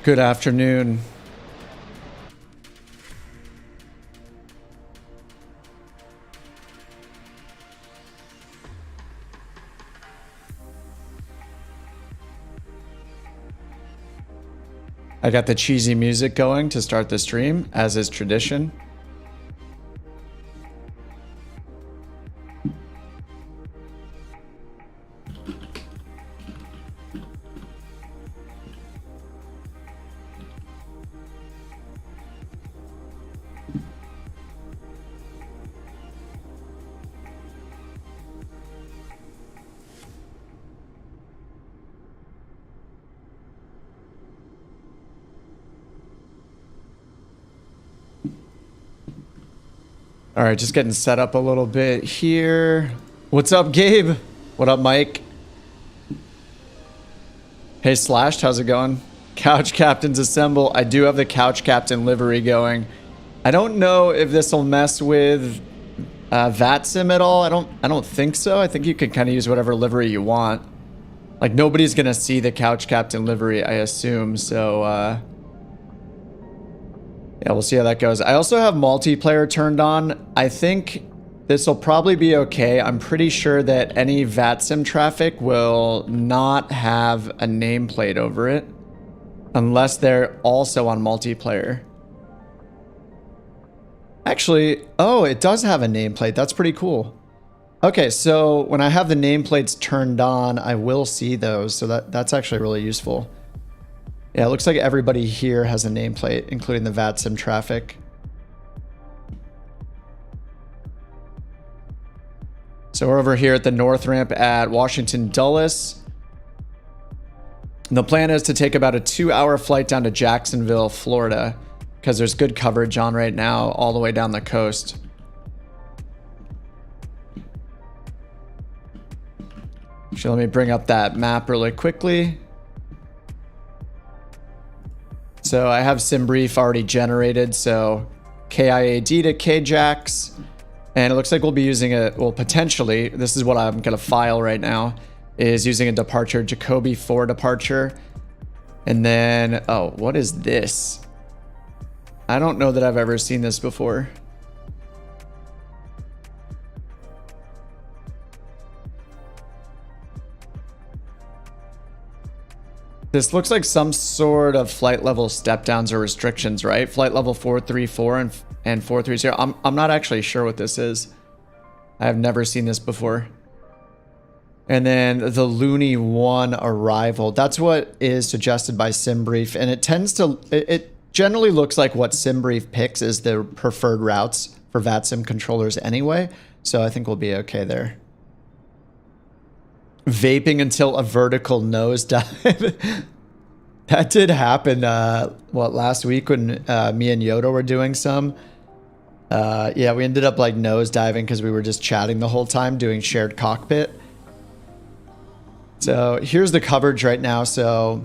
Good afternoon. I got the cheesy music going to start the stream, as is tradition. All right, just getting set up a little bit here. What's up, Gabe? What up, Mike? Hey, Slashed, how's it going? Couch Captains assemble. I do have the Couch Captain livery going. I don't know if this will mess with VATSIM at all. I don't think so. I think you can kind of use whatever livery you want. Like, nobody's gonna see the Couch Captain livery, I assume. So yeah, we'll see how that goes. I also have multiplayer turned on. I think this will probably be okay. I'm pretty sure that any VATSIM traffic will not have a nameplate over it unless they're also on multiplayer. Actually, oh, it does have a nameplate. That's pretty cool. Okay, so when I have the nameplates turned on, I will see those. So that's actually really useful. Yeah, it looks like everybody here has a nameplate, including the VATSIM traffic. So we're over here at the north ramp at Washington Dulles. And the plan is to take about a 2-hour flight down to Jacksonville, Florida, because there's good coverage on right now all the way down the coast. So let me bring up that map really quickly. So I have SimBrief already generated, so KIAD to KJAX, and it looks like we'll be using a, well, potentially, this is what I'm going to file right now, is using a departure, Jacoby 4 departure. And then, oh, what is this? I don't know that I've ever seen this before. This looks like some sort of flight level step downs or restrictions, right? Flight level 434 and 430. I'm not actually sure what this is. I have never seen this before. And then the Looney 1 arrival. That's what is suggested by SimBrief, and it tends to, it generally looks like what SimBrief picks is the preferred routes for VATSIM controllers anyway. So I think we'll be okay there. Vaping until a vertical nosedive. That did happen, what, last week when me and Yoda were doing some. Yeah, we ended up like nosediving because we were just chatting the whole time doing shared cockpit. So here's the coverage right now. So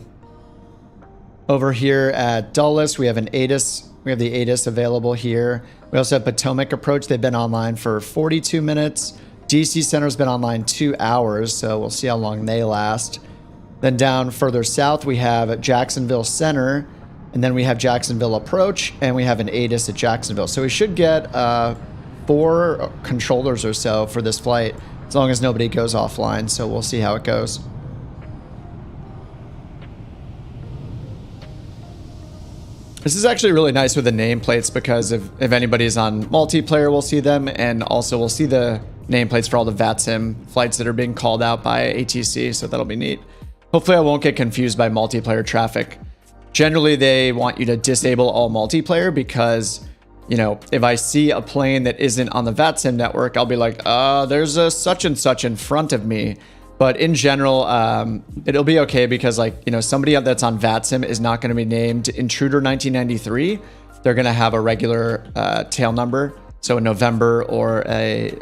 over here at Dulles, we have an ATIS. We have the ATIS available here. We also have Potomac approach. They've been online for 42 minutes. DC Center's been online 2 hours, so we'll see how long they last. Then down further south, we have Jacksonville Center, and then we have Jacksonville Approach, and we have an ATIS at Jacksonville. So we should get 4 controllers or so for this flight, as long as nobody goes offline, so we'll see how it goes. This is actually really nice with the nameplates because if anybody's on multiplayer, we'll see them, and also we'll see the nameplates for all the VATSIM flights that are being called out by ATC, so that'll be neat. Hopefully I won't get confused by multiplayer traffic. Generally, they want you to disable all multiplayer because, you know, if I see a plane that isn't on the VATSIM network, I'll be like, there's a such and such in front of me. But in general, it'll be okay because, like, you know, somebody that's on VATSIM is not going to be named Intruder 1993. They're going to have a regular tail number, so a November or a,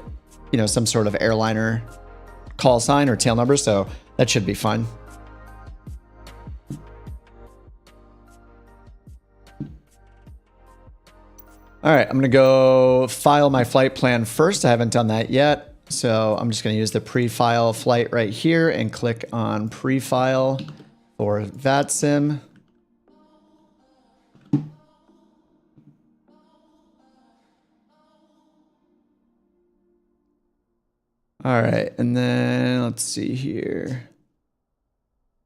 you know, some sort of airliner call sign or tail number, so that should be fun. All right, I'm gonna go file my flight plan first. I haven't done that yet, so I'm just gonna use the pre-file flight right here and click on pre-file for VATSIM. All right, and then let's see here.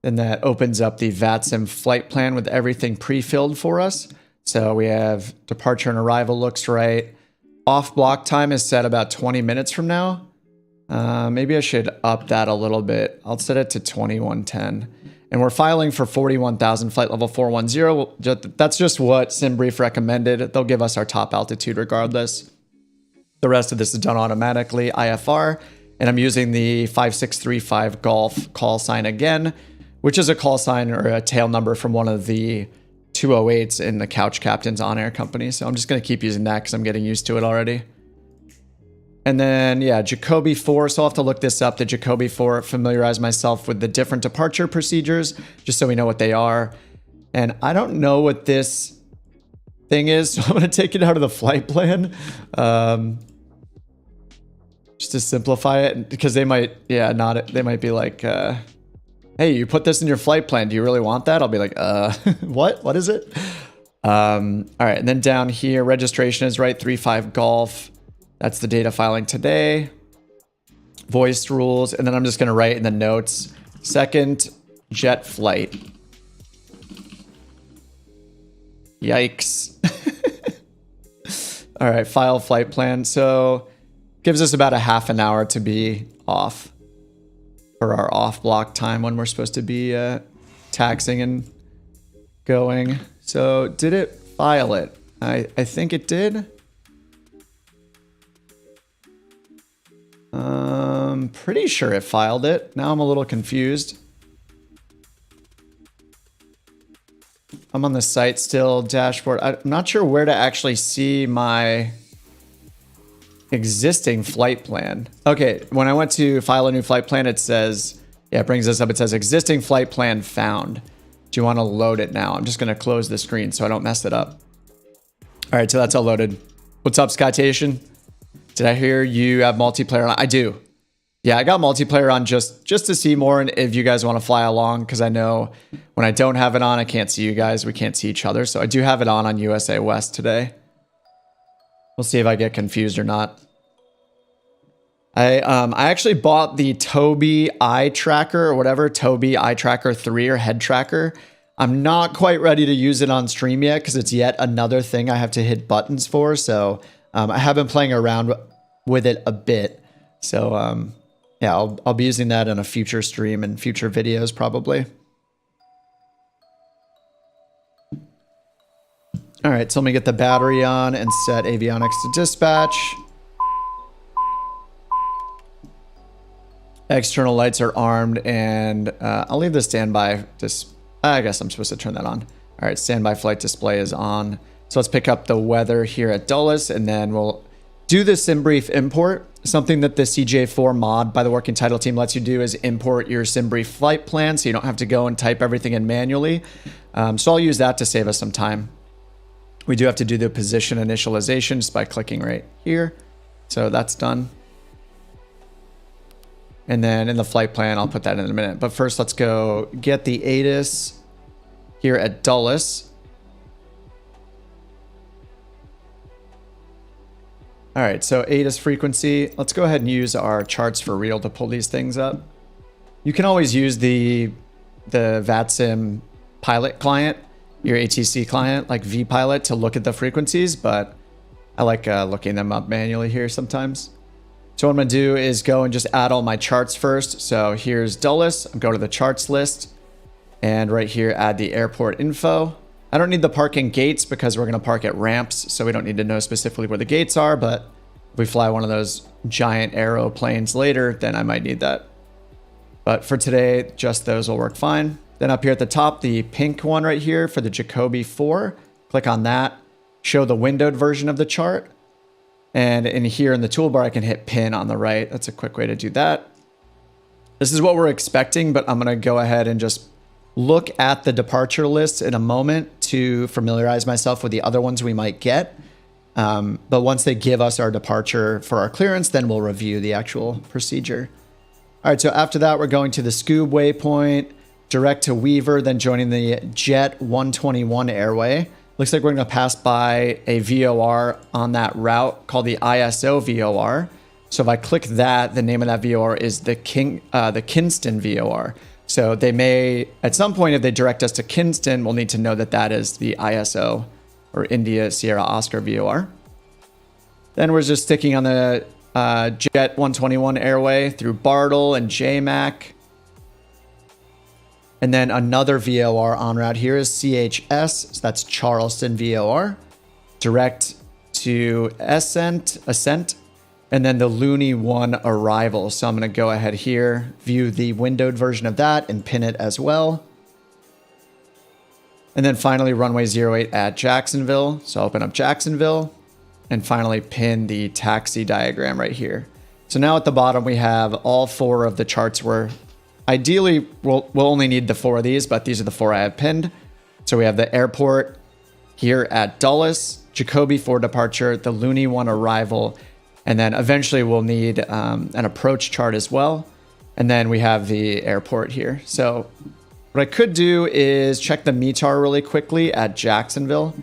Then that opens up the VATSIM flight plan with everything pre-filled for us. So we have departure and arrival looks right. Off block time is set about 20 minutes from now. Maybe I should up that a little bit. I'll set it to 2110. And we're filing for 41,000 flight level 410. That's just what SimBrief recommended. They'll give us our top altitude regardless. The rest of this is done automatically, IFR. And I'm using the 5635 Golf call sign again, which is a call sign or a tail number from one of the 208s in the Couch Captain's on-air company. So I'm just going to keep using that because I'm getting used to it already. And then, yeah, Jacoby 4. So I'll have to look this up, the Jacoby 4, familiarize myself with the different departure procedures, just so we know what they are. And I don't know what this thing is, so I'm going to take it out of the flight plan. Just to simplify it, because they might, yeah, they might be like, hey, you put this in your flight plan. Do you really want that? I'll be like, what? What is it? All right. And then down here, registration is right. 35 Golf. That's the data filing today. Voiced rules. And then I'm just going to write in the notes, second jet flight. Yikes. All right. File flight plan. So gives us about a half an hour to be off for our off block time when we're supposed to be taxing and going. So did it file it? I think it did. Pretty sure it filed it. Now I'm a little confused. I'm on the site still, dashboard. I'm not sure where to actually see my existing flight plan. Okay, when I went to file a new flight plan, it says, yeah, it brings us up. It says existing flight plan found. Do you want to load it now? I'm just going to close the screen so I don't mess it up. All right, so that's all loaded. What's up, Citation? Did I hear you have multiplayer on? I do. Yeah, I got multiplayer on just to see more, and if you guys want to fly along, because I know when I don't have it on, I can't see you guys. We can't see each other. So I do have it on USA West today. We'll see if I get confused or not. I actually bought the Tobii eye tracker or whatever, Tobii eye tracker 3 or head tracker. I'm not quite ready to use it on stream yet because it's yet another thing I have to hit buttons for. So I have been playing around with it a bit. So yeah, I'll be using that in a future stream and future videos probably. All right, so let me get the battery on and set avionics to dispatch. External lights are armed, and I'll leave the standby. I guess I'm supposed to turn that on. All right, standby flight display is on. So let's pick up the weather here at Dulles, and then we'll do the SimBrief import. Something that the CJ4 mod by the Wroking Title team lets you do is import your SimBrief flight plan, so you don't have to go and type everything in manually. So I'll use that to save us some time. We do have to do the position initialization just by clicking right here. So that's done. And then in the flight plan, I'll put that in a minute. But first, let's go get the ATIS here at Dulles. All right, so ATIS frequency. Let's go ahead and use our charts for real to pull these things up. You can always use the VATSIM pilot client, your ATC client, like vPilot, to look at the frequencies, but I like looking them up manually here sometimes. So what I'm gonna do is go and just add all my charts first. So here's Dulles, I'm going to the charts list, and right here, add the airport info. I don't need the parking gates because we're gonna park at ramps, so we don't need to know specifically where the gates are, but if we fly one of those giant aeroplanes later, then I might need that. But for today, just those will work fine. Then up here at the top, the pink one right here for the Jacoby 4, click on that, show the windowed version of the chart. And in here in the toolbar, I can hit pin on the right. That's a quick way to do that. This is what we're expecting, but I'm gonna go ahead and just look at the departure list in a moment to familiarize myself with the other ones we might get. But once they give us our departure for our clearance, then we'll review the actual procedure. All right, so after that, we're going to the SCOOB waypoint, direct to WEAVR, then joining the Jet 121 airway. Looks like we're gonna pass by a VOR on that route called the ISO VOR. So if I click that, the name of that VOR is the Kinston VOR. So they may, at some point, if they direct us to Kinston, we'll need to know that that is the ISO, or India Sierra Oscar VOR. Then we're just sticking on the Jet 121 airway through Bartle and JMAC. And then another VOR en route here is CHS, so that's Charleston VOR. Direct to Ascent, and then the Looney 1 arrival. So I'm going to go ahead here, view the windowed version of that, and pin it as well. And then finally, runway 08 at Jacksonville. So open up Jacksonville, and finally pin the taxi diagram right here. So now at the bottom, we have all 4 of the charts where ideally we'll only need the 4 of these, but these are the 4 I have pinned. So we have the airport here at Dulles, Jacoby 4 departure, the Looney 1 arrival, and then eventually we'll need an approach chart as well. And then we have the airport here. So what I could do is check the METAR really quickly at Jacksonville.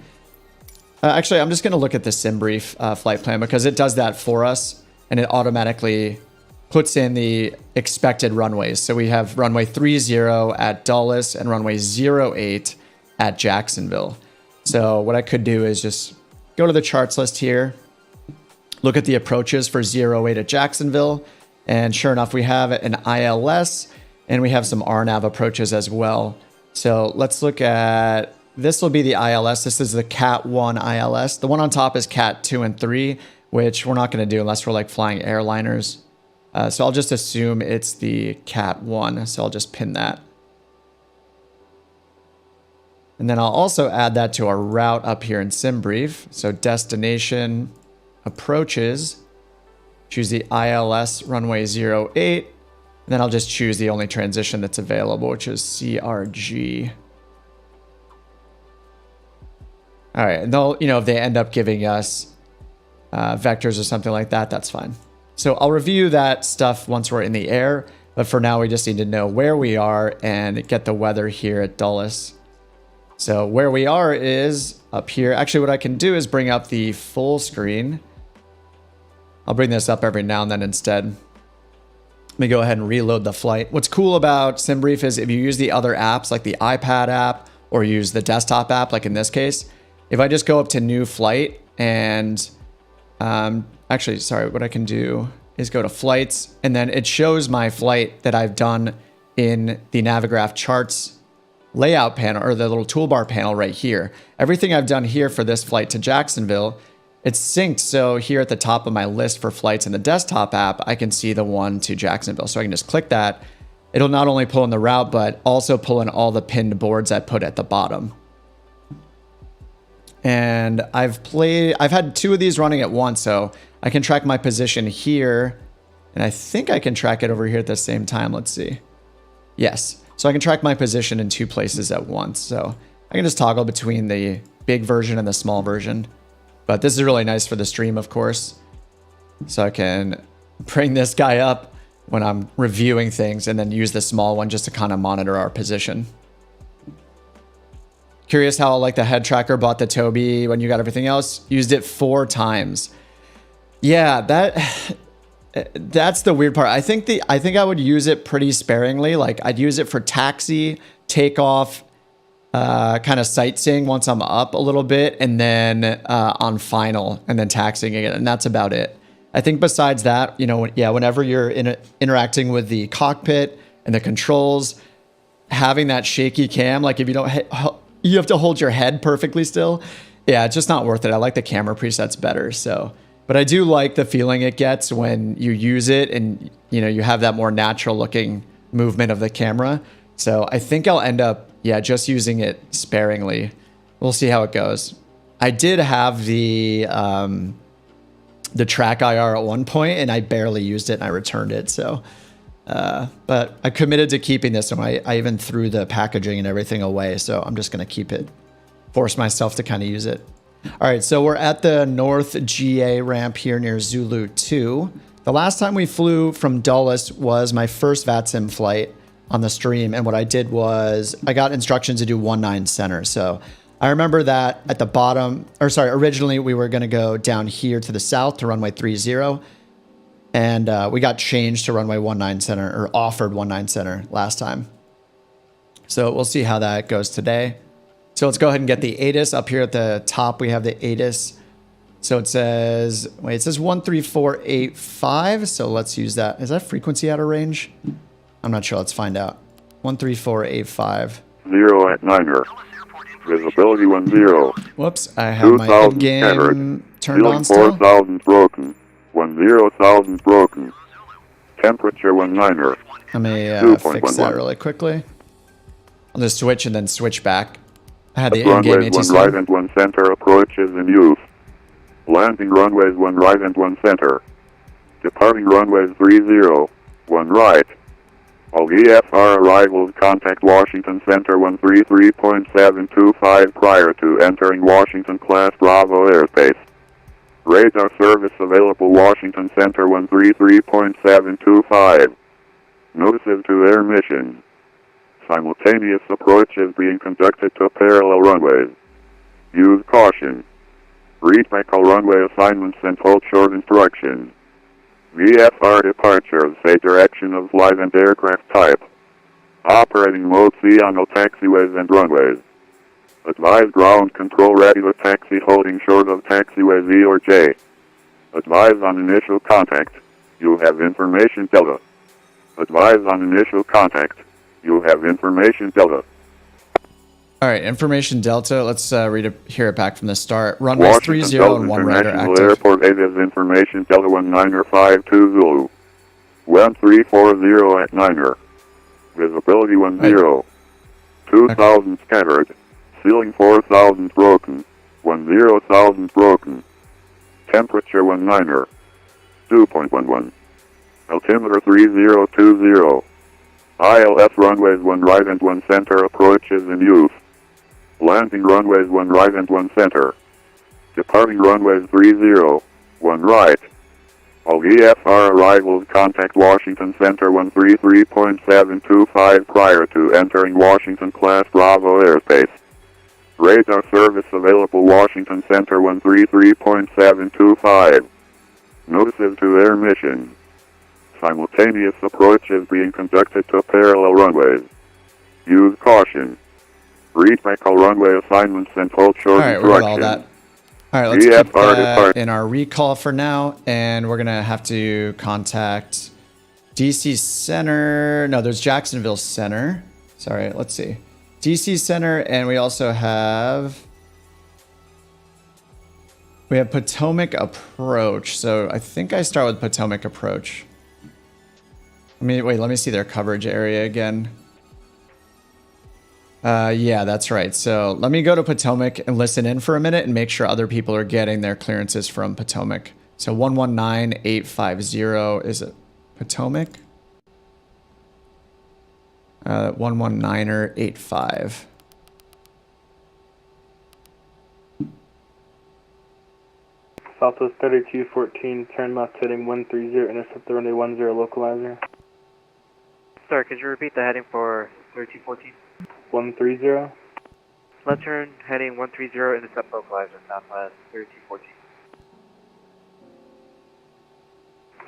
Actually, I'm just going to look at the SimBrief flight plan because it does that for us, and it automatically puts in the expected runways. So we have runway 30 at Dulles and runway 08 at Jacksonville. So what I could do is just go to the charts list here, look at the approaches for 08 at Jacksonville, and sure enough, we have an ILS, and we have some RNAV approaches as well. So let's look at, this will be the ILS. This is the Cat 1 ILS. The one on top is Cat 2 and 3, which we're not going to do unless we're like flying airliners. So I'll just assume it's the Cat 1, so I'll just pin that. And then I'll also add that to our route up here in SimBrief. So destination approaches, choose the ILS runway 08, and then I'll just choose the only transition that's available, which is CRG. All right, and they'll, if they end up giving us vectors or something like that, that's fine. So I'll review that stuff once we're in the air, but for now we just need to know where we are and get the weather here at Dulles. So where we are is up here. Actually, what I can do is bring up the full screen. I'll bring this up every now and then instead. Let me go ahead and reload the flight. What's cool about SimBrief is if you use the other apps like the iPad app or use the desktop app, like in this case, if I just go up to new flight and actually, sorry, what I can do is go to flights, and then it shows my flight that I've done in the Navigraph charts layout panel, or the little toolbar panel right here. Everything I've done here for this flight to Jacksonville, it's synced. So here at the top of my list for flights in the desktop app, I can see the one to Jacksonville. So I can just click that. It'll not only pull in the route, but also pull in all the pinned boards I put at the bottom. And I've had 2 of these running at once, so I can track my position here, and I think I can track it over here at the same time. Let's see. Yes. So I can track my position in 2 places at once. So I can just toggle between the big version and the small version. But this is really nice for the stream, of course. So I can bring this guy up when I'm reviewing things and then use the small one just to kind of monitor our position. Curious how like the head tracker bought the Toby when you got everything else. Used it 4 times. Yeah, that's the weird part. I think I would use it pretty sparingly. Like I'd use it for taxi, takeoff, kind of sightseeing once I'm up a little bit, and then on final, and then taxiing again, and that's about it. I think besides that, whenever you're interacting with the cockpit and the controls, having that shaky cam, like if you don't, you have to hold your head perfectly still. Yeah, it's just not worth it. I like the camera presets better. So. But I do like the feeling it gets when you use it and, you have that more natural looking movement of the camera. So I think I'll end up, just using it sparingly. We'll see how it goes. I did have the track IR at one point and I barely used it and I returned it. So, but I committed to keeping this and I even threw the packaging and everything away. So I'm just going to keep it, force myself to kind of use it. All right, so we're at the North GA ramp here near Zulu 2. The last time we flew from Dulles was my first VATSIM flight on the stream, and what I did was I got instructions to do 19 center. So I remember that at the bottom, originally we were going to go down here to the south to runway 30, And we got changed to runway 19 center, or offered 19 center last time. So we'll see how that goes today. So let's go ahead and get the ATIS. Up here at the top, we have the ATIS. So it says, wait, it says 13485. So let's use that. Is that frequency out of range? I'm not sure. Let's find out. 13485. 0 at 9er. Visibility 10. Whoops, I have my head game turned on still. 4,000 broken. 10,000 broken. Temperature 19er. Let me fix that really quickly. I'll just switch and then switch back. I had the in-game ATC. 1 right and 1 center approaches in use. Landing runways 1 right and 1 center. Departing runways 30, 1 right. All VFR arrivals contact Washington Center 133.725 prior to entering Washington Class Bravo airspace. Radar service available Washington Center 133.725. Notices to air mission. Simultaneous approach is being conducted to parallel runways. Use caution. Read back all runway assignments and hold short instructions. VFR departures, say direction of flight and aircraft type. Operating mode, see on all taxiways and runways. Advise ground control regular taxi holding short of taxiway Z or J. Advise on initial contact. You have information delta. Advise on initial contact. You have information delta. All right, information delta. Let's hear it back from the start. Runways 30 and 1 right are active. Airport 8 is information delta 1952 Zulu. 1340 at 9er. Visibility 10. 2,000 scattered. Ceiling 4,000 broken. 10,000 broken. Temperature 19er. 2.11. Altimeter 3020. ILS runways 1 right and 1 center approaches in use. Landing runways 1 right and 1 center. Departing runways 30, 1 right. All VFR arrivals contact Washington Center 133.725 prior to entering Washington Class Bravo airspace. Radar service available Washington Center 133.725. Notices to air mission. Simultaneous approach is being conducted to parallel runways. Use caution. Read back all runway assignments and hold short instructions. All right, we got all that. All right, let's keep that in our recall for now, and we're going to have to contact DC Center. No, there's Jacksonville Center. Sorry, let's see. DC Center, and we also have... We have Potomac Approach, so I think I start with Potomac Approach. Let me see their coverage area again. Yeah, that's right. So let me go to Potomac and listen in for a minute and make sure other people are getting their clearances from Potomac. So 119850 is it Potomac? 119er 85. Southwest 3214, turn left heading 130, intercept the runway 10 localizer. Sir, could you repeat the heading for 3214? 130. Left turn heading 130, intercept localizer, Southwest 3214.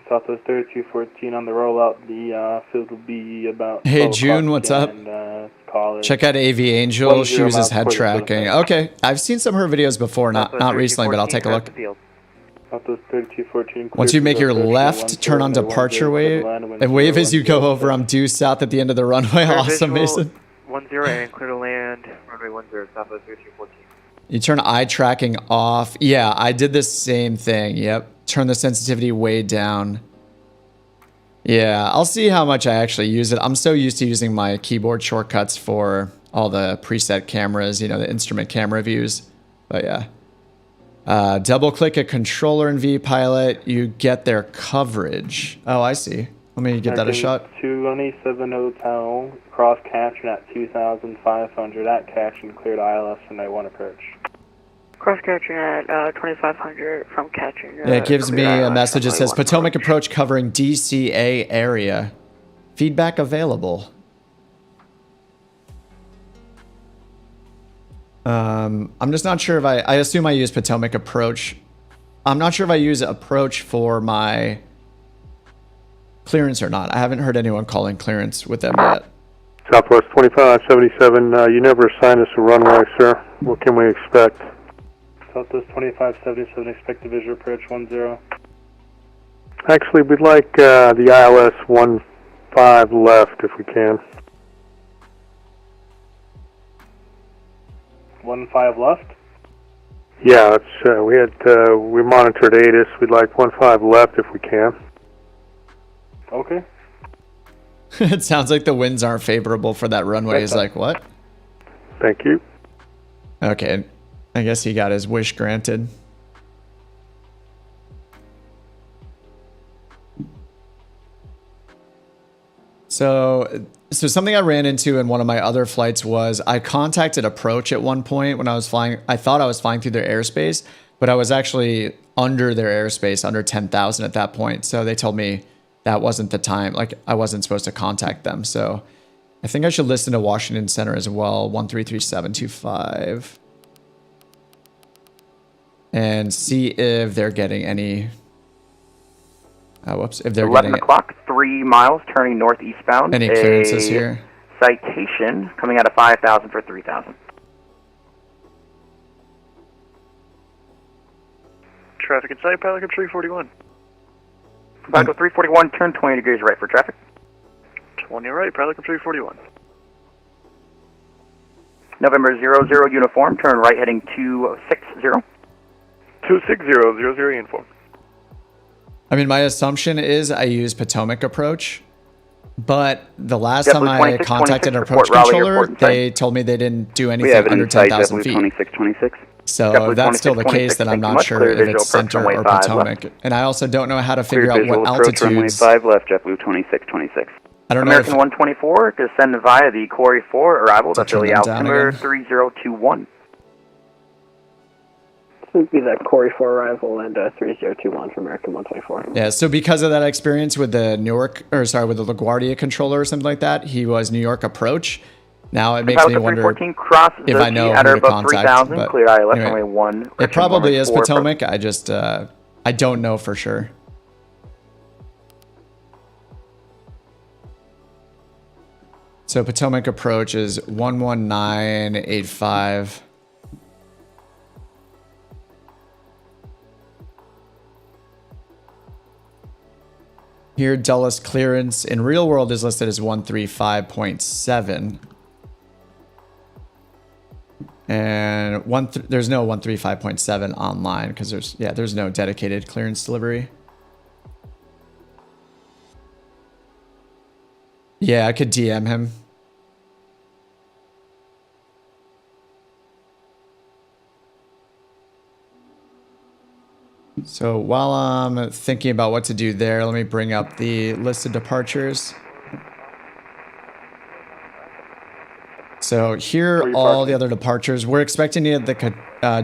Southwest 3214 on the rollout, the field will be about... Hey June, what's up? And, check out AV Angel, she uses head tracking. Okay, I've seen some of her videos before, not recently, but I'll take a look. Southwest 3214. Once you make your left, turn on departure wave, and wave as you go over. I'm due south at the end of the runway. Awesome, Mason. 10 and clear to land, runway 10, Southwest 3214. You turn eye tracking off. Yeah, I did the same thing. Yep. Turn the sensitivity way down. Yeah, I'll see how much I actually use it. I'm so used to using my keyboard shortcuts for all the preset cameras, you know, the instrument camera views. But yeah. Double click a controller in vPilot, you get their coverage. Oh, I see. Let me give that a shot. 217 Hotel, cross caption at 2,500 at caption, cleared ILS and I1 approach. Cross caption at 2,500 from caption. Yeah, it gives me a message that says Potomac approach covering DCA area. Feedback available. I'm just not sure if I assume I use Potomac approach. I'm not sure if I use approach for my clearance or not. I haven't heard anyone calling clearance with them yet. Southwest 2577, you never assigned us a runway, sir. What can we expect? Southwest 2577, expect to visual approach 10. Actually, we'd like the ILS 15 left if we can. 15 left? Yeah, it's, we monitored ATIS. We'd like 15 left if we can. Okay. It sounds like the winds aren't favorable for that runway. He's like, what? Thank you. Okay, I guess he got his wish granted. So something I ran into in one of my other flights was I contacted approach at one point when I was flying. I thought I was flying through their airspace, but I was actually under their airspace, under 10,000 at that point. So they told me that wasn't the time. Like I wasn't supposed to contact them. So I think I should listen to Washington Center as well, 133725, and see if they're getting any. Whoops! If they're 11 getting o'clock, 3 miles, turning northeastbound. any clearances here. Citation coming out of 5,000 for 3,000. Traffic in sight, pilot up 341. Pilot 341, turn 20 degrees right for traffic. 20 right, pilot up 341. November 00 uniform, turn right heading 260. 260, 00 uniform. I mean, my assumption is I use Potomac approach, but the last time I contacted an approach controller, they told me they didn't do anything under 10,000 feet. 2626. So if that's still the case, then I'm not sure if it's center or Potomac. And I also don't know how to figure out what altitudes. 5 left, JetBlue 2626. I don't know American 124, descend via the Corey 4 arrival to Philly altimeter 3021. This would be the Corey 4 arrival and 3021 for American 124. Yeah, so because of that experience with the Newark, or sorry, with the LaGuardia controller or something like that, he was New York approach. Now it makes me wonder if I know who to contact. But anyway, it probably is Potomac. I just, I don't know for sure. So Potomac approach is 11985. Here, Dulles clearance in real world is listed as 135.7. And there's no 135.7 online because there's no dedicated clearance delivery. Yeah, I could DM him. So while I'm thinking about what to do there, let me bring up the list of departures. So here are all the other departures. We're expecting to get the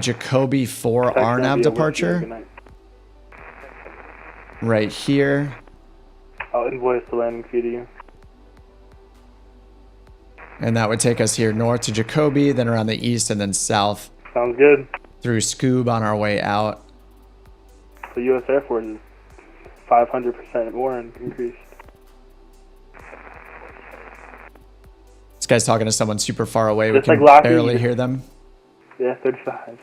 Jacoby 4 RNAV departure. Right here. I'll invoice the landing fee to you. And that would take us here north to Jacoby, then around the east, and then south. Sounds good. Through SCOOB on our way out. The U.S. Air Force is 500% more increased. This guy's talking to someone super far away. Just we can like barely hear them. Yeah, 35.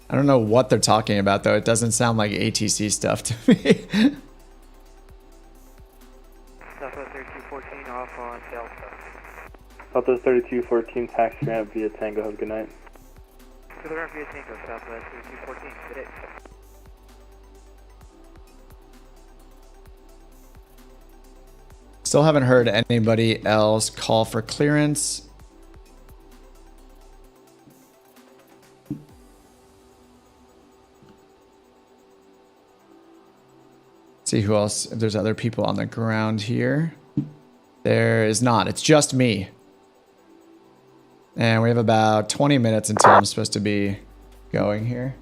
I don't know what they're talking about, though. It doesn't sound like ATC stuff to me. Southwest 3214 off on Delta. Southwest 3214 taxi ramp via Tango. Have a good night. To the ramp via Tango, Southwest 3214. Good day. Still haven't heard anybody else call for clearance. See who else, if there's other people on the ground here. There is not, it's just me. And we have about 20 minutes until I'm supposed to be going here.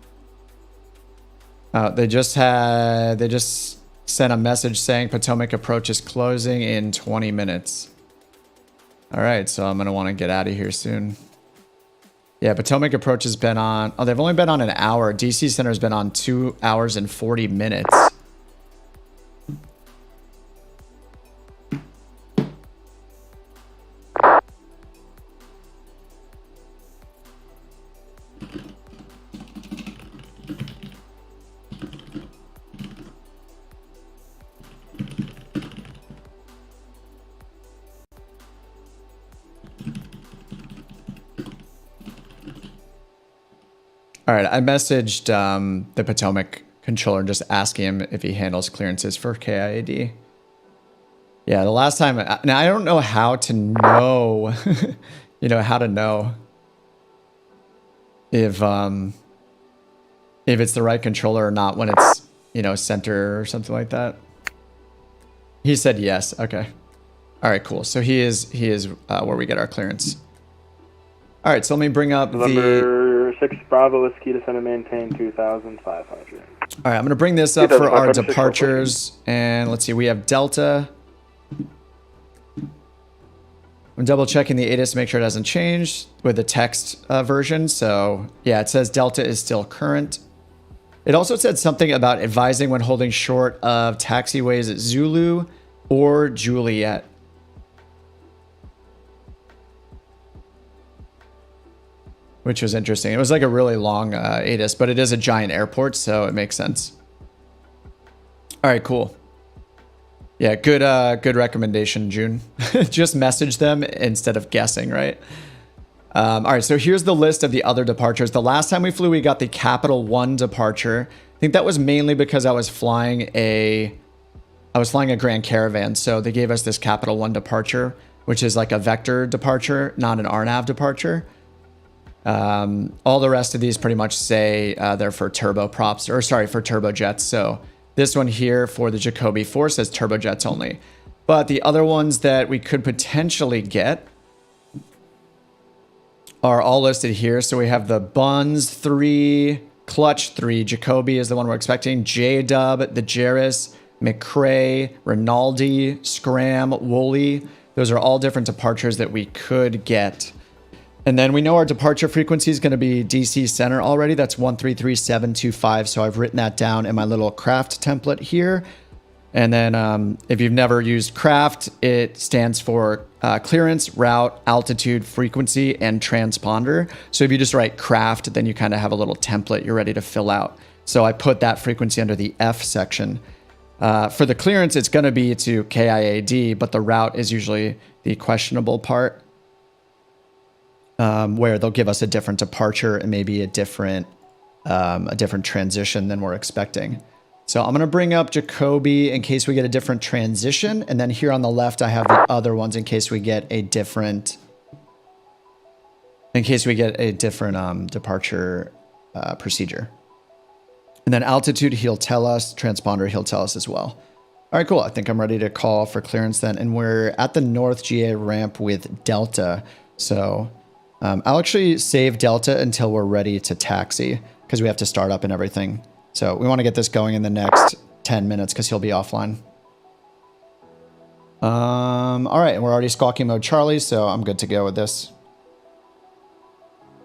They just sent a message saying Potomac approach is closing in 20 minutes. All right, so I'm gonna want to get out of here soon. Yeah, Potomac approach has been on, oh, they've only been on an hour. DC Center has been on 2 hours and 40 minutes. All right, I messaged the Potomac controller just asking him if he handles clearances for KIAD. Yeah, the last time, now I don't know how to know, how to know if it's the right controller or not when it's, center or something like that. He said yes. Okay. All right, cool. So he is where we get our clearance. All right, so let me bring up November 6 Bravo Whiskey to send and maintain 2,500. All right, I'm going to bring this up for our departures. And let's see, we have Delta. I'm double checking the ATIS to make sure it hasn't changed with the text version. So yeah, it says Delta is still current. It also said something about advising when holding short of taxiways at Zulu or Juliet. Which was interesting. It was like a really long ATIS, but it is a giant airport, so it makes sense. All right, cool. Yeah, good recommendation, June. Just message them instead of guessing, right? All right, so here's the list of the other departures. The last time we flew, we got the Capital One departure. I think that was mainly because I was flying a Grand Caravan, so they gave us this Capital One departure, which is like a vector departure, not an RNAV departure. All the rest of these pretty much say they're for turboprops, or sorry, for turbojets. So this one here for the Jacoby 4 says turbojets only. But the other ones that we could potentially get are all listed here. So we have the Buns 3, Clutch 3, Jacoby is the one we're expecting, J-Dub, the Jarris, McCrae, Rinaldi, Scram, Woolley. Those are all different departures that we could get. And then we know our departure frequency is going to be DC center already. That's 133725. So I've written that down in my little craft template here. And then if you've never used craft, it stands for clearance, route, altitude, frequency, and transponder. So if you just write craft, then you kind of have a little template you're ready to fill out. So I put that frequency under the F section. For the clearance, it's going to be to KIAD, but the route is usually the questionable part. Where they'll give us a different departure and maybe a different transition than we're expecting. So I'm going to bring up Jacoby in case we get a different transition. And then here on the left, I have the other ones in case we get a different, departure procedure. And then altitude, he'll tell us. Transponder, he'll tell us as well. All right, cool. I think I'm ready to call for clearance then. And we're at the North GA ramp with Delta. So I'll actually save Delta until we're ready to taxi because we have to start up and everything. So we want to get this going in the next 10 minutes because he'll be offline. All right, and we're already squawking mode Charlie, so I'm good to go with this.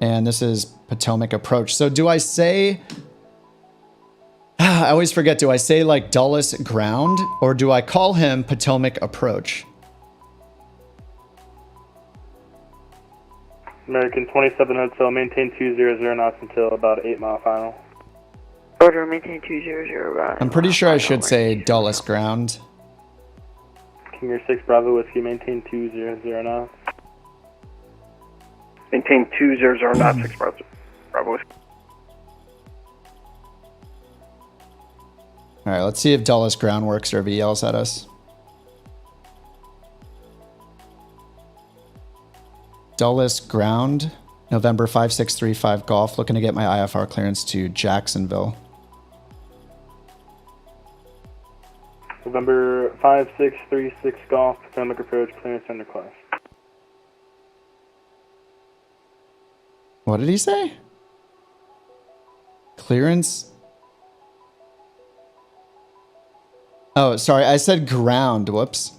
And this is Potomac approach. So do I say... I always forget, do I say like Dulles ground or do I call him Potomac approach? American 27 Hotel, maintain 200 knots until about 8 mile final. Order, maintain 200 right. I'm pretty sure I should say Dulles ground. King 6 Bravo Whiskey, maintain 200 knots. Maintain 200 knots, 6 Bravo Whiskey. All right, let's see if Dulles ground works or if he yells at us. Dulles ground, November 5635 Golf, looking to get my IFR clearance to Jacksonville. November 5636 Golf, Potomac approach, clearance under class. What did he say? Clearance? Oh, sorry, I said ground, whoops.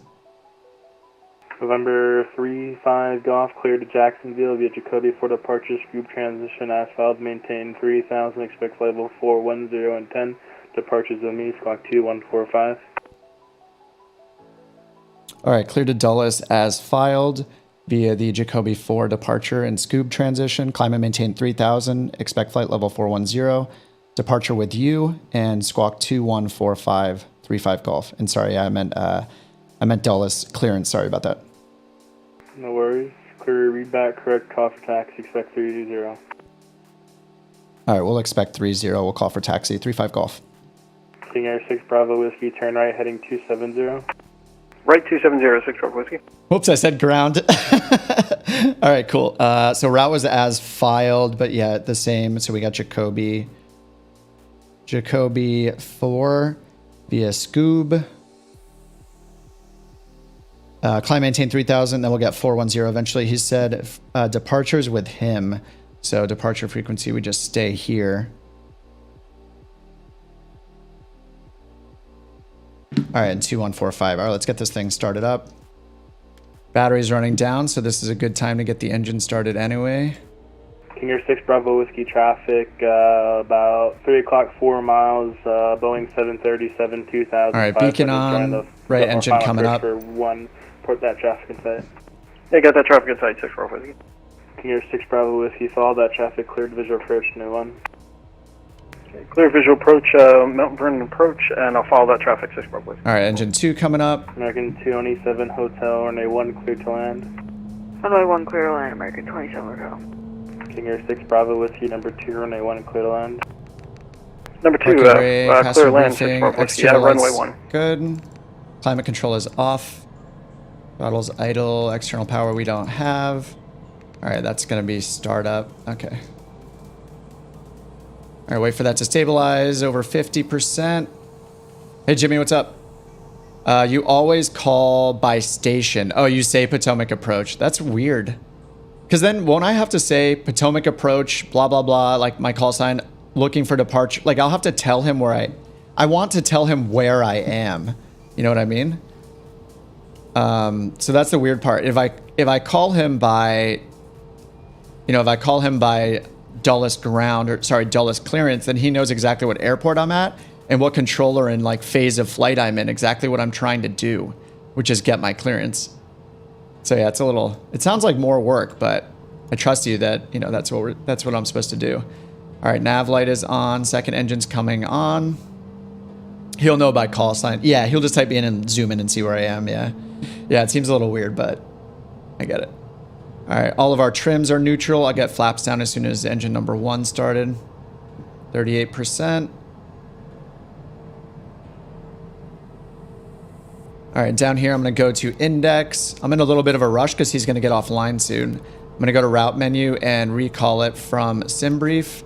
November 35 Golf, cleared to Jacksonville via Jacoby for departure, SCOOB transition, asphalt, maintain 3000, expect level 410 and 10, departures of me, squawk 2145. All right, cleared to Dulles as filed via the Jacoby 4 departure and SCOOB transition, climb and maintain 3000, expect flight level 410, departure with you, and squawk 2145, 35 Golf. And sorry, I meant Dulles clearance, sorry about that. No worries. Clear readback, correct call for taxi, expect 320. All right, we'll expect 30. We'll call for taxi. 35 Golf. King Air 6 Bravo Whiskey, turn right, heading 270. Right 270, 6 Bravo Whiskey. Whoops, I said ground. All right, cool. So route was as filed, but yeah, the same. So we got Jacoby 4 via SCOOB. Climb maintain 3000, then we'll get 410 eventually. He said departures with him. So departure frequency, we just stay here. All right, and 2145. All right, let's get this thing started up. Battery's running down, so this is a good time to get the engine started anyway. King Air 6 Bravo Whiskey traffic, about 3 o'clock, 4 miles, Boeing 737 2000. All right, beacon on, right engine coming up. For 1, port that traffic in sight. Yeah, got that traffic in sight, 6 Bravo Whiskey. King Air 6 Bravo Whiskey, follow that traffic, cleared visual approach, new 1. Okay, clear visual approach, Mount Vernon approach, and I'll follow that traffic, 6 Bravo Whiskey. All right, engine 2 coming up. American 227 Hotel, runway 1, clear to land. Runway 1, clear to land, American 27 Hotel. King Air 6 Bravo Whiskey, number 2, runway 1, clear to land. Number 2, clear land, 6 Bravo Whiskey, yeah, runway 1. Good. Climate control is off. Throttle's idle. External power we don't have. All right, that's going to be startup. Okay. All right, wait for that to stabilize over 50%. Hey, Jimmy, what's up? You always call by station. Oh, you say Potomac approach. That's weird. Because then won't I have to say Potomac approach, blah, blah, blah, like my call sign, looking for departure? Like I'll have to tell him where I want to tell him where I am. You know what I mean? So that's the weird part. If I call him by, you know, if I call him by dullest ground, or sorry, dullest clearance, then he knows exactly what airport I'm at and what controller and like phase of flight I'm in, exactly what I'm trying to do, which is get my clearance. So yeah, it sounds like more work, but I trust you that, you know, that's what I'm supposed to do. All right, nav light is on, second engine's coming on. He'll know by call sign. Yeah, he'll just type in and zoom in and see where I am, yeah. Yeah, it seems a little weird, but I get it. All right, all of our trims are neutral. I'll get flaps down as soon as engine number 1 started. 38%. All right, down here, I'm going to go to index. I'm in a little bit of a rush because he's going to get offline soon. I'm going to go to route menu and recall it from SimBrief.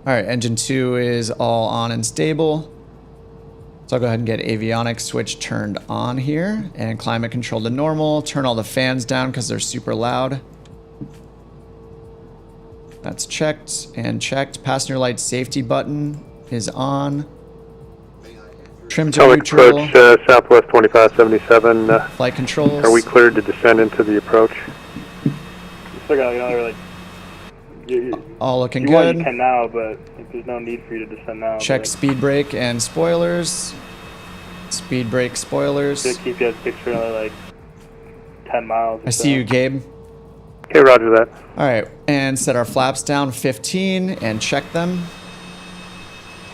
All right, engine 2 is all on and stable. So I'll go ahead and get avionics switch turned on here and climate control to normal. Turn all the fans down because they're super loud. That's checked and checked. Passenger light safety button is on. Trim to neutral. Approach Southwest 2577. Flight controls. Are we cleared to descend into the approach? Still got another, all looking good. You can now, but there's no need for you to descend now. Check speed brake and spoilers. Speed brake, spoilers. Should keep you at 6 for another 10 miles. I see you, Gabe. Okay, roger that. All right, and set our flaps down 15 and check them.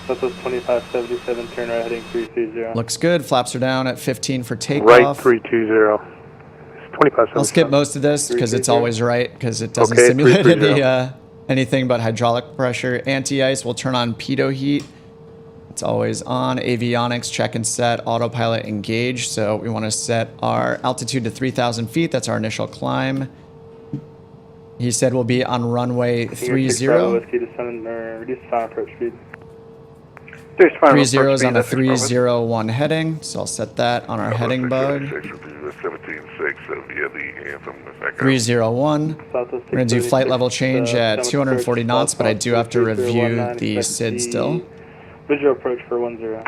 Southwest 2577, turn right heading 330. Looks good. Flaps are down at 15 for takeoff. Right 320. It's 2577. I'll skip most of this because it's always right because it doesn't simulate anything but hydraulic pressure. Anti-ice, we'll turn on pitot heat. It's always on. Avionics, check and set. Autopilot engage. So we want to set our altitude to 3,000 feet. That's our initial climb. He said we'll be on runway 30. Reduce final approach speed. 30 is on a 301 heading, so I'll set that on our heading bug. 301. We're going to do flight level change at 240 knots, but I do have to review the SID still. Visual approach for 10.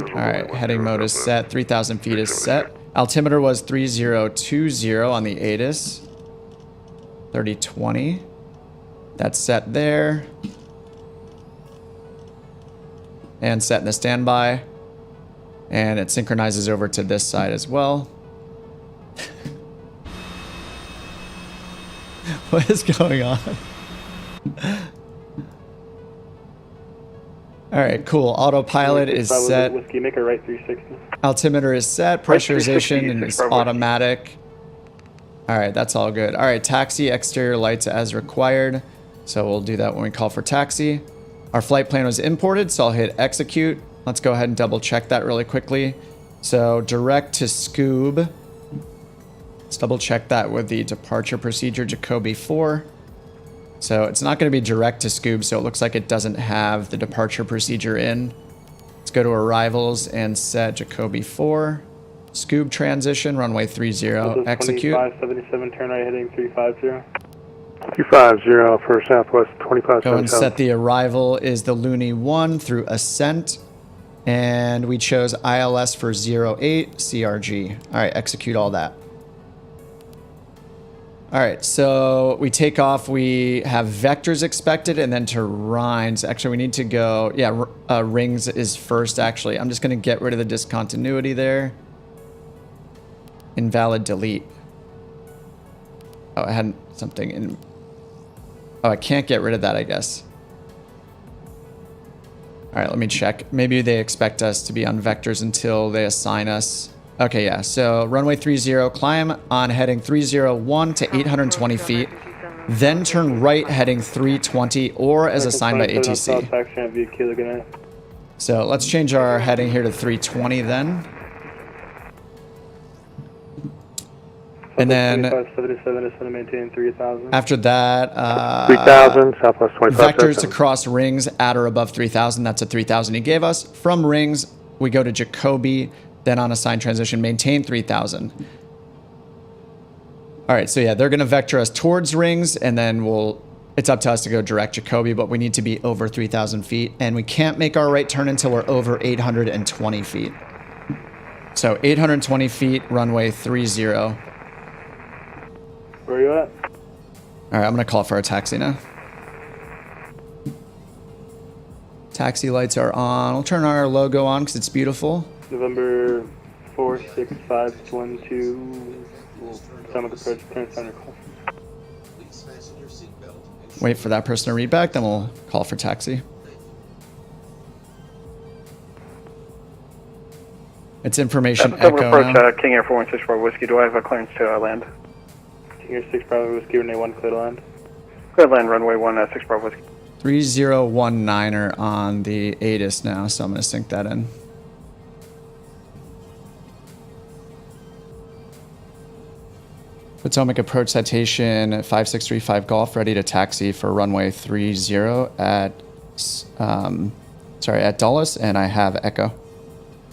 Alright, heading mode is set. 3,000 feet is set. Altimeter was 3020 on the ATIS. 3020. That's set there. And set in the standby. And it synchronizes over to this side as well. What is going on? Alright, cool. Autopilot is set. Whiskey, make a right 360. Altimeter is set. Pressurization is automatic. All right, that's all good. All right, taxi exterior lights as required. So we'll do that when we call for taxi. Our flight plan was imported, so I'll hit execute. Let's go ahead and double check that really quickly. So direct to SCOOB. Let's double check that with the departure procedure Jacoby 4. So it's not going to be direct to SCOOB, so it looks like it doesn't have the departure procedure in. Let's go to arrivals and set Jacoby 4. SCOOB transition, runway 30, execute. 2577, turn right heading 350. 250 for Southwest 2577. Go and set the arrival is the Looney 1 through Ascent. And we chose ILS for 08 CRG. All right, execute all that. All right, so we take off. We have vectors expected, and then to Rhines. Actually, we need to go. Yeah, rings is first, actually. I'm just going to get rid of the discontinuity there. Invalid delete. Oh, I had something in. Oh, I can't get rid of that, I guess. All right, let me check. Maybe they expect us to be on vectors until they assign us. Okay, yeah. So runway 30, climb on heading 301 to 820 feet. Then turn right heading 320 or as assigned by ATC. So let's change our heading here to 320 then. And then after that, 3000, Southwest 25. Vectors to cross rings at or above 3000. That's a 3000 he gave us. From rings, we go to Jacoby, then on assigned transition, maintain 3000. All right, so yeah, they're going to vector us towards rings, and then it's up to us to go direct Jacoby, but we need to be over 3000 feet, and we can't make our right turn until we're over 820 feet. So 820 feet, runway 30. Where are you at? All right, I'm going to call for a taxi now. Taxi lights are on. We'll turn our logo on because it's beautiful. November 46512. Summit approach, turn center call. Wait for that person to read back, then we'll call for taxi. It's information echo approach, now. King Air 4164 Whiskey. Do I have a clearance to land? King Air 6 Bravo Whiskey, runway 1, clear to land. Clear to land, runway 1, 6 Bravo Whiskey. 3019er on the ATIS now, so I'm going to sync that in. Potomac approach citation 5635 Golf, ready to taxi for runway 30 at Dulles, and I have echo.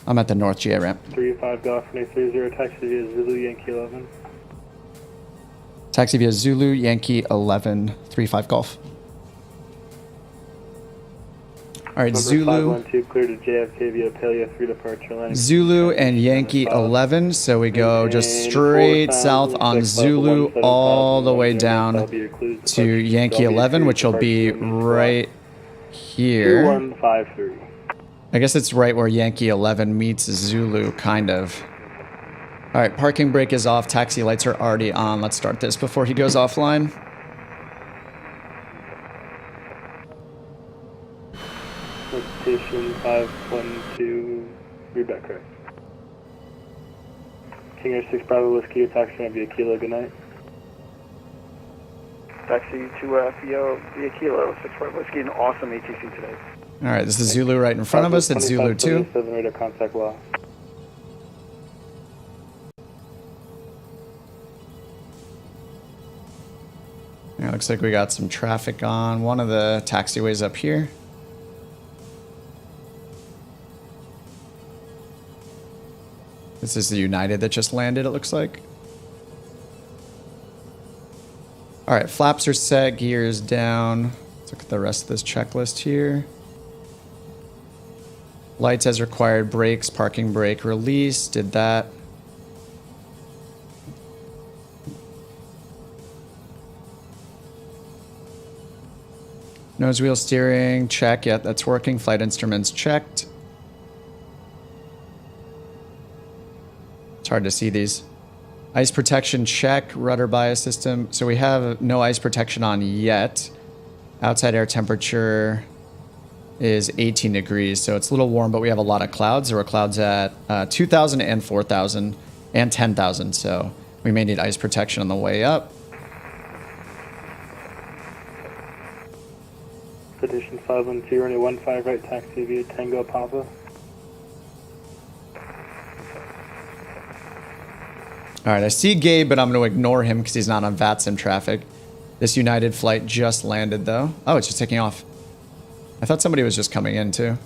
I'm at the North GA ramp. 35 Golf, runway 30, taxi via Zulu Yankee 11. Taxi via Zulu Yankee 11, 35 Golf. All right, Zulu. 512 clear to JFK via Paleo 3 departure landing. Zulu and Yankee 11, so we go just straight south on Zulu all the way down to Yankee 11, which will be right here. 2153. I guess it's right where Yankee 11 meets Zulu, kind of. All right, parking brake is off. Taxi lights are already on. Let's start this before he goes offline. Citation 512, read back correct. King Air 6 Bravo Whiskey, taxi via Kilo, good night. Taxi to via Kilo, 6 Bravo Whiskey, an awesome ATC today. All right, this is Zulu right in front of us. It's Zulu 2. Radar contact lost. Yeah, looks like we got some traffic on one of the taxiways up here. This is the United that just landed, it looks like. All right, flaps are set, gears down. Let's look at the rest of this checklist here. Lights as required, brakes, parking brake release, did that. Nose wheel steering, check, yeah, that's working. Flight instruments checked. It's hard to see these. Ice protection check, rudder bias system. So we have no ice protection on yet. Outside air temperature is 18 degrees, so it's a little warm, but we have a lot of clouds. There were clouds at 2,000 and 4,000 and 10,000, so We may need ice protection on the way up. Citation 512, runway 15 right, taxi via Tango Papa. All right, I see Gabe, but I'm going to ignore him because he's not on VATSIM traffic. This United flight just landed, though. Oh, it's just taking off. I thought somebody was just coming in, too.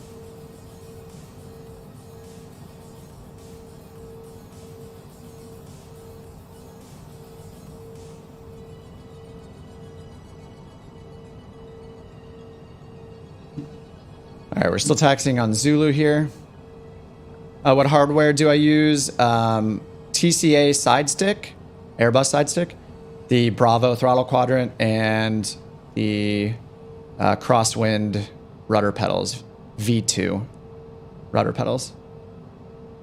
All right, we're still taxiing on Zulu here. What hardware do I use? TCA side stick, Airbus side stick, the Bravo throttle quadrant, and the crosswind rudder pedals, V2 rudder pedals.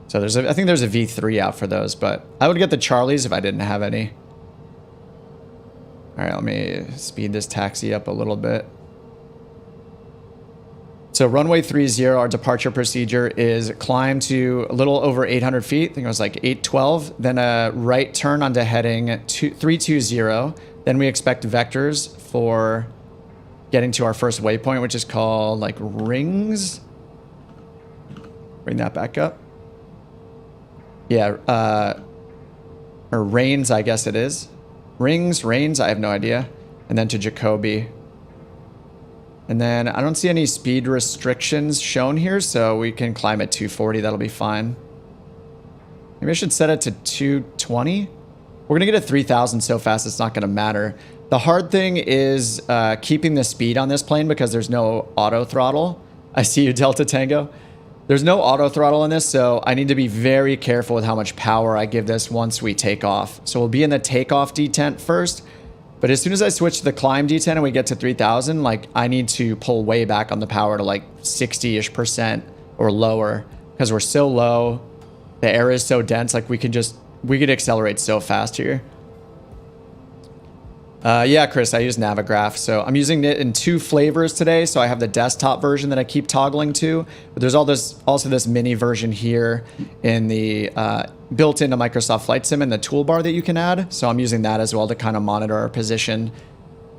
So I think there's a V3 out for those, but I would get the Charlies if I didn't have any. All right, let me speed this taxi up a little bit. So runway 30, our departure procedure is climb to a little over 800 feet. I think it was like 812. Then a right turn onto heading 320. Then we expect vectors for getting to our first waypoint, which is called like rings. Bring that back up. Yeah, or reins, I guess it is. Rings, I have no idea. And then to Jacoby. And then I don't see any speed restrictions shown here, so we can climb at 240. That'll be fine. Maybe I should set it to 220. We're going to get to 3,000 so fast it's not going to matter. The hard thing is keeping the speed on this plane because there's no auto throttle. I see you, Delta Tango. There's no auto throttle in this, so I need to be very careful with how much power I give this once we take off. So we'll be in the takeoff detent first. But as soon as I switch to the climb detent and we get to 3,000, like I need to pull way back on the power to like 60-ish% or lower because we're so low. The air is so dense, like we could accelerate so fast here. Yeah, Chris, I use Navigraph. So I'm using it in 2 flavors today. So I have the desktop version that I keep toggling to, but there's also this mini version here in the built into Microsoft Flight Sim in the toolbar that you can add. So I'm using that as well to kind of monitor our position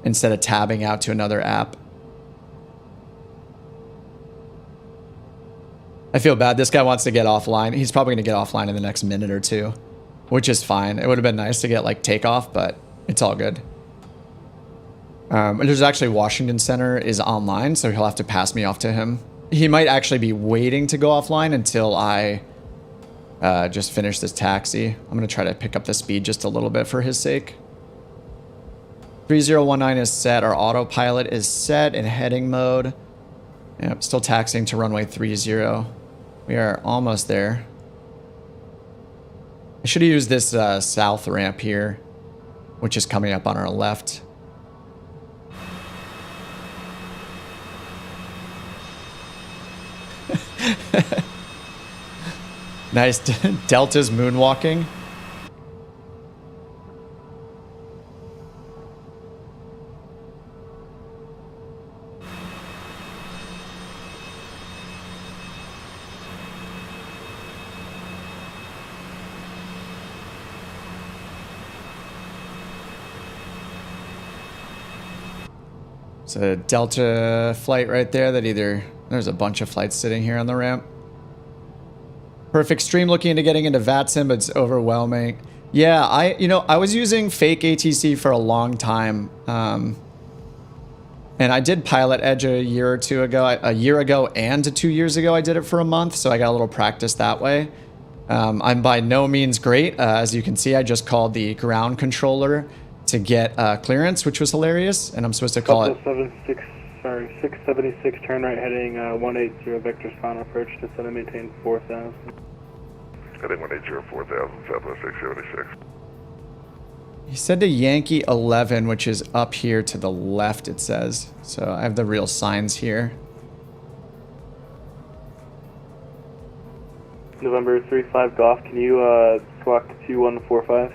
instead of tabbing out to another app. I feel bad. This guy wants to get offline. He's probably going to get offline in the next minute or 2, which is fine. It would have been nice to get like takeoff, but it's all good. There's actually Washington Center is online, so he'll have to pass me off to him. He might actually be waiting to go offline until I just finish this taxi. I'm going to try to pick up the speed just a little bit for his sake. 3019 is set. Our autopilot is set in heading mode. Yep, still taxiing to runway 30. We are almost there. I should have used this south ramp here, which is coming up on our left. Nice. Delta's moonwalking. It's a Delta flight right there that there's a bunch of flights sitting here on the ramp. Perfect stream looking into getting into VATSIM, but it's overwhelming. Yeah, I was using fake ATC for a long time. And I did PilotEdge a year or 2 ago. A year ago and 2 years ago, I did it for a month, so I got a little practice that way. I'm by no means great. As you can see, I just called the ground controller to get clearance, which was hilarious, and I'm supposed to call it 676 turn right heading 180 vector spawn approach to set and maintain 4,000. Heading 180 4,000 Southwest 676. He said to Yankee 11, which is up here to the left, it says. So I have the real signs here. November 35 Golf, can you squawk 2145?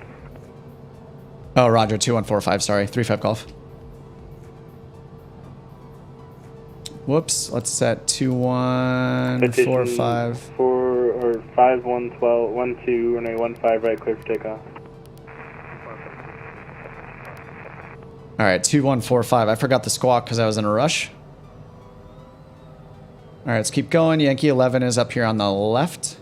Oh, Roger, 2145, sorry. 35 Golf. Whoops, let's set 2145. 5112, 12, 12, runway 15 right, clear for takeoff. All right, 2145. I forgot the squawk because I was in a rush. All right, let's keep going. Yankee 11 is up here on the left.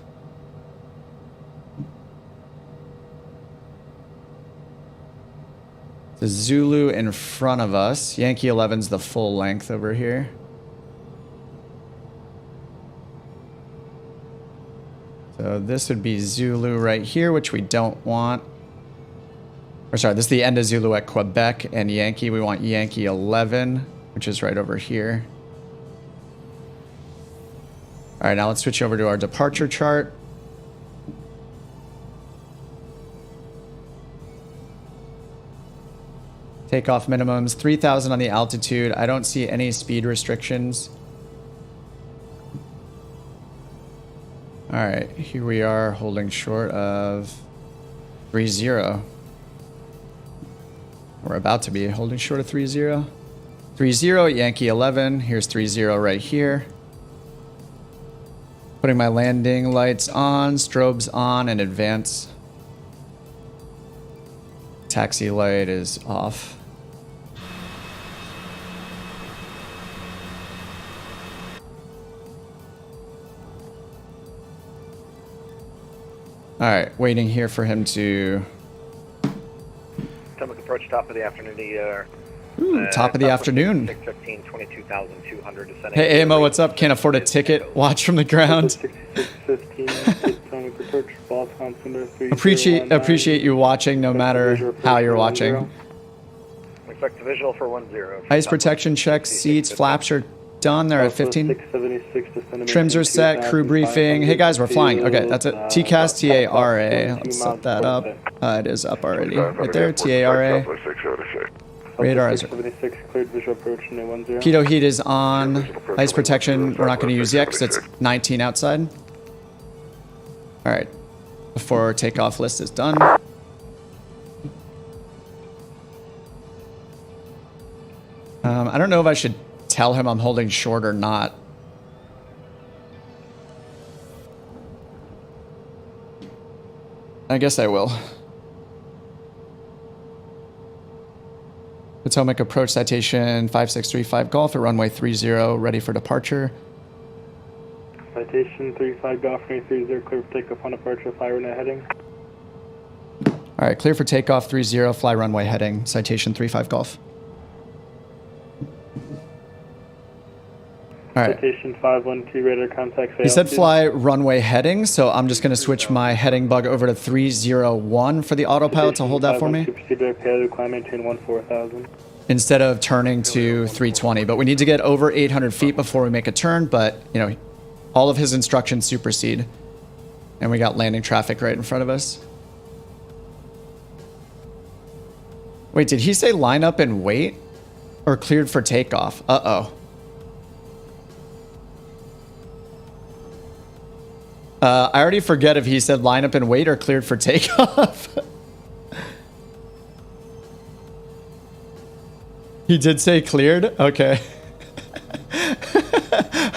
The Zulu in front of us. Yankee 11's the full length over here. So this would be Zulu right here, which we don't want. Or sorry, this is the end of Zulu at Quebec and Yankee. We want Yankee 11, which is right over here. All right, now let's switch over to our departure chart. Takeoff minimums, 3,000 on the altitude. I don't see any speed restrictions. All right, here we are holding short of 30. We're about to be holding short of 30. 30 Yankee 11. Here's 30 right here. Putting my landing lights on, strobes on, and advance. Taxi light is off. All right, waiting here for him to... Atomic approach, top of the afternoon. Ooh, top of the afternoon. 615, 22,200 descending. Hey, AMO, what's up? Can't afford a ticket. Watch from the ground. Appreciate you watching, no matter how you're watching. Expect a visual for 10. Ice protection checks, seats, flaps are done. They're at 15. Trims are set, crew briefing. Hey guys, we're flying. Okay, that's it. TCAS, TARA. Let's set that up. It is up already. Right there, TARA. Radar is... Pitot heat is on. Ice protection, we're not going to use yet because it's 19 outside. Alright. Before takeoff list is done. I don't know if I should tell him I'm holding short or not. I guess I will. Potomac approach citation 5635 Golf at runway 30, ready for departure. Citation 35 Golf, runway 30, clear for takeoff on departure, fly runway heading. All right, clear for takeoff 30, fly runway heading, citation 35 Golf. All right. Citation 512 radar contact. He said fly runway heading, so I'm just going to switch my heading bug over to 301 for the autopilot to hold that for me. Instead of turning to 320. But we need to get over 800 feet before we make a turn, but, you know, all of his instructions supersede. And we got landing traffic right in front of us. Wait, did he say line up and wait? Or cleared for takeoff? Uh-oh. I already forget if he said line up and wait or cleared for takeoff. He did say cleared? Okay.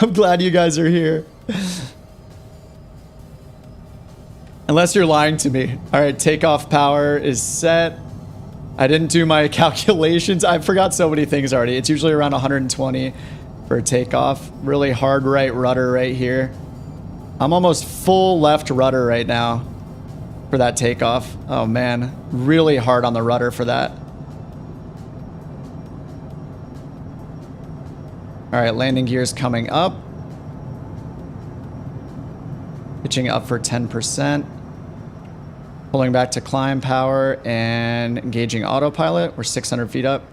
I'm glad you guys are here. Unless you're lying to me. All right, takeoff power is set. I didn't do my calculations. I forgot so many things already. It's usually around 120 for takeoff. Really hard right rudder right here. I'm almost full left rudder right now for that takeoff. Oh man, really hard on the rudder for that. All right, landing gears coming up. Pitching up for 10%. Pulling back to climb power and engaging autopilot. We're 600 feet up.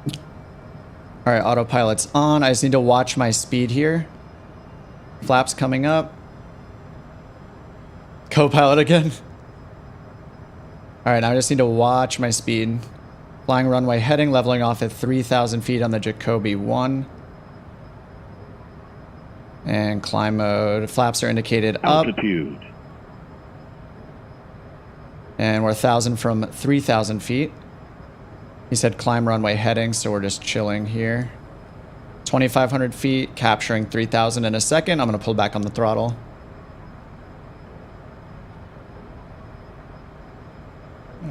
All right, autopilot's on. I just need to watch my speed here. Flaps coming up. Co-pilot again. All right, now I just need to watch my speed. Flying runway heading, leveling off at 3,000 feet on the Jacoby 1. And climb mode. Flaps are indicated up. Altitude. And we're 1,000 from 3,000 feet. He said climb runway heading, so we're just chilling here. 2,500 feet, capturing 3,000 in a second. I'm going to pull back on the throttle.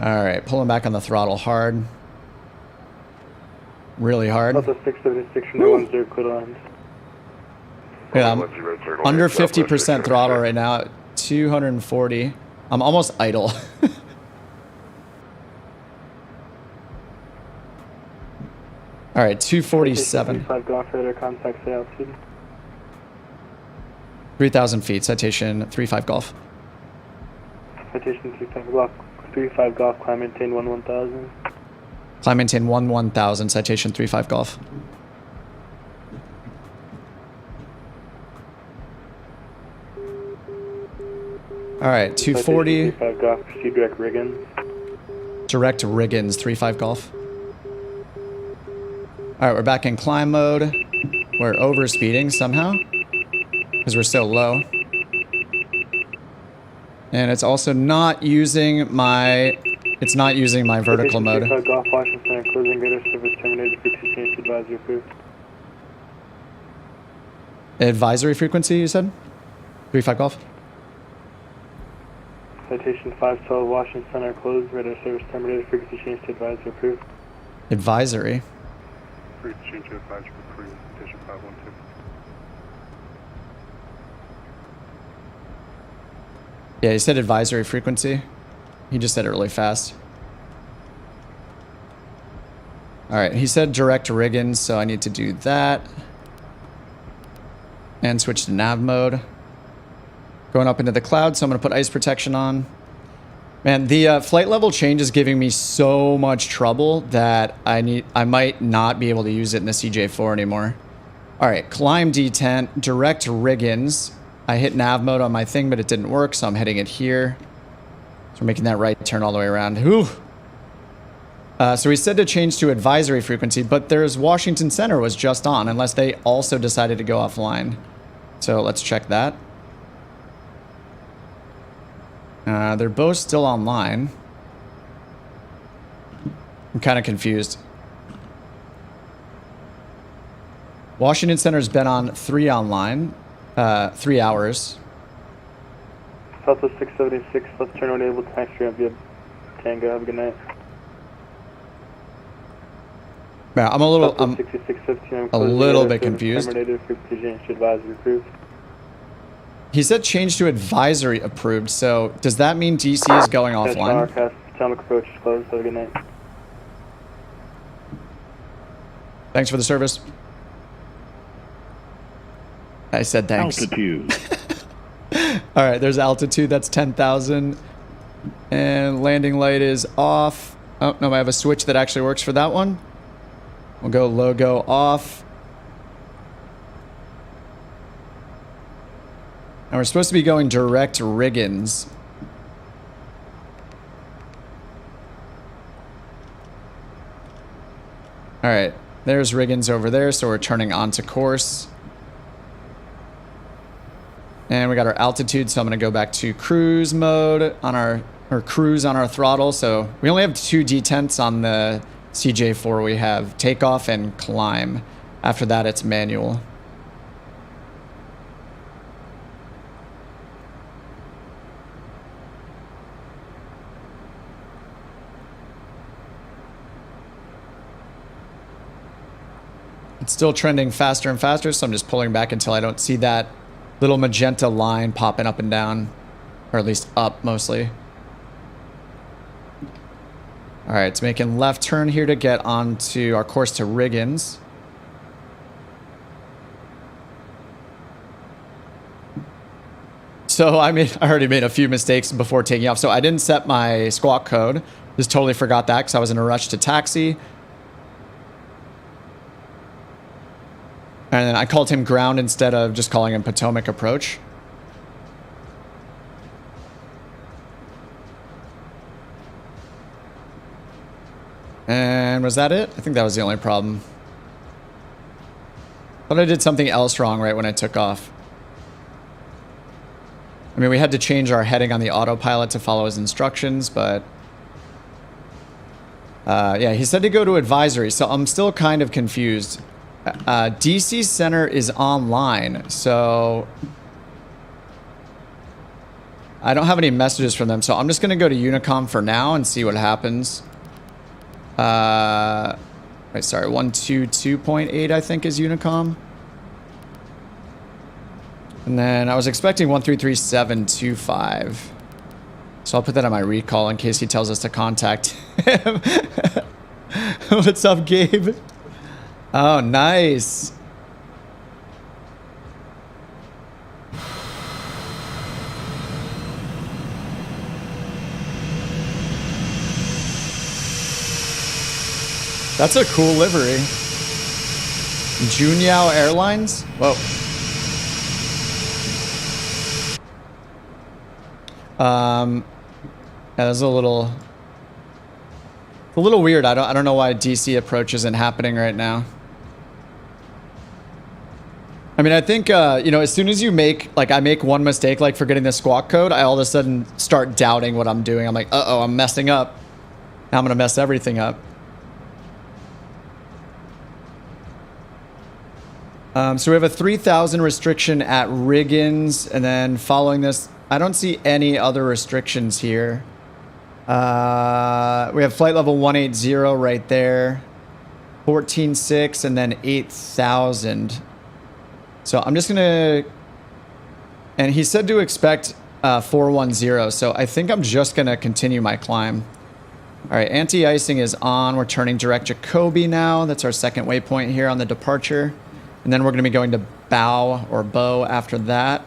All right, pulling back on the throttle hard. Really hard. Delta 676 from 10 clear to land. Yeah, I'm under 50% throttle right now at 240. I'm almost idle. All right, 247. 35 Golf radar contact say altitude. 3,000 feet, citation 35 Golf. Citation 35 Golf, climb maintain 11,000. Climb maintain 11,000, citation 35 Golf. All right, 240. 35 Golf, proceed direct Riggins. Direct Riggins, 35 Golf. All right, we're back in climb mode. We're over speeding somehow because we're so low. And it's also not using my, vertical mode. 35 Golf, Washington, closing radar service terminated, frequency change to advisory approved. Advisory frequency, you said? 35 Golf? Citation 512 Washington Center closed, radar service terminated, frequency change to advisory approved. Advisory? Frequency change to advisory approved, citation 512. Yeah, he said advisory frequency. He just said it really fast. All right, he said direct Riggins, so I need to do that. And switch to nav mode. Going up into the cloud, so I'm going to put ice protection on. Man, the flight level change is giving me so much trouble that I might not be able to use it in the CJ4 anymore. All right, climb detent, direct Riggins. I hit nav mode on my thing, but it didn't work, so I'm hitting it here. So we're making that right turn all the way around. Whew. So we said to change to advisory frequency, but there's Washington Center was just on, unless they also decided to go offline. So let's check that. They're both still online. I'm kind of confused. Washington Center's been on 3 online, 3 hours. Southwest 676, left turn unable to taxi ramp via Tango. Have a good night. Yeah, I'm a little, bit confused. Terminated, frequency change to advisory approved. He said change to advisory approved, so does that mean DC is going offline? Potomac approach is closed. Have a good night. Thanks for the service. I said thanks. Altitude. All right, there's altitude. That's 10,000. And landing light is off. Oh, no, I have a switch that actually works for that one. We'll go logo off. And we're supposed to be going direct Riggins. All right, there's Riggins over there, so we're turning onto course. And we got our altitude, so I'm going to go back to cruise mode on our, or cruise on our throttle. So we only have 2 detents on the CJ4. We have takeoff and climb. After that, it's manual. It's still trending faster and faster, so I'm just pulling back until I don't see that little magenta line popping up and down, or at least up mostly. All right, it's making left turn here to get onto our course to Riggins. So I already made a few mistakes before taking off. So I didn't set my squawk code. Just totally forgot that because I was in a rush to taxi. And then I called him ground instead of just calling him Potomac approach. And was that it? I think that was the only problem. But I did something else wrong right when I took off. I mean, we had to change our heading on the autopilot to follow his instructions, but... yeah, he said to go to advisory, so I'm still kind of confused. DC Center is online, so I don't have any messages from them, so I'm just going to go to Unicom for now and see what happens. Wait, sorry, 122.8 I think is Unicom. And then I was expecting 133.725. So I'll put that on my recall in case he tells us to contact him. What's up, Gabe? Oh, nice. That's a cool livery. Junyao Airlines? Whoa. Yeah, that's a little weird. I don't know why DC approach isn't happening right now. I mean, I think, you know, as soon as you make, like, I make one mistake, like forgetting the squawk code, I all of a sudden start doubting what I'm doing. I'm like, uh-oh, I'm messing up. Now I'm going to mess everything up. So we have a 3,000 restriction at Riggins, and then following this, I don't see any other restrictions here. We have flight level 180 right there, 14.6, and then 8,000. So I'm just gonna, and he said to expect 410, so I think I'm just gonna continue my climb. All right, anti-icing is on. We're turning direct Jacoby now. That's our second waypoint here on the departure. And then we're going to be going to bow or bow after that.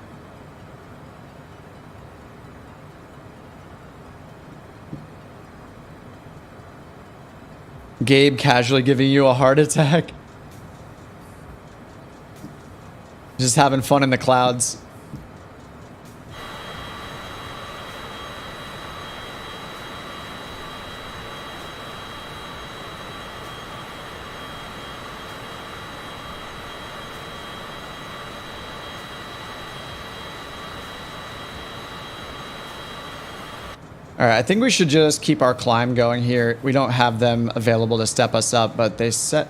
Gabe casually giving you a heart attack. Just having fun in the clouds. All right, I think we should just keep our climb going here. We don't have them available to step us up, but they set...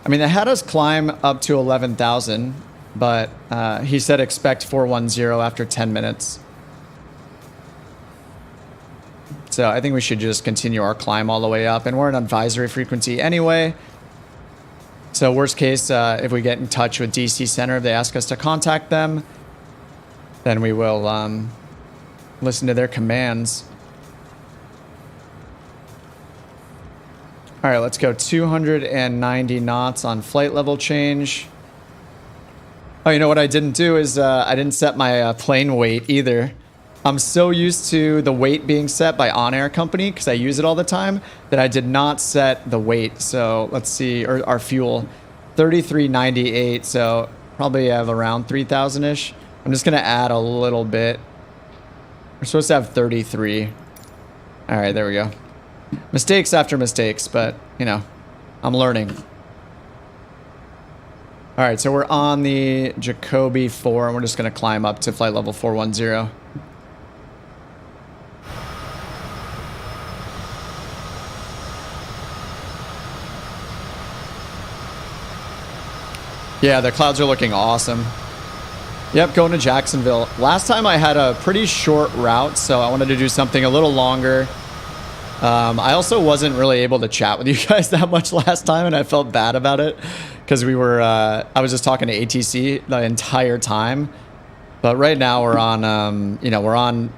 I mean, they had us climb up to 11,000, but he said expect 410 after 10 minutes. So I think we should just continue our climb all the way up, and we're an advisory frequency anyway. So worst case, if we get in touch with DC Center, if they ask us to contact them, then we will listen to their commands. All right, let's go 290 knots on flight level change. Oh, you know what I didn't do is I didn't set my plane weight either. I'm so used to the weight being set by On Air Company because I use it all the time that I did not set the weight. So let's see, or our fuel, 3398. So probably have around 3,000-ish. I'm just gonna add a little bit. We're supposed to have 33. All right, there we go. Mistakes after mistakes, but, you know, I'm learning. All right, so we're on the Jacoby 4, and we're just going to climb up to flight level 410. Yeah, the clouds are looking awesome. Yep, going to Jacksonville. Last time I had a pretty short route, so I wanted to do something a little longer. I also wasn't really able to chat with you guys that much last time, and I felt bad about it because we were, I was just talking to ATC the entire time. But right now we're on, you know, we're on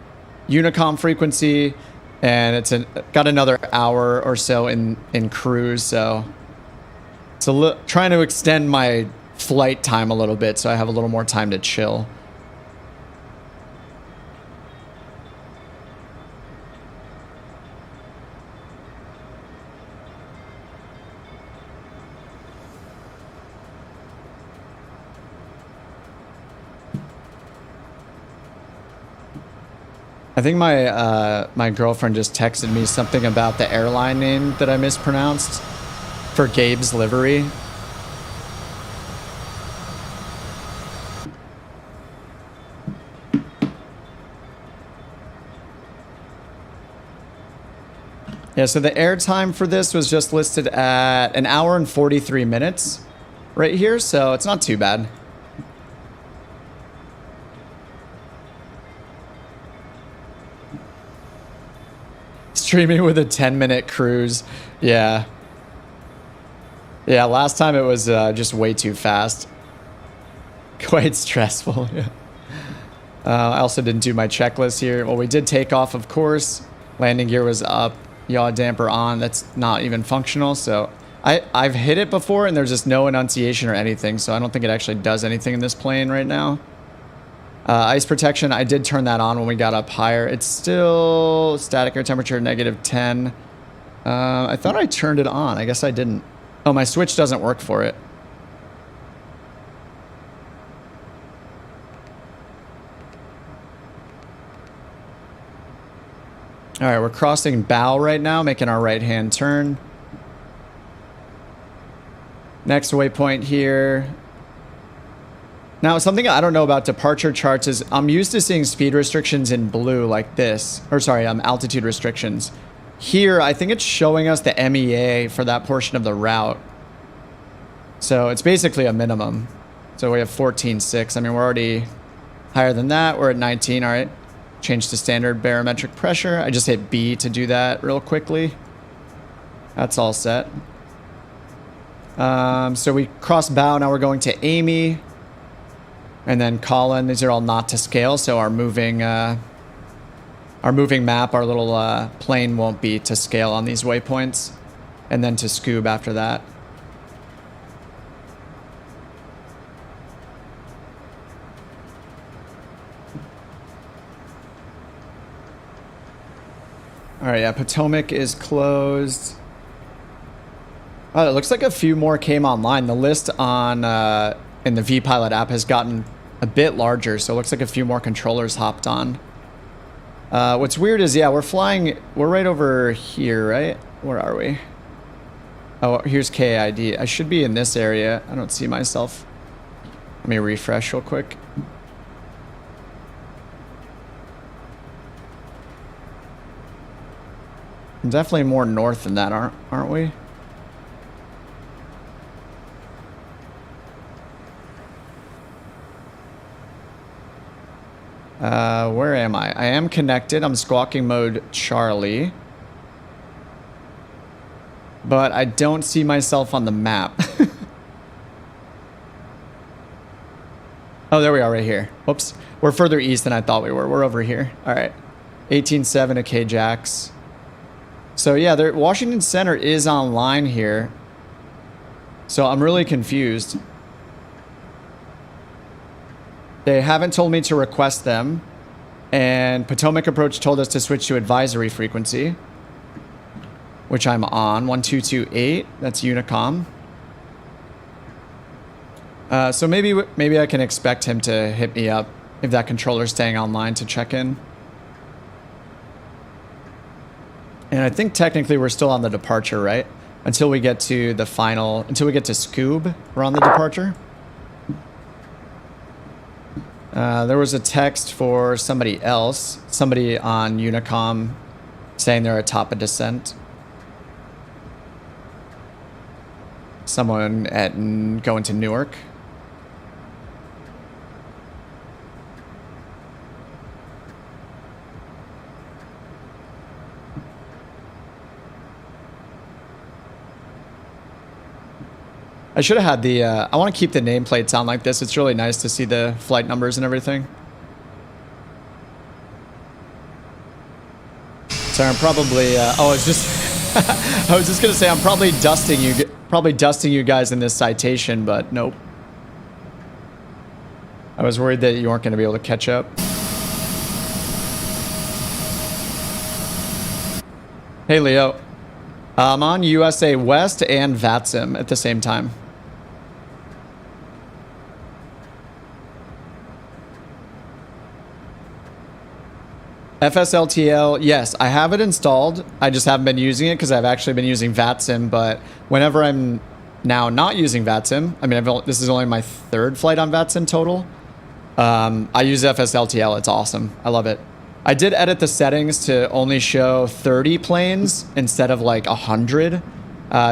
Unicom frequency, and it's got another hour or so in cruise, so it's trying to extend my flight time a little bit so I have a little more time to chill. I think my girlfriend just texted me something about the airline name that I mispronounced for Gabe's livery. Yeah, so the airtime for this was just listed at 1 hour and 43 minutes right here, so it's not too bad. Streaming with a 10-minute cruise. Yeah. Yeah, last time it was just way too fast. Quite stressful. Yeah. I also didn't do my checklist here. Well, we did take off, of course. Landing gear was up. Yaw damper on. That's not even functional. So I've hit it before and there's just no enunciation or anything. So I don't think it actually does anything in this plane right now. Ice protection, I did turn that on when we got up higher. It's still static air temperature -10. I thought I turned it on. I guess I didn't. Oh, my switch doesn't work for it. All right, we're crossing bow right now, making our right-hand turn. Next waypoint here. Now, something I don't know about departure charts is I'm used to seeing speed restrictions in blue like this. Or sorry, altitude restrictions. Here, I think it's showing us the MEA for that portion of the route. So it's basically a minimum. So we have 14.6. I mean, we're already higher than that. We're at 19, all right. Change to standard barometric pressure. I just hit B to do that real quickly. That's all set. So we cross bow. Now we're going to Amy. And then Colin. These are all not to scale. So our moving map, our little plane won't be to scale on these waypoints. And then to SCOOB after that. All right, yeah, Potomac is closed. Oh, it looks like a few more came online. The list on in the vPilot app has gotten a bit larger, so it looks like a few more controllers hopped on. What's weird is, yeah, we're right over here, right? Where are we? Oh, here's KIAD. I should be in this area. I don't see myself. Let me refresh real quick. Definitely more north than that, aren't we? Where am I? I am connected. I'm squawking mode Charlie. But I don't see myself on the map. Oh, there we are right here. Whoops. We're further east than I thought we were. We're over here. All right. 18.7 to KJAX. So yeah, Washington Center is online here. So I'm really confused. They haven't told me to request them. And Potomac Approach told us to switch to advisory frequency, which I'm on, 1228. That's Unicom. So maybe I can expect him to hit me up if that controller's staying online to check in. And I think technically we're still on the departure, right? Until we get to the final, until we get to SCOOB, we're on the departure. There was a text for somebody else, somebody on Unicom saying they're atop a descent. Someone going to Newark. I should have had the, I want to keep the nameplates on like this. It's really nice to see the flight numbers and everything. Sorry, I'm probably, oh, it's just, I was just going to say, I'm probably dusting you guys in this citation, but nope. I was worried that you weren't going to be able to catch up. Hey, Leo. I'm on USA West and VATSIM at the same time. FSLTL, yes, I have it installed. I just haven't been using it because I've actually been using VATSIM, but whenever I'm now not using VATSIM, I mean, this is only my third flight on VATSIM total. I use FSLTL. It's awesome. I love it. I did edit the settings to only show 30 planes instead of like 100,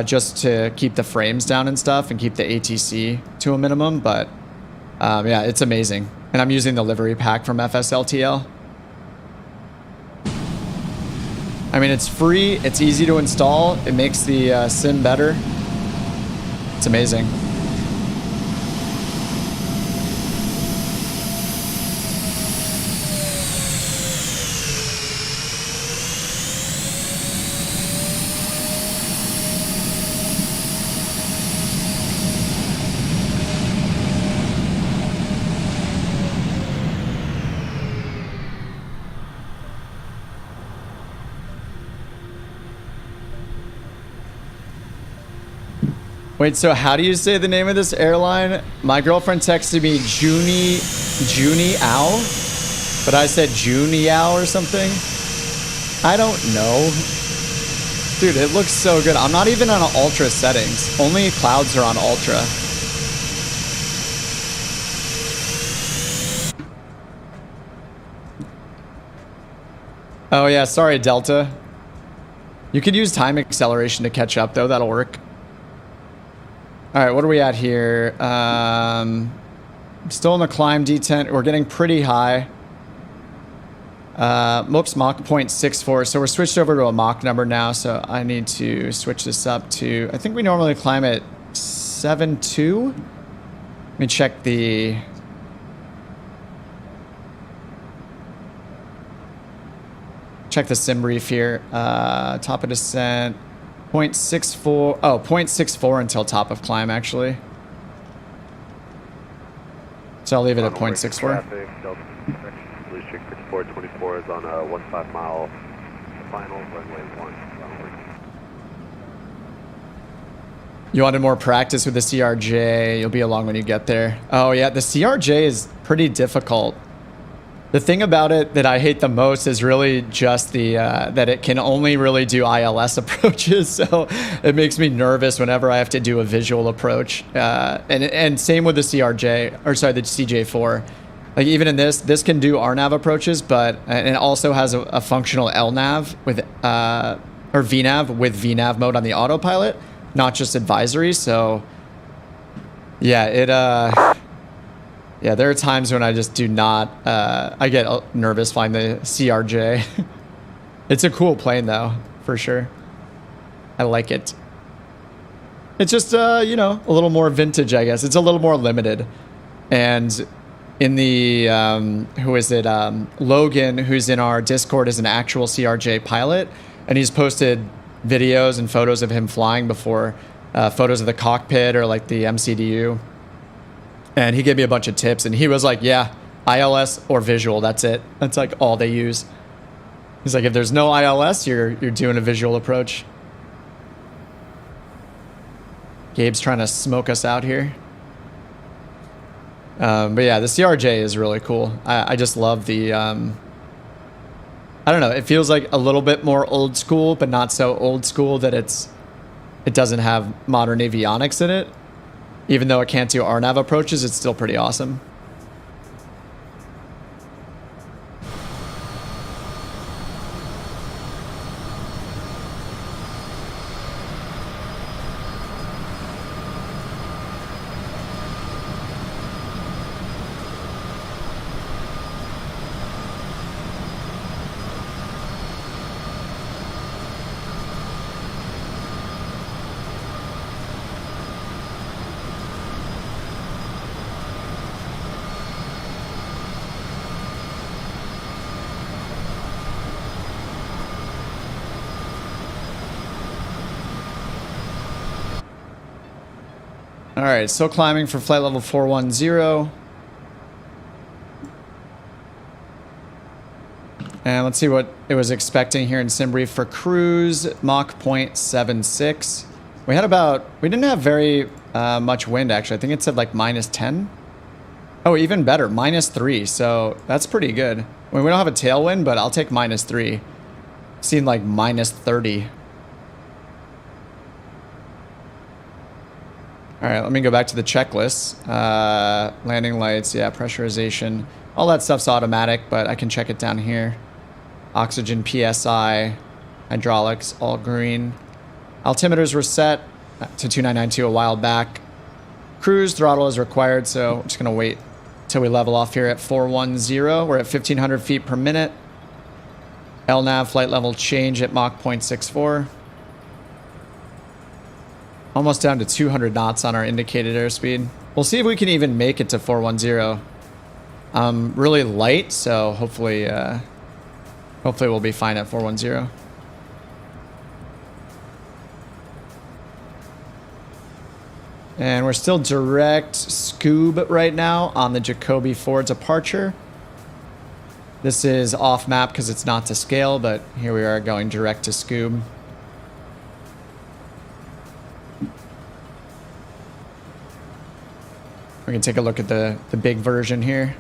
just to keep the frames down and stuff and keep the ATC to a minimum. But yeah, it's amazing. And I'm using the livery pack from FSLTL. I mean, it's free, it's easy to install, it makes the sim better. It's amazing. Wait, so how do you say the name of this airline? My girlfriend texted me Junie Ow, but I said Juniao or something. I don't know. Dude, it looks so good. I'm not even on ultra settings. Only clouds are on ultra. Oh yeah, sorry Delta. You could use time acceleration to catch up though, that'll work. All right, what are we at here? Still in the climb detent. We're getting pretty high. Oops, Mach 0.64. So we're switched over to a Mach number now. So I need to switch this up to, I think we normally climb at 7.2. Let me check the... Check the sim brief here. Top of descent. 0.64, oh, 0.64 until top of climb, actually. So I'll leave it at 0.64. Blue Streak 5424 is on a 15 mile final, runway 1. You wanted more practice with the CRJ. You'll be along when you get there. Oh yeah, the CRJ is pretty difficult. The thing about it that I hate the most is really just the that it can only really do ILS approaches, so it makes me nervous whenever I have to do a visual approach. And same with the CRJ, or sorry, the CJ4. Like even in this can do RNAV approaches, but and it also has a functional LNAV with or VNAV with VNAV mode on the autopilot, not just advisory. So yeah, it yeah, there are times when I just do not, I get nervous flying the CRJ. It's a cool plane though, for sure. I like it. It's just, you know, a little more vintage, I guess. It's a little more limited. And in the, who is it? Logan, who's in our Discord, is an actual CRJ pilot. And he's posted videos and photos of him flying before, photos of the cockpit or like the MCDU. And he gave me a bunch of tips, and he was like, yeah, ILS or visual, that's it. That's like all they use. He's like, if there's no ILS, you're doing a visual approach. Gabe's trying to smoke us out here. But yeah, the CRJ is really cool. I just love the, I don't know, it feels like a little bit more old school, but not so old school that it doesn't have modern avionics in it. Even though it can't do RNAV approaches, it's still pretty awesome. All right, still climbing for flight level 410. And let's see what it was expecting here in SimBrief for cruise, Mach 0.76. We didn't have very much wind actually. I think it said like -10. Oh, even better, -3. So that's pretty good. I mean, we don't have a tailwind, but I'll take -3. Seen like -30. All right, let me go back to the checklist. Landing lights, yeah, pressurization. All that stuff's automatic, but I can check it down here. Oxygen, PSI, hydraulics, all green. Altimeters were set to 2992 a while back. Cruise throttle is required, so I'm just gonna wait till we level off here at 410. We're at 1,500 feet per minute. LNAV flight level change at Mach 0.64. Almost down to 200 knots on our indicated airspeed. We'll see if we can even make it to 410. Really light, so hopefully we'll be fine at 410. And we're still direct SCOOB right now on the Jacoby 4 departure. This is off map because it's not to scale, but here we are going direct to SCOOB. We can take a look at the big version here.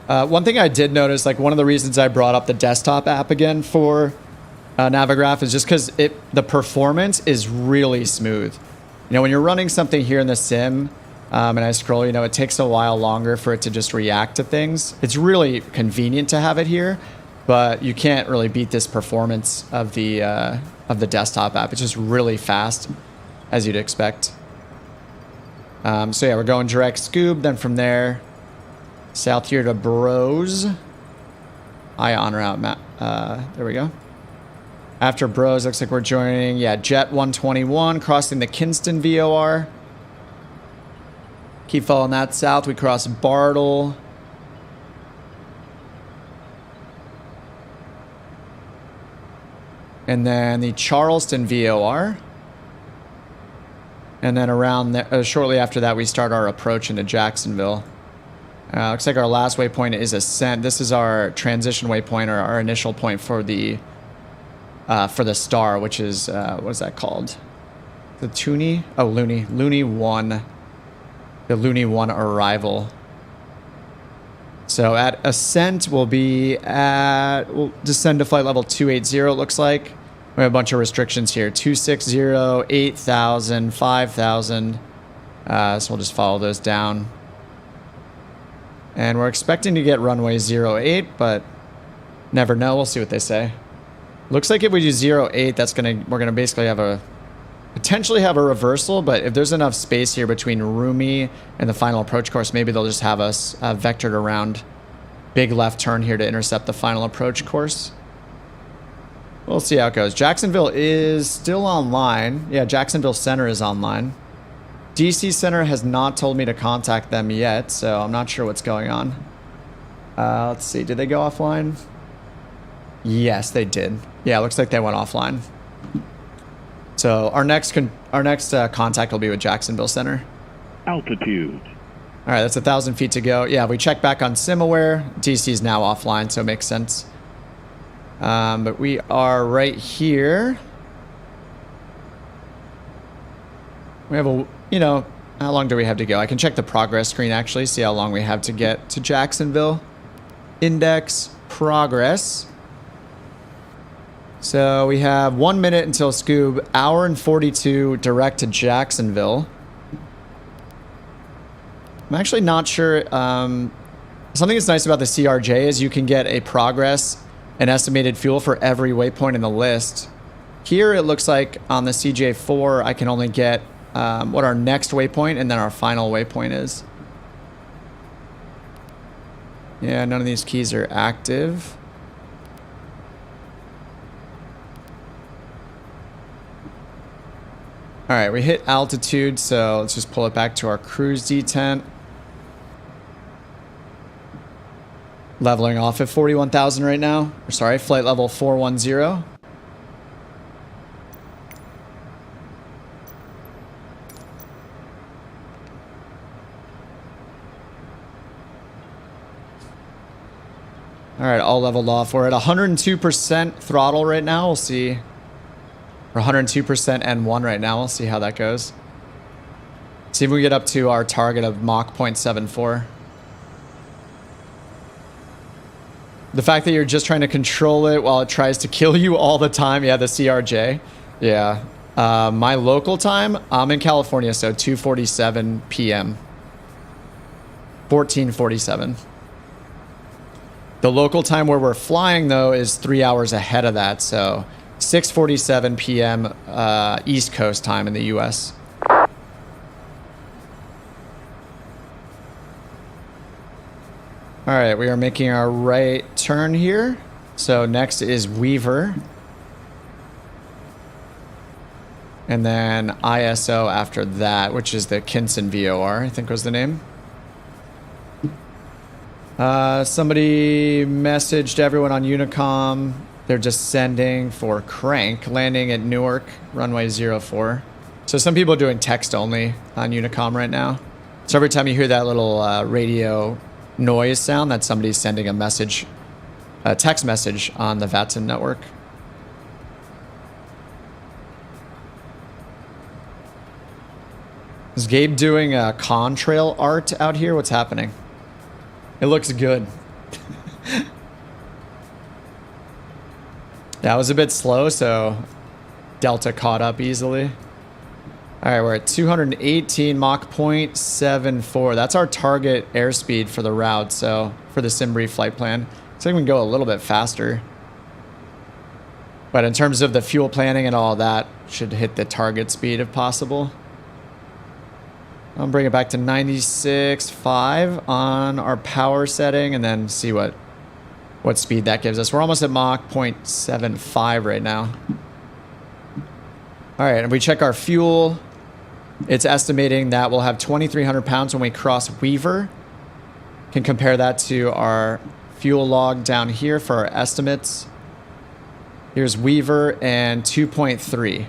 One thing I did notice, like one of the reasons I brought up the desktop app again for Navigraph is just because the performance is really smooth. You know, when you're running something here in the sim and I scroll, you know, it takes a while longer for it to just react to things. It's really convenient to have it here, but you can't really beat this performance of the desktop app. It's just really fast, as you'd expect. So yeah, we're going direct SCOOB, then from there, south here to Bros. Eye on route map. There we go. After Bros, looks like we're joining, yeah, Jet 121, crossing the Kinston VOR. Keep following that south. We cross Bartle. And then the Charleston VOR. And then around there, shortly after that, we start our approach into Jacksonville. Looks like our last waypoint is ESENT. This is our transition waypoint, or our initial point for the star, which is, what is that called? The Toonie? Oh, Looney. Looney 1. The Looney 1 arrival. So at ESENT, we'll descend to flight level 280, it looks like. We have a bunch of restrictions here. 260, 8,000, 5,000. So we'll just follow those down. And we're expecting to get runway 08, but never know. We'll see what they say. Looks like if we do 08, we're gonna basically potentially have a reversal, but if there's enough space here between Rumi and the final approach course, maybe they'll just have us vectored around big left turn here to intercept the final approach course. We'll see how it goes. Jacksonville is still online. Yeah, Jacksonville Center is online. DC Center has not told me to contact them yet, so I'm not sure what's going on. Let's see, did they go offline? Yes, they did. Yeah, looks like they went offline. So our next contact will be with Jacksonville Center. Altitude. All right, that's 1,000 feet to go. Yeah, we check back on SimAware. DC is now offline, so it makes sense. But we are right here. We have how long do we have to go? I can check the progress screen actually, see how long we have to get to Jacksonville. Index progress. So we have 1 minute until SCOOB, hour and 42 direct to Jacksonville. I'm actually not sure. Something that's nice about the CRJ is you can get a progress and estimated fuel for every waypoint in the list. Here it looks like on the CJ4 I can only get what our next waypoint and then our final waypoint is. Yeah, none of these keys are active. All right, we hit altitude, so let's just pull it back to our cruise detent. Leveling off at 41,000 right now. Or sorry, flight level 410. All right, all leveled off. We're at 102% throttle right now. We'll see. We're 102% N1 right now. We'll see how that goes. See if we get up to our target of Mach 0.74. The fact that you're just trying to control it while it tries to kill you all the time. Yeah, the CRJ. Yeah. My local time, I'm in California, so 2:47 p.m. 14:47. The local time where we're flying, though, is 3 hours ahead of that, so 6:47 p.m. East Coast time in the U.S. All right, we are making our right turn here. So next is WEAVR. And then ISO after that, which is the Kinson VOR, I think was the name. Somebody messaged everyone on Unicom. They're just sending for crank, landing at Newark, runway 04. So some people are doing text only on Unicom right now. So every time you hear that little radio noise sound, that's somebody sending a message, a text message on the VATSIM network. Is Gabe doing a contrail art out here? What's happening? It looks good. That was a bit slow, so Delta caught up easily. All right, we're at 218 Mach 0.74. That's our target airspeed for the route, so for the SimBrief flight plan. So we can go a little bit faster. But in terms of the fuel planning and all that, should hit the target speed if possible. I'll bring it back to 96.5 on our power setting and then see what speed that gives us. We're almost at Mach 0.75 right now. All right, and we check our fuel. It's estimating that we'll have 2,300 pounds when we cross WEAVR. Can compare that to our fuel log down here for our estimates. Here's WEAVR and 2.3.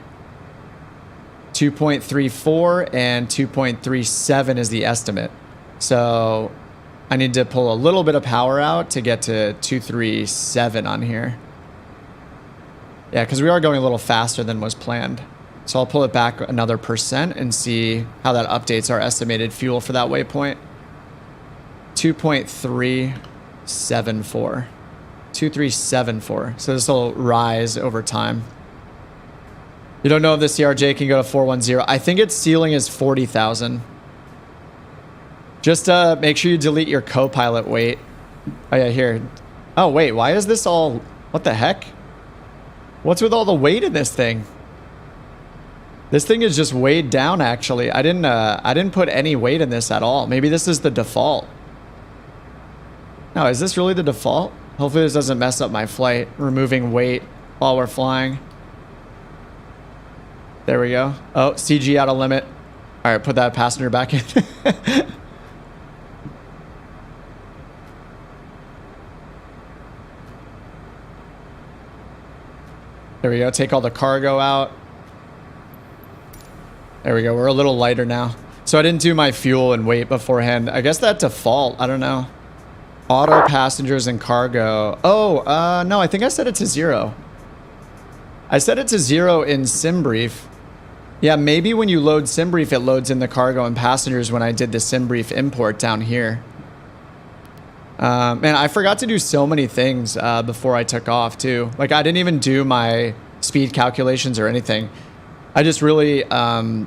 2.34 and 2.37 is the estimate. So I need to pull a little bit of power out to get to 237 on here. Yeah, because we are going a little faster than was planned. So I'll pull it back another % and see how that updates our estimated fuel for that waypoint. 2.374. 2374. So this will rise over time. You don't know if the CRJ can go to 410. I think its ceiling is 40,000. Just make sure you delete your co-pilot weight. Oh yeah, here. Oh wait, why is this all... What the heck? What's with all the weight in this thing? This thing is just weighed down actually. I didn't put any weight in this at all. Maybe this is the default. No, is this really the default? Hopefully this doesn't mess up my flight. Removing weight while we're flying. There we go. Oh, CG out of limit. All right, put that passenger back in. There we go. Take all the cargo out. There we go. We're a little lighter now. So I didn't do my fuel and weight beforehand. I guess that default. I don't know. Auto passengers and cargo. Oh, no, I think I set it to 0. I set it to 0 in SimBrief. Yeah, maybe when you load SimBrief, it loads in the cargo and passengers when I did the SimBrief import down here. Man, I forgot to do so many things before I took off, too. Like, I didn't even do my speed calculations or anything. I just really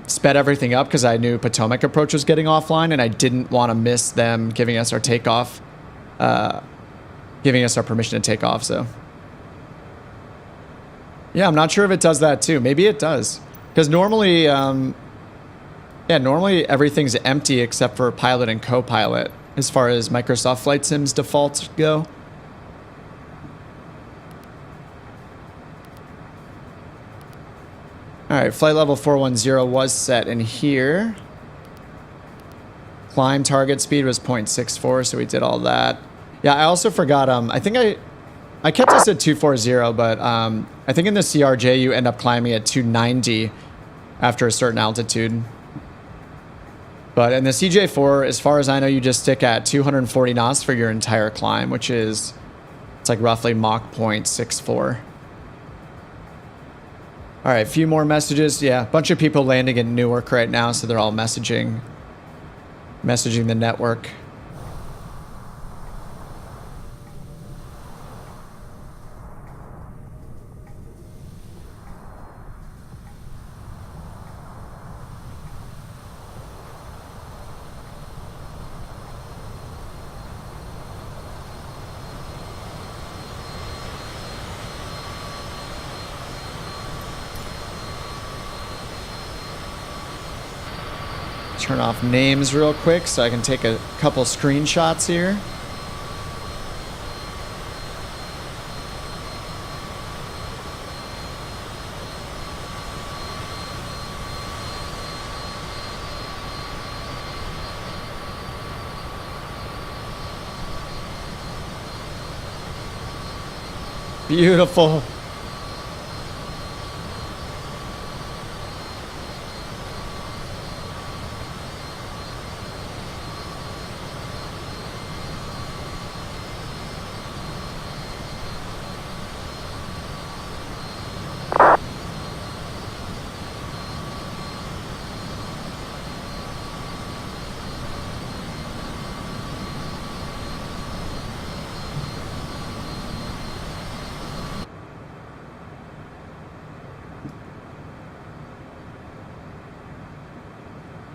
sped everything up because I knew Potomac approach was getting offline, and I didn't want to miss them giving us our takeoff, giving us our permission to take off, so. Yeah, I'm not sure if it does that, too. Maybe it does. Because normally, yeah, normally everything's empty except for pilot and co-pilot as far as Microsoft Flight Sim's defaults go. All right, flight level 410 was set in here. Climb target speed was 0.64, so we did all that. Yeah, I also forgot, I think I kept this at 240, but I think in the CRJ you end up climbing at 290 after a certain altitude. But in the CJ4, as far as I know, you just stick at 240 knots for your entire climb, which is, it's like roughly Mach 0.64. All right, a few more messages. Yeah, a bunch of people landing in Newark right now, so they're all messaging the network. Turn off names real quick so I can take a couple screenshots here. Beautiful.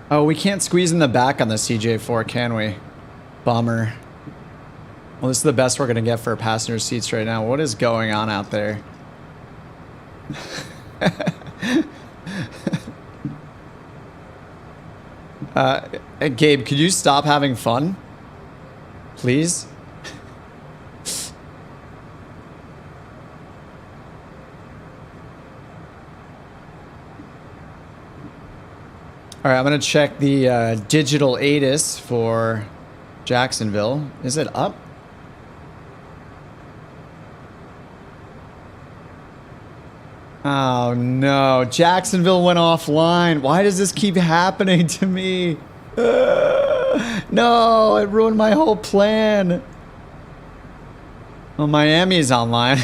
Oh, we can't squeeze in the back on the CJ4, can we? Bummer. Well, this is the best we're going to get for passenger seats right now. What is going on out there? Gabe, could you stop having fun? Please? All right, I'm going to check the digital ATIS for Jacksonville. Is it up? Oh, no. Jacksonville went offline. Why does this keep happening to me? No, it ruined my whole plan. Well, Miami's online.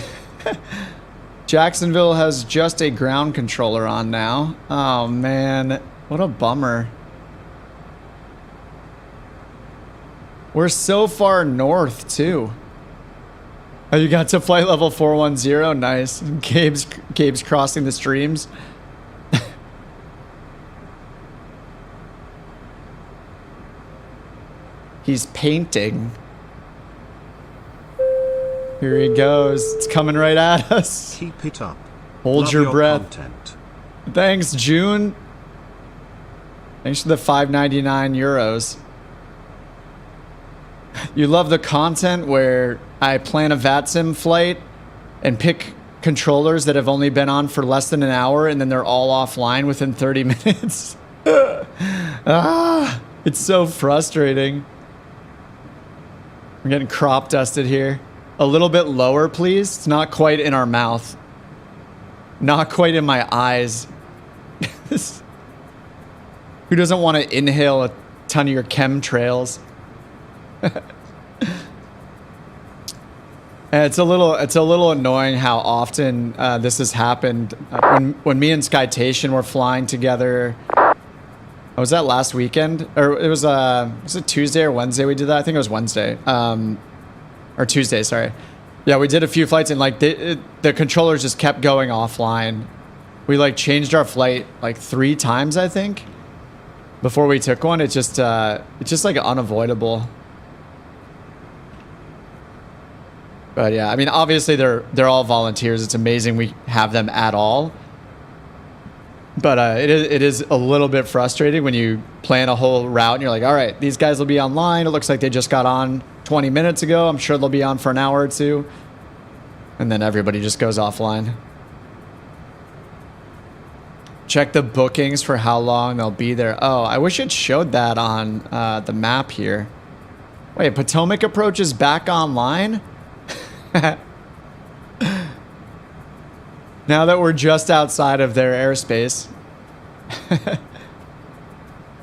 Jacksonville has just a ground controller on now. Oh, man. What a bummer. We're so far north, too. Oh, you got to flight level 410? Nice. Gabe's crossing the streams. He's painting. Here he goes. It's coming right at us. Keep it up. Hold Love your breath. Content. Thanks, June. Thanks for the 5.99 euros. You love the content where I plan a VATSIM flight and pick controllers that have only been on for less than an hour and then they're all offline within 30 minutes. It's so frustrating. I'm getting crop dusted here. A little bit lower, please. It's not quite in our mouth. Not quite in my eyes. Who doesn't want to inhale a ton of your chemtrails? It's a little annoying how often this has happened. When me and Citation were flying together, was that last weekend? Or it was it Tuesday or Wednesday we did that? I think it was Wednesday. Or Tuesday, sorry. Yeah, we did a few flights and like the controllers just kept going offline. We like changed our flight like 3 times, I think, before we took one. It's just like unavoidable. But yeah, I mean, obviously they're all volunteers. It's amazing we have them at all. But it is a little bit frustrating when you plan a whole route and you're like, all right, these guys will be online. It looks like they just got on 20 minutes ago. I'm sure they'll be on for an hour or two. And then everybody just goes offline. Check the bookings for how long they'll be there. Oh, I wish it showed that on the map here. Wait, Potomac Approach is back online? Now that we're just outside of their airspace.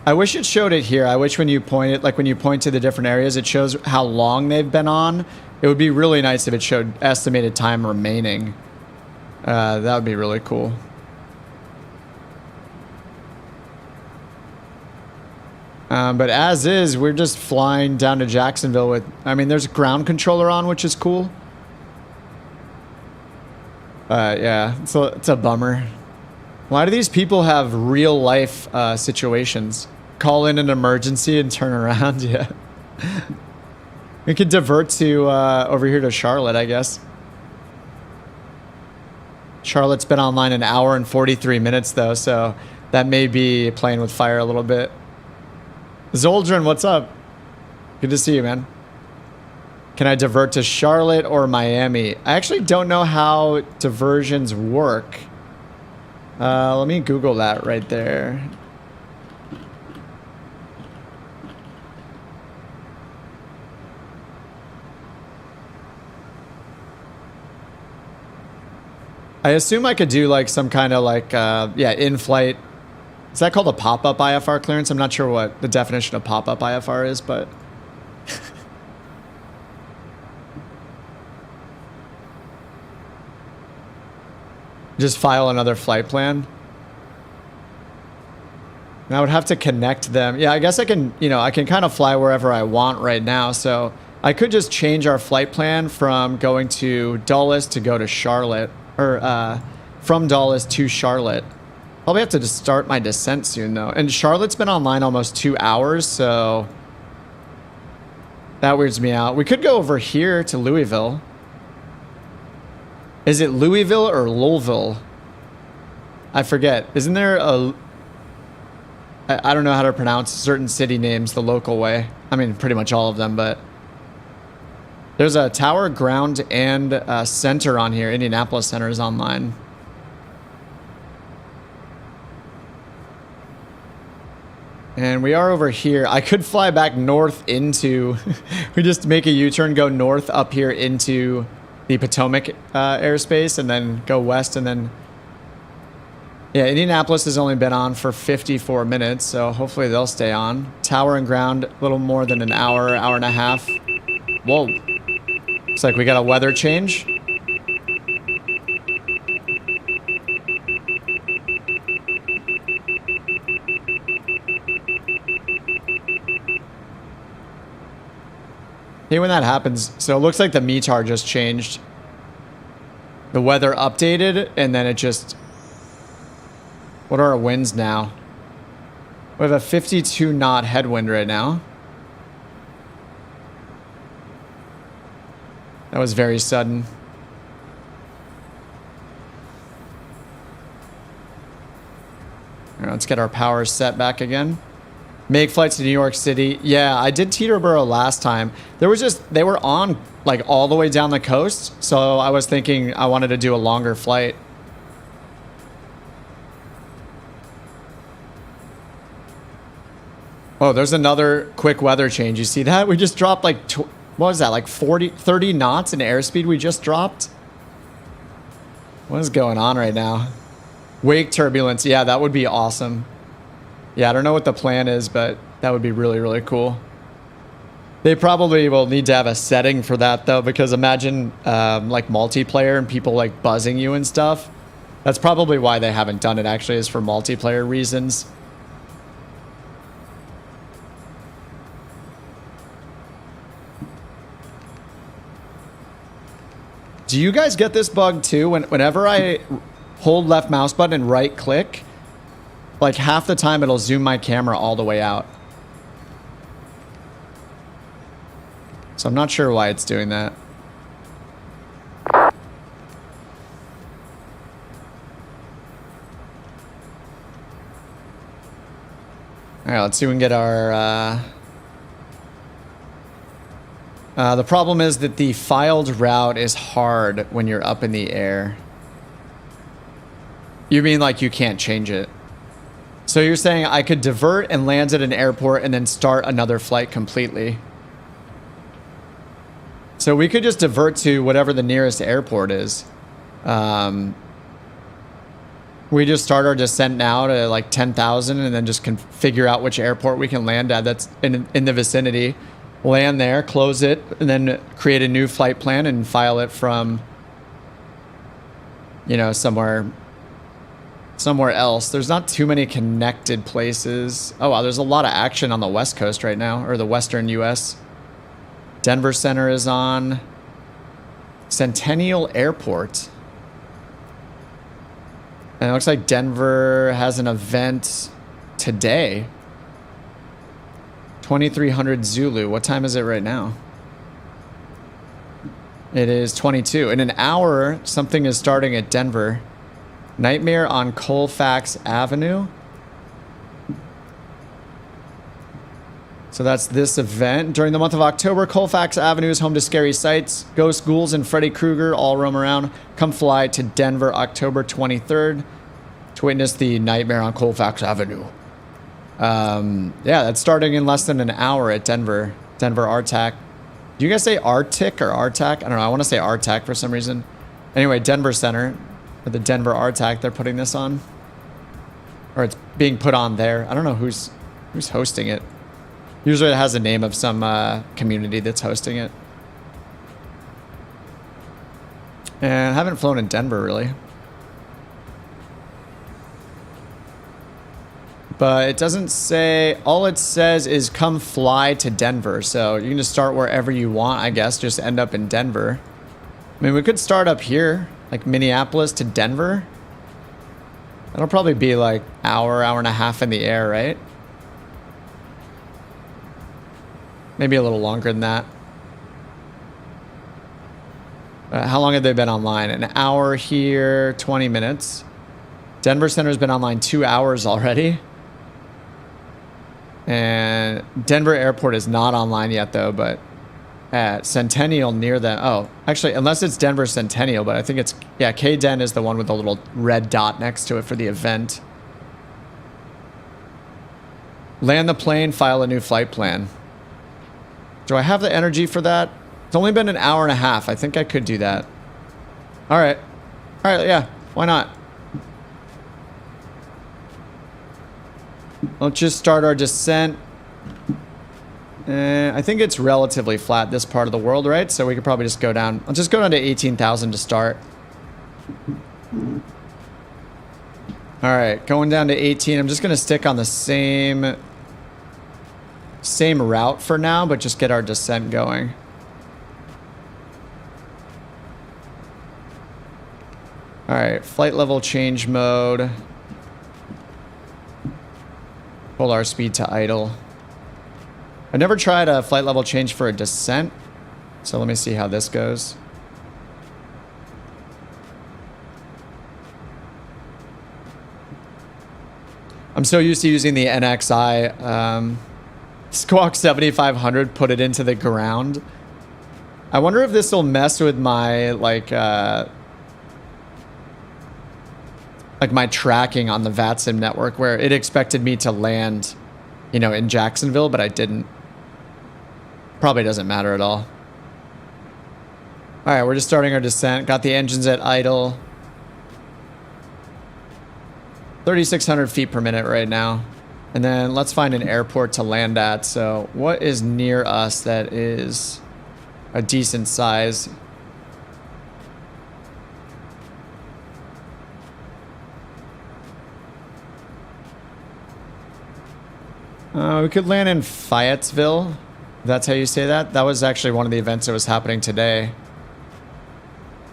I wish it showed it here. I wish when you point it, like when you point to the different areas, it shows how long they've been on. It would be really nice if it showed estimated time remaining. That would be really cool. But as is, we're just flying down to Jacksonville with, I mean, there's a ground controller on, which is cool. Yeah, it's a bummer. Why do these people have real life situations? Call in an emergency and turn around, yeah. We could divert to over here to Charlotte, I guess. Charlotte's been online an hour and 43 minutes though, so that may be playing with fire a little bit. Zoldrin, what's up? Good to see you, man. Can I divert to Charlotte or Miami? I actually don't know how diversions work. Let me Google that right there. I assume I could do like some kind of like, yeah, in-flight. Is that called a pop-up IFR clearance? I'm not sure what the definition of pop-up IFR is, but... Just file another flight plan. And I would have to connect them. Yeah, I guess I can, you know, I can kind of fly wherever I want right now. So I could just change our flight plan from going to Dulles to go to Charlotte, or from Dulles to Charlotte. Probably have to just start my descent soon though. And Charlotte's been online almost 2 hours, so that weirds me out. We could go over here to Louisville. Is it Louisville or Louisville? I forget. Isn't there a... I don't know how to pronounce certain city names the local way. I mean, pretty much all of them, but... There's a tower, ground, and center on here. Indianapolis Center is online. And we are over here. I could fly back north into... we just make a U-turn, go north up here into... the Potomac airspace, and then go west, and then yeah, Indianapolis has only been on for 54 minutes, so hopefully they'll stay on. Tower and ground, a little more than an hour, hour and a half. Whoa, looks like we got a weather change. Hey, when that happens, so it looks like the METAR just changed. The weather updated, and then it just... What are our winds now? We have a 52 knot headwind right now. That was very sudden. All right, let's get our power set back again. Make flights to New York City. Yeah, I did Teterboro last time. There was just, they were on like all the way down the coast. So I was thinking I wanted to do a longer flight. Oh, there's another quick weather change. You see that? We just dropped like, what was that? Like 30 knots in airspeed we just dropped? What is going on right now? Wake turbulence. Yeah, that would be awesome. Yeah, I don't know what the plan is, but that would be really, really cool. They probably will need to have a setting for that, though, because imagine like multiplayer and people like buzzing you and stuff. That's probably why they haven't done it, actually, is for multiplayer reasons. Do you guys get this bug, too? Whenever I hold left mouse button and right click, like half the time it'll zoom my camera all the way out. So I'm not sure why it's doing that. All right, let's see if we can get our... the problem is that the filed route is hard when you're up in the air. You mean like you can't change it? So you're saying I could divert and land at an airport and then start another flight completely. So we could just divert to whatever the nearest airport is. We just start our descent now to like 10,000 and then just can figure out which airport we can land at that's in the vicinity. Land there, close it, and then create a new flight plan and file it from, you know, somewhere else. There's not too many connected places. Oh wow, there's a lot of action on the West Coast right now, or the Western US. Denver Center is on. Centennial Airport. And it looks like Denver has an event today. 2300 Zulu. What time is it right now? It is 22. In an hour, something is starting at Denver. Nightmare on Colfax Avenue. So that's this event. During the month of October, Colfax Avenue is home to scary sights. Ghosts, ghouls, and Freddy Krueger all roam around. Come fly to Denver October 23rd to witness the Nightmare on Colfax Avenue. Yeah, that's starting in less than an hour at Denver. Denver RTAC. Do you guys say RTIC or RTAC? I don't know. I want to say RTAC for some reason. Anyway, Denver Center. Or the Denver RTAC they're putting this on. Or it's being put on there. I don't know who's hosting it. Usually it has a name of some community that's hosting it. And I haven't flown in Denver really. But it doesn't say, all it says is come fly to Denver. So you can just start wherever you want, I guess, just end up in Denver. I mean, we could start up here, like Minneapolis to Denver. That'll probably be like hour and a half in the air, right? Maybe a little longer than that. How long have they been online? An hour here, 20 minutes. Denver Center's been online 2 hours already. And Denver Airport is not online yet though, but at Centennial near them. Oh, actually, unless it's Denver Centennial, but I think it's, yeah, KDEN is the one with the little red dot next to it for the event. Land the plane, file a new flight plan. Do I have the energy for that? It's only been an hour and a half. I think I could do that. All right. All right, yeah, why not? Let's just start our descent. I think it's relatively flat, this part of the world, right? So we could probably just go down. I'll just go down to 18,000 to start. All right, going down to 18. I'm just going to stick on the same route for now, but just get our descent going. All right, flight level change mode. Pull our speed to idle. I've never tried a flight level change for a descent, so let me see how this goes. I'm so used to using the NXI. Squawk 7500, put it into the ground. I wonder if this will mess with my like my tracking on the VATSIM network, where it expected me to land, you know, in Jacksonville, but I didn't. Probably doesn't matter at all. All right, we're just starting our descent. Got the engines at idle. 3,600 feet per minute right now. And then let's find an airport to land at. So what is near us that is a decent size? We could land in Fayetteville. If that's how you say that. That was actually one of the events that was happening today.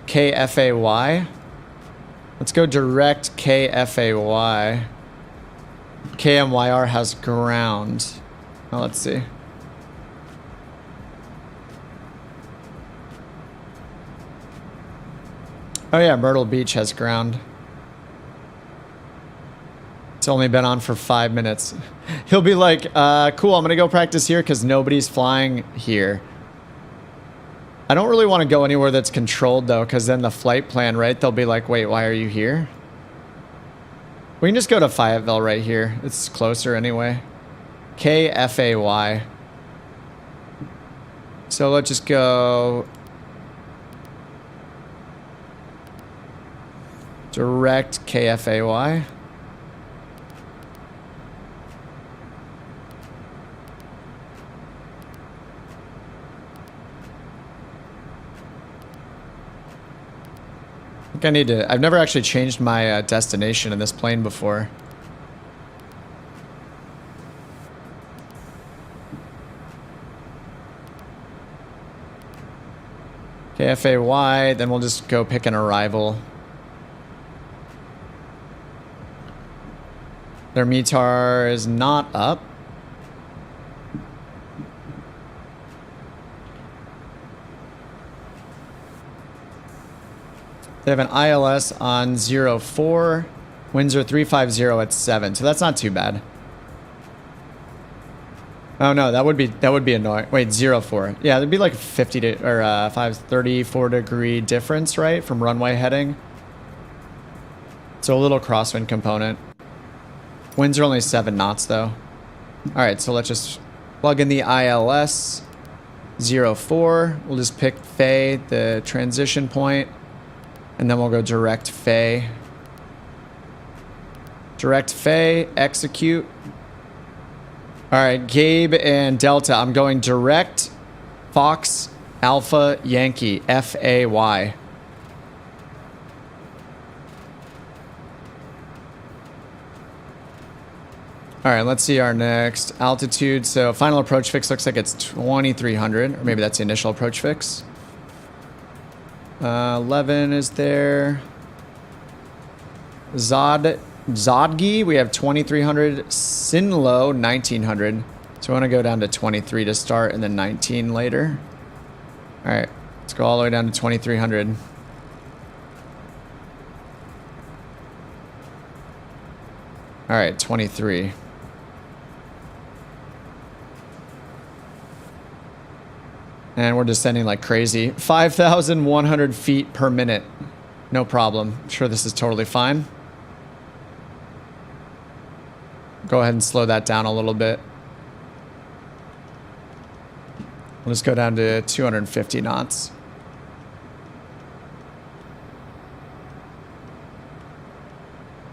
KFAY. Let's go direct KFAY. KMYR has ground. Now let's see. Oh yeah, Myrtle Beach has ground. It's only been on for 5 minutes. He'll be like, cool, I'm gonna go practice here because nobody's flying here. I don't really want to go anywhere that's controlled though, because then the flight plan, right? They'll be like, wait, why are you here? We can just go to Fayetteville right here. It's closer anyway. KFAY. So let's just go direct KFAY. I think I need to. I've never actually changed my destination in this plane before. KFAY, then we'll just go pick an arrival. Their METAR is not up. They have an ILS on 04. Winds are 350 at 7. So that's not too bad. Oh no, that would be annoying. Wait, 04. Yeah, there'd be like 50 to, or 34 degree difference, right? From runway heading. So a little crosswind component. Winds are only 7 knots though. All right, so let's just plug in the ILS 04. We'll just pick Faye, the transition point. And then we'll go direct FAY. Direct FAY, execute. All right, Gabe and Delta, I'm going direct Fox Alpha Yankee, FAY. All right, let's see our next altitude. So final approach fix looks like it's 2,300, or maybe that's the initial approach fix. 11 is there. Zodgi, we have 2,300. Sinlo, 1,900. So we want to go down to 23 to start and then 19 later. All right, let's go all the way down to 2,300. All right, 23. And we're descending like crazy. 5,100 feet per minute. No problem. I'm sure this is totally fine. Go ahead and slow that down a little bit. We'll just go down to 250 knots.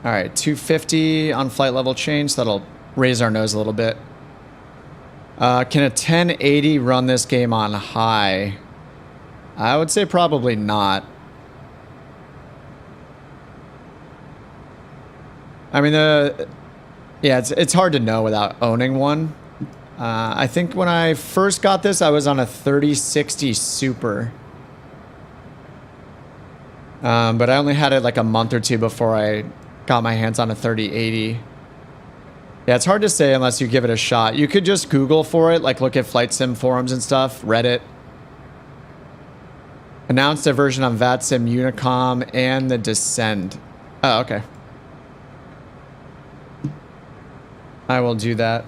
All right, 250 on flight level change. That'll raise our nose a little bit. Can a 1080 run this game on high? I would say probably not. I mean, yeah, it's hard to know without owning one. I think when I first got this, I was on a 3060 Super. But I only had it like a month or two before I got my hands on a 3080. Yeah, it's hard to say unless you give it a shot. You could just Google for it, like look at flight sim forums and stuff, Reddit. Announced a version on VATSIM, Unicom, and the Descend. Oh, okay. I will do that.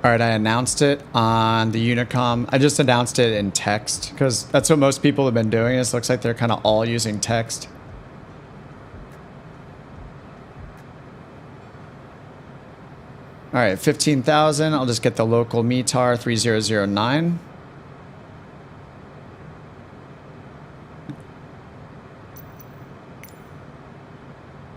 All right, I announced it on the Unicom. I just announced it in text because that's what most people have been doing. It looks like they're kind of all using text. All right, 15,000. I'll just get the local METAR 3009.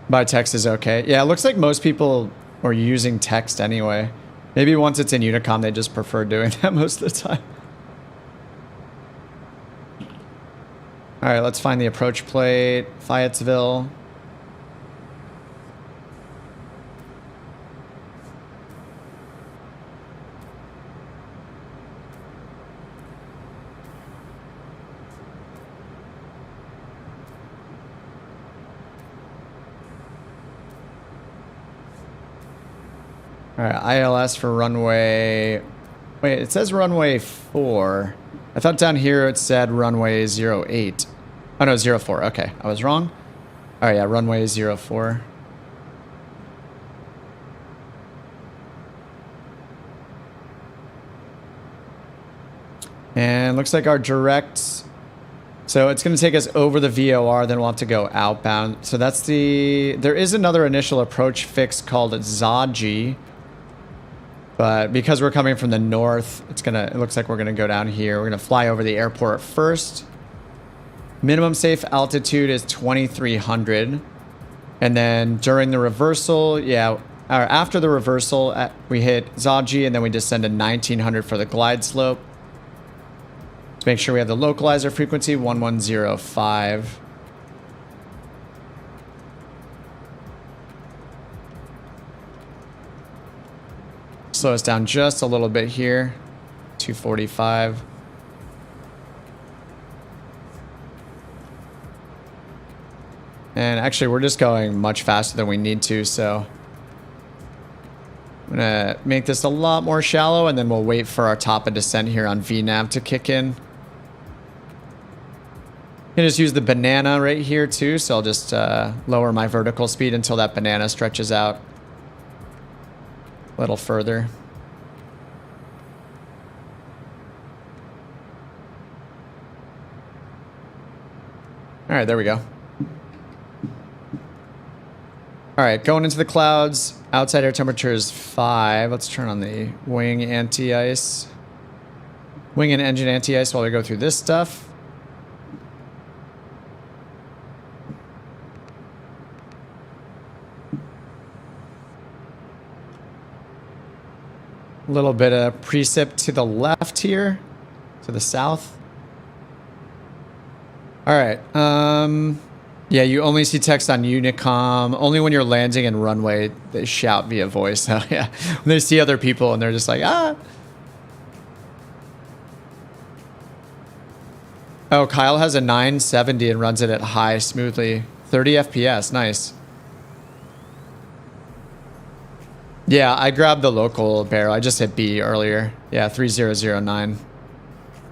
By text is okay. Yeah, it looks like most people are using text anyway. Maybe once it's in Unicom, they just prefer doing that most of the time. All right, let's find the approach plate. Fayetteville. All right, ILS for runway... Wait, it says runway 4. I thought down here it said runway 08. Oh, no, 04. Okay, I was wrong. All right, yeah, runway 04. And looks like our direct... So it's going to take us over the VOR, then we'll have to go outbound. So that's the... There is another initial approach fix called Zodgi. But because we're coming from the north, it looks like we're gonna go down here. We're gonna fly over the airport first. Minimum safe altitude is 2,300. And then during the reversal, yeah, or after the reversal, we hit Zodgi and then we descend to 1,900 for the glide slope. Let's make sure we have the localizer frequency, 1105. Slow us down just a little bit here. 245. And actually, we're just going much faster than we need to, so I'm gonna make this a lot more shallow, and then we'll wait for our top of descent here on VNav to kick in. You can just use the banana right here too, so I'll just lower my vertical speed until that banana stretches out a little further. All right, there we go. All right, going into the clouds. Outside air temperature is 5. Let's turn on the wing anti-ice. Wing and engine anti-ice while we go through this stuff. A little bit of precip to the left here, to the south. All right. Yeah, you only see text on Unicom. Only when you're landing in runway, they shout via voice. So yeah, when they see other people and they're just like, ah. Oh, Kyle has a 970 and runs it at high smoothly. 30 FPS, nice. Yeah, I grabbed the local barrel. I just hit B earlier. Yeah, 3009.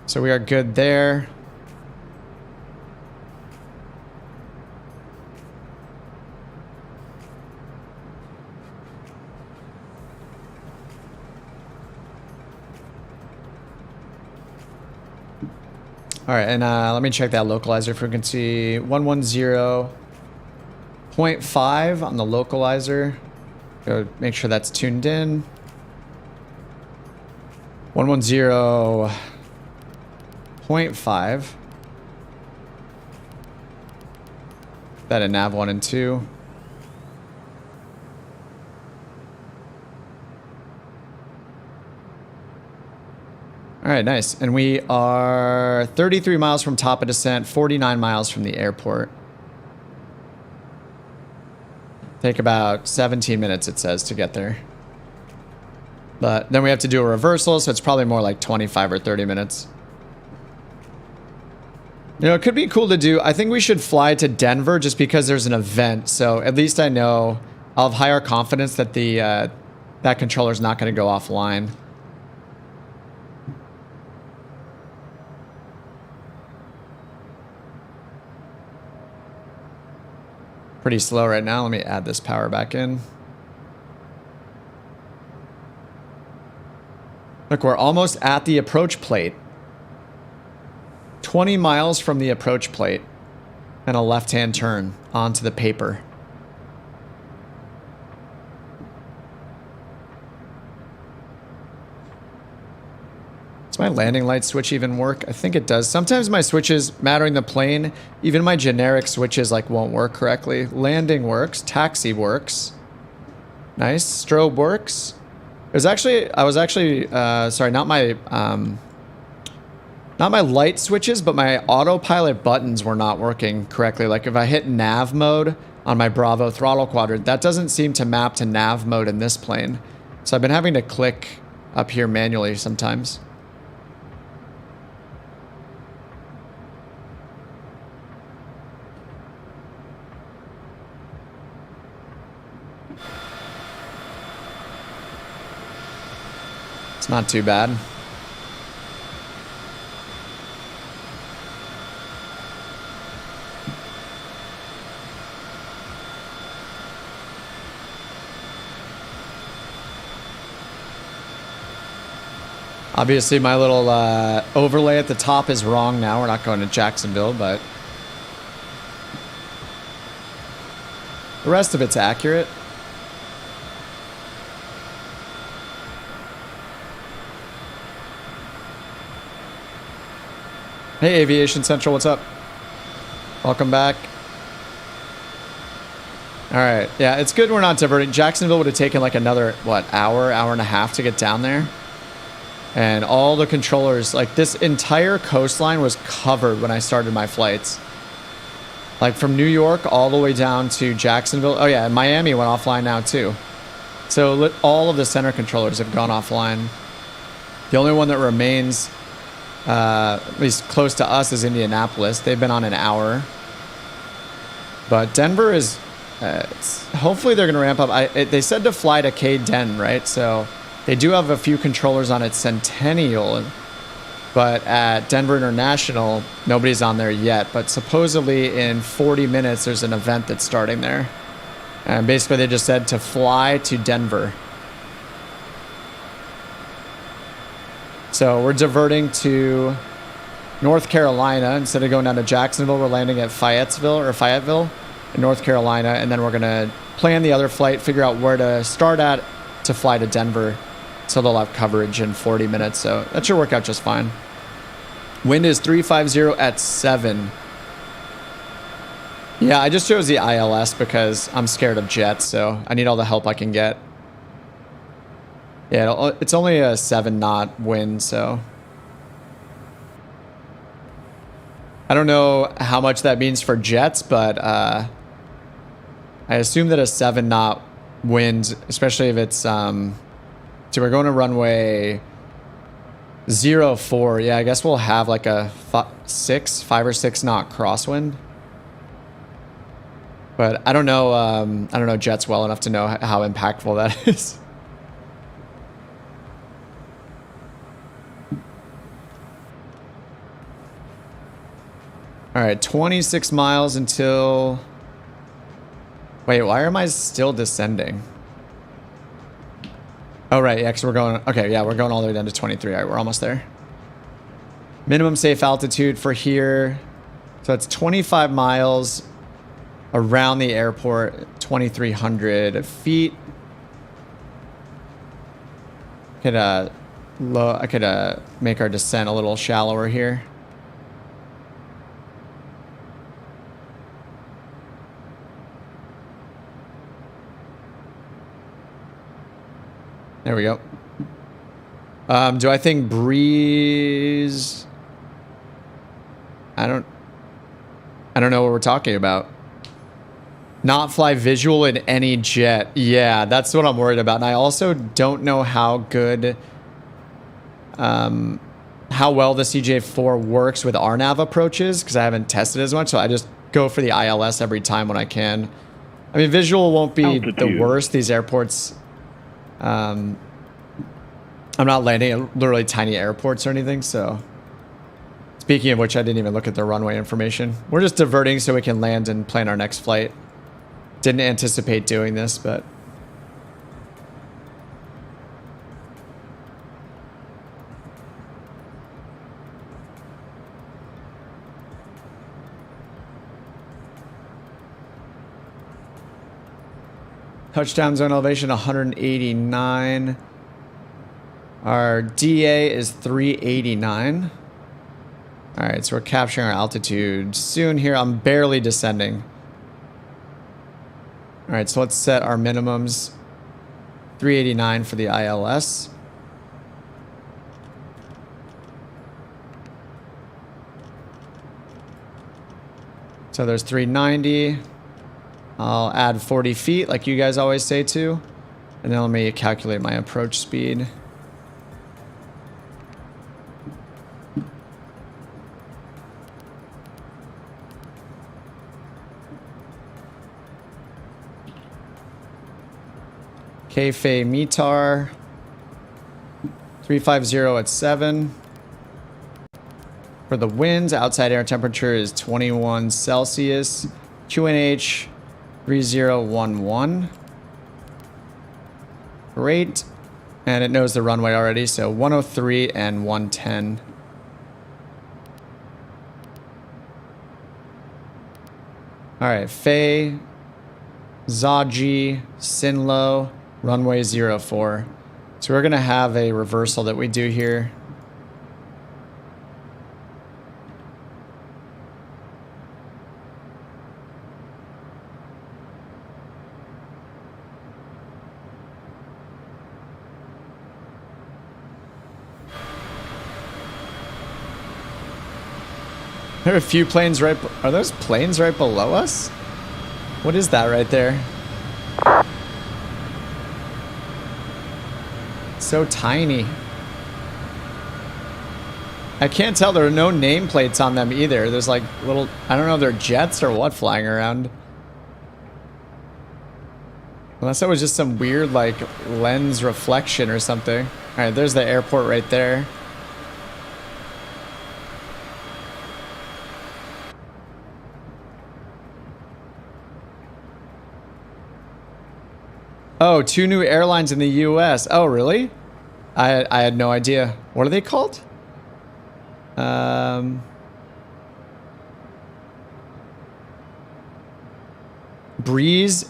So we are good there. All right, and let me check that localizer frequency. 110.5 on the localizer. Go make sure that's tuned in. 110.5. That in nav 1 and 2. All right, nice. And we are 33 miles from top of descent, 49 miles from the airport. Take about 17 minutes, it says, to get there. But then we have to do a reversal, so it's probably more like 25 or 30 minutes. You know, it could be cool to do. I think we should fly to Denver just because there's an event. So at least I know I'll have higher confidence that the that controller's not going to go offline. Pretty slow right now. Let me add this power back in. Look, we're almost at the approach plate. 20 miles from the approach plate and a left-hand turn onto the paper. Does my landing light switch even work? I think it does. Sometimes my switches mattering the plane, even my generic switches like won't work correctly. Landing works. Taxi works. Nice. Strobe works. It was actually, sorry, not my light switches, but my autopilot buttons were not working correctly. Like if I hit nav mode on my Bravo throttle quadrant, that doesn't seem to map to nav mode in this plane. So I've been having to click up here manually sometimes. It's not too bad. Obviously, my little overlay at the top is wrong now. We're not going to Jacksonville, but the rest of it's accurate. Hey, Aviation Central, what's up? Welcome back. All right, yeah, it's good we're not diverting. Jacksonville would have taken like another, what, hour and a half to get down there. And all the controllers, like this entire coastline was covered when I started my flights. Like from New York all the way down to Jacksonville. Oh yeah, and Miami went offline now too. So all of the center controllers have gone offline. The only one that remains, at least close to us, is Indianapolis. They've been on an hour. But Denver is Hopefully they're going to ramp up. They said to fly to KDEN, right? So they do have a few controllers on its Centennial, but at Denver International, nobody's on there yet. But supposedly in 40 minutes, there's an event that's starting there. And basically they just said to fly to Denver. So we're diverting to North Carolina. Instead of going down to Jacksonville, we're landing at Fayetteville in North Carolina. And then we're going to plan the other flight, figure out where to start at to fly to Denver. So they'll have coverage in 40 minutes. So that should work out just fine. Wind is 350 at 7. Yeah, I just chose the ILS because I'm scared of jets. So I need all the help I can get. Yeah, it's only a 7-knot wind, so I don't know how much that means for jets, but I assume that a 7-knot wind, especially if it's so we're going to runway 04. Yeah, I guess we'll have like a 5 or 6 knot crosswind. But I don't know jets well enough to know how impactful that is. All right, 26 miles until... Wait, why am I still descending? Oh, right, yeah, because we're going... Okay, yeah, we're going all the way down to 23. All right, we're almost there. Minimum safe altitude for here. So it's 25 miles around the airport, 2,300 feet. I could make our descent a little shallower here. There we go. Do I think breeze? I don't know what we're talking about. Not fly visual in any jet. Yeah, that's what I'm worried about. And I also don't know how good, how well the CJ4 works with RNAV approaches because I haven't tested as much. So I just go for the ILS every time when I can. I mean, visual won't be the worst. These airports, I'm not landing at literally tiny airports or anything. So speaking of which, I didn't even look at the runway information. We're just diverting so we can land and plan our next flight. Didn't anticipate doing this, but touchdown zone elevation 189. Our DA is 389. All right, so we're capturing our altitude soon here. I'm barely descending. All right, so let's set our minimums. 389 for the ILS. So there's 390. I'll add 40 feet like you guys always say to. And then let me calculate my approach speed. KFAY METAR 350 at 7. For the winds, outside air temperature is 21 Celsius. QNH 3011. Great. And it knows the runway already, so 103 and 110. All right, Faye, Zaji, Sinlo. Runway 04. So we're going to have a reversal that we do here. There are a few planes right... Are those planes right below us? What is that right there? So tiny. I can't tell. There are no nameplates on them either. There's like little... I don't know if they're jets or what flying around. Unless that was just some weird, like, lens reflection or something. All right, there's the airport right there. Oh, 2 new airlines in the U.S. Oh, really? I had no idea. What are they called? Breeze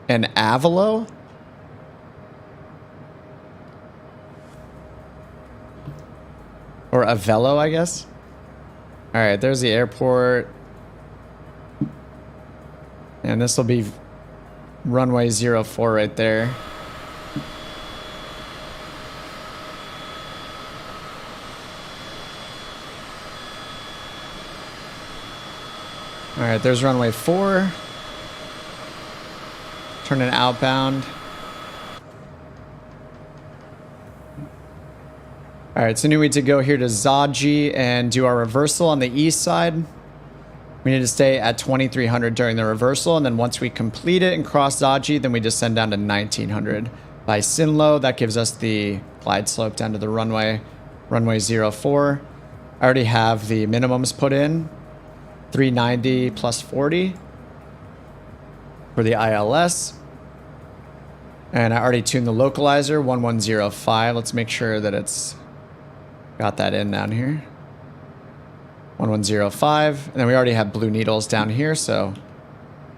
and Avalo? Or Avello, I guess. All right, there's the airport. And this will be runway 04 right there. All right, there's runway 4. Turning outbound. All right, so now we need to go here to Zaji and do our reversal on the east side. We need to stay at 2300 during the reversal, and then once we complete it and cross Zaji, then we descend down to 1900 by Sinlo. That gives us the glide slope down to the runway 04. I already have the minimums put in, 390 plus 40 for the ILS. And I already tuned the localizer, 1105. Let's make sure that it's got that in down here. 1105. And then we already have blue needles down here, so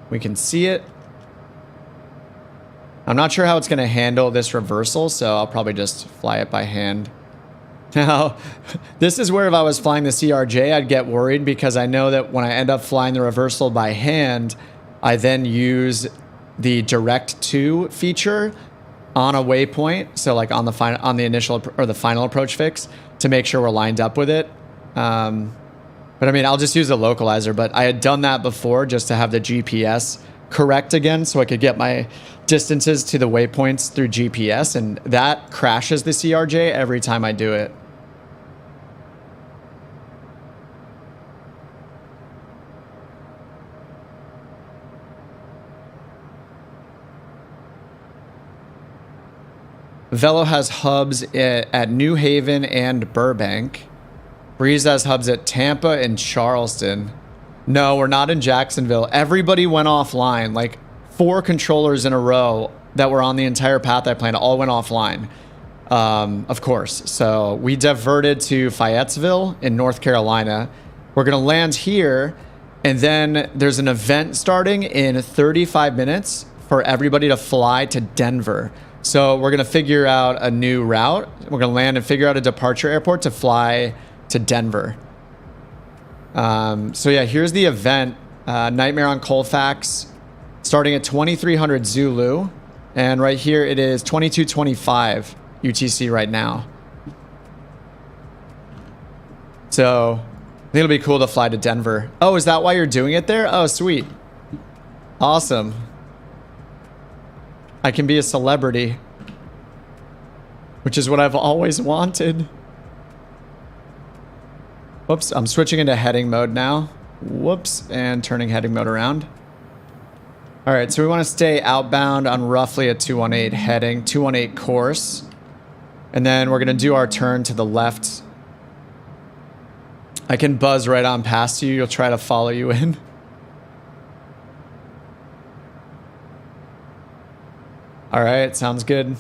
we can see it. I'm not sure how it's going to handle this reversal, so I'll probably just fly it by hand. Now, this is where if I was flying the CRJ, I'd get worried because I know that when I end up flying the reversal by hand, I then use the direct to feature on a waypoint, so like on the initial or the final approach fix to make sure we're lined up with it. But I mean, I'll just use the localizer, but I had done that before just to have the GPS correct again so I could get my distances to the waypoints through GPS, and that crashes the CRJ every time I do it. Velo has hubs at New Haven and Burbank. Breeze has hubs at Tampa and Charleston. No, we're not in Jacksonville. Everybody went offline. Like 4 controllers in a row that were on the entire path I planned all went offline. Of course. So we diverted to Fayetteville in North Carolina. We're going to land here, and then there's an event starting in 35 minutes for everybody to fly to Denver. So we're going to figure out a new route. We're going to land and figure out a departure airport to fly to Denver. So yeah, here's the event. Nightmare on Colfax, starting at 2300 Zulu. And right here it is 2225 UTC right now. So I think it'll be cool to fly to Denver. Oh, is that why you're doing it there? Oh, sweet. Awesome. I can be a celebrity, which is what I've always wanted. Whoops, I'm switching into heading mode now. Whoops, and turning heading mode around. All right, so we want to stay outbound on roughly a 218 heading, 218 course. And then we're going to do our turn to the left. I can buzz right on past you. You'll try to follow you in. All right, sounds good.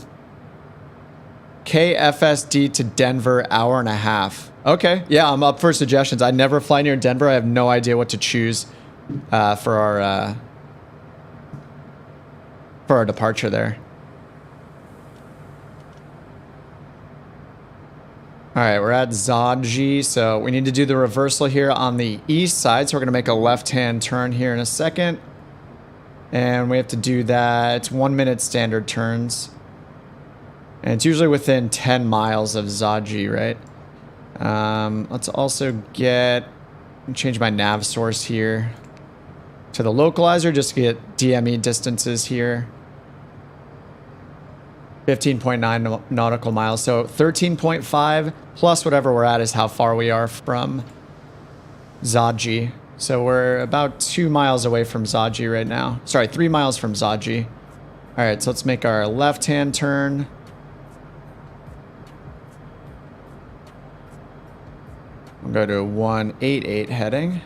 KFSD to Denver, hour and a half. Okay, yeah, I'm up for suggestions. I never fly near Denver. I have no idea what to choose for our departure there. All right, we're at Zaji, so we need to do the reversal here on the east side. So we're gonna make a left-hand turn here in a second. And we have to do that 1 minute standard turns. And it's usually within 10 miles of Zaji, right? Let's also change my nav source here to the localizer just to get DME distances here. 15.9 nautical miles. So 13.5 plus whatever we're at is how far we are from Zaji. So we're about 2 miles away from Zaji right now. Sorry, 3 miles from Zaji. All right, so let's make our left-hand turn. We'll go to 188 heading.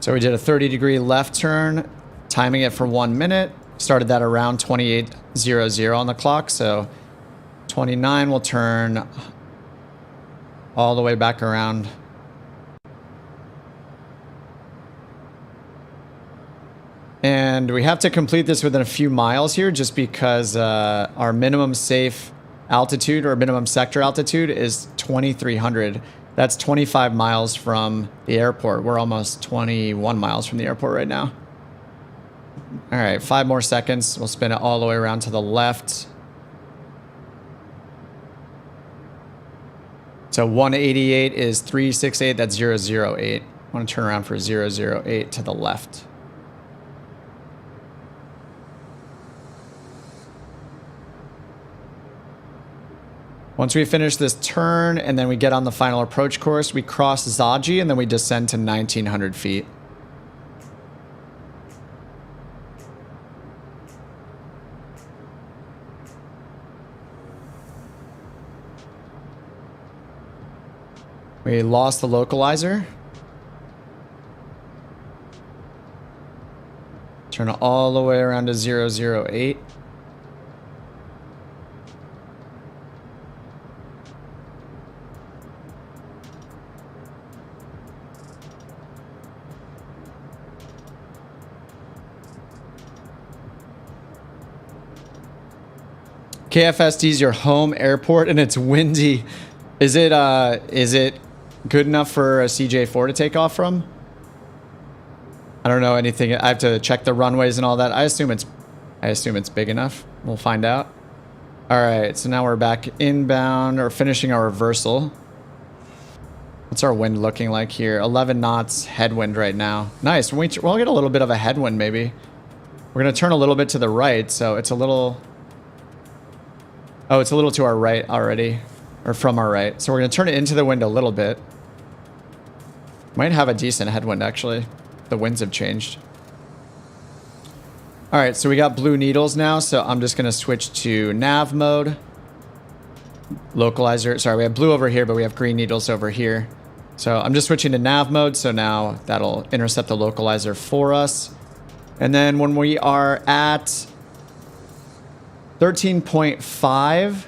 So we did a 30-degree left turn, timing it for 1 minute. Started that around 28:00 on the clock. So 29 will turn all the way back around. And we have to complete this within a few miles here just because our minimum safe altitude or minimum sector altitude is 2,300. That's 25 miles from the airport. We're almost 21 miles from the airport right now. All right, 5 more seconds. We'll spin it all the way around to the left. So 188 is 368. That's 008. I want to turn around for 008 to the left. Once we finish this turn and then we get on the final approach course, we cross Zaji and then we descend to 1,900 feet. We lost the localizer. Turn it all the way around to 008. KFSD is your home airport and it's windy. Is it good enough for a CJ4 to take off from? I don't know anything. I have to check the runways and all that. I assume it's big enough. We'll find out. All right, so now we're back inbound or finishing our reversal. What's our wind looking like here? 11 knots headwind right now. Nice. We'll get a little bit of a headwind maybe. We're gonna turn a little bit to the right, so it's a little. Oh, it's a little to our right already, or from our right. So we're going to turn it into the wind a little bit. Might have a decent headwind, actually. The winds have changed. All right, so we got blue needles now, so I'm just going to switch to nav mode. Localizer. Sorry, we have blue over here, but we have green needles over here. So I'm just switching to nav mode, so now that'll intercept the localizer for us. And then when we are at 13.5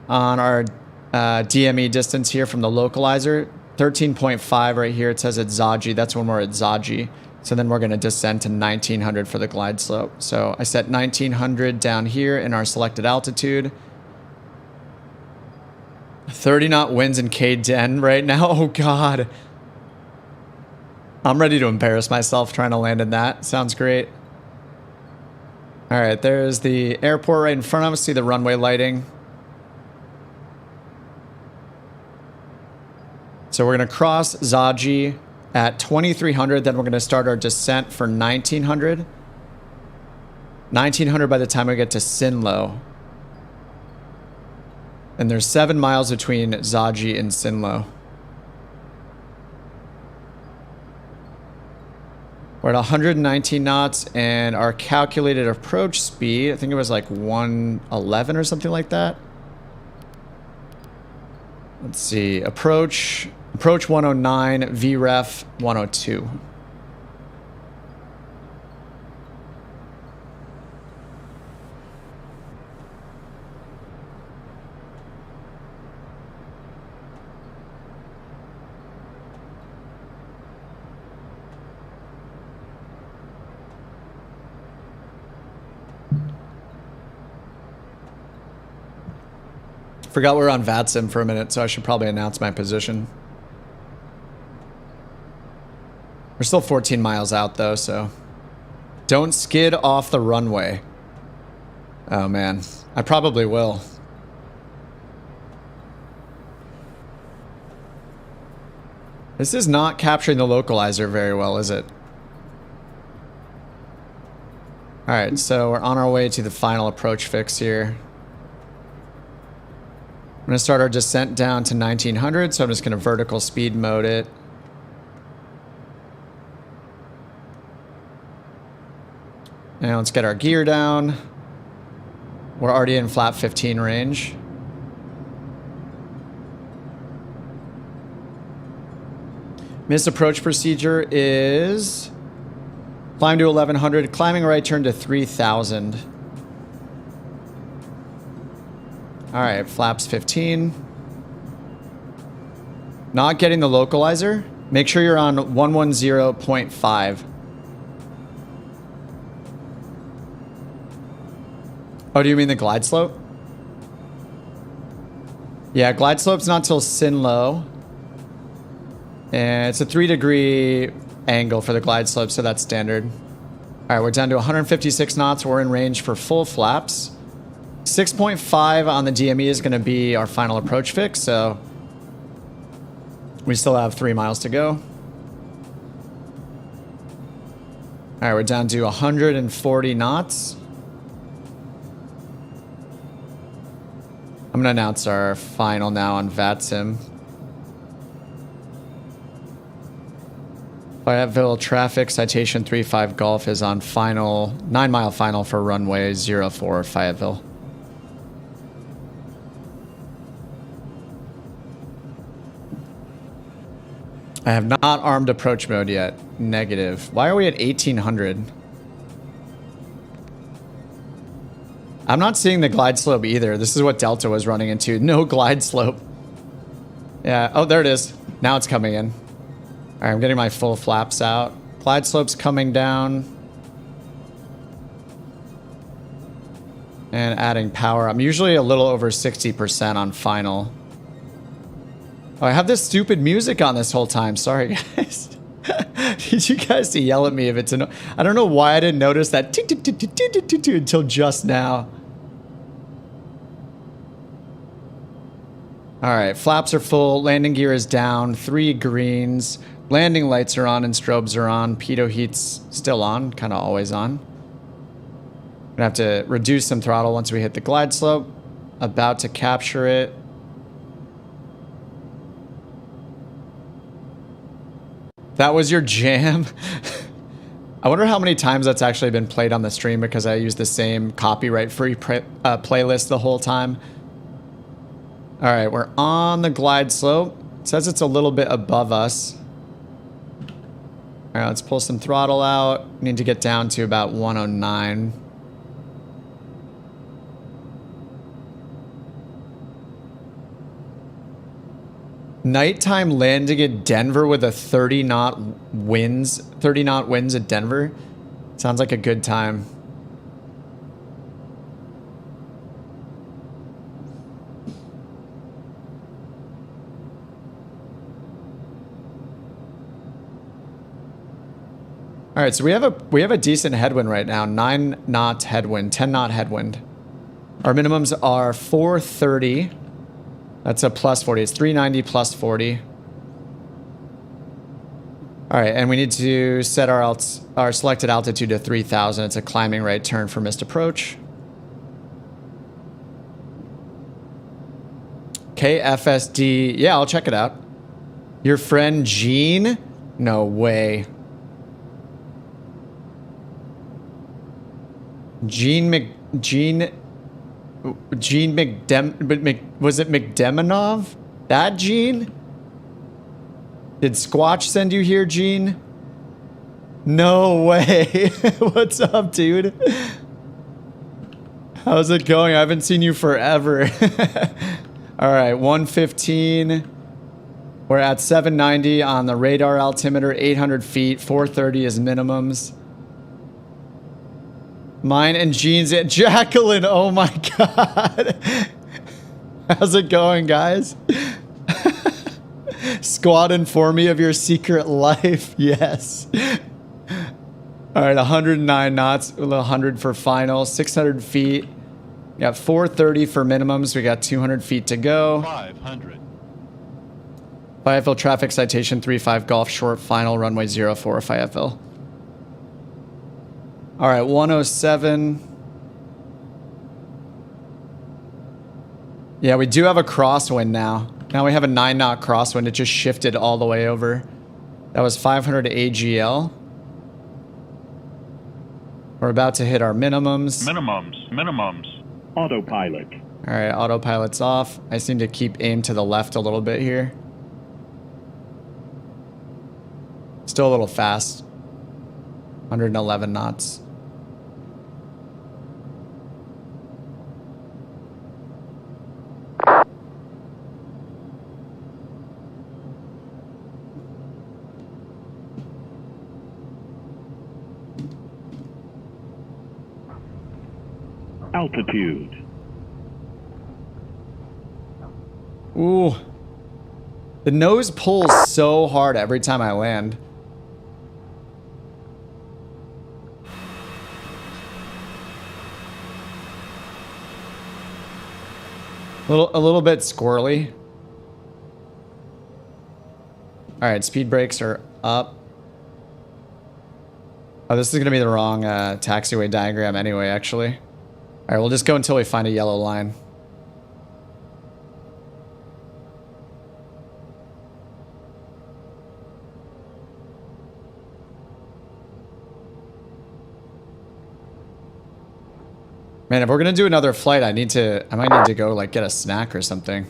on our DME distance here from the localizer. 13.5 right here. It says it's Zaji. That's when we're at Zaji. So then we're going to descend to 1900 for the glide slope. So I set 1900 down here in our selected altitude. 30 knot winds in KDEN right now. Oh God. I'm ready to embarrass myself trying to land in that. Sounds great. All right, there's the airport right in front of us. See the runway lighting. So we're going to cross Zaji at 2300. Then we're going to start our descent for 1900. 1900 by the time we get to Sinlo. And there's 7 miles between Zaji and Sinlo. We're at 119 knots, and our calculated approach speed, I think it was like 111 or something like that. Let's see, approach 109, VREF 102. Forgot we were on VATSIM for a minute, so I should probably announce my position. We're still 14 miles out though, so don't skid off the runway. Oh man, I probably will. This is not capturing the localizer very well, is it? Alright, so we're on our way to the final approach fix here. I'm going to start our descent down to 1900, so I'm just going to vertical speed mode it. And let's get our gear down. We're already in flap 15 range. Missed approach procedure is climb to 1100, climbing right turn to 3000. All right, flaps 15. Not getting the localizer. Make sure you're on 110.5. Oh, do you mean the glide slope? Yeah, glide slope's not till sin low. And it's a 3-degree angle for the glide slope, so that's standard. All right, we're down to 156 knots. We're in range for full flaps. 6.5 on the DME is going to be our final approach fix, so we still have 3 miles to go. All right, we're down to 140 knots. I'm going to announce our final now on VATSIM. Fayetteville traffic, Citation 35 Golf is on final, 9-mile final for runway 04 Fayetteville. I have not armed approach mode yet. Negative. Why are we at 1800? I'm not seeing the glide slope either. This is what Delta was running into. No glide slope. Yeah. Oh, there it is. Now it's coming in. All right, I'm getting my full flaps out. Glide slope's coming down. And adding power. I'm usually a little over 60% on final. Oh, I have this stupid music on this whole time. Sorry, guys. Need you guys to yell at me if it's I don't know why I didn't notice that until just now. All right, flaps are full. Landing gear is down. 3 greens. Landing lights are on and strobes are on. Pitot heat's still on, kind of always on. Gonna have to reduce some throttle once we hit the glide slope. About to capture it. That was your jam? I wonder how many times that's actually been played on the stream because I use the same copyright-free playlist the whole time. All right, we're on the glide slope. It says it's a little bit above us. All right, let's pull some throttle out. We need to get down to about 109. Nighttime landing at Denver with a 30 knot winds at Denver. Sounds like a good time. All right, so we have a decent headwind right now. 9 knot headwind, 10 knot headwind. Our minimums are 430. That's a plus 40. It's 390 plus 40. All right, and we need to set our selected altitude to 3,000. It's a climbing right turn for missed approach. KFSD. Yeah, I'll check it out. Your friend Gene? No way. Was it McDemonov? That Gene? Did Squatch send you here, Gene? No way. What's up, dude? How's it going? I haven't seen you forever. All right, 115. We're at 790 on the radar altimeter, 800 feet, 430 is minimums. Mine and Jean's at Jacqueline. Oh my God. How's it going, guys? Squad, inform me of your secret life. Yes. All right, 109 knots, 100 for final, 600 feet. We got 430 for minimums. We got 200 feet to go. 500. FIFL traffic citation 35 Golf short final runway 04 FIFL. All right, 107. Yeah, we do have a crosswind now. Now we have a 9 knot crosswind. It just shifted all the way over. That was 500 AGL. We're about to hit our minimums. Minimums. Autopilot. All right, autopilot's off. I just need to keep aim to the left a little bit here. Still a little fast. 111 knots. Altitude. Ooh. The nose pulls so hard every time I land. A little bit squirrely. All right, speed brakes are up. Oh, this is gonna be the wrong taxiway diagram anyway, actually. All right, we'll just go until we find a yellow line. Man, if we're gonna do another flight, I might need to go like get a snack or something.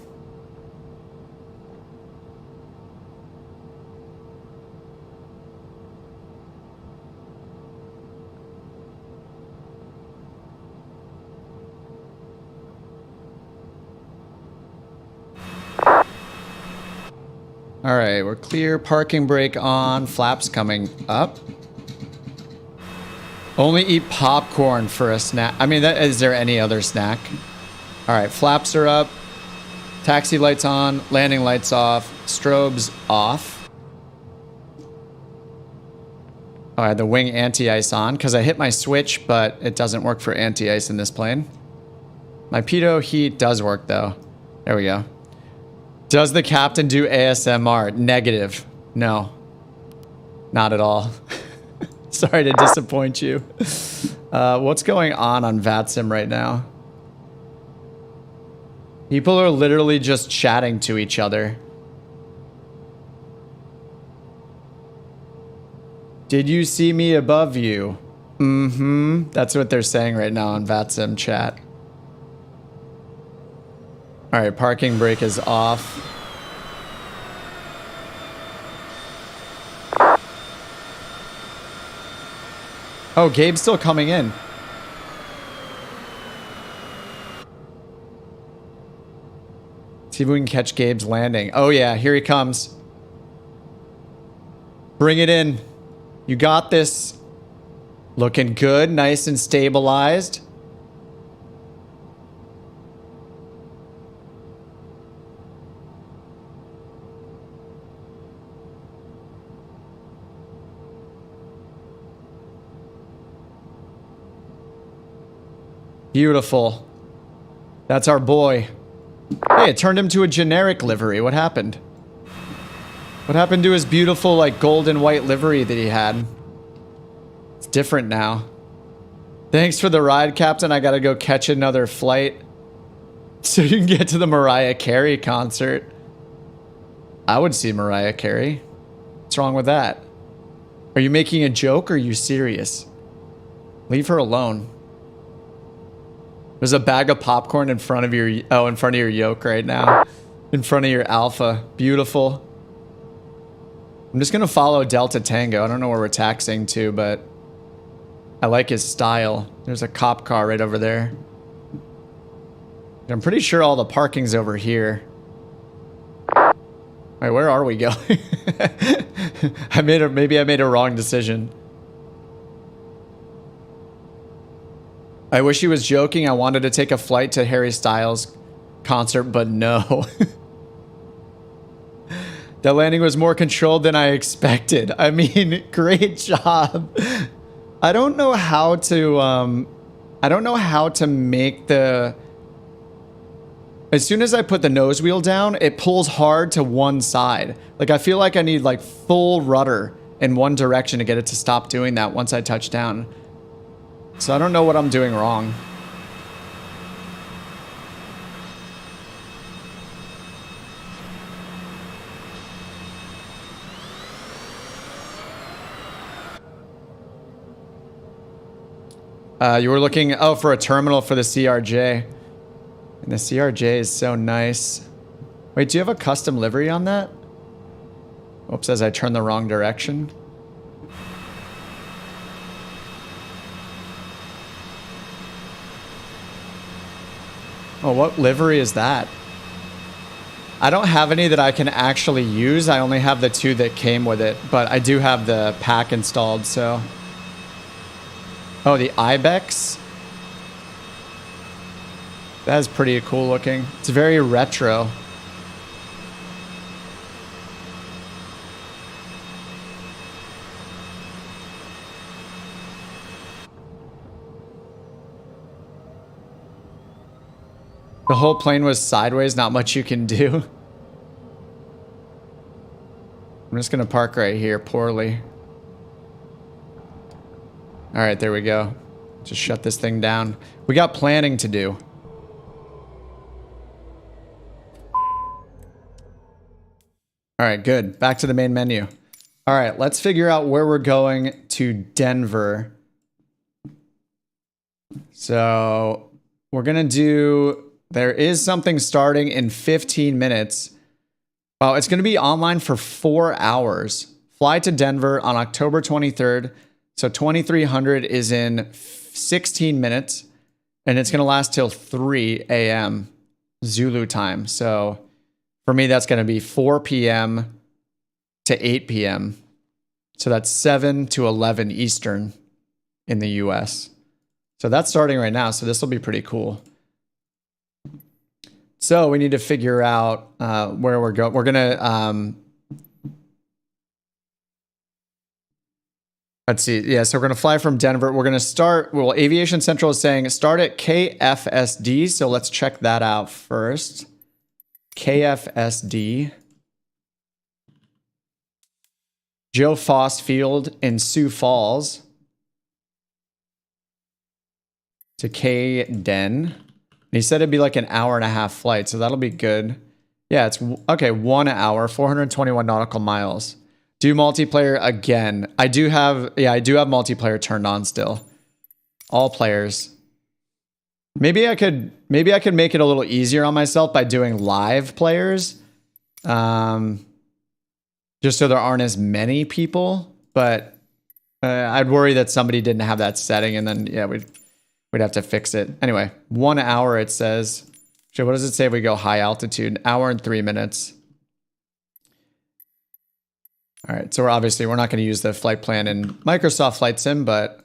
All right, we're clear. Parking brake on. Flaps coming up. Only eat popcorn for a snack. I mean, is there any other snack? All right, flaps are up. Taxi lights on. Landing lights off. Strobes off. All right, the wing anti-ice on because I hit my switch, but it doesn't work for anti-ice in this plane. My pitot heat does work though. There we go. Does the captain do ASMR? Negative. No. Not at all. Sorry to disappoint you. What's going on VATSIM right now? People are literally just chatting to each other. Did you see me above you? Mm-hmm. That's what they're saying right now on VATSIM chat. All right, parking brake is off. Oh, Gabe's still coming in. See if we can catch Gabe's landing. Oh yeah, here he comes. Bring it in. You got this. Looking good, nice and stabilized. Beautiful. That's our boy. Hey, it turned him to a generic livery. What happened? What happened to his beautiful, like, gold and white livery that he had? It's different now. Thanks for the ride, Captain. I gotta go catch another flight so you can get to the Mariah Carey concert. I would see Mariah Carey. What's wrong with that? Are you making a joke or are you serious? Leave her alone. There's a bag of popcorn in front of your, in front of your yoke right now. In front of your Alpha. Beautiful. I'm just gonna follow Delta Tango. I don't know where we're taxiing to, but I like his style. There's a cop car right over there. I'm pretty sure all the parking's over here. Wait, where are we going? Maybe I made a wrong decision. I wish he was joking. I wanted to take a flight to Harry Styles concert, but no. That landing was more controlled than I expected. I mean, great job. I don't know how to I don't know how to make the... As soon as I put the nose wheel down, it pulls hard to one side. Like, I feel like I need, like, full rudder in one direction to get it to stop doing that once I touch down. So I don't know what I'm doing wrong. You were looking, oh, for a terminal for the CRJ. And the CRJ is so nice. Wait, do you have a custom livery on that? Oops, as I turn the wrong direction. Oh, what livery is that? I don't have any that I can actually use. I only have the 2 that came with it, but I do have the pack installed, so... Oh, the Ibex? That is pretty cool looking. It's very retro. The whole plane was sideways, not much you can do. I'm just gonna park right here poorly. All right, there we go. Just shut this thing down. We got planning to do. All right, good. Back to the main menu. All right, let's figure out where we're going to Denver. So we're gonna do, there is something starting in 15 minutes. Wow, it's gonna be online for 4 hours. Fly to Denver on October 23rd. So 2300 is in 16 minutes, and it's gonna last till 3 a.m. Zulu time. So for me, that's gonna be 4 p.m. to 8 p.m. So that's 7 to 11 Eastern in the US. So that's starting right now, so this will be pretty cool. So we need to figure out where we're going. We're gonna, let's see, yeah, so we're gonna fly from Denver. We're gonna start, well, Aviation Central is saying start at KFSD, so let's check that out first. KFSD. Joe Foss Field in Sioux Falls. To KDEN. He said it'd be like an hour-and-a-half flight, so that'll be good. Yeah, it's, okay, 1 hour, 421 nautical miles. Do multiplayer again. I do have, yeah, I do have multiplayer turned on still. All players. Maybe I could make it a little easier on myself by doing live players. Just so there aren't as many people, but I'd worry that somebody didn't have that setting, and then, yeah, we'd have to fix it. Anyway, 1 hour it says. So what does it say if we go high altitude? 1 hour and 3 minutes. All right, so we're not going to use the flight plan in Microsoft Flight Sim, but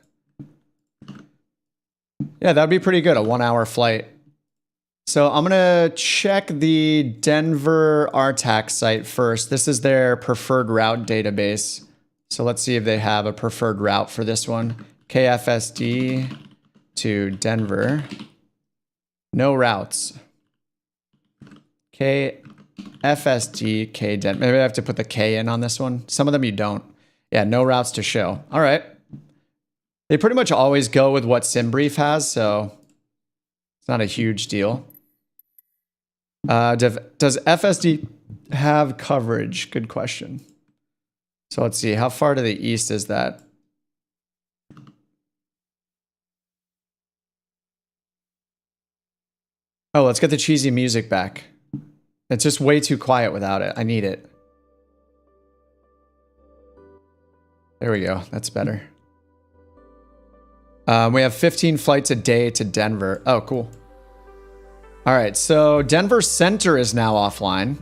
yeah, that'd be pretty good, a 1 hour flight. So I'm going to check the Denver RTAC site first. This is their preferred route database. So let's see if they have a preferred route for this one. KFSD to Denver. No routes. KFSD, KDEN. Maybe I have to put the K in on this one. Some of them you don't. Yeah, no routes to show. All right. They pretty much always go with what SimBrief has, so it's not a huge deal. Does FSD have coverage? Good question. So let's see. How far to the east is that? Oh, let's get the cheesy music back. It's just way too quiet without it. I need it. There we go. That's better. We have 15 flights a day to Denver. Oh, cool. All right, so Denver Center is now offline.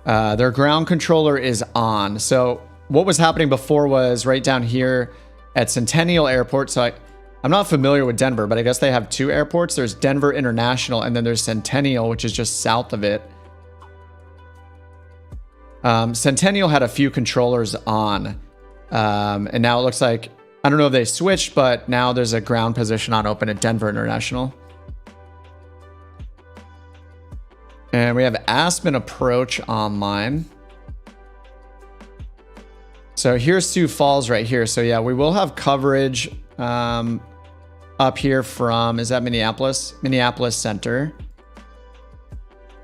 Their ground controller is on. So what was happening before was right down here at Centennial Airport. So I'm not familiar with Denver, but I guess they have 2 airports. There's Denver International, and then there's Centennial, which is just south of it. Centennial had a few controllers on, and now it looks like I don't know if they switched, but now there's a ground position on open at Denver International. And we have Aspen approach online. So here's Sioux Falls right here. So yeah, we will have coverage up here from, is that Minneapolis? Minneapolis Center.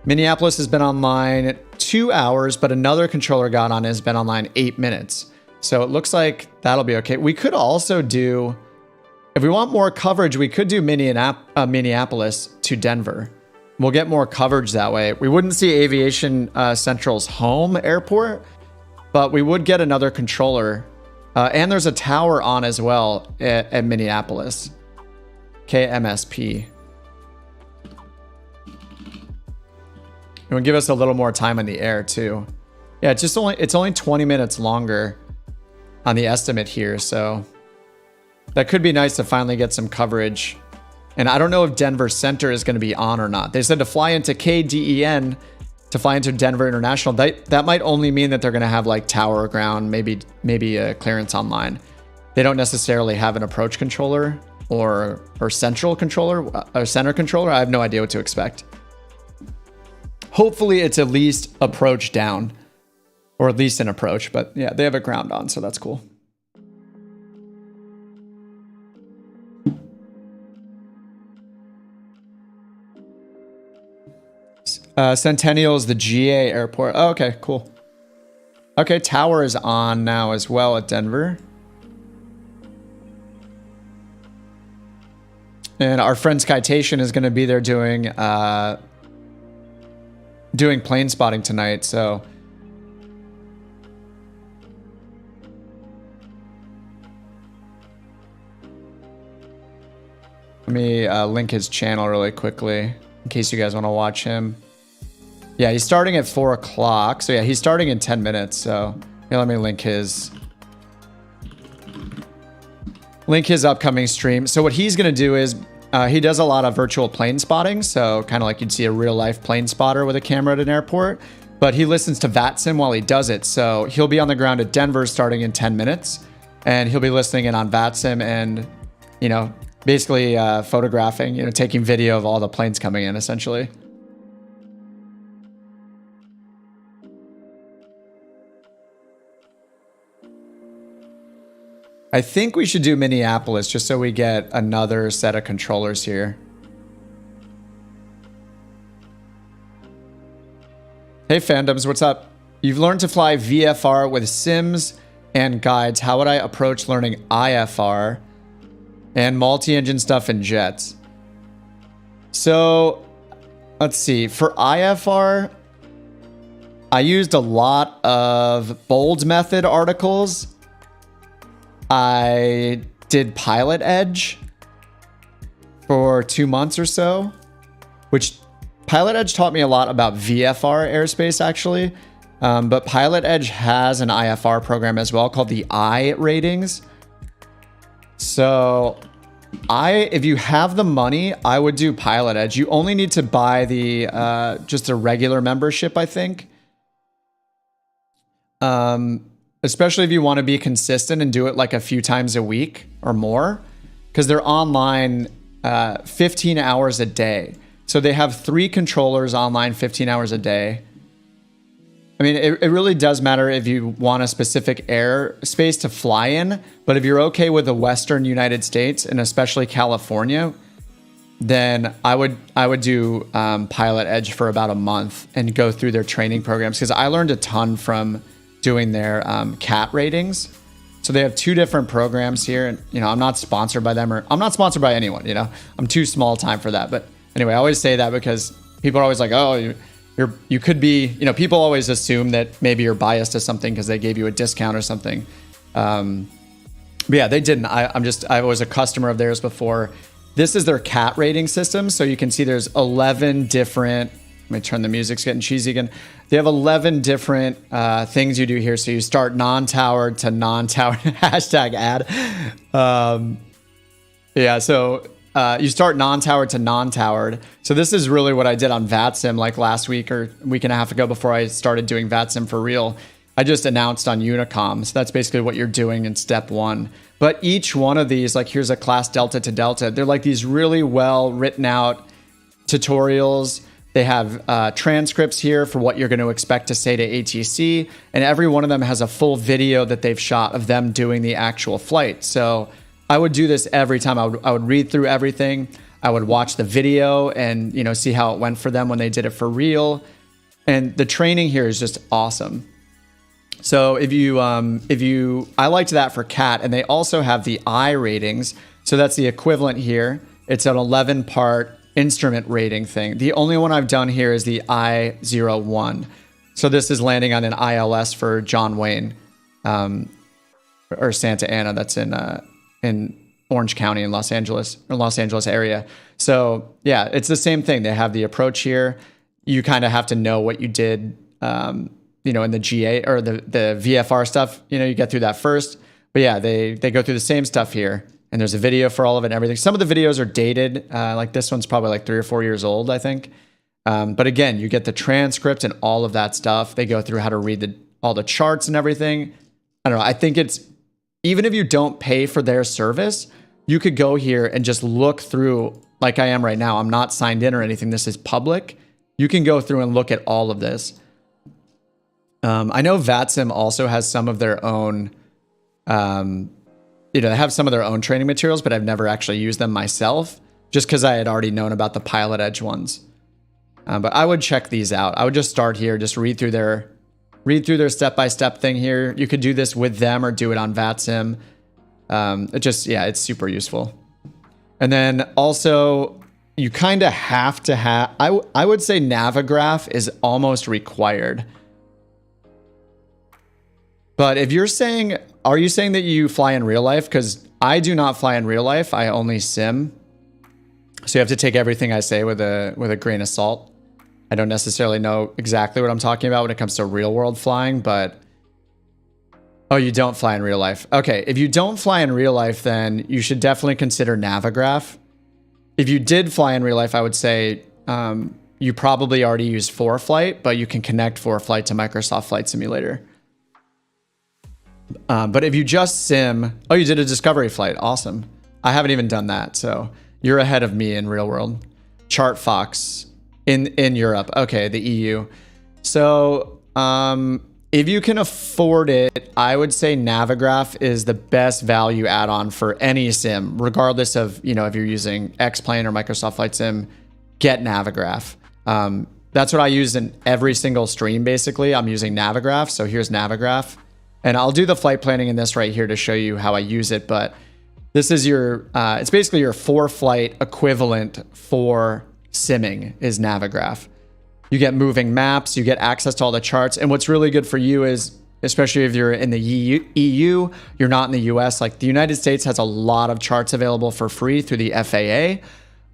Minneapolis has been online 2 hours, but another controller got on and has been online 8 minutes. So it looks like that'll be okay. We could also do, if we want more coverage, we could do Minneapolis to Denver. We'll get more coverage that way. We wouldn't see Aviation Central's home airport, but we would get another controller. And there's a tower on as well at Minneapolis. KMSP. It would give us a little more time in the air too. Yeah, it's only 20 minutes longer on the estimate here, so that could be nice to finally get some coverage. And I don't know if Denver Center is going to be on or not. They said to fly into KDEN, to fly into Denver International. That might only mean that they're going to have like tower ground, maybe a clearance online. They don't necessarily have an approach controller or central controller, or center controller. I have no idea what to expect. Hopefully it's at least approach down, or at least an approach, but yeah, they have a ground on, so that's cool. Centennial is the GA airport. Oh, okay, cool. Okay, tower is on now as well at Denver. And our friend Citation is going to be there doing plane spotting tonight, so let me link his channel really quickly in case you guys want to watch him. Yeah, he's starting at 4 o'clock, so yeah, he's starting in 10 minutes. So yeah, let me link his upcoming stream. So what he's gonna do is he does a lot of virtual plane spotting, so kind of like you'd see a real life plane spotter with a camera at an airport, but he listens to VATSIM while he does it. So he'll be on the ground at Denver starting in 10 minutes, and he'll be listening in on VATSIM and, you know, basically photographing, you know, taking video of all the planes coming in essentially. I think we should do Minneapolis just so we get another set of controllers here. Hey fandoms, what's up? You've learned to fly VFR with sims and guides. How would I approach learning IFR and multi-engine stuff in jets? So let's see. For IFR, I used a lot of bold method articles. I did PilotEdge for 2 months or so, which PilotEdge taught me a lot about VFR airspace actually. But PilotEdge has an IFR program as well called the I ratings. So if you have the money, I would do PilotEdge. You only need to buy the just a regular membership, I think. Especially if you want to be consistent and do it like a few times a week or more, because they're online 15 hours a day. So they have 3 controllers online 15 hours a day. I mean, it really does matter if you want a specific airspace to fly in, but if you're okay with the Western United States and especially California, then I would do PilotEdge for about a month and go through their training programs, because I learned a ton from doing their CAT ratings. So they have 2 different programs here, and you know, I'm not sponsored by them, or I'm not sponsored by anyone, you know, I'm too small time for that. But anyway, I always say that because people are always like, oh, you could be, you know, people always assume that maybe you're biased to something because they gave you a discount or something. But yeah, they didn't. I was a customer of theirs before. This is their CAT rating system. So you can see there's 11 different, let me turn the music's getting cheesy again. They have 11 different things you do here. So you start non-towered to non-towered, hashtag ad. Yeah, so you start non-towered to non-towered. So this is really what I did on VATSIM like last week or a week and a half ago before I started doing VATSIM for real. I just announced on Unicom. So that's basically what you're doing in step 1. But each one of these, like here's a class Delta to Delta, they're like these really well written out tutorials. They have transcripts here for what you're going to expect to say to ATC. And every one of them has a full video that they've shot of them doing the actual flight. So I would do this every time. I would read through everything. I would watch the video and, you know, see how it went for them when they did it for real. And the training here is just awesome. So I liked that for CAT, and they also have the I ratings. So that's the equivalent here. It's an 11-part instrument rating thing. The only one I've done here is the I-01. So this is landing on an ILS for John Wayne, or Santa Ana. That's in Orange County in Los Angeles area. So yeah, it's the same thing. They have the approach here. You kind of have to know what you did, you know, in the GA or the VFR stuff. You know, you get through that first. But yeah, they go through the same stuff here. And there's a video for all of it and everything. Some of the videos are dated. Like this one's probably like 3 or 4 years old, I think. But again, you get the transcript and all of that stuff. They go through how to read all the charts and everything. I don't know. I think it's, even if you don't pay for their service, you could go here and just look through, like I am right now. I'm not signed in or anything. This is public. You can go through and look at all of this. I know VATSIM also has some of their own, you know, they have some of their own training materials, but I've never actually used them myself just because I had already known about the PilotEdge ones. But I would check these out. I would just start here, just read through their step-by-step thing here. You could do this with them or do it on VATSIM. It's super useful. And then also you kind of have to have, I would say Navigraph is almost required. But if you're saying, are you saying that you fly in real life? Because I do not fly in real life. I only sim. So you have to take everything I say with a grain of salt. I don't necessarily know exactly what I'm talking about when it comes to real world flying, but oh, you don't fly in real life. Okay, if you don't fly in real life, then you should definitely consider Navigraph. If you did fly in real life, I would say you probably already used ForeFlight, but you can connect ForeFlight to Microsoft Flight Simulator. But if you just sim, oh, you did a discovery flight. Awesome. I haven't even done that. So you're ahead of me in real world. ChartFox in Europe. Okay. The EU. So, if you can afford it, I would say Navigraph is the best value add-on for any sim, regardless of, you know, if you're using X-Plane or Microsoft Flight Sim, get Navigraph. That's what I use in every single stream. Basically, I'm using Navigraph. So here's Navigraph. And I'll do the flight planning in this right here to show you how I use it. But this is your, it's basically your ForeFlight equivalent for simming is Navigraph. You get moving maps, you get access to all the charts. And what's really good for you is, especially if you're in the EU, you're not in the US, like the United States has a lot of charts available for free through the FAA.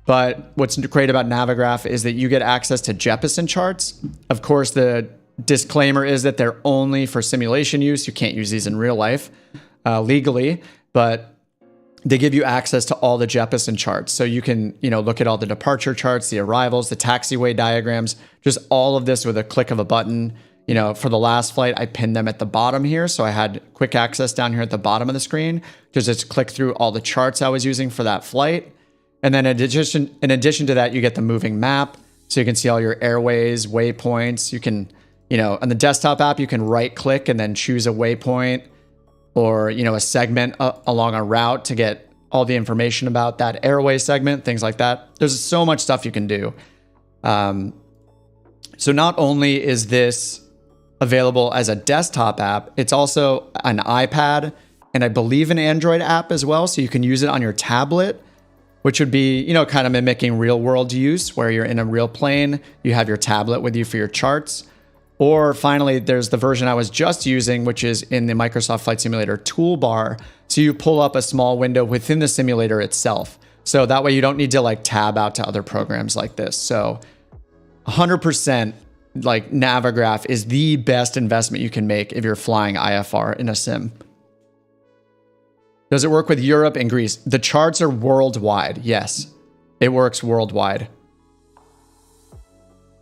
But what's great about Navigraph is that you get access to Jeppesen charts. Of course, the disclaimer is that they're only for simulation use. You can't use these in real life legally, but they give you access to all the Jeppesen charts. So you can, you know, look at all the departure charts, the arrivals, the taxiway diagrams, just all of this with a click of a button. You know, for the last flight, I pinned them at the bottom here. So I had quick access down here at the bottom of the screen to just click through all the charts I was using for that flight. And then in addition to that, you get the moving map. So you can see all your airways, waypoints. You can, you know, on the desktop app, you can right click and then choose a waypoint or, you know, a segment along a route to get all the information about that airway segment, things like that. There's so much stuff you can do. So not only is this available as a desktop app, it's also an iPad and I believe an Android app as well. So you can use it on your tablet, which would be, you know, kind of mimicking real world use where you're in a real plane, you have your tablet with you for your charts. Or finally, there's the version I was just using, which is in the Microsoft Flight Simulator toolbar. So you pull up a small window within the simulator itself. So that way you don't need to like tab out to other programs like this. So 100% like Navigraph is the best investment you can make if you're flying IFR in a sim. Does it work with Europe and Greece? The charts are worldwide. Yes, it works worldwide.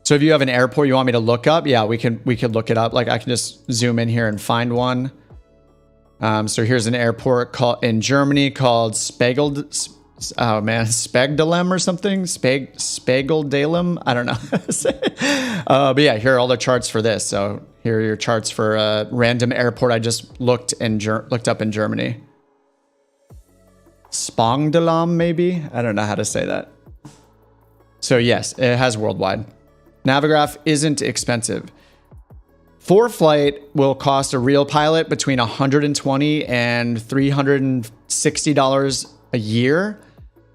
So if you have an airport you want me to look up, yeah, we could look it up. Like I can just zoom in here and find one. So here's an airport in Germany called Spagdelem or something. Spagdelem. I don't know how to say it. But yeah, here are all the charts for this. So here are your charts for a random airport I just looked up in Germany. Spangdalam, maybe? I don't know how to say that. So yes, it has worldwide. Navigraph isn't expensive. For flight will cost a real pilot between $120 and $360 a year.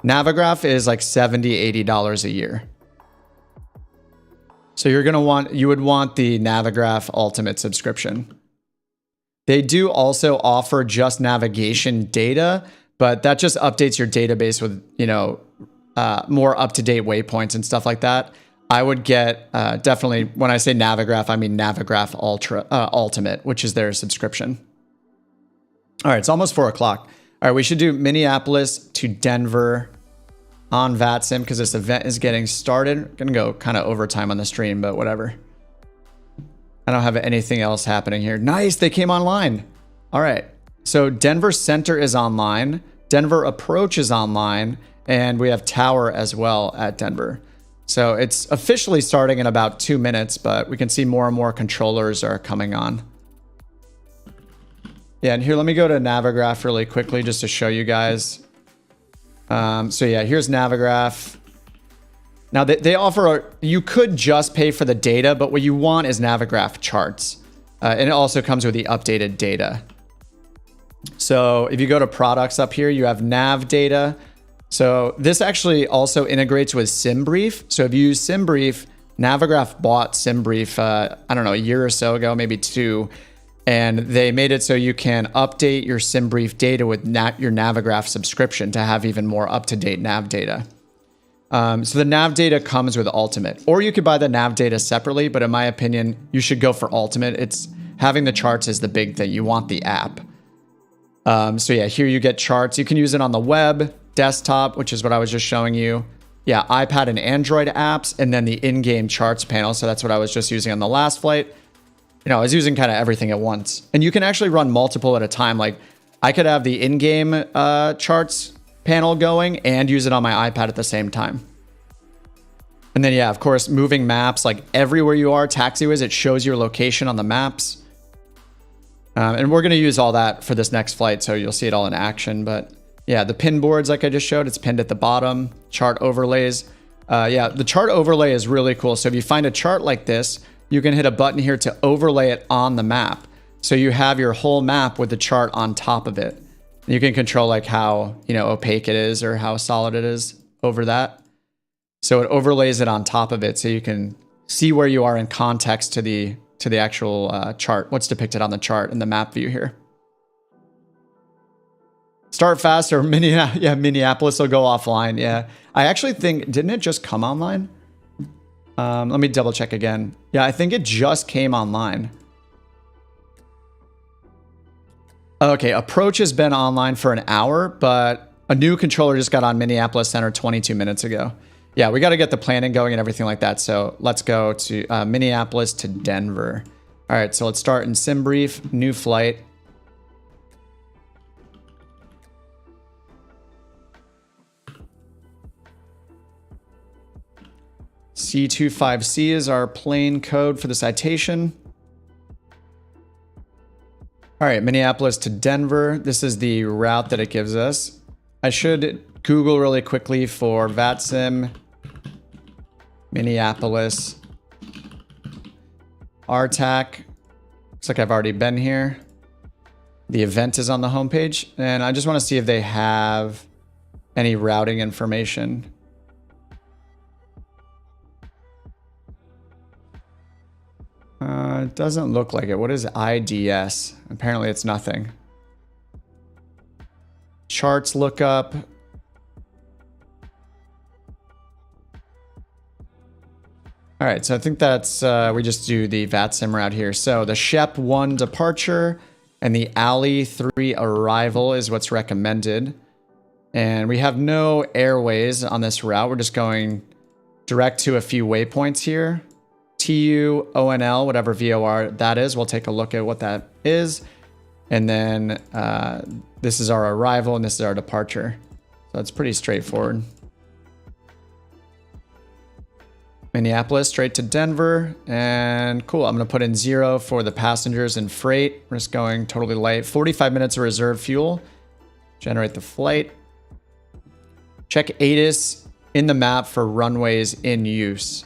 Navigraph is like $70, $80 a year. So you would want the Navigraph Ultimate subscription. They do also offer just navigation data, but that just updates your database with, more up-to-date waypoints and stuff like that. I would get, definitely, when I say Navigraph, I mean Navigraph Ultimate, which is their subscription. All right, it's almost 4 o'clock. All right, we should do Minneapolis to Denver on VATSIM because this event is getting started. I'm going to go kind of overtime on the stream, but whatever. I don't have anything else happening here. Nice, they came online. All right, so Denver Center is online. Denver Approach is online. And we have Tower as well at Denver. So it's officially starting in about 2 minutes, but we can see more and more controllers are coming on. Yeah, and here, let me go to Navigraph really quickly just to show you guys. So yeah, here's Navigraph. Now they offer, you could just pay for the data, but what you want is Navigraph charts. And it also comes with the updated data. So if you go to products up here, you have Nav data. So this actually also integrates with SimBrief. So if you use SimBrief, Navigraph bought SimBrief, I don't know, a year or so ago, maybe 2. And they made it so you can update your SimBrief data with your Navigraph subscription to have even more up-to-date nav data. So the nav data comes with Ultimate. Or you could buy the nav data separately, but in my opinion, you should go for Ultimate. Having the charts is the big thing. You want the app. So yeah, here you get charts. You can use it on the web, desktop, which is what I was just showing you. Yeah, iPad and Android apps, and then the in-game charts panel. So that's what I was just using on the last flight. I was using kind of everything at once. And you can actually run multiple at a time. Like I could have the in-game charts panel going and use it on my iPad at the same time. And then yeah, of course, moving maps, like everywhere you are, taxiways, it shows your location on the maps. And we're going to use all that for this next flight, so you'll see it all in action. But yeah, the pin boards, like I just showed, it's pinned at the bottom. Chart overlays. Yeah, the chart overlay is really cool. So if you find a chart like this, you can hit a button here to overlay it on the map. So you have your whole map with the chart on top of it. You can control like how, opaque it is or how solid it is over that. So it overlays it on top of it so you can see where you are in context to the actual chart, what's depicted on the chart in the map view here. Start fast or Minneapolis will go offline. Yeah, I actually think, didn't it just come online? Let me double check again. Yeah, I think it just came online. Okay, Approach has been online for an hour, but a new controller just got on Minneapolis Center 22 minutes ago. Yeah, we got to get the planning going and everything like that. So let's go to Minneapolis to Denver. All right, so let's start in SimBrief, new flight. C25C is our plane code for the citation. All right, Minneapolis to Denver. This is the route that it gives us. I should Google really quickly for VATSIM, Minneapolis, RTAC. Looks like I've already been here. The event is on the homepage, and I just want to see if they have any routing information. It doesn't look like it. What is IDS? Apparently it's nothing. Charts lookup. All right, so I think that's, we just do the VATSIM route here. So the SHEP 1 departure and the ALLEE 3 arrival is what's recommended. And we have no airways on this route. We're just going direct to a few waypoints here. TEYOU, ONL, whatever VOR that is. We'll take a look at what that is. And then this is our arrival and this is our departure. So it's pretty straightforward. Minneapolis straight to Denver, and cool. I'm gonna put in 0 for the passengers and freight. We're just going totally light. 45 minutes of reserve fuel. Generate the flight. Check ATIS in the map for runways in use.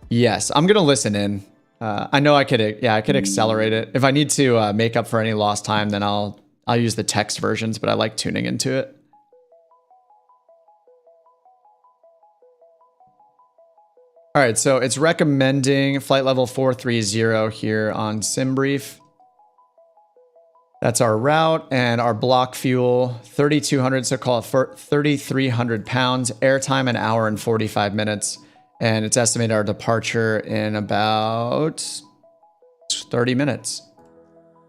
Yes, I'm gonna listen in. I know I could accelerate it. If I need to make up for any lost time, then I'll use the text versions, but I like tuning into it. All right, so it's recommending flight level 430 here on SimBrief. That's our route and our block fuel, 3,200, so call it 3,300 pounds, airtime an hour and 45 minutes. And it's estimated our departure in about 30 minutes.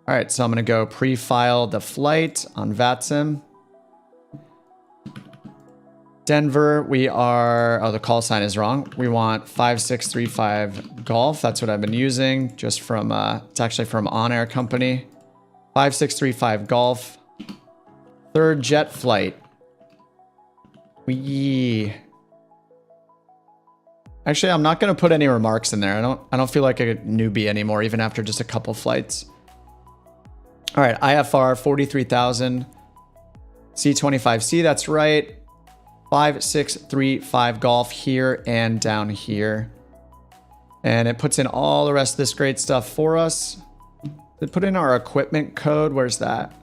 All right, so I'm gonna go pre-file the flight on VATSIM. Denver, we are, oh, the call sign is wrong. We want 5635 Golf. That's what I've been using just from, it's actually from On Air Company. 5635 Golf. Third jet flight. Actually, I'm not going to put any remarks in there. I don't feel like a newbie anymore, even after just a couple flights. All right, IFR 43,000. C25C, that's right. 5635 Golf here and down here. And it puts in all the rest of this great stuff for us. It put in our equipment code. Where's that?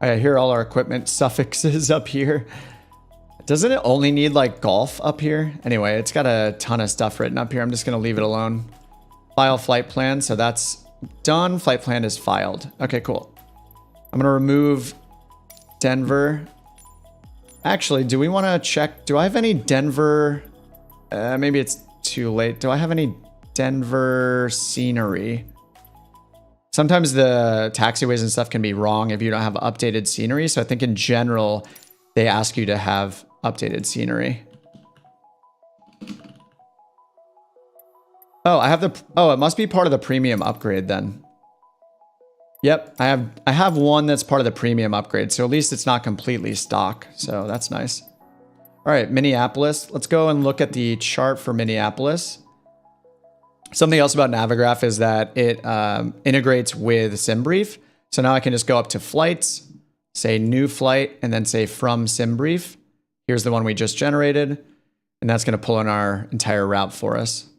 I hear all our equipment suffixes up here. Doesn't it only need like Golf up here? Anyway, it's got a ton of stuff written up here. I'm just going to leave it alone. File flight plan. So that's done. Flight plan is filed. Okay, cool. I'm going to remove Denver. Actually, do we want to check? Do I have any Denver? Maybe it's too late. Do I have any Denver scenery? Sometimes the taxiways and stuff can be wrong if you don't have updated scenery. So I think in general, they ask you to have updated scenery. Oh, I have the, oh, it must be part of the premium upgrade then. Yep, I have one that's part of the premium upgrade, so at least it's not completely stock, so that's nice. All right, Minneapolis. Let's go and look at the chart for Minneapolis. Something else about Navigraph is that it integrates with SimBrief. So now I can just go up to flights, say new flight, and then say from SimBrief. Here's the one we just generated, and that's going to pull in our entire route for us.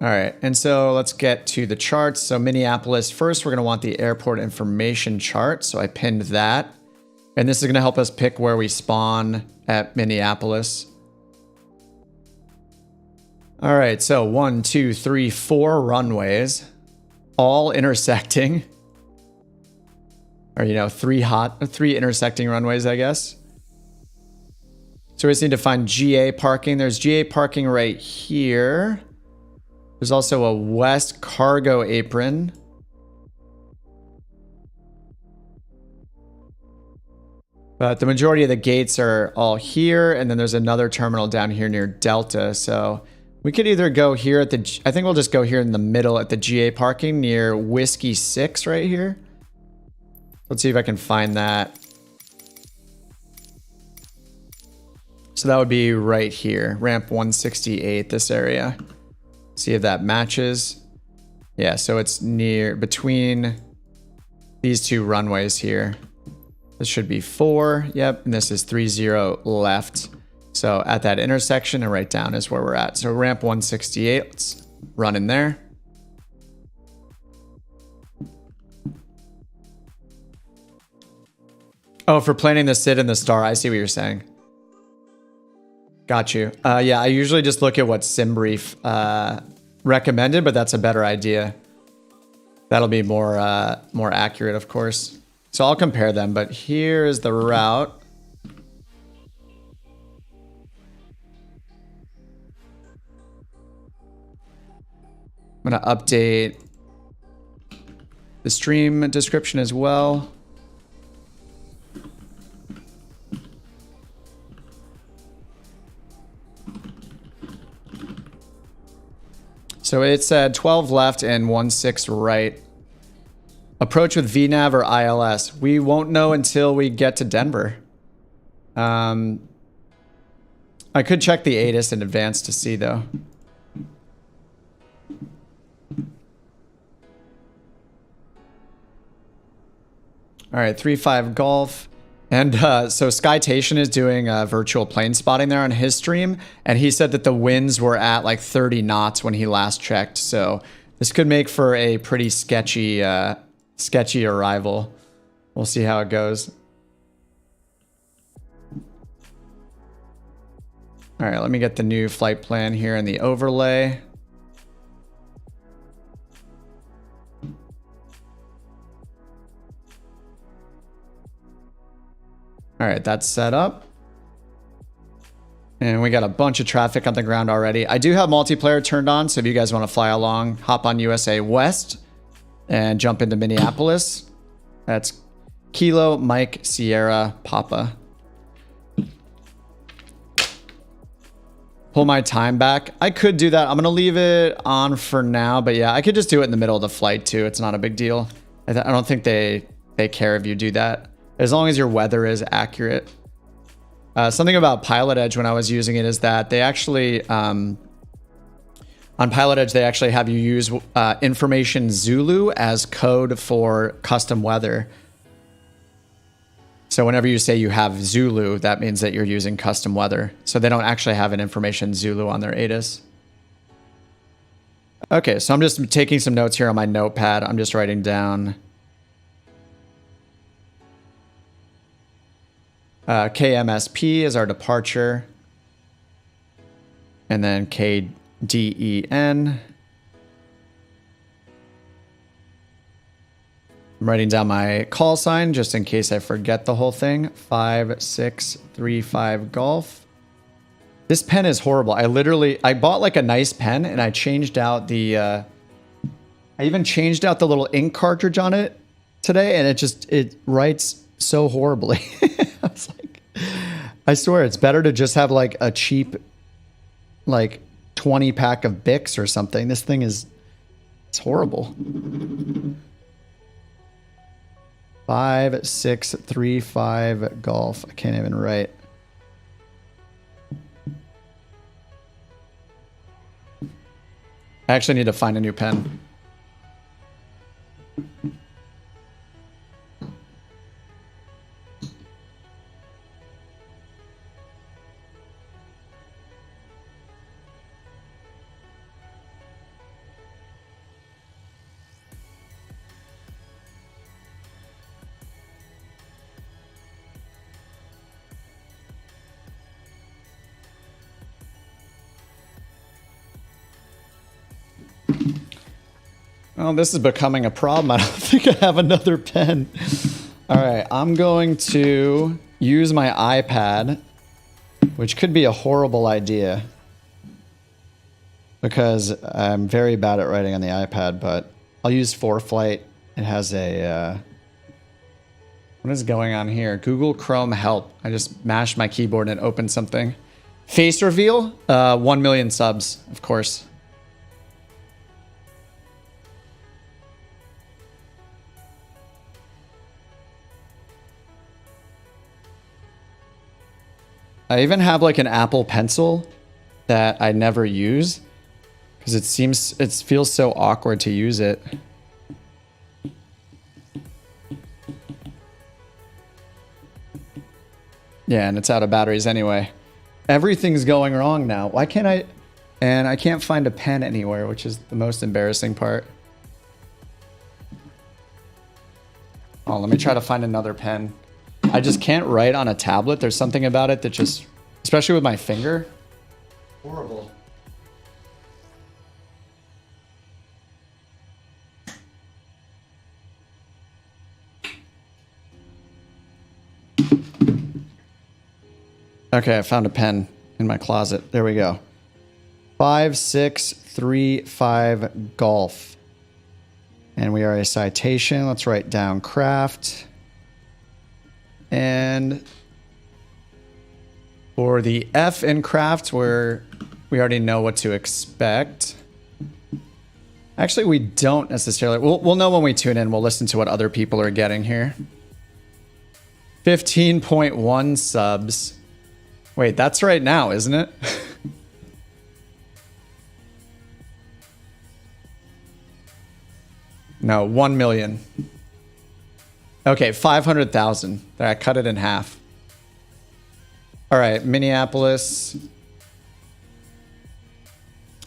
All right, and so let's get to the charts. So Minneapolis, first we're gonna want the airport information chart. So I pinned that. And this is gonna help us pick where we spawn at Minneapolis. All right, so 1, 2, 3, 4 runways, all intersecting. Or, you know, three intersecting runways, I guess. So we just need to find GA parking. There's GA parking right here. There's also a west cargo apron. But the majority of the gates are all here, and then there's another terminal down here near Delta. So we could either go here at the, I think we'll just go here in the middle at the GA parking near Whiskey 6 right here. Let's see if I can find that. So that would be right here, ramp 168, this area. See if that matches. Yeah, so it's near between these two runways here. This should be 4. Yep, and this is 30 left. So at that intersection and right down is where we're at. So ramp 168, let's run in there. Oh, for planning the sit and the star, I see what you're saying. Got you. Yeah, I usually just look at what SimBrief recommended, but that's a better idea. That'll be more accurate, of course. So I'll compare them, but here is the route. I'm gonna update the stream description as well. So it said 12 left and 16 right. Approach with VNAV or ILS. We won't know until we get to Denver. I could check the ATIS in advance to see though. All right, 3-5 Golf. And so Citation is doing virtual plane spotting there on his stream. And he said that the winds were at like 30 knots when he last checked. So this could make for a pretty sketchy, sketchy arrival. We'll see how it goes. All right, let me get the new flight plan here in the overlay. All right, that's set up. And we got a bunch of traffic on the ground already. I do have multiplayer turned on, so if you guys want to fly along, hop on USA West and jump into Minneapolis. That's Kilo, Mike, Sierra, Papa. Pull my time back. I could do that. I'm going to leave it on for now, but yeah, I could just do it in the middle of the flight too. It's not a big deal. I don't think they care if you do that, as long as your weather is accurate. Something about PilotEdge when I was using it is that they actually, on PilotEdge, they actually have you use information Zulu as code for custom weather. So whenever you say you have Zulu, that means that you're using custom weather. So they don't actually have an information Zulu on their ATIS. Okay, so I'm just taking some notes here on my notepad. I'm just writing down KMSP is our departure. And then KDEN. I'm writing down my call sign just in case I forget the whole thing. 5635 Golf. This pen is horrible. I bought like a nice pen and I changed out the, I even changed out the little ink cartridge on it today and it writes so horribly. I was like, I swear it's better to just have like a cheap, like 20 pack of Bics or something. This thing it's horrible. 5635 Golf. I can't even write. I actually need to find a new pen. Oh, this is becoming a problem. I don't think I have another pen. All right, I'm going to use my iPad, which could be a horrible idea because I'm very bad at writing on the iPad, but I'll use ForeFlight. It has a, what is going on here? Google Chrome help. I just mashed my keyboard and it opened something. Face reveal, 1 million subs, of course. I even have like an Apple Pencil that I never use because it feels so awkward to use it. Yeah, and it's out of batteries anyway. Everything's going wrong now. Why can't I? And I can't find a pen anywhere, which is the most embarrassing part. Oh, let me try to find another pen. I just can't write on a tablet. There's something about it that just, especially with my finger, horrible. Okay, I found a pen in my closet. There we go. 5635 Golf. And we are a Citation. Let's write down craft. And for the F in craft, we already know what to expect. Actually, we don't necessarily. We'll know when we tune in. We'll listen to what other people are getting here. 15.1 subs. Wait, that's right now, isn't it? No, 1 million. Okay, 500,000. There, I cut it in half. All right, Minneapolis.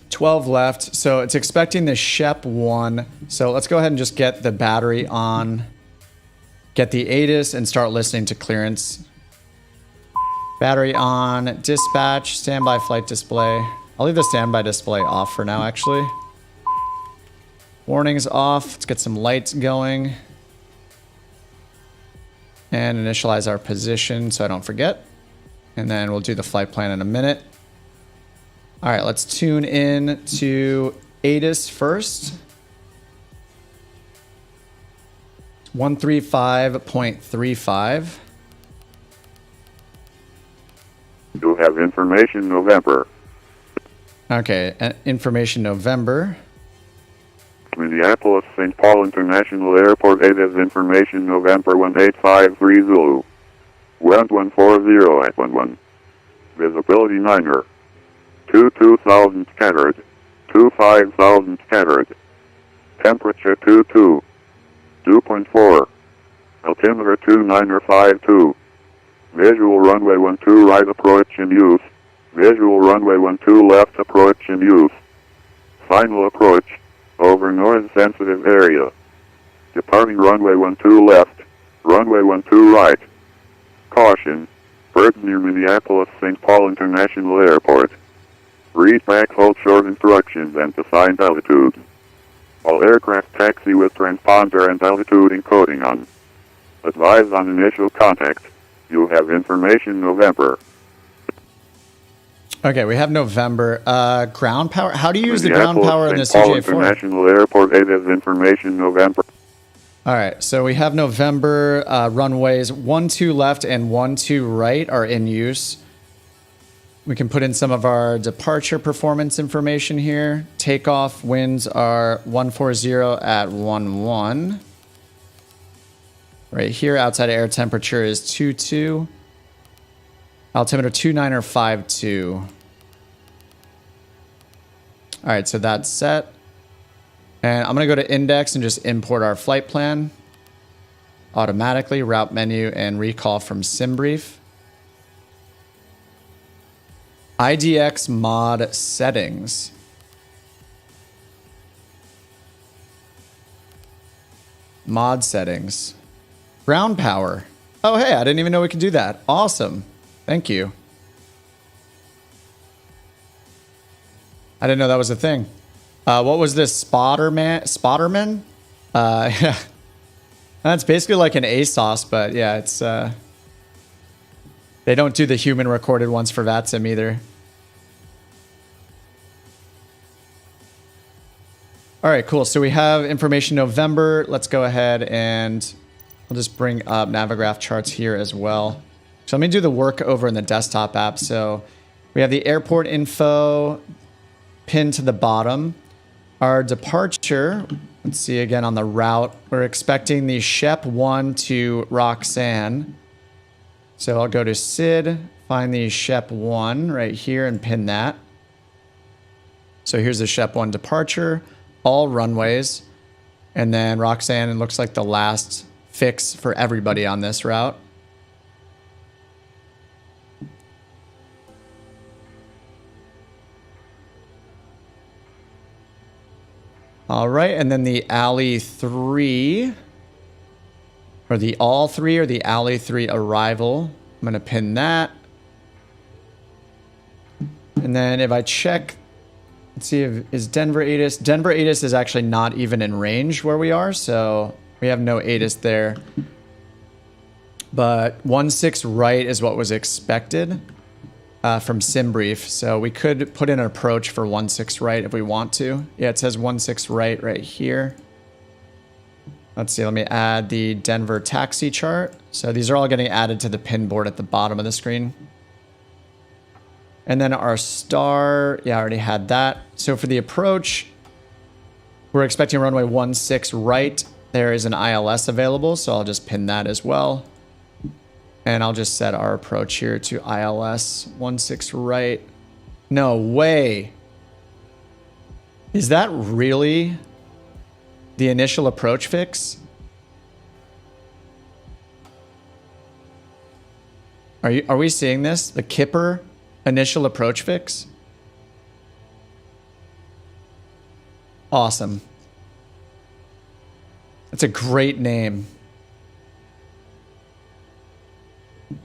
12 left. So it's expecting the SHEP 1. So let's go ahead and just get the battery on. Get the ATIS and start listening to clearance. Battery on. Dispatch. Standby flight display. I'll leave the standby display off for now, actually. Warnings off. Let's get some lights going. And initialize our position so I don't forget. And then we'll do the flight plan in a minute. All right, let's tune in to ATIS first. 135.35. You have information November. Okay, information November. Minneapolis St. Paul International Airport ATIS information November 1853 Zulu. Wind 140 at 11. Visibility 9er. 22,000 scattered. 25,000 scattered. Temperature 22. 2.4. Altimeter 2952. Visual runway 12 right approach in use. Visual runway 12 left approach in use. Final approach over noise sensitive area. Departing runway 12 left. Runway 12 right. Caution. Birds near Minneapolis St. Paul International Airport. Read back hold short instructions and assigned altitude. All aircraft taxi with transponder and altitude encoding on. Advise on initial contact. You have information November. Okay, we have November. Ground power. How do you use the ground power in the St. Paul CJ4? International Airport ATIS information November. All right, so we have November. Runways 12 left and 12 right are in use. We can put in some of our departure performance information here. Takeoff winds are 140 at 11. Right here, outside air temperature is 22. Altimeter 2952. All right, so that's set. And I'm gonna go to index and just import our flight plan. Automatically, route menu and recall from SimBrief. IDX mod settings. Mod settings. Ground power. Oh, hey, I didn't even know we could do that. Awesome. Thank you. I didn't know that was a thing. What was this? Spotterman? Yeah. That's basically like an ASOS, but yeah, it's... They don't do the human recorded ones for VATSIM either. All right, cool. So we have information November. Let's go ahead and I'll just bring up Navigraph charts here as well. So let me do the work over in the desktop app. So we have the airport info pinned to the bottom. Our departure, let's see again on the route. We're expecting the SHEP 1 to RXANN. So I'll go to SID, find the SHEP 1 right here and pin that. So here's the SHEP 1 departure, all runways. And then RXANN, it looks like the last fix for everybody on this route. All right, and then the ALLEE 3, or the all 3, or the ALLEE 3 arrival. I'm gonna pin that. And then if I check, let's see if, is Denver ATIS? Denver ATIS is actually not even in range where we are, so we have no ATIS there. But 16 right is what was expected from SimBrief. So we could put in an approach for 16 right if we want to. Yeah, it says 16 right here. Let's see, let me add the Denver taxi chart. So these are all getting added to the pin board at the bottom of the screen. And then our star, yeah, I already had that. So for the approach, We're expecting runway 16 right. There is an ILS available, so I'll just pin that as well. And I'll just set our approach here to ILS 16 right. No way. Is that really the initial approach fix? Are we seeing this? The Kipper initial approach fix? Awesome. That's a great name. All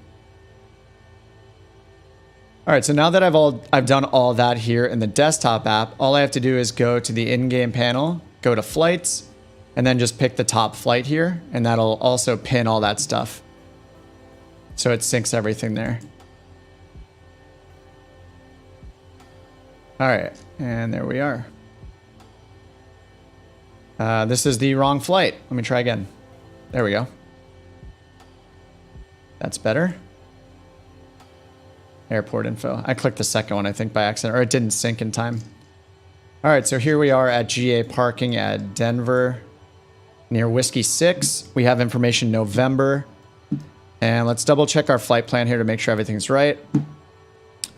right, so now that I've done all that here in the desktop app, all I have to do is go to the in-game panel, go to flights, and then just pick the top flight here, and that'll also pin all that stuff. So it syncs everything there. All right, and there we are. This is the wrong flight. Let me try again. There we go. That's better. Airport info. I clicked the second one, I think, by accident, or it didn't sync in time. All right, so here we are at GA parking at Denver near Whiskey 6. We have information November. And let's double check our flight plan here to make sure everything's right.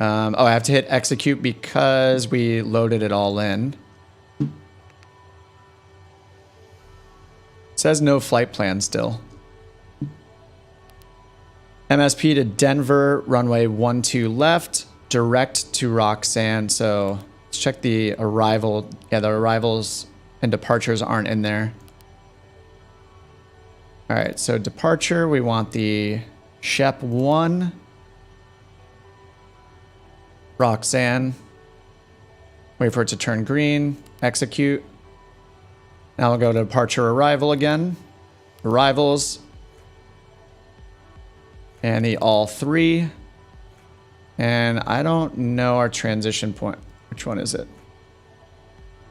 Oh, I have to hit execute because we loaded it all in. It says no flight plan still. MSP to Denver, runway 12 left, direct to RXANN. So let's check the arrival. Yeah, the arrivals and departures aren't in there. All right, so departure, we want the Shep 1, RXANN. Wait for it to turn green, execute. Now we'll go to departure arrival again. Arrivals. And the all 3. And I don't know our transition point. Which one is it?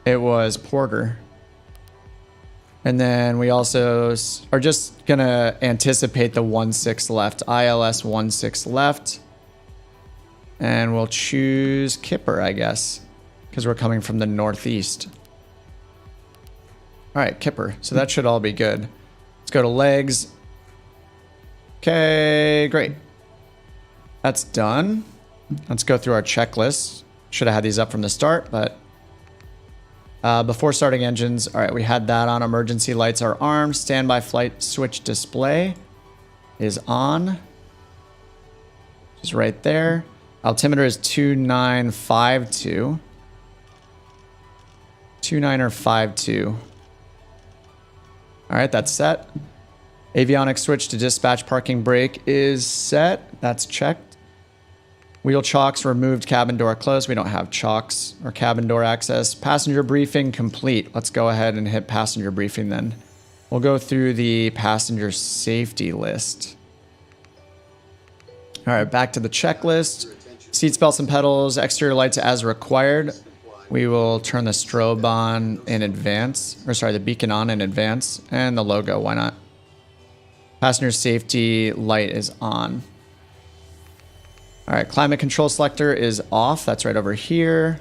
It was PORDR. And then we also are just going to anticipate the 16 left. ILS 16 left. And we'll choose Kipper, I guess, because we're coming from the northeast. All right, Kipper. So that should all be good. Let's go to legs. Okay, great. That's done. Let's go through our checklist. Should have had these up from the start, but before starting engines, all right, we had that on. Emergency lights are armed. Standby flight switch display is on. Just right there. Altimeter is 2952. 2952. All right, that's set. Avionics switch to dispatch parking brake is set. That's checked. Wheel chocks removed, cabin door closed. We don't have chocks or cabin door access. Passenger briefing complete. Let's go ahead and hit passenger briefing then. We'll go through the passenger safety list. All right, back to the checklist. Seats, belts, and pedals, exterior lights as required. We will turn the strobe on in advance, or sorry, the beacon on in advance, and the logo, why not? Passenger safety light is on. All right, climate control selector is off. That's right over here.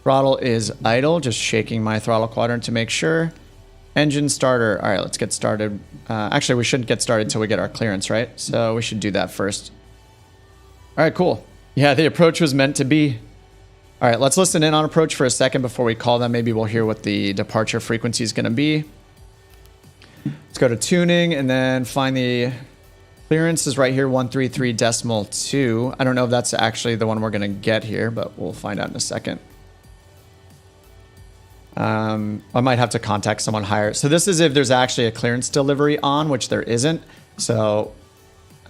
Throttle is idle, just shaking my throttle quadrant to make sure. Engine starter. All right, let's get started. Actually, we shouldn't get started until we get our clearance, right? So we should do that first. All right, cool. Yeah, the approach was meant to be. All right, let's listen in on approach for a second before we call them. Maybe we'll hear what the departure frequency is going to be. Let's go to tuning and then find the clearance is right here, 133.2. I don't know if that's actually the one we're going to get here, but we'll find out in a second. I might have to contact someone higher. So this is if there's actually a clearance delivery on, which there isn't. So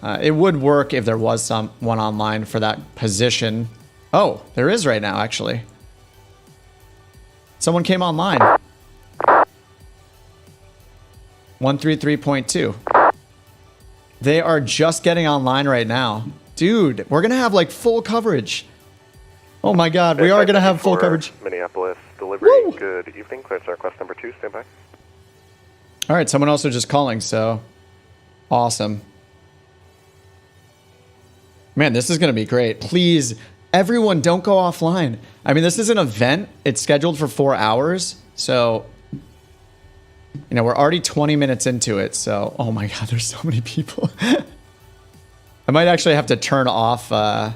it would work if there was someone online for that position. Oh, there is right now, actually. Someone came online. 133.2. They are just getting online right now. Dude, we're going to have like full coverage. Oh my God, we are going to have full coverage. Minneapolis, delivery. Woo! Good evening. Clear to request number 2, stand by. All right, someone also just calling, so awesome. Man, this is going to be great. Please Everyone, don't go offline. I mean, this is an event. It's scheduled for 4 hours. So, you know, we're already 20 minutes into it. So, oh my God, there's so many people. I might actually have to turn off the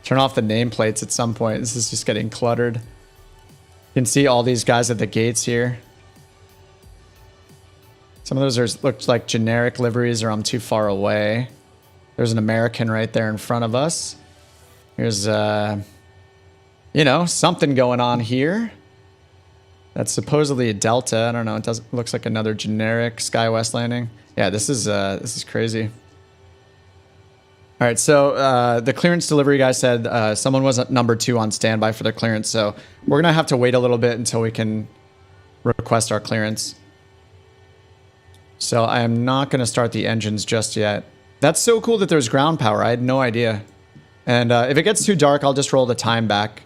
nameplates at some point. This is just getting cluttered. You can see all these guys at the gates here. Some of those look like generic liveries, or I'm too far away. There's an American right there in front of us. Here's, you know, something going on here. That's supposedly a Delta. I don't know. It looks like another generic SkyWest landing. Yeah, this is crazy. All right, so the clearance delivery guy said someone was at number 2 on standby for their clearance. So we're gonna have to wait a little bit until we can request our clearance. So I am not gonna start the engines just yet. That's so cool that there's ground power. I had no idea. And if it gets too dark, I'll just roll the time back.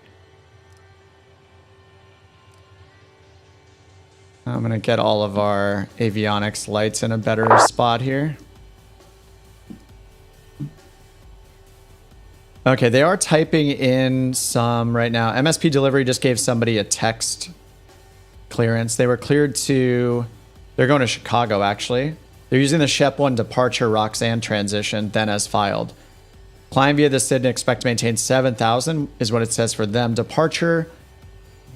I'm going to get all of our avionics lights in a better spot here. Okay, they are typing in some right now. MSP delivery just gave somebody a text clearance. They were cleared to... They're going to Chicago, actually. They're using the Shep 1 departure RXANN transition, then as filed. Climb via the SID and expect to maintain 7,000 is what it says for them. Departure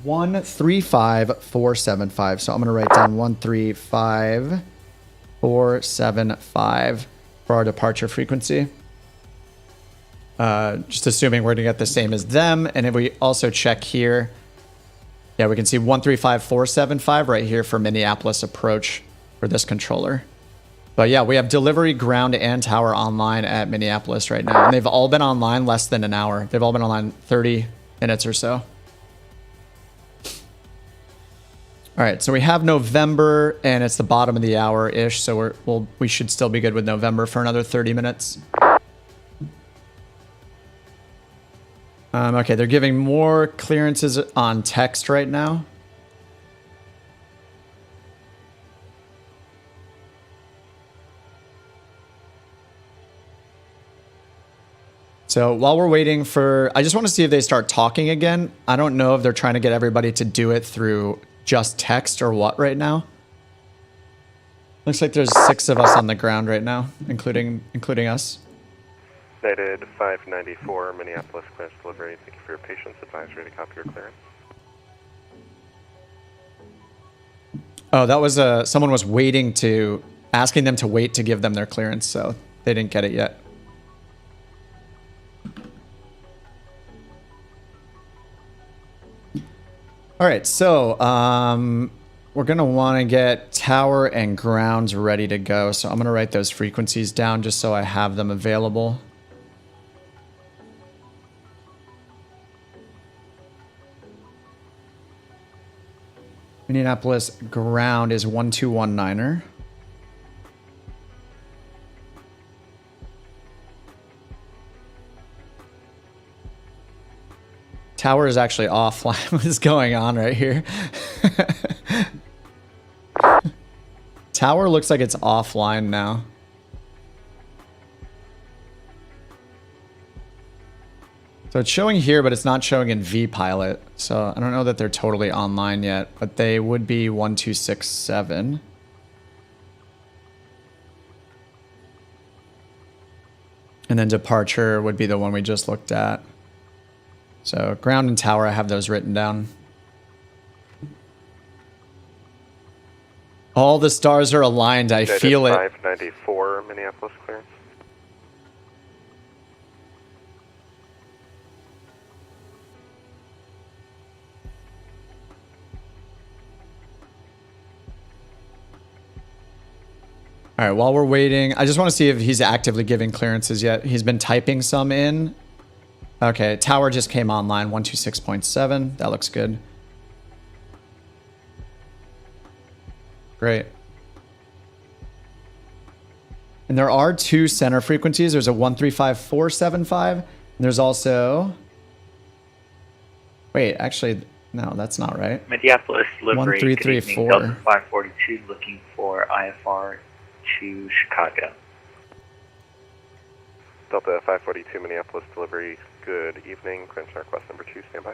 135475. So I'm going to write down 135475 for our departure frequency. Just assuming we're going to get the same as them. And if we also check here, yeah, we can see 135475 right here for Minneapolis approach for this controller. But yeah, we have delivery, ground, and tower online at Minneapolis right now. And they've all been online less than an hour. They've all been online 30 minutes or so. All right, so we have November, and it's the bottom of the hour-ish, so we should still be good with November for another 30 minutes. Okay, they're giving more clearances on text right now. So while we're waiting for... I just want to see if they start talking again. I don't know if they're trying to get everybody to do it through just text or what right now. Looks like there's 6 of us on the ground right now, including us. United 594, Minneapolis clearance delivery. Thank you for your patience. Advisory to copy your clearance. Oh, that was someone was waiting to... asking them to wait to give them their clearance, so they didn't get it yet. All right, so we're going to want to get tower and grounds ready to go. So I'm going to write those frequencies down just so I have them available. Minneapolis ground is 1219er. Tower is actually offline. What is going on right here? Tower looks like it's offline now. So it's showing here, but it's not showing in vPilot. So I don't know that they're totally online yet, but they would be 1267. And then departure would be the one we just looked at. So ground and tower, I have those written down. All the stars are aligned. I feel it. 594, Minneapolis clearance. All right, while we're waiting, I just want to see if he's actively giving clearances yet. He's been typing some in. Okay, tower just came online, 126.7. That looks good. Great. And there are 2 center frequencies. There's a 135475. And there's also... Wait, actually, no, that's not right. Minneapolis livery, 1334. Delta 542 looking for IFR to Chicago. Delta 542 Minneapolis delivery, good evening. Clinton request number 2, standby.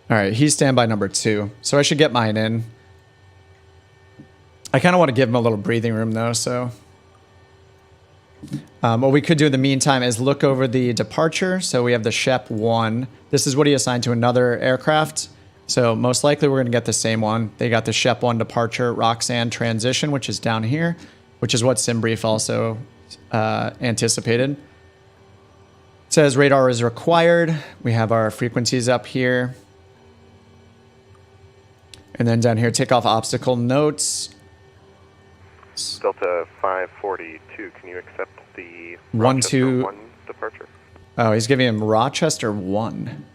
All right, he's standby number 2. So I should get mine in. I kind of want to give him a little breathing room though, so. What we could do in the meantime is look over the departure. So we have the Shep 1. This is what he assigned to another aircraft. So most likely we're going to get the same one. They got the Shep 1 departure, RXANN transition, which is down here, which is what SimBrief also anticipated. It says radar is required. We have our frequencies up here. And then down here, takeoff obstacle notes. Delta 542, can you accept the 1, 2 1 departure? Oh, he's giving him Rochester 1.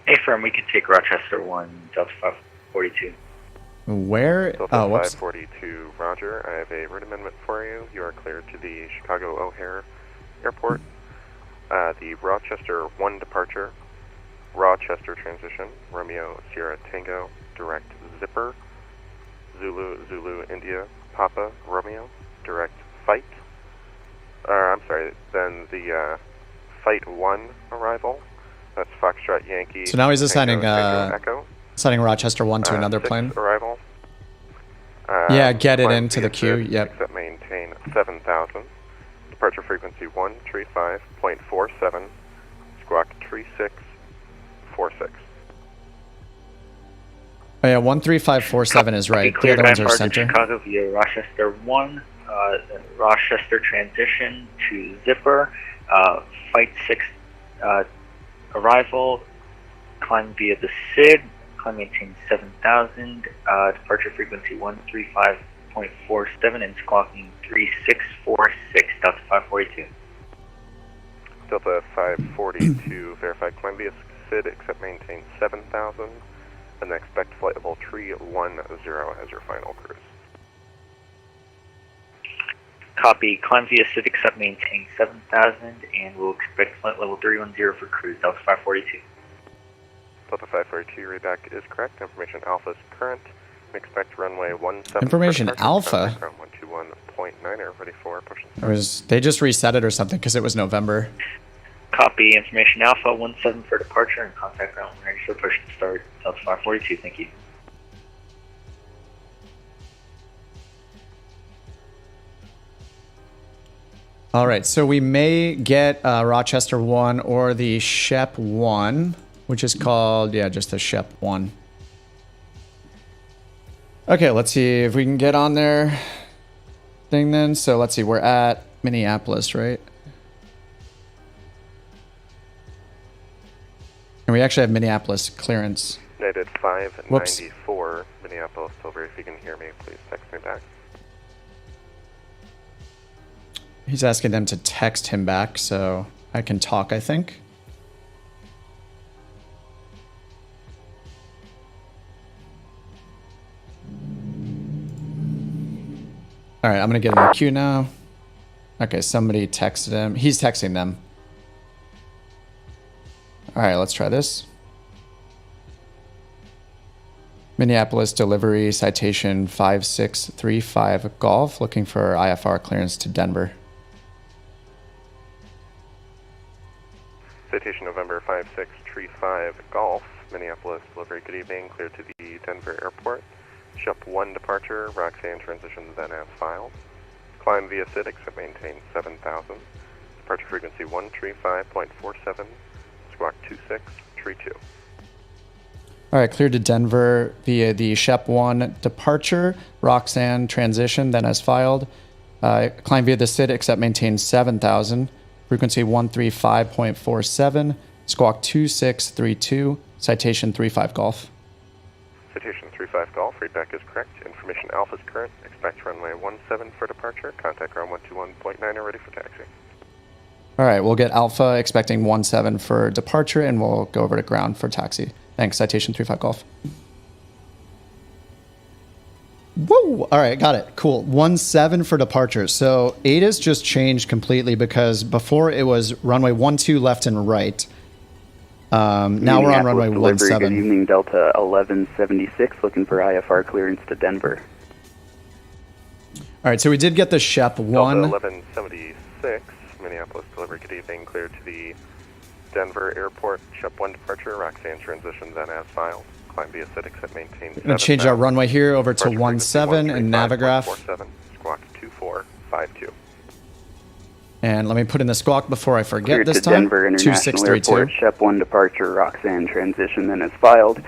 Hey, firm, we can take Rochester 1, Delta 542. Where? Delta 542, Roger. I have a route amendment for you. You are cleared to the Chicago O'Hare Airport. The Rochester 1 departure, Rochester transition, Romeo Sierra Tango, direct zipper, Zulu, Zulu, India, Papa, Romeo, direct fight. I'm sorry, then the Fight 1 arrival. That's Foxtrot Yankee. So now he's assigning Echo. assigning Rochester 1 to another 6 plane. Arrival. Yeah, get it into the queue. Yep. Except maintain 7,000. Departure frequency 135.47. Squawk 3646. Oh yeah, 13547 is right. The other ones are center. Chicago via Rochester 1, then Rochester transition to zipper, Fight 6 arrival, climb via the SID, climb maintain 7,000, departure frequency 135.47 and squawking 3646, Delta 542. Delta 542, verified climb via SID, except maintain 7,000. And expect flight level 310 as your final cruise. Copy. Climb via SID, except maintain 7,000, and we'll expect flight level 310 for cruise, Delta 542. Delta 542, readback is correct. Information alpha is current. We expect runway 17. Information alpha? 121.9, ready for push. They just reset it or something because it was November. Copy. Information Alpha 17 for departure and contact ground when ready for push to start. Delta 542. Thank you. All right, so we may get Rochester 1 or the Shep 1, which is called, yeah, just the Shep 1. Okay, let's see if we can get on their thing then. So let's see, we're at Minneapolis, right? And we actually have Minneapolis clearance. United 594, Minneapolis Silver. If you can hear me, please text me back. He's asking them to text him back, so I can talk, I think. All right, I'm going to get in the queue now. Okay, somebody texted him. He's texting them. All right, let's try this. Minneapolis delivery citation 5635 Golf, looking for IFR clearance to Denver. Citation November 5635 Golf, Minneapolis delivery, good evening, clear to the Denver airport. Shep 1 departure, RXANN transition then as filed. Climb via SID, except maintain 7,000. Departure frequency 135.47. Squawk 2632. All right, cleared to Denver via the Shep 1 departure, RXANN transition, then as filed. Climb via the SID, except maintain 7,000. Frequency 135.47, squawk 2632, citation 35 Golf. Citation 35 Golf, readback is correct. Information alpha is current. Expect runway 17 for departure. Contact ground 121.9 are ready for taxi. All right, we'll get Alpha expecting 17 for departure, and we'll go over to ground for taxi. Thanks, citation 35 Golf. Whoa! All right, got it. Cool. 17 for departure. So ATIS just changed completely because before it was runway 12 left and right. Now we're on runway 17. Good evening, Delta 1176, looking for IFR clearance to Denver. right, so we did get the Shep 1. Delta 1176, Minneapolis delivery, good evening, clear to the Denver Airport, Shep 1 departure, RXANN transition then as filed. Climb via CITIC at maintain. We're going to change our runway here over to 17 and Navigraph. Squawk 2452. And let me put in the squawk before I forget Clear this to time. Denver International Airport, Shep 1 departure, RXANN transition then as filed.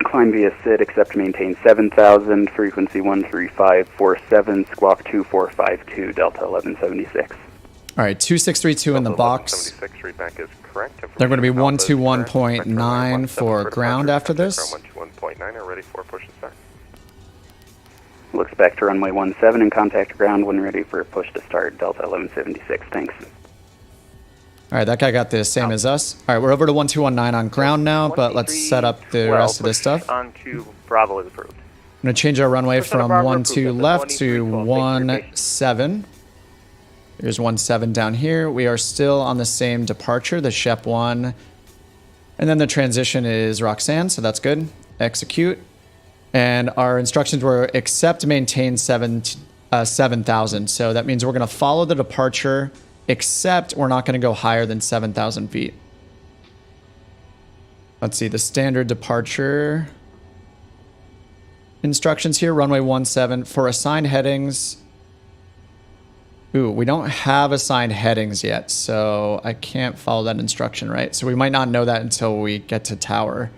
Climb via SID, accept maintain 7000, frequency 13547, squawk 2452, Delta 1176. All right, 2632 in the box. 76 readback is correct. They're going to be 121.9 for ground after this. 121.9 are ready for push and start. Looks back to runway 17 and contact ground when ready for a push to start, Delta 1176. Thanks. All right, that guy got the same as us. All right, we're over to 1219 on ground now, but let's set up the rest of this stuff. On to Bravo is approved. I'm going to change our runway from 12 left to 17. Here's 17 down here. We are still on the same departure, the Shep 1. And then the transition is RXANN, so that's good. Execute. And our instructions were accept, maintain 7,000. So that means we're going to follow the departure, except we're not going to go higher than 7,000 feet. Let's see, the standard departure instructions here, runway 17. For assigned headings, ooh, we don't have assigned headings yet, so I can't follow that instruction, right? So we might not know that until we get to tower.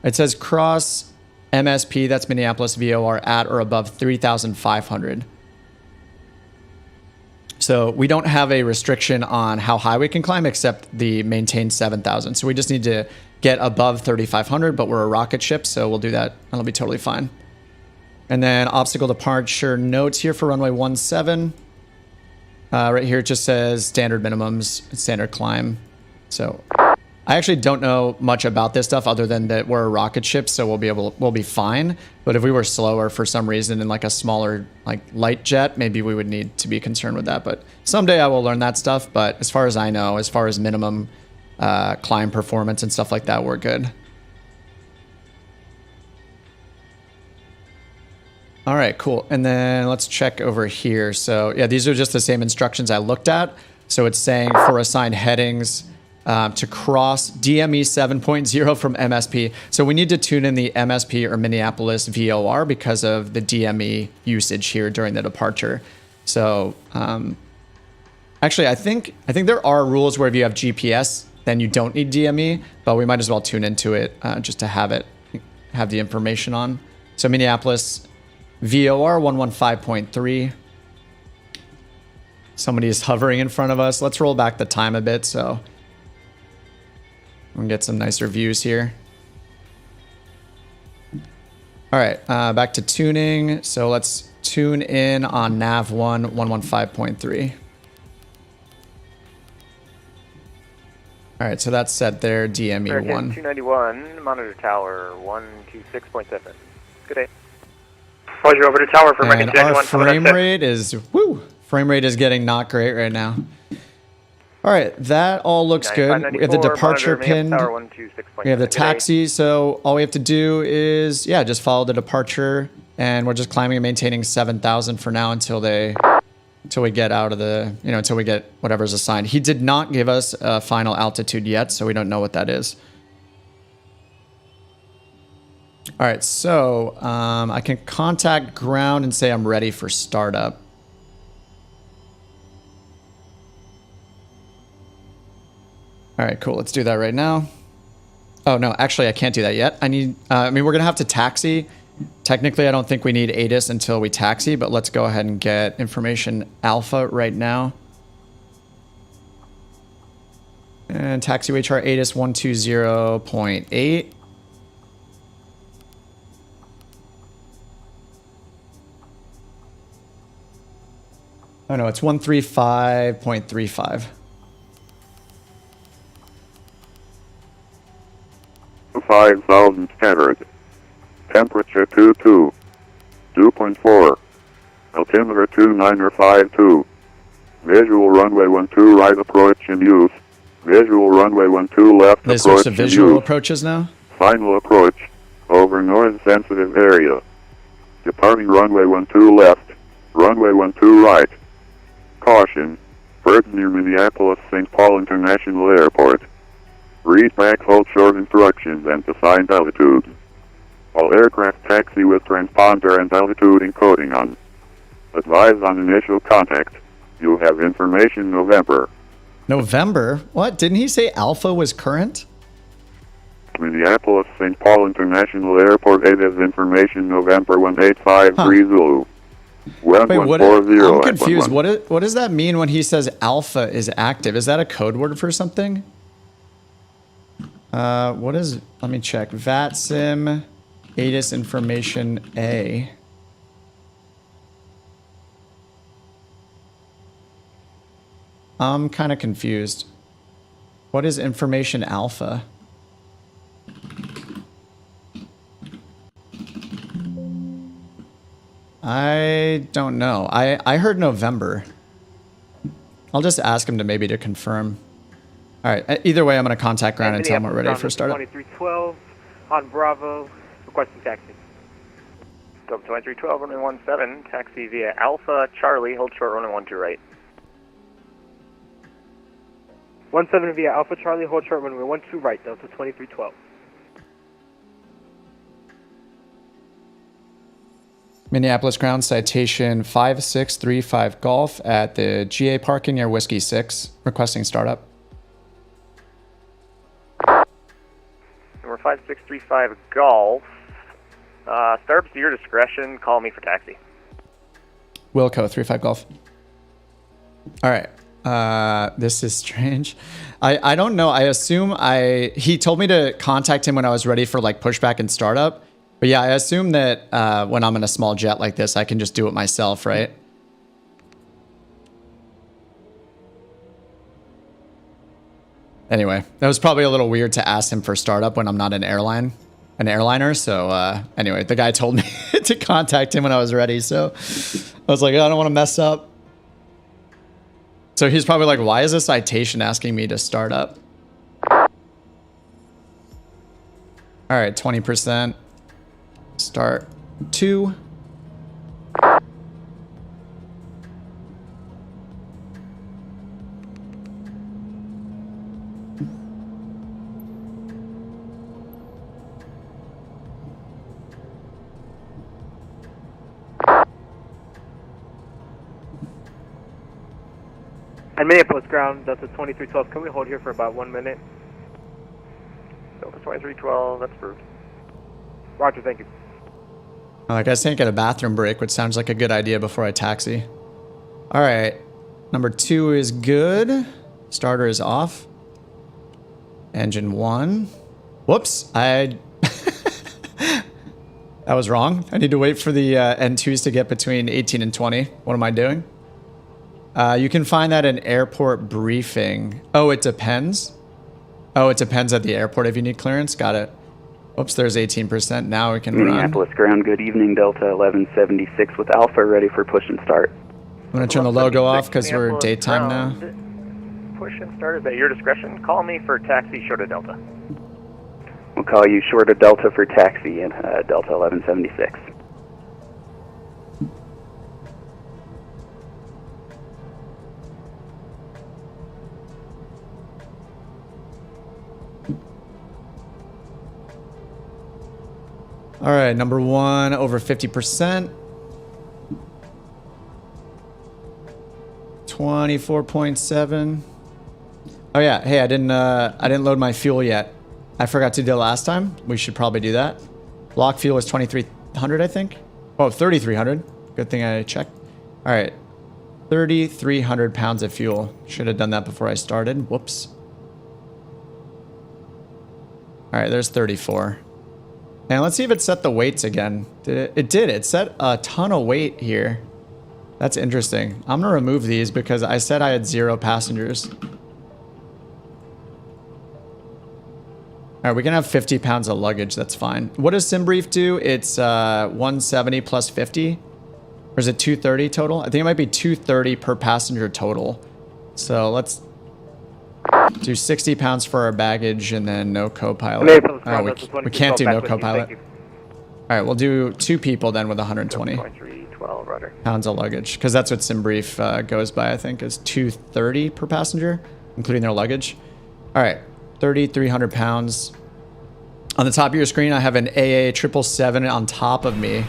It says cross MSP, that's Minneapolis VOR, at or above 3,500. So we don't have a restriction on how high we can climb except the maintain 7,000. So we just need to get above 3,500, but we're a rocket ship, so we'll do that. That'll be totally fine. And then obstacle departure notes here for runway 17. Right here it just says standard minimums, standard climb. So I actually don't know much about this stuff other than that we're a rocket ship, so we'll be fine. But if we were slower for some reason in like a smaller like light jet, maybe we would need to be concerned with that. But someday I will learn that stuff. But as far as I know, as far as minimum climb performance and stuff like that, we're good. All right, cool. And then let's check over here. So yeah, these are just the same instructions I looked at. So it's saying for assigned headings to cross DME 7.0 from MSP. So we need to tune in the MSP or Minneapolis VOR because of the DME usage here during the departure. So actually, I think there are rules where if you have GPS, then you don't need DME, but we might as well tune into it just to have the information on. So Minneapolis VOR 115.3. Somebody is hovering in front of us. Let's roll back the time a bit so we can get some nicer views here. All right, back to tuning. So let's tune in on nav 115.3. All right, so that's set there, DME American 1. 291, monitor tower 126.7. Good day. Roger, over to tower for American And our 291. frame rate is getting not great right now. All right, that all looks good. We have the departure pinned. We have the taxi, so all we have to do is, yeah, just follow the departure, and we're just climbing and maintaining 7,000 for now until we get out of the, until we get whatever's assigned. He did not give us a final altitude yet, so we don't know what that is. All right, so I can contact ground and say I'm ready for startup. All right, cool. Let's do that right now. Oh, no, actually, I can't do that yet. we're going to have to taxi. Technically, I don't think we need ATIS until we taxi, but let's go ahead and get information alpha right now. And taxi HR ATIS 120.8. Oh, no, it's 135.35. 5,000 scattered. Temperature 22. 2.4. Altimeter 2952. Visual runway 12 right approach in use. Visual runway 12 left They approach switch to in visual use. approaches now? Final approach over noise sensitive area. Departing runway 12 left. Runway 12 right. Caution. Birds near Minneapolis St. Paul International Airport. Read back hold short instructions and assigned altitude. All aircraft taxi with transponder and altitude encoding on. Advise on initial contact. You'll have information November. November? What? Didn't he say Alpha was current? Minneapolis St. Paul International Airport 8 has information November 1853 Zulu. Wait, what? 1140 I'm confused. What does that mean when he says Alpha is active? Is that a code word for something? What is? Let me check. VATSIM ATIS information A. I'm kind of confused. What is information alpha? I don't know. I heard November. I'll just ask him to confirm. All right. Either way, I'm going to contact ground and tell him we're ready for startup. 2312 on Bravo, requesting taxi. Go 2312, runway 17, taxi via Alpha Charlie, hold short runway 12 right. 17 via Alpha Charlie, hold short runway 12 right, Delta 2312. Minneapolis ground, citation 5635 Golf at the GA parking near Whiskey 6, requesting startup. Number 5635 Golf. Startup's to your discretion. Call me for taxi. Wilco 35 Golf. All right. This is strange. I don't know. I assume he told me to contact him when I was ready for like pushback and startup. But yeah, I assume that when I'm in a small jet like this, I can just do it myself, right? Anyway, that was probably a little weird to ask him for startup when I'm not an airliner. So anyway, the guy told me to contact him when I was ready. So I was like, I don't want to mess up. So he's probably like, why is a citation asking me to start up? All right, 20%. Start 2. And Minneapolis ground, Delta 2312, can we hold here for about 1 minute? Delta 2312, that's approved. Roger, thank you. I guess I can't get a bathroom break, which sounds like a good idea before I taxi. All right. Number 2 is good. Starter is off. Engine 1. Whoops. That was wrong. I need to wait for the N2s to get between 18 and 20. What am I doing? You can find that in airport briefing. Oh, it depends. Oh, it depends at the airport if you need clearance. Got it. Oops, there's 18%. Now we can Minneapolis run. ground, good evening, Delta 1176 with Alpha, ready for push and start. I'm going to turn the logo off because we're daytime now. Push and start is at your discretion. Call me for taxi short of Delta. We'll call you short of Delta for taxi in Delta 1176. All right, number 1 over 50%. 24.7. Oh yeah, hey, I didn't load my fuel yet. I forgot to do it last time. We should probably do that. Block fuel was 2,300, I think. Oh, 3,300. Good thing I checked. All right, 3,300 pounds of fuel. Should have done that before I started. Whoops. All right, there's 34. And let's see if it set the weights again. It did. It set a ton of weight here. That's interesting. I'm going to remove these because I said I had 0 passengers. All right, we can have 50 pounds of luggage. That's fine. What does SimBrief do? It's 170 plus 50. Or is it 230 total? I think it might be 230 per passenger total. So let's do 60 pounds for our baggage and then no co-pilot. We can't do no co-pilot. All right, we'll do 2 people then with 120. 2312, Roger. Pounds of luggage, because that's what SimBrief goes by, I think, is 230 per passenger, including their luggage. All right, 300 pounds. On the top of your screen, I have an AA 777 on top of me.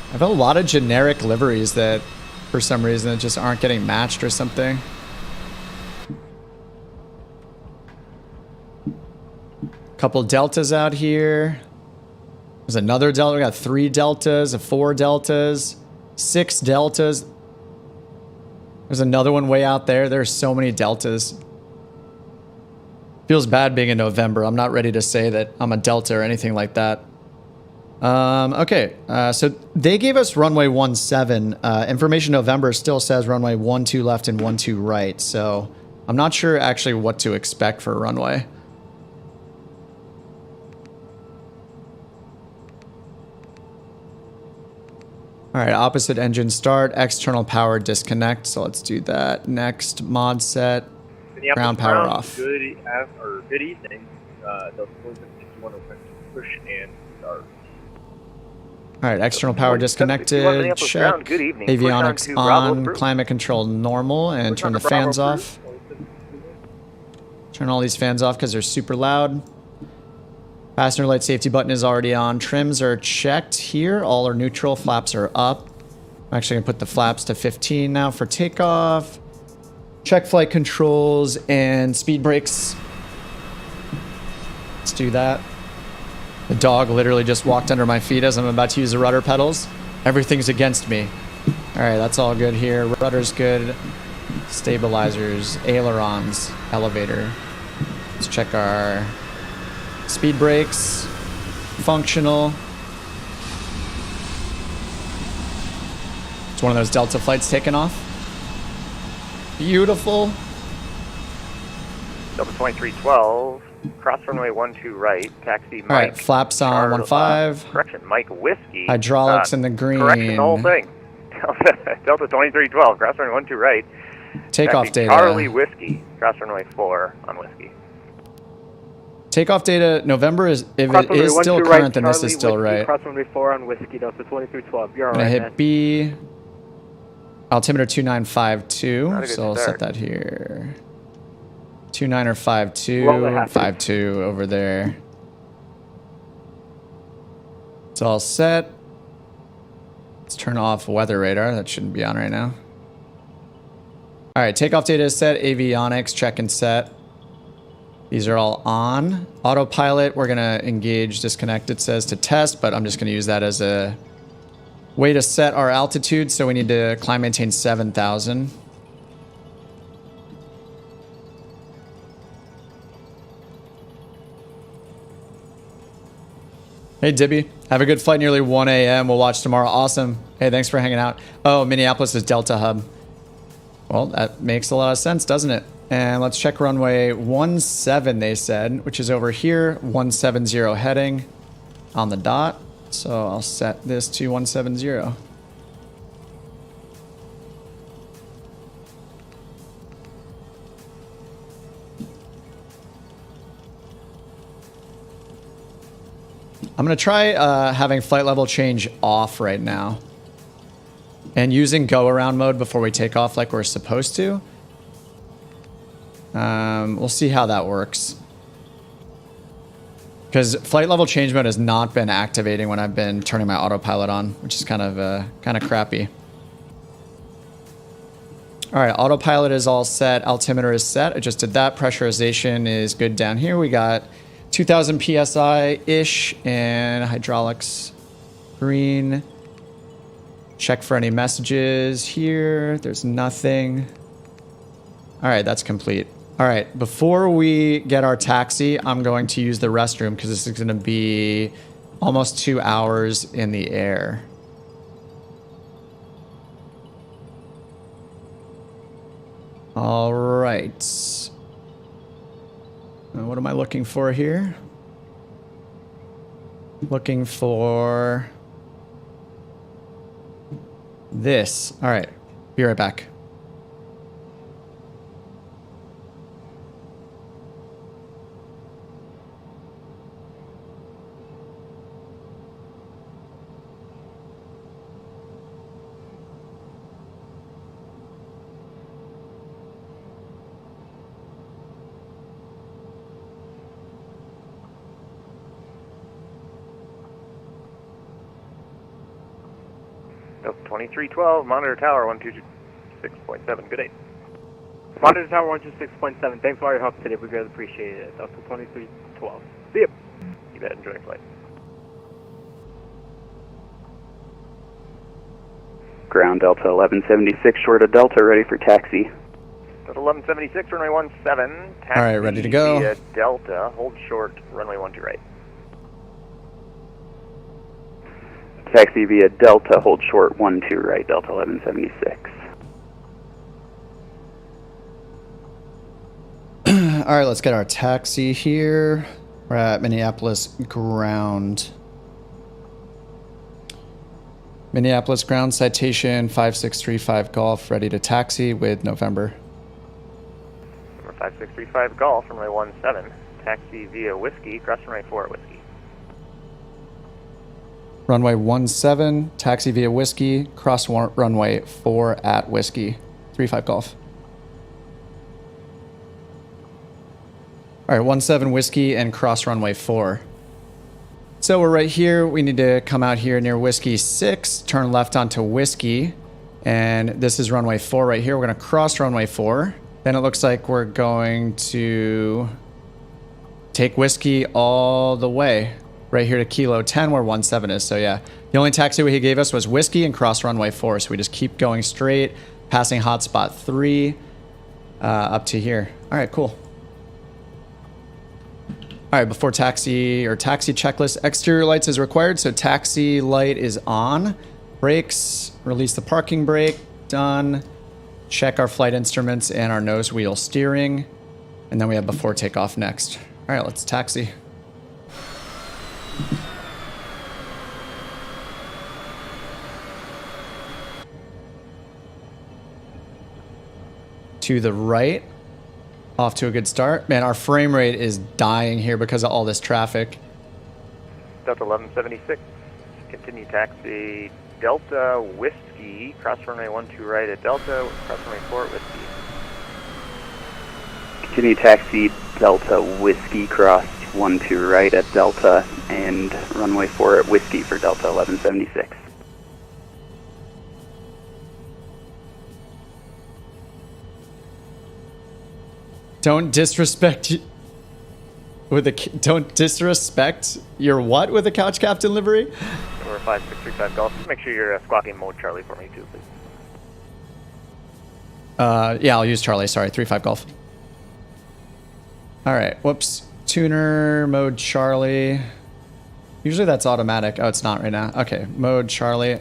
I have a lot of generic liveries that, for some reason, just aren't getting matched or something. Couple deltas out here. There's another delta. We got 3 deltas, 4 deltas, 6 deltas. There's another one way out there. There's so many deltas. Feels bad being in November. I'm not ready to say that I'm a delta or anything like that. Okay, so they gave us runway 17. Information November still says runway 12 left and 12 right. So I'm not sure actually what to expect for a runway. All right, opposite engine start, external power disconnect. So let's do that. Next, mod set, ground power off. Good evening. The 61 push and start. All right, external power disconnected. Check. Good evening. Avionics on, climate control normal, and turn the fans off. Turn all these fans off because they're super loud. Passenger light safety button is already on. Trims are checked here. All are neutral. Flaps are up. I'm actually going to put the flaps to 15 now for takeoff. Check flight controls and speed brakes. Let's do that. The dog literally just walked under my feet as I'm about to use the rudder pedals. Everything's against me. All right, that's all good here. Rudder's good. Stabilizers, ailerons, elevator. Let's check our speed brakes. Functional. It's one of those Delta flights taking off. Beautiful. Delta 2312, cross runway 12 right, taxi Mike. All right, flaps on 15. Correction, Mike Whiskey. Hydraulics in the green. Correction, the whole thing. Delta 2312, cross runway 12 right. Takeoff taxi data. Charlie Whiskey, cross runway 4 on Whiskey. Takeoff data, November is, if it is still current, then this is still right. Cross runway 4 on Whiskey, Delta 2312. You're I'm alright, gonna man. hit B. Altimeter 2952, Not a good so I'll set start. that here. 2952, Well, that happens. 52 over there. It's all set. Let's turn off weather radar. That shouldn't be on right now. All right, takeoff data is set. Avionics, check and set. These are all on. Autopilot, we're gonna engage disconnect, it says to test, but I'm just gonna use that as a way to set our altitude. So we need to climb maintain 7,000. Hey, Dibby. Have a good flight, nearly 1 a.m. We'll watch tomorrow. Awesome. Hey, thanks for hanging out. Oh, Minneapolis is Delta Hub. Well, that makes a lot of sense, doesn't it? And let's check runway 17, they said, which is over here. 170 heading on the dot. So I'll set this to 170. I'm going to try having flight level change off right now. And using go around mode before we take off like we're supposed to. We'll see how that works. Because flight level change mode has not been activating when I've been turning my autopilot on, which is kind of crappy. All right, autopilot is all set. Altimeter is set. I just did that. Pressurization is good down here. We got 2,000 PSI-ish and hydraulics green. Check for any messages here. There's nothing. All right, that's complete. All right, before we get our taxi, I'm going to use the restroom because this is going to be almost 2 hours in the air. All right. What am I looking for here? Looking for this. All right, be right back. Delta 2312, monitor tower 126.7. Good day. Monitor Tower 126.7. Thanks for all your help today. We greatly appreciate it. Delta 2312. See ya. You bet. Enjoy flight. Ground Delta 1176, short of Delta, ready for taxi. Delta 1176, runway 17. Taxi All right, ready to go. Via Delta, hold short, runway 12 right. Taxi via Delta, hold short, 12 right, Delta 1176. All right, let's get our taxi here. We're at Minneapolis ground. Minneapolis ground, citation 5635 Golf, ready to taxi with November. Number 5635 Golf, runway 17. Taxi via Whiskey, cross runway 4 at Whiskey. Runway 17, taxi via Whiskey, cross runway 4 at Whiskey, 35 Golf. All right, 17 Whiskey and cross runway 4. So we're right here. We need to come out here near Whiskey 6, turn left onto Whiskey, and this is runway 4 right here. We're going to cross runway 4. Then it looks like we're going to take Whiskey all the way right here to Kilo 10 where 17 is. So yeah, the only taxiway he gave us was Whiskey and cross runway 4. So we just keep going straight, passing hotspot 3 up to here. All right, cool. All right, before taxi or taxi checklist, exterior lights is required. So taxi light is on. Brakes, release the parking brake, done. Check our flight instruments and our nose wheel steering. And then we have before takeoff next. All right, let's taxi. To the right. Off to a good start. Man, our frame rate is dying here because of all this traffic. Delta 1176, continue taxi Delta Whiskey, cross runway 12 right at Delta, cross runway 4 at Whiskey. Continue taxi Delta Whiskey, cross 12 right at Delta, and runway 4 at Whiskey for Delta 1176. Don't disrespect don't disrespect your what with a couch captain livery? Number 5635 Golf. Just make sure you're squawking mode Charlie for me too, please. Yeah, I'll use Charlie. Sorry, 35 Golf. All right, whoops. Tuner mode Charlie. Usually that's automatic. Oh, it's not right now. Okay, mode Charlie.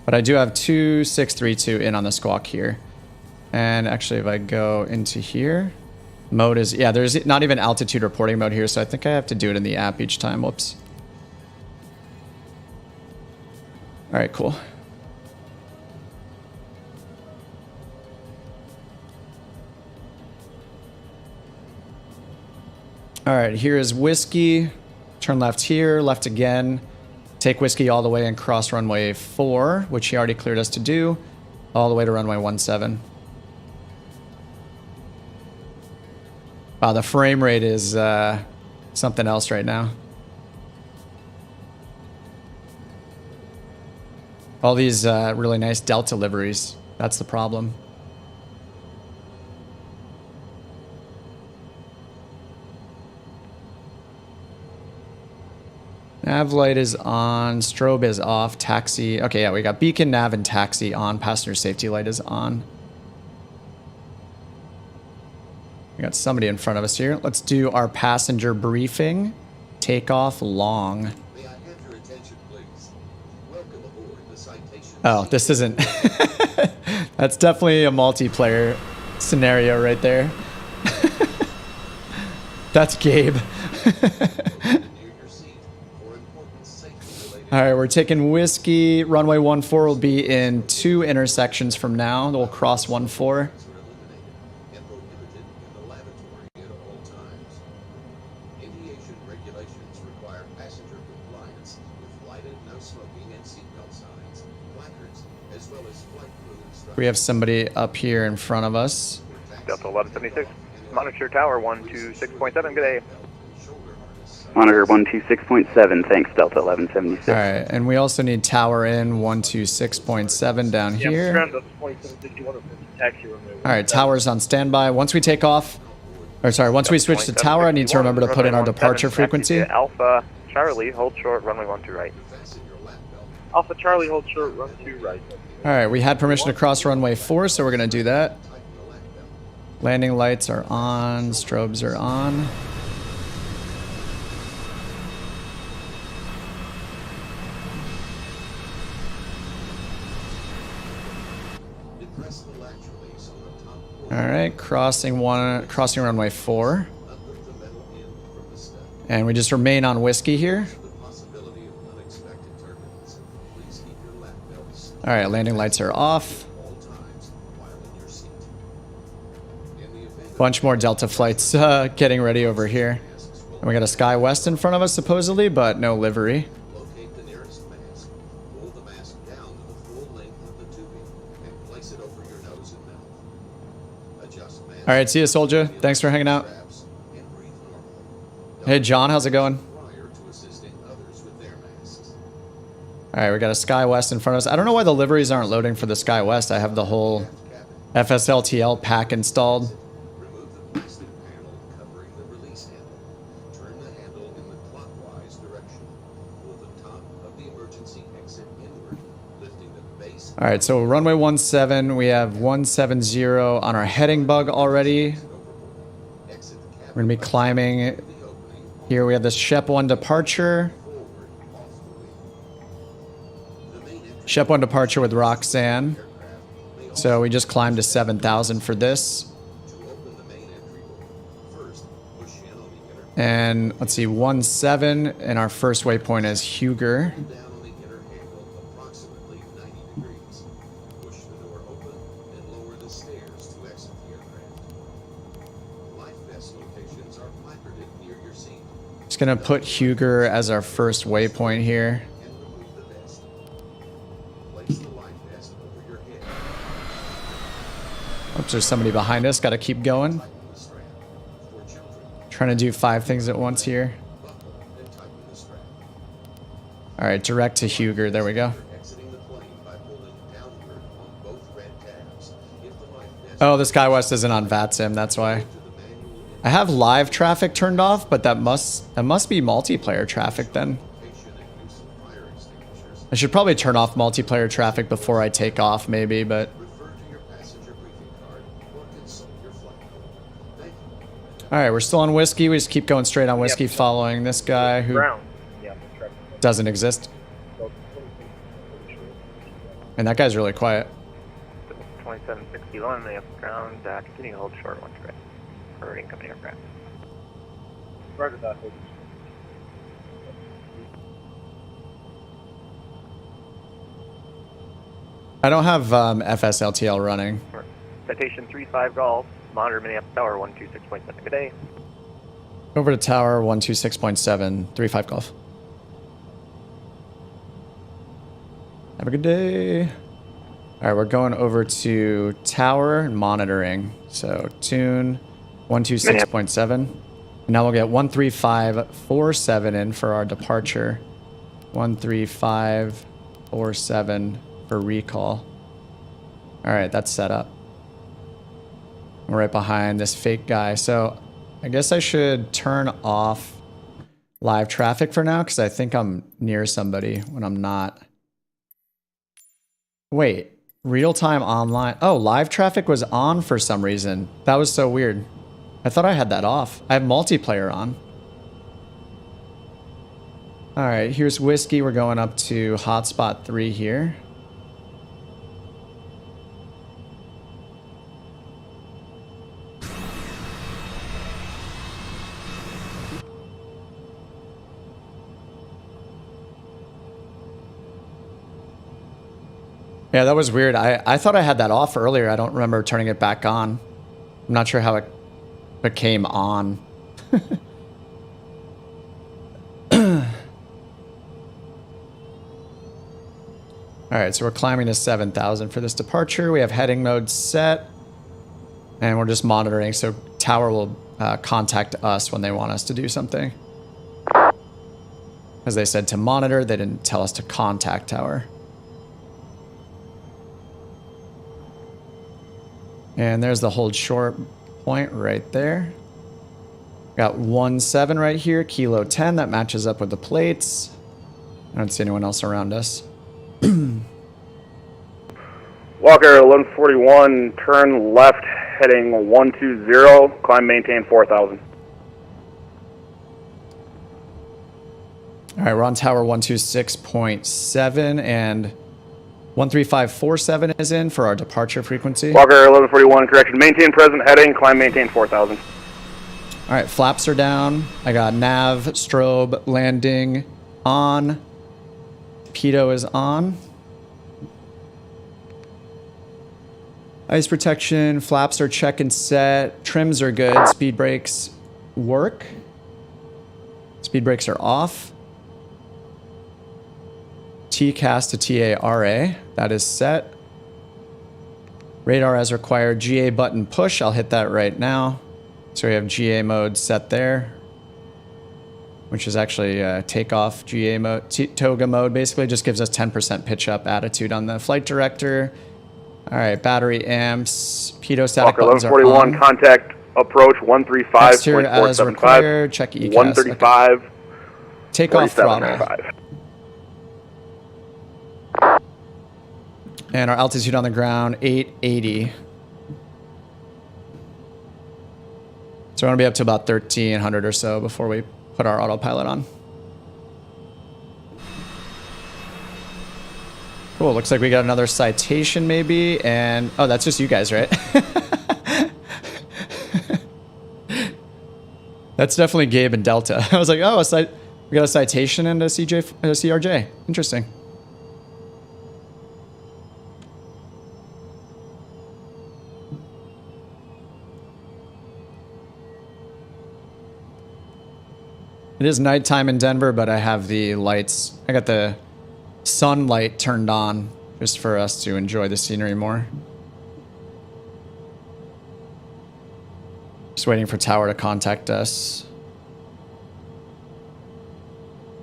But I do have 2632 in on the squawk here. And actually, if I go into here. Mode is, yeah, there's not even altitude reporting mode here, so I think I have to do it in the app each time. Whoops. All right, cool. All right, here is Whiskey. Turn left here, left again. Take Whiskey all the way and cross runway 4, which he already cleared us to do, all the way to runway 17. Wow, the frame rate is something else right now. All these really nice Delta liveries. That's the problem. Nav light is on. Strobe is off. Taxi. Okay, yeah, we got beacon, nav, and taxi on. Passenger safety light is on. We got somebody in front of us here. Let's do our passenger briefing. Takeoff long. May I have your attention, please? Welcome aboard the Citation. Oh, this isn't. That's definitely a multiplayer scenario right there. That's Gabe. All right, we're taking Whiskey. Runway 14 will be in 2 intersections from now. We'll cross 14. We have somebody up here in front of us. Delta 1176, monitor tower 126.7, good day. Monitor 126.7, thanks, Delta 1176. All right, and we also need tower in 126.7 down here. Ground up 2761 or 50 taxi runway. All right, tower's on standby. Once we take off, or sorry, once we switch to tower, I need to remember to put in our departure frequency. Alpha Charlie, hold short, runway 12 right. Alpha Charlie, hold short, run 2 right. All right, we had permission to cross runway 4, so we're going to do that. Landing lights are on, strobes are on. All right, crossing runway 4. And we just remain on whiskey here. All right, landing lights are off. Bunch more Delta flights getting ready over here. And we got a Sky West in front of us supposedly, but no livery. All right, see you, soldier. Thanks for hanging out. Hey, John, how's it going? All right, we got a Sky West in front of us. I don't know why the liveries aren't loading for the Sky West. I have the whole FSLTL pack installed. All right, so runway 17, we have 170 on our heading bug already. We're gonna be climbing. Here we have the Shep 1 departure. Shep 1 departure with RXANN. So we just climbed to 7,000 for this. And let's see, 17, and our first waypoint is Huger. Just gonna put Huger as our first waypoint here. Oops, there's somebody behind us. Gotta keep going. Trying to do 5 things at once here. All right, direct to Huger. There we go. Oh, the SkyWest isn't on VATSIM. That's why. I have live traffic turned off, but that must be multiplayer traffic then. I should probably turn off multiplayer traffic before I take off, maybe, but. All right, we're still on whiskey. We just keep going straight on whiskey, following this guy who doesn't exist. And that guy's really quiet. 2761, the ground, continue to hold short 1 right. For incoming aircraft. Roger that. I don't have FSLTL running. Citation 35 Golf, monitor Minneapolis Tower 126.7. Good day. Over to Tower 126.7, 35 Golf. Have a good day. All right, we're going over to Tower and monitoring. So tune 126.7. And now we'll get 13547 in for our departure. 13547 for recall. All right, that's set up. We're right behind this fake guy. So I guess I should turn off live traffic for now because I think I'm near somebody when I'm not. Wait, real-time online. Oh, live traffic was on for some reason. That was so weird. I thought I had that off. I have multiplayer on. All right, here's whiskey. We're going up to hotspot 3 here. Yeah, that was weird. I thought I had that off earlier. I don't remember turning it back on. I'm not sure how it became on. All right, so we're climbing to 7,000 for this departure. We have heading mode set, and we're just monitoring. So tower will contact us when they want us to do something. As they said to monitor, they didn't tell us to contact tower. And there's the hold short point right there. Got 17 right here, kilo 10, that matches up with the plates. I don't see anyone else around us. Walker 1141, turn left, heading 120, climb maintain 4,000. All right, we're on tower 126.7 and 13547 is in for our departure frequency. Walker 1141, correction, maintain present heading, climb maintain 4,000. All right, flaps are down. I got nav, strobe, landing on. Pitot is on. Ice protection, flaps are check and set. Trims are good. Speed brakes work. Speed brakes are off. TCAS to TARA, that is set. Radar as required, GA button push. I'll hit that right now. So we have GA mode set there, which is actually takeoff GA mode, toga mode. Basically just gives us 10% pitch up attitude on the flight director. All right, battery amps, pitot static buttons are on. 1141, contact approach 135.475. Check ECAS. 135. Okay. Takeoff throttle. And our altitude on the ground, 880. So we're going to be up to about 1,300 or so before we put our autopilot on. Cool, looks like we got another citation maybe, and... Oh, that's just you guys, right? That's definitely Gabe and Delta. I was like, oh, we got a citation and a CRJ. Interesting. It is nighttime in Denver, but I have the lights. I got the sunlight turned on just for us to enjoy the scenery more. Just waiting for tower to contact us.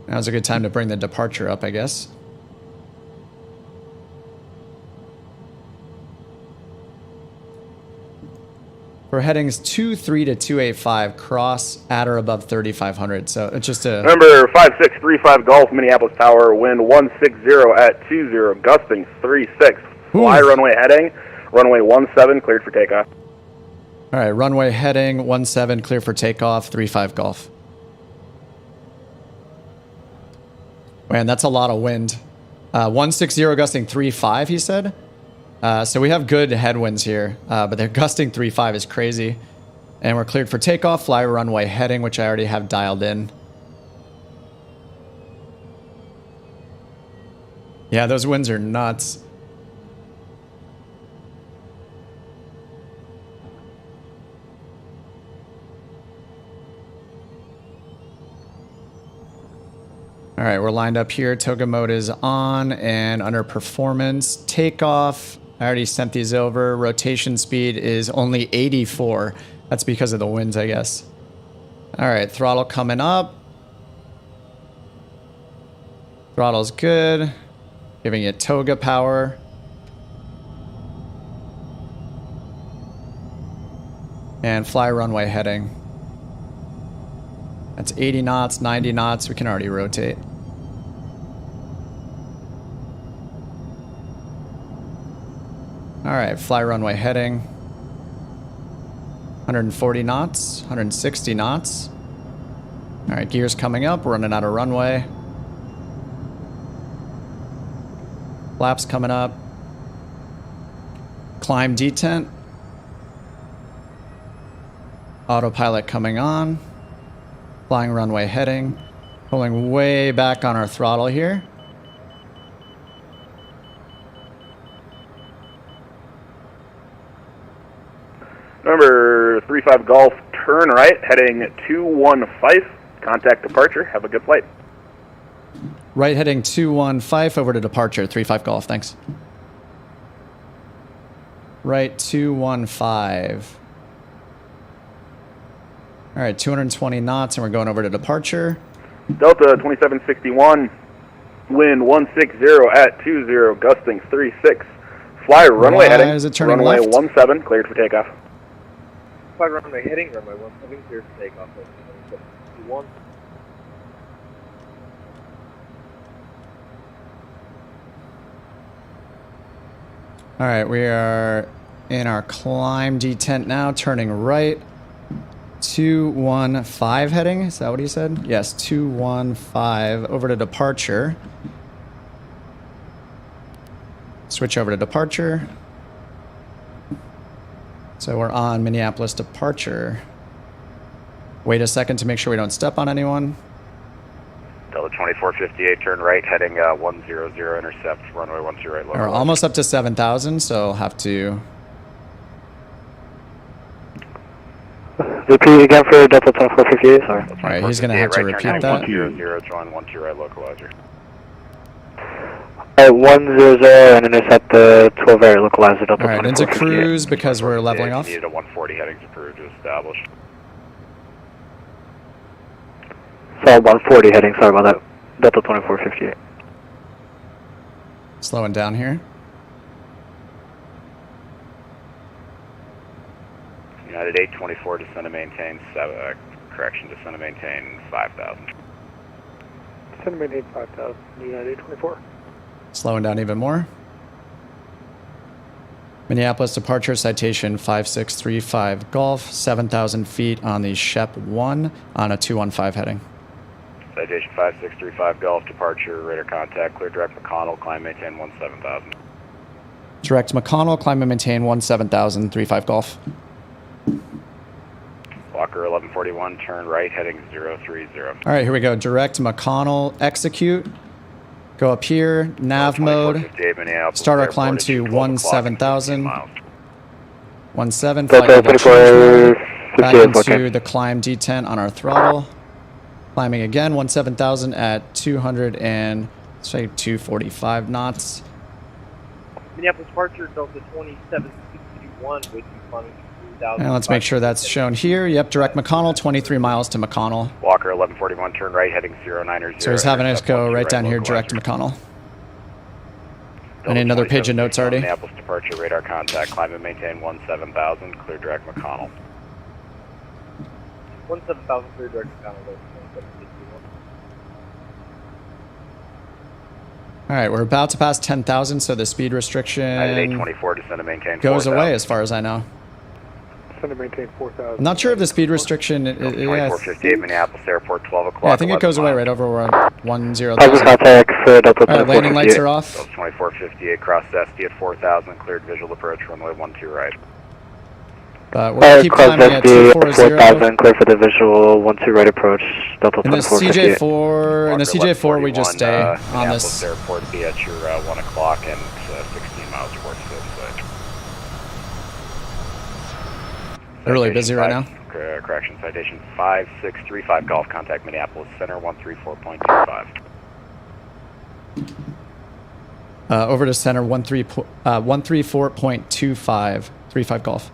Now's a good time to bring the departure up, I guess. For headings 23 to 285, cross at or above 3,500. So it's just a... Number 5635 Golf, Minneapolis Tower, wind 160 at 20, gusting 36. Fly runway heading, runway 17, cleared for takeoff. All right, runway heading 17, clear for takeoff, 35 Golf. Man, that's a lot of wind. 160 gusting 35, he said. So we have good headwinds here, but they're gusting 3.5 is crazy. And we're cleared for takeoff, fly runway heading, which I already have dialed in. Yeah, those winds are nuts. All right, we're lined up here. Toga mode is on and under performance. Takeoff. I already sent these over. Rotation speed is only 84. That's because of the winds, I guess. All right, throttle coming up. Throttle's good. Giving it toga power. And fly runway heading. That's 80 knots, 90 knots. We can already rotate. All right, fly runway heading. 140 knots, 160 knots. All right, gears coming up, running out of runway. Flaps coming up. Climb detent. Autopilot coming on. Flying runway heading. Pulling way back on our throttle here. Number 35 Golf, turn right, heading 215, contact departure. Have a good flight. Right heading 215 over to departure, 35 Golf, thanks. Right 215. All right, 220 knots and we're going over to departure. Delta 2761, wind 160 at 20, gusting 36. Fly runway heading. Is it turning runway left? 17, cleared for takeoff. Fly runway heading, runway 17, cleared for takeoff. 2761. All right, we are in our climb detent now, turning right. 215 heading, is that what he said? Yes, 215 over to departure. Switch over to departure. So we're on Minneapolis departure. Wait a second to make sure we don't step on anyone. Delta 2458, turn right, heading 100, intercept, runway 10 right. We're almost up to 7,000, so I'll have to... Repeat again for Delta 2458, sorry. Alright, he's going to have to repeat that. 100, join 12 right localizer. Alright, 100 and intercept the 12 area localizer. Delta Alright, into cruise because we're leveling off. Needed a 140 headings approved to establish. Sorry, 140 heading, sorry about that. Delta 2458. Slowing down here. United 824, descend and maintain, correction, descend and maintain 5,000. Descend and maintain 5,000, United 824. Slowing down even more. Minneapolis departure, citation 5635 Golf, 7,000 feet on the Shep 1 on a 215 heading. Citation 5635 Golf, departure, radar contact, clear direct McConnell, climb maintain 17,000. Direct McConnell, climb and maintain 17,000, 35 Golf. Walker 1141, turn right, heading 030. All right, here we go. Direct McConnell, execute. Go up here, nav mode. Start our climb to 17,000. 17, flight level change. Back into the climb detent on our throttle. Climbing again, 17,000 at 200 and say 245 knots. Minneapolis departure, Delta 2761, with climbing. And let's make sure that's shown here. Yep, direct McConnell, 23 miles to McConnell. Walker 1141, turn right, heading 090. So he's having us go right down here, direct to McConnell. I need another page of notes already. Minneapolis departure, radar contact, climb and maintain 17,000, clear direct McConnell. 17,000, clear direct McConnell. All right, we're about to pass 10,000, so the speed restriction 824, descend and maintain goes away as far as I know. Descend and maintain 4,000. I'm not sure if the speed restriction... 2458, Minneapolis Airport, 12 o'clock. Yeah, I think it goes away right over where 10,000. Contact for Delta 2458. All right, landing lights are off. 2458, cross SD at 4,000, cleared visual approach, runway 12 right. But we're going to keep climbing at 240. 4,000, clear for the visual 12 right approach, Delta 2458. In the CJ4, we just stay on this. Airport be at your 1 o'clock and 16 miles towards the site. They're really busy right now. Correction, citation 5635 Golf, contact Minneapolis Center 134.25. Over to center 134.25, 35 Golf.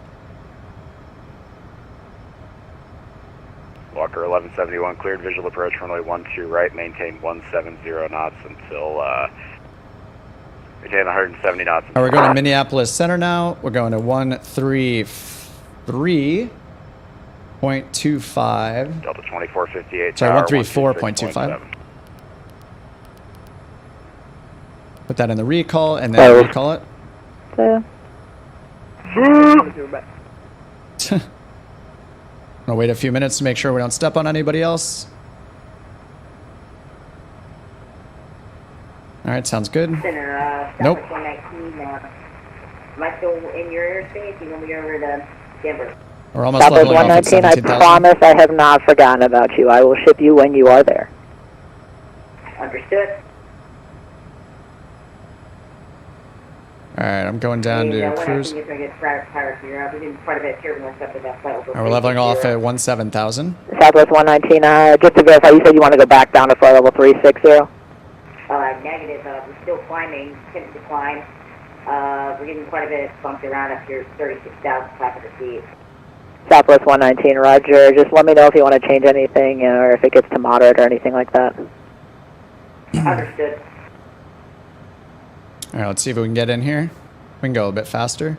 Walker 1171, cleared visual approach, runway 12 right, maintain 170 knots until, maintain 170 knots. All right, we're going to Minneapolis Center now. We're going to 133.25. Delta 2458. Sorry, 134.25. Put that in the recall and then recall it. I'll wait a few minutes to make sure we don't step on anybody else. All right, sounds good. Nope. Am I still in your airspace? You want me to go over to Denver? We're almost leveling off at 17,000. I promise I have not forgotten about you. I will ship you when you are there. Understood. All right, I'm going down to cruise. We're doing quite a bit of turbulence up at that flight. All right, we're leveling off at 17,000. Southwest 119, just to verify, you said you want to go back down to flight level 360? Negative. We're still climbing, continue to climb. We're getting quite a bit bumped around up here, 36,500 feet. Southwest 119, roger. Just let me know if you want to change anything or if it gets to moderate or anything like that. Understood. All right, let's see if we can get in here. We can go a bit faster.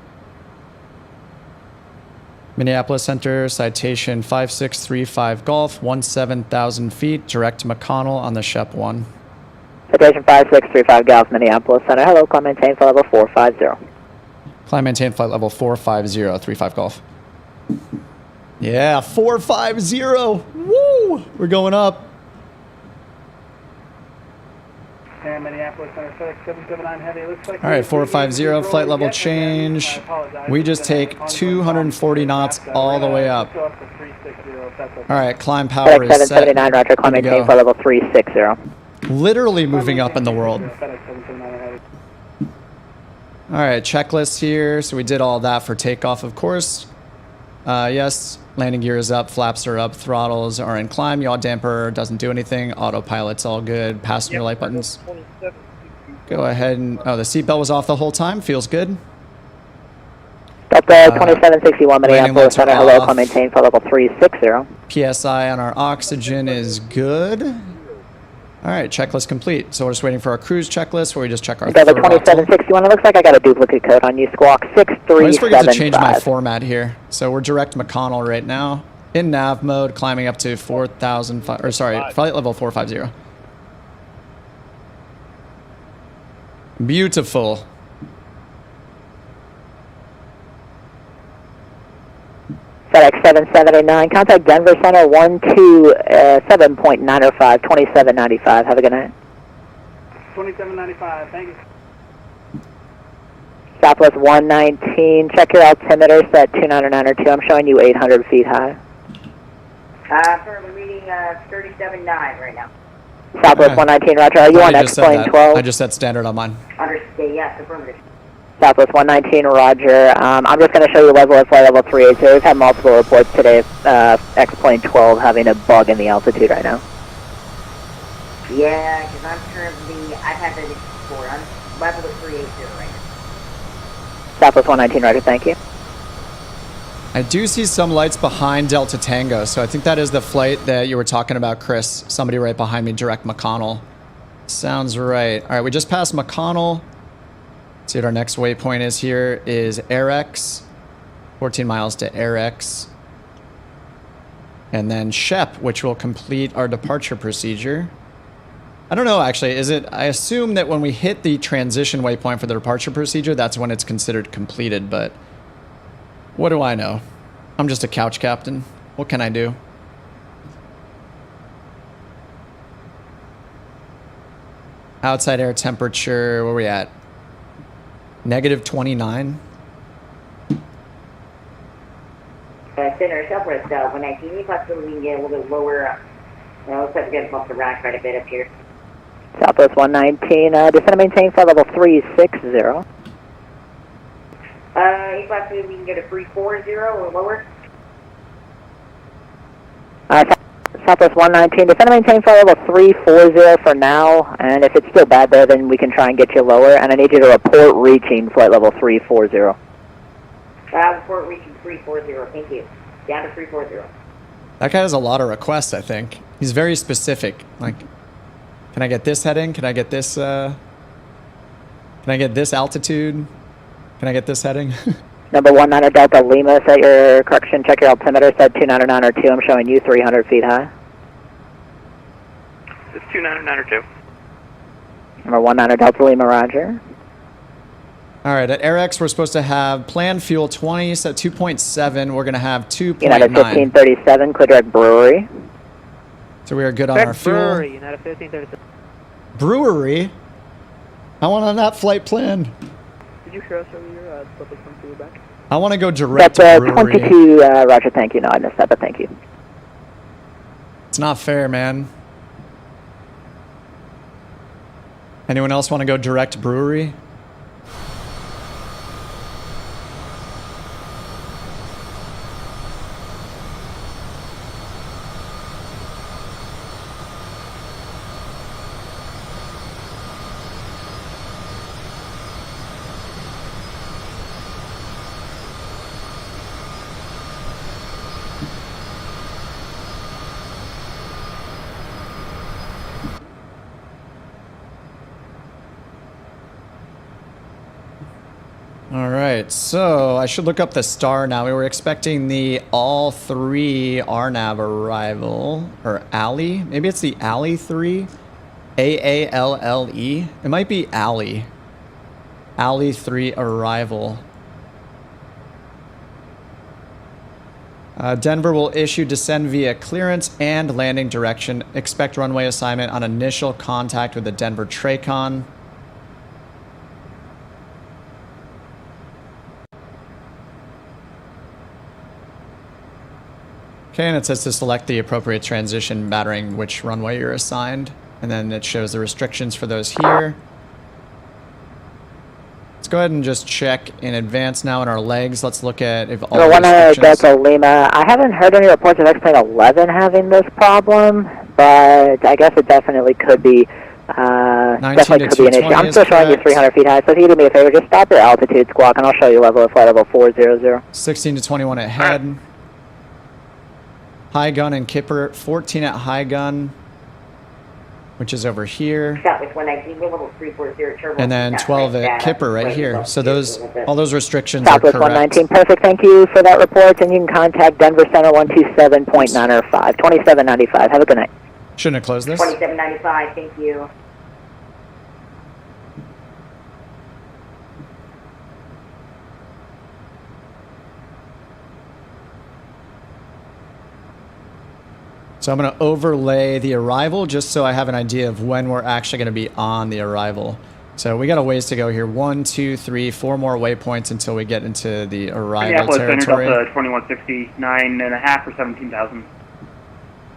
Minneapolis Center, Citation 5635 Golf, 17,000 feet, direct to McConnell on the Shep 1. Citation 5635 Golf, Minneapolis Center. Hello, climb maintain flight level 450. Climb maintain flight level 450, 35 Golf. Yeah, 450. Woo! We're going up. And Minneapolis Center, FedEx 779 Heavy. Looks like All right, 450, flight level change. We just take 240 knots all the way up. All right, climb power FedEx is set. 779, roger, climb maintain flight level 360. Literally moving up in the world. All right, checklist here. So we did all that for takeoff, of course. Yes, landing gear is up, flaps are up, throttles are in climb, yaw damper doesn't do anything, autopilot's all good, passenger light buttons. Go ahead and, oh, the seatbelt was off the whole time, feels good. Delta 2761 Minneapolis Center, hello, climb maintain flight level 360. PSI on our oxygen is good. All right, checklist complete. So we're just waiting for our cruise checklist where we just check our Delta throttle. 2761, it looks like I got a duplicate code on you, squawk 6375. I just forget to change my format here. So we're direct McConnell right now. In nav mode, climbing up to 4,000, or sorry, flight level 450. Beautiful. FedEx 779, contact Denver Center 127.905, 2795. Have a good night. 2795, thank you. Southwest 119, check your altimeter, set 299 I'm showing you 800 feet high. Currently reading 37.9 right now. Southwest 119, roger. Are you on X-Plane 12? I just set standard on mine. Understood, yes, affirmative. Southwest 119, roger. I'm just going to show you level at flight level 380. We've had multiple reports today of X-Plane 12 having a bug in the altitude right now. Yeah, because I'm currently, I've had that before. I'm level at 380 right now. Southwest 119, roger, thank you. I do see some lights behind Delta Tango, so I think that is the flight that you were talking about, Chris. Somebody right behind me, direct McConnell. Sounds right. All right, we just passed McConnell. See what our next waypoint is here is RX, 14 miles to RX. And then Shep, which will complete our departure procedure. I don't know, actually, is it, I assume that when we hit the transition waypoint for the departure procedure, that's when it's considered completed, but what do I know? I'm just a couch captain. What can I do? Outside air temperature, where are we at? Negative 29. Center, Southwest 119, any possibility we can get a little bit lower? Looks like we're going to bump the rack quite a bit up here. Southwest 119, descend and maintain flight level 360. Any possibility we can get a 340 or lower? Southwest 119, descend and maintain flight level 340 for now, and if it's still bad there, then we can try and get you lower, and I need you to report reaching flight level 340. Report reaching 340, thank you. Down to 340. That guy has a lot of requests, I think. He's very specific. Like, can I get this heading? Can I get this, can I get this altitude? Can I get this heading? Number 19 Delta Lima, set your correction, check your altimeter, set 299 I'm showing you 300 feet high. It's 299 Number 19 Delta Lima, roger. All right, at RX, we're supposed to have planned fuel 20, set 2.7. We're going to have 2.9. United 1537, clear direct brewery. So we are good on our fuel. Brewery, United 1537. Brewery? I want on that flight plan. Did you show us over your public from back? I want to go direct That's to brewery. 22, roger, thank you. No, I missed that, but thank you. It's not fair, man. Anyone else want to go direct brewery? All right, so I should look up the star now. We were expecting the all 3 RNAV arrival, or ALLEE. Maybe it's the ALLEE 3, AALLE. It might be ALLEE. ALLEE 3 arrival. Denver will issue descend via clearance and landing direction. Expect runway assignment on initial contact with the Denver TRACON. Okay, and it says to select the appropriate transition mattering which runway you're assigned. And then it shows the restrictions for those here. Let's go ahead and just check in advance now in our legs. Let's look at if all the restrictions... Delta Lima. I haven't heard any reports of X-Plane 11 having this problem, but I guess it definitely could be, definitely could be an issue. I'm still showing you 300 feet high, so if you do me a favor, just stop your altitude squawk, and I'll show you level at flight level 400. 16 to 21 at head. High gun and Kipper, 14 at high gun, which is over here. And then 12 at Kipper right here. So those, all those restrictions are correct. Southwest 119, perfect. Thank you for that report. And you can contact Denver Center 127.905, 2795. Have a good night. Shouldn't have closed this. 2795, thank you. So I'm going to overlay the arrival just so I have an idea of when we're actually going to be on the arrival. So we got a ways to go here. 1, 2, 3, 4 more waypoints until we get into the arrival territory. Delta 2160, 9.5 for 17,000.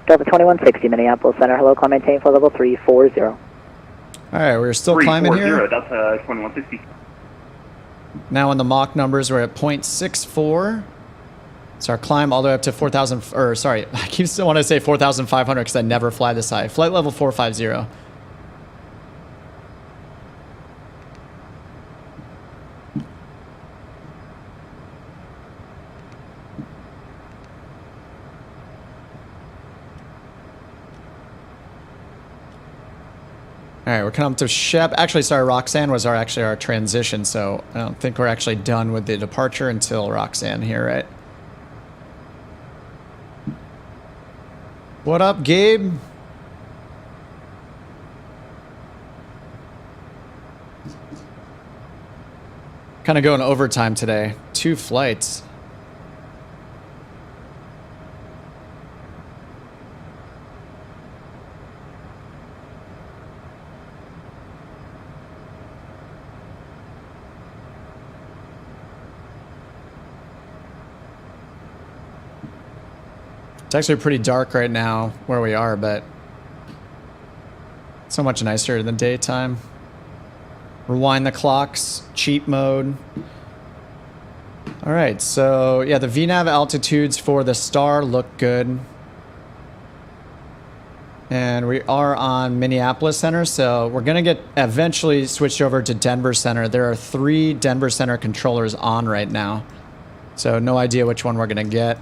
Delta 2160, Minneapolis Center. Hello, climb maintain for level 340. All right, we're still climbing here. Delta 2160. Now on the Mach numbers, we're at 0.64. So our climb all the way up to 4,000, or sorry, I keep still want to say 4,500 because I never fly this high. Flight level 450. All right, we're coming up to Shep. Actually, sorry, RXANN was actually our transition, so I don't think we're actually done with the departure until RXANN here, right? What up, Gabe? Kind of going overtime today. 2 flights. It's actually pretty dark right now where we are, but so much nicer than daytime. Rewind the clocks, cheat mode. All right, so yeah, the VNAV altitudes for the star look good. And we are on Minneapolis Center, so we're gonna get eventually switched over to Denver Center. There are 3 Denver Center controllers on right now. So no idea which one we're gonna get.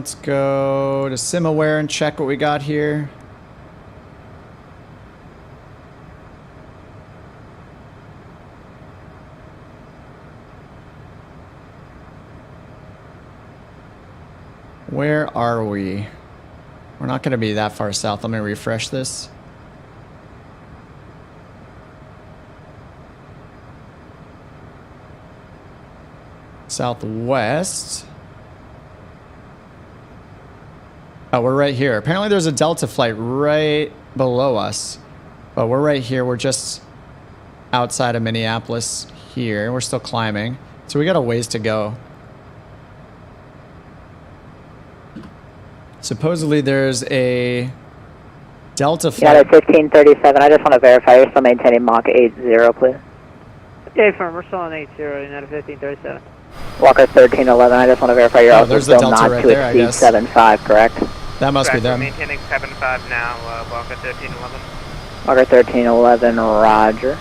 Let's go to SimAware and check what we got here. Where are we? We're not going to be that far south. Let me refresh this. Southwest. Oh, we're right here. Apparently there's a Delta flight right below us. But we're right here. We're just outside of Minneapolis here. We're still climbing. So we got a ways to go. Supposedly there's a Delta flight. Yeah, at 1537. I just want to verify you're still maintaining Mach 80, please. Yeah, firm. We're still on 80, United 1537. Walker 1311. I just want to verify you're also still Delta not right to there, I exceed guess. 75, correct? That must be them. We're maintaining 75 now, Walker 1311. Walker 1311, roger.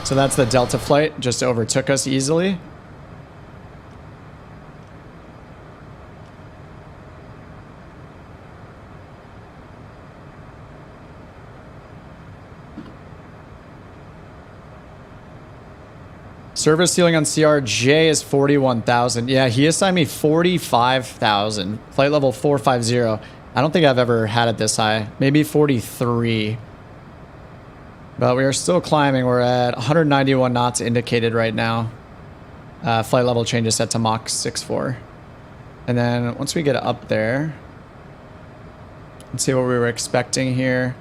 So that's the Delta flight. Just overtook us easily. Service ceiling on CRJ is 41,000. Yeah, he assigned me 45,000. Flight level 450. I don't think I've ever had it this high. Maybe 43. But we are still climbing. We're at 191 knots indicated right now. Flight level change is set to Mach 6.4. And then once we get up there, let's see what we were expecting here.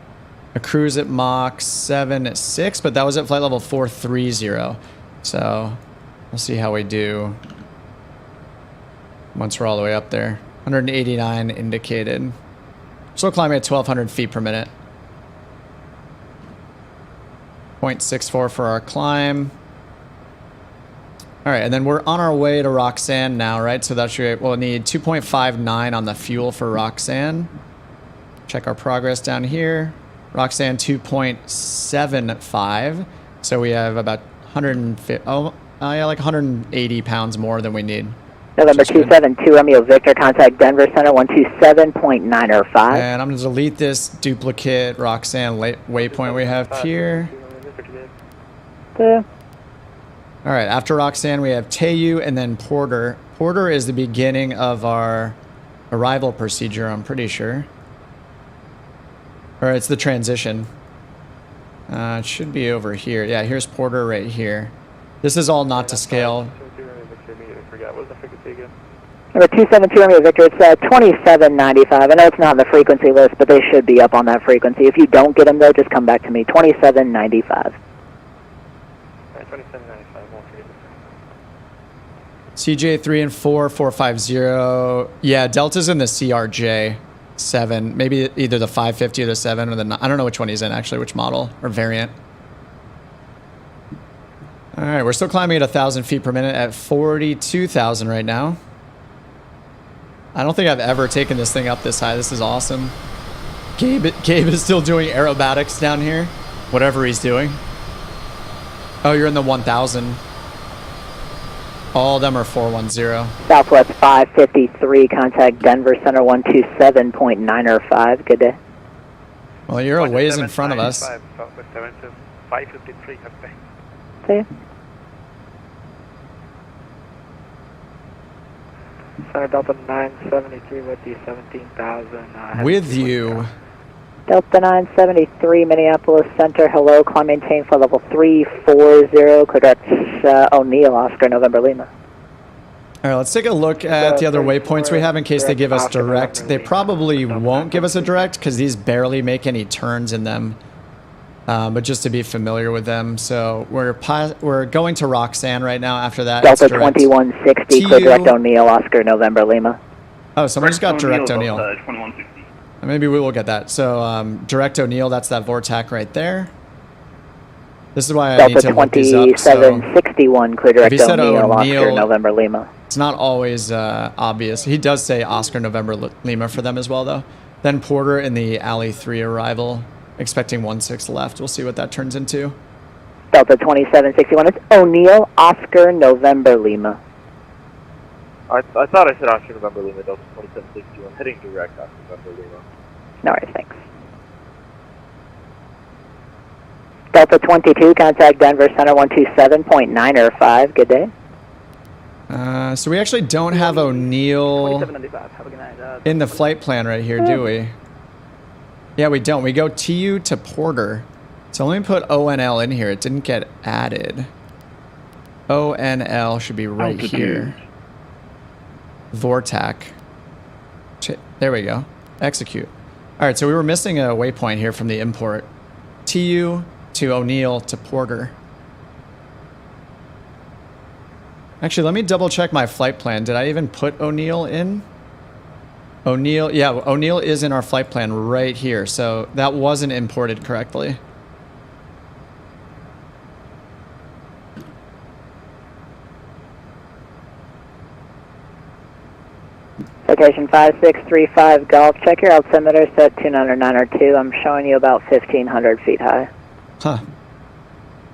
A cruise at Mach 7.6, but that was at flight level 430. So we'll see how we do once we're all the way up there. 189 indicated. Still climbing at 1,200 feet per minute. 0.64 for our climb. All right, and then we're on our way to RXANN now, right? So that should, we'll need 2.59 on the fuel for RXANN. Check our progress down here. RXANN 2.75. So we have about 150, yeah, like 180 pounds more than we need. November 272, Romeo Victor, contact Denver Center 127.905. And I'm going to delete this duplicate RXANN waypoint we have here. Yeah. All right, after RXANN, we have TEYOU and then PORDR. PORDR is the beginning of our arrival procedure, I'm pretty sure. Or it's the transition. It should be over here. Yeah, here's PORDR right here. This is all not to scale. Number 272, Romeo Victor, it's 2795. I know it's not on the frequency list, but they should be up on that frequency. If you don't get them, though, just come back to me. 2795. CJ3 and 4, 450. Yeah, Delta's in the CRJ 7. Maybe either the 550 or the 7 or the 9. I don't know which one he's in, actually, which model or variant. All right, we're still climbing at 1,000 feet per minute at 42,000 right now. I don't think I've ever taken this thing up this high. This is awesome. Gabe is still doing aerobatics down here. Whatever he's doing. Oh, you're in the 1,000. All of them are 410. Southwest 553, contact Denver Center 127.905. Good day. Well, you're a ways in front of us. 553, See you. Center Delta 973 with the 17,000. With you. Delta 973, Minneapolis Center, hello, climb maintain flight level 340, correct, O'Neill, Oscar, November, Lima. All right, let's take a look at the other waypoints we have in case they give us direct. They probably won't give us a direct because these barely make any turns in them, but just to be familiar with them. So we're going to RXANN right now. After that, Delta 2160, clear direct O'Neill, Oscar, November, Lima. Oh, someone just got direct O'Neill. 2160. Maybe we will get that. So direct O'Neill, that's that Vortac right there. This is why I need to look these up. So 2761, clear direct O'Neill, Oscar, November, Lima. It's not always obvious. He does say Oscar, November, Lima for them as well, though. Then PORDR in the ALLEE 3 arrival, expecting 16 left. We'll see what that turns into. Delta 2761, it's O'Neill, Oscar, November, Lima. I thought I said Oscar November Lima, Delta 2761, heading direct Oscar November Lima. No worries, thanks. Delta 22, contact Denver Center 127.905, good day. So we actually don't have O'Neill in the flight plan right here, do we? Yeah, we don't. We go TEYOU to PORDR. So let me put ONL in here. It didn't get added. ONL should be right here. Vortac. There we go. Execute. All right, so we were missing a waypoint here from the import. TEYOU to O'Neill to PORDR. Actually, let me double check my flight plan. Did I even put O'Neill in? O'Neill, yeah, O'Neill is in our flight plan right here. So that wasn't imported correctly. Citation 5635 Golf, check your altimeter, set 29902. I'm showing you about 1,500 feet high. Huh.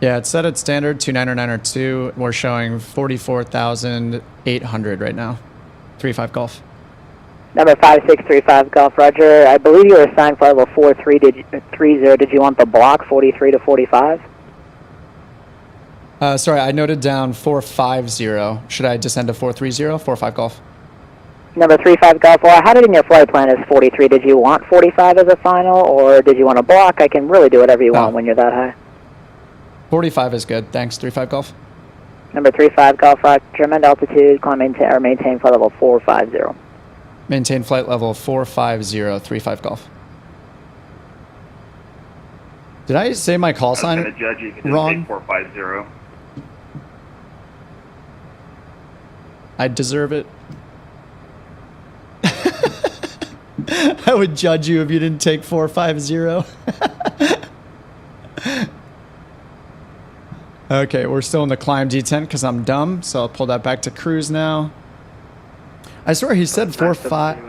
Yeah, it's set at standard 29902. We're showing 44,800 right now. 35 Golf. Number 5635 Golf, Roger. I believe you were assigned flight level 4330. Did you want the block 43 to 45? Sorry, I noted down 450. Should I descend to 430? 45 Golf. Number 35 Golf, well, I had it in your flight plan as 43. Did you want 45 as a final, or did you want to block? I can really do whatever you want when you're that high. 45 is good. Thanks, 35 Golf. Number 35 Golf, German altitude, climb maintain, or maintain flight level 450. Maintain flight level 450, 35 Golf. Did I say my call sign I'm judge you can wrong? 450. I deserve it. I would judge you if you didn't take 450. Okay, we're still in the climb detent because I'm dumb, so I'll pull that back to cruise now. I swear he said 45.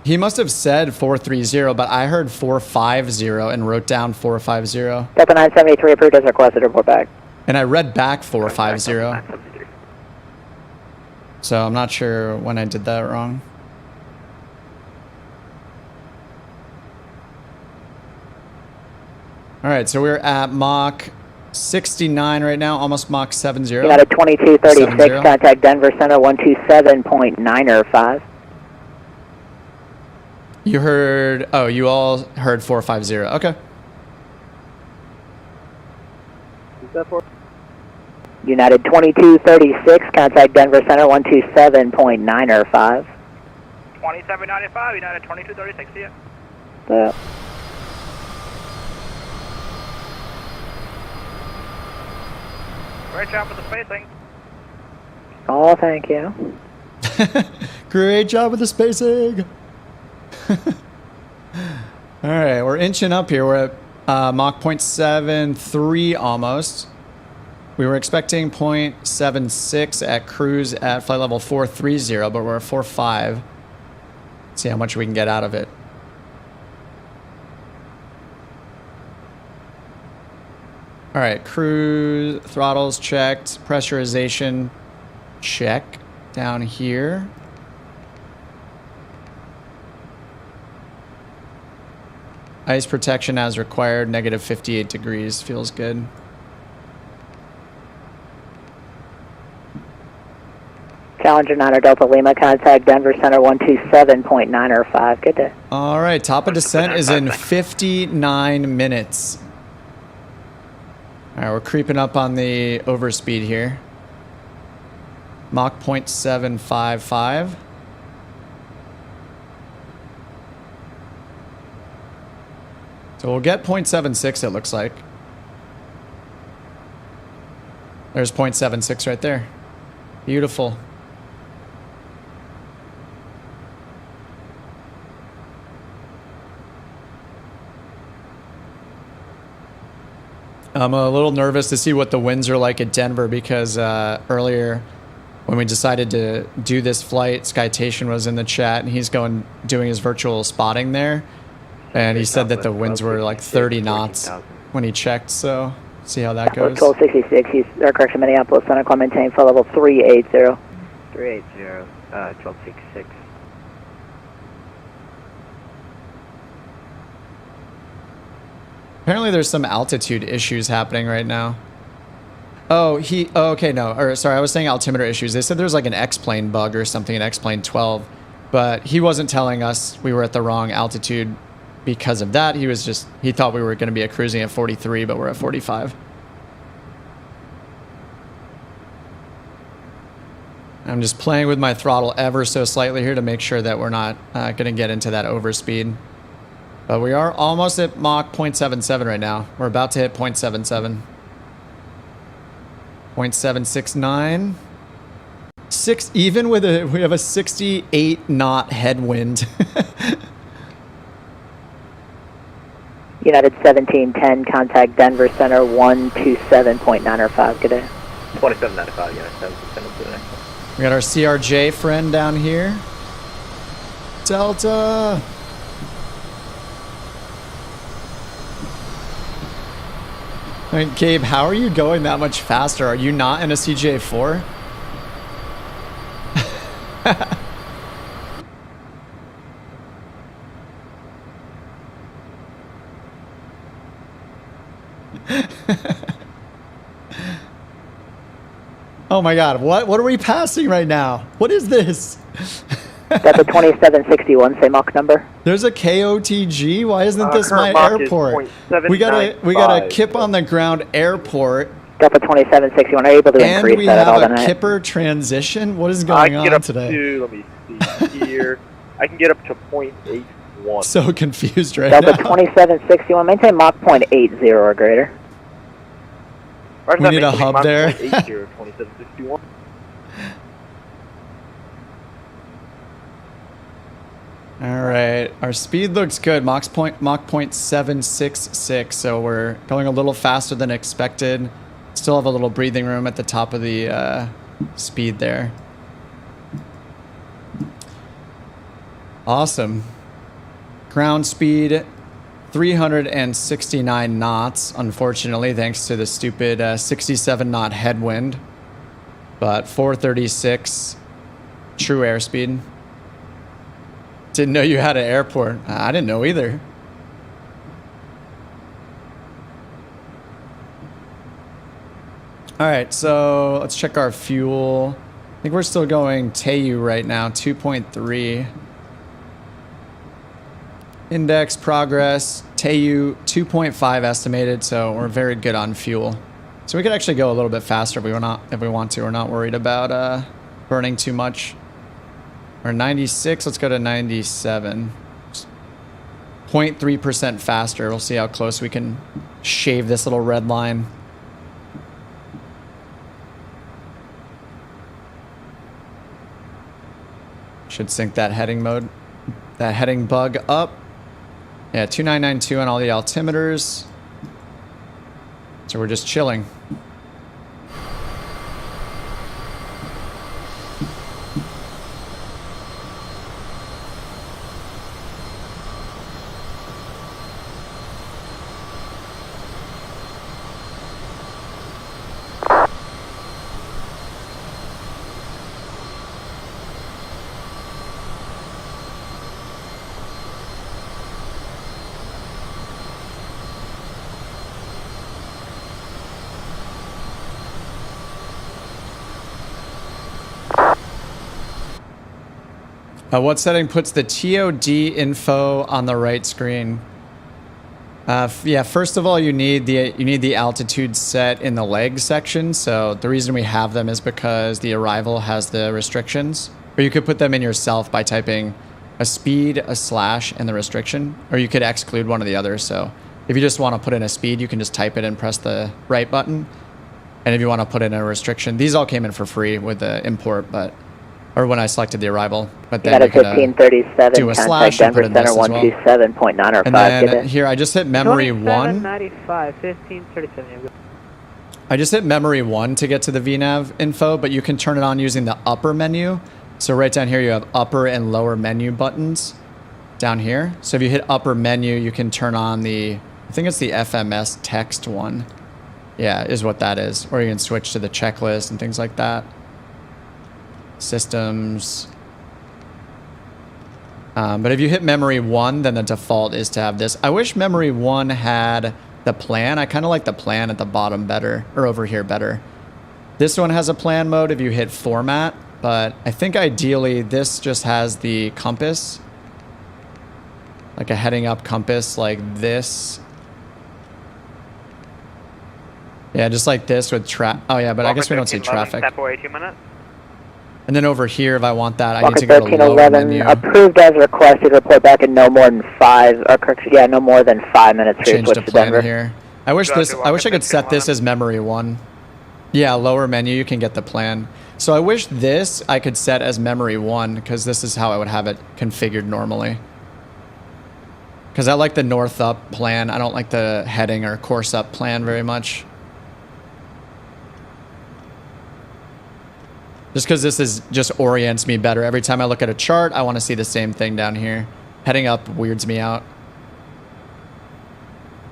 He must have said 430, but I heard 450 and wrote down 450. Delta 973 approved as requested, report back. And I read back 450. So I'm not sure when I did that wrong. All right, so we're at Mach 69 right now, almost Mach 70. United 2236, contact Denver Center 127.905. You heard, oh, you all heard 450. Okay. Is that for? United 2236, contact Denver Center 127.905. 2795, United 2236, see ya. Yeah. Great job with the spacing. Oh, thank you. Great job with the spacing. All right, we're inching up here. We're at Mach 0.73 almost. We were expecting 0.76 at cruise at flight level 430, but we're at 45. See how much we can get out of it. All right, cruise throttles checked, pressurization check down here. Ice protection as required, negative 58 degrees, feels good. Challenger 9 Delta Lima, contact Denver Center 127.905. Good day. All right, top of descent is in 59 minutes. All right, we're creeping up on the overspeed here. Mach 0.755. So we'll get 0.76, it looks like. There's 0.76 right there. Beautiful. I'm a little nervous to see what the winds are like at Denver because earlier when we decided to do this flight, Citation was in the chat and he's doing his virtual spotting there. And he said that the winds were like 30 knots when he checked, so see how that goes. 1266, he's correction, Minneapolis, Center, climb maintain, flight level 380. 380, 1266. Apparently there's some altitude issues happening right now. Oh, okay, no, or sorry, I was saying altimeter issues. They said there's like an X-plane bug or something in X-plane 12, but he wasn't telling us we were at the wrong altitude because of that. He thought we were going to be cruising at 43, but we're at 45. I'm just playing with my throttle ever so slightly here to make sure that we're not going to get into that overspeed. But we are almost at Mach 0.77 right now. We're about to hit 0.77. 0.769. Even with we have a 68 knot headwind. United 1710, contact Denver Center 127.905. Good day. 2795, United 1710. We got our CRJ friend down here. Delta. I mean, Gabe, how are you going that much faster? Are you not in a CJ4? Oh my God, what are we passing right now? What is this? That's a 2761, same Mach number. There's a KOTG. Why isn't this my current Mach is airport? We got a kip on the ground airport. Delta 2761, are you able to increase And we that at all have a tonight? kipper transition. What is I going can get on up today? to, let me see here. I can get up to 0.81. So confused right Delta now. 2761, maintain Mach 0.80 or greater. Why does We that need a make hub Mach there. 0.80, 2761? All right, our speed looks good. Mach 0.766, so we're going a little faster than expected. Still have a little breathing room at the top of the speed there. Awesome. Ground speed 369 knots, unfortunately, thanks to the stupid 67 knot headwind. But 436 true airspeed. Didn't know you had an airport. I didn't know either. All right, so let's check our fuel. I think we're still going TEYOU right now, 2.3. Index progress, TEYOU 2.5 estimated, so we're very good on fuel. So we could actually go a little bit faster if we want to. We're not worried about burning too much. We're 96, let's go to 97. 0.3% faster. We'll see how close we can shave this little red line. Should sync that heading mode, that heading bug up. Yeah, 2992 on all the altimeters. So we're just chilling. What setting puts the TOD info on the right screen? Yeah, first of all, you need the altitude set in the leg section. So the reason we have them is because the arrival has the restrictions. Or you could put them in yourself by typing a speed, a slash, and the restriction. Or you could exclude one of the others. So if you just want to put in a speed, you can just type it and press the right button. And if you want to put in a restriction, these all came in for free with the import, or when I selected the arrival. But then United 1537, do a slash and contact put in Denver this as well. 127.9 or 5. And then here, I just hit memory 1. 95, 1537. I just hit memory 1 to get to the VNav info, but you can turn it on using the upper menu. So right down here, you have upper and lower menu buttons down here. So if you hit upper menu, you can turn on I think it's the FMS text one. Yeah, is what that is. Or you can switch to the checklist and things like that. Systems. But if you hit memory 1, then the default is to have this. I wish memory 1 had the plan. I kind of like the plan at the bottom better, or over here better. This one has a plan mode if you hit format, but I think ideally this just has the compass, like a heading up compass like this. Yeah, just like this with oh yeah, but I guess we don't see traffic. Step away 2 minutes. And then over here, if I want that, I Walker need to go to lower 1311, menu. approved as requested, report back in no more than 5, or correction, yeah, no more than 5 minutes for your Change switch the to plan Denver. here. I wish I could set this as memory 1. Yeah, lower menu, you can get the plan. So I wish this I could set as memory 1, because this is how I would have it configured normally. Because I like the north up plan. I don't like the heading or course up plan very much. Just because this just orients me better. Every time I look at a chart, I want to see the same thing down here. Heading up weirds me out.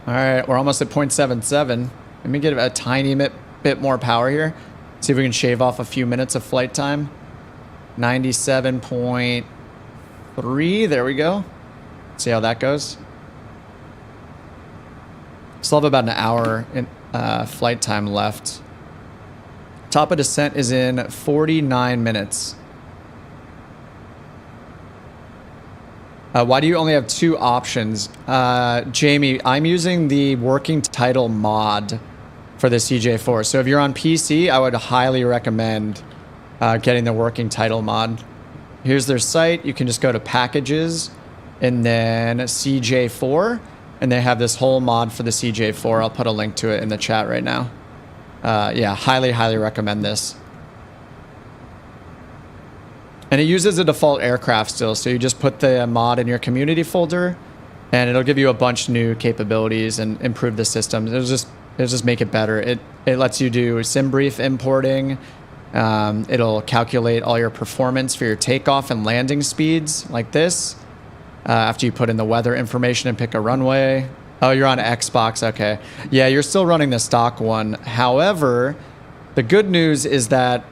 All right, we're almost at 0.77. Let me get a tiny bit more power here. See if we can shave off a few minutes of flight time. 97.3, there we go. See how that goes. Still have about an hour in flight time left. Top of descent is in 49 minutes. Why do you only have 2 options? Jamie, I'm using the working title mod for the CJ4. So if you're on PC, I would highly recommend getting the working title mod. Here's their site. You can just go to packages and then CJ4, and they have this whole mod for the CJ4. I'll put a link to it in the chat right now. Yeah, highly recommend this. And it uses a default aircraft still, so you just put the mod in your community folder, and it'll give you a bunch of new capabilities and improve the system. It'll just make it better. It lets you do sim brief importing. It'll calculate all your performance for your takeoff and landing speeds like this. After you put in the weather information and pick a runway. Oh, you're on Xbox. Okay. Yeah, you're still running the stock one. However, the good news is that,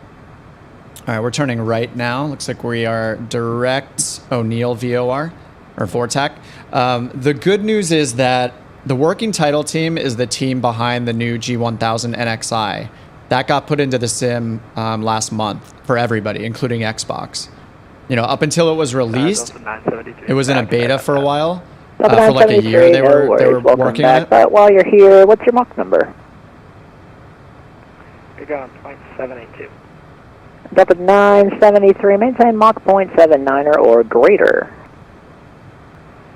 all right, we're turning right now. Looks like we are direct O'Neill VOR or VORTAC. The good news is that the working title team is the team behind the new G1000 NXI. That got put into the sim last month for everybody, including Xbox. You know, up until it was released, it was in a beta for a while. For like a year, they were working on it. But while you're here, what's your Mach number? You're going 0.782. Delta 973, maintain Mach 0.79 or greater.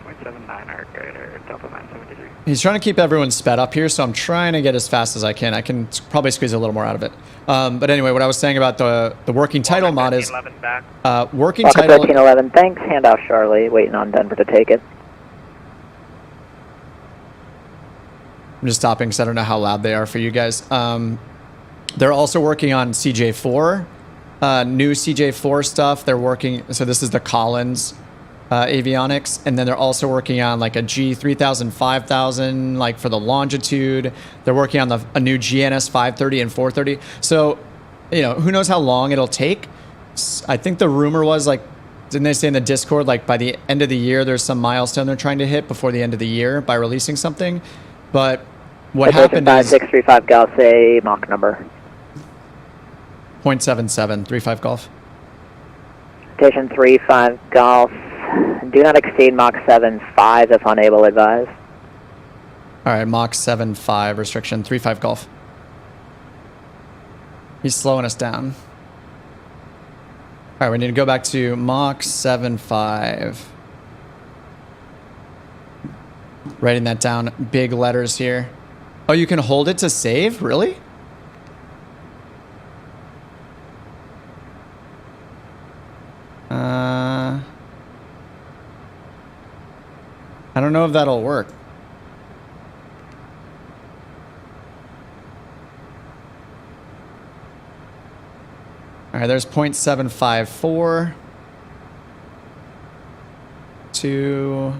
0.79 or greater, Delta 973. He's trying to keep everyone sped up here, so I'm trying to get as fast as I can. I can probably squeeze a little more out of it. But anyway, what I was saying about the working title mod is working title. 1311, thanks. Handoff Charlie, waiting on Denver to take it. I'm just stopping because I don't know how loud they are for you guys. They're also working on CJ4, new CJ4 stuff. They're working, so this is the Collins avionics, and then they're also working on like a G3000, 5000, like for the longitude. They're working on a new GNS 530 and 430. So, you know, who knows how long it'll take. I think the rumor was like, didn't they say in the Discord, like by the end of the year, there's some milestone they're trying to hit before the end of the year by releasing something. But what happened is 5635 Golf, say Mach number. 0.77, 35 Golf. Station 35 Golf. Do not exceed Mach 7.5 if unable, advise. All right, Mach 7.5 restriction, 35 Golf. He's slowing us down. All right, we need to go back to Mach 7.5. Writing that down, big letters here. Oh, you can hold it to save? Really? I don't know if that'll work. All right, there's 0.754. 2.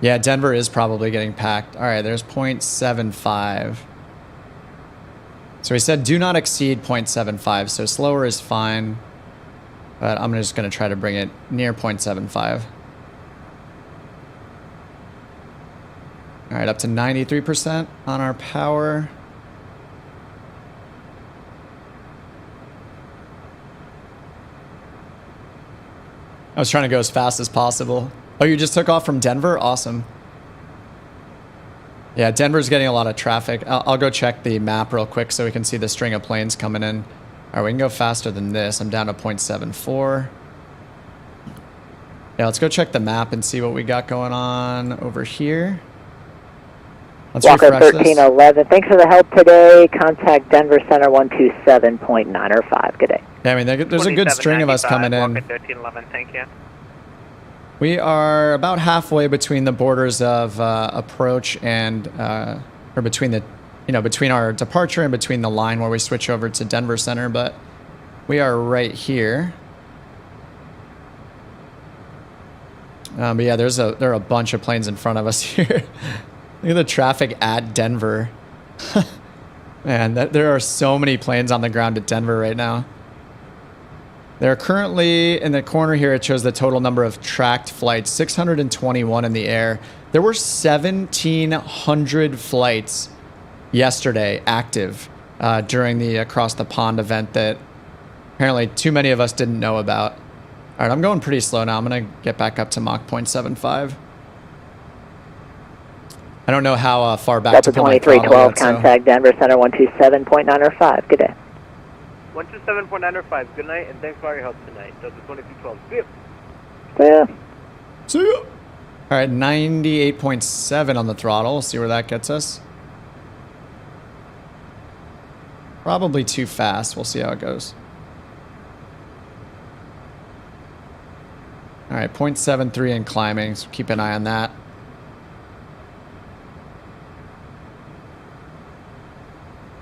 Yeah, Denver is probably getting packed. All right, there's 0.75. So we said do not exceed 0.75, so slower is fine. But I'm just going to try to bring it near 0.75. All right, up to 93% on our power. I was trying to go as fast as possible. Oh, you just took off from Denver? Awesome. Yeah, Denver's getting a lot of traffic. I'll go check the map real quick so we can see the string of planes coming in. All right, we can go faster than this. I'm down to 0.74. Yeah, let's go check the map and see what we got going on over here. Let's Walker refresh 1311, thanks for the help today. Contact Denver Center 127.905. Good day. Yeah, I mean, there's a good string of us coming in. Walker 1311, thank you. We are about halfway between the borders of approach and, or between the, between our departure and between the line where we switch over to Denver Center, but we are right here. But yeah, there are a bunch of planes in front of us here. Look at the traffic at Denver. Man, there are so many planes on the ground at Denver right now. They're currently in the corner here. It shows the total number of tracked flights, 621 in the air. There were 1,700 flights yesterday active during the Across the Pond event that apparently too many of us didn't know about. All right, I'm going pretty slow now. I'm going to get back up to Mach 0.75. I don't know how far back Delta to pull my 2312, throttle yet, contact Denver Center 127.905. Good day. 127.905. Good night, and thanks for all your help tonight. Delta 2312. See you. Yeah. See ya. All right, 98.7 on the throttle. We'll see where that gets us. Probably too fast. We'll see how it goes. All right, 0.73 and climbing, so keep an eye on that.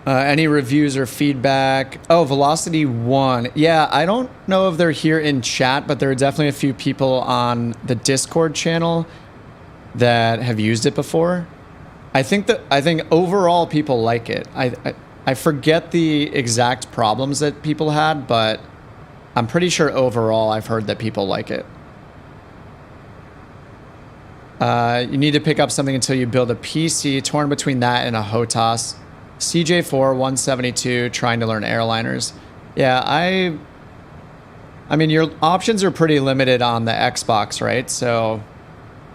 Any reviews or feedback? Oh, Velocity 1. Yeah, I don't know if they're here in chat, but there are definitely a few people on the Discord channel that have used it before. I think overall people like it. I forget the exact problems that people had, but I'm pretty sure overall I've heard that people like it. You need to pick up something until you build a PC, torn between that and a HOTAS. CJ4 172, trying to learn airliners. Yeah, I mean, your options are pretty limited on the Xbox, right? So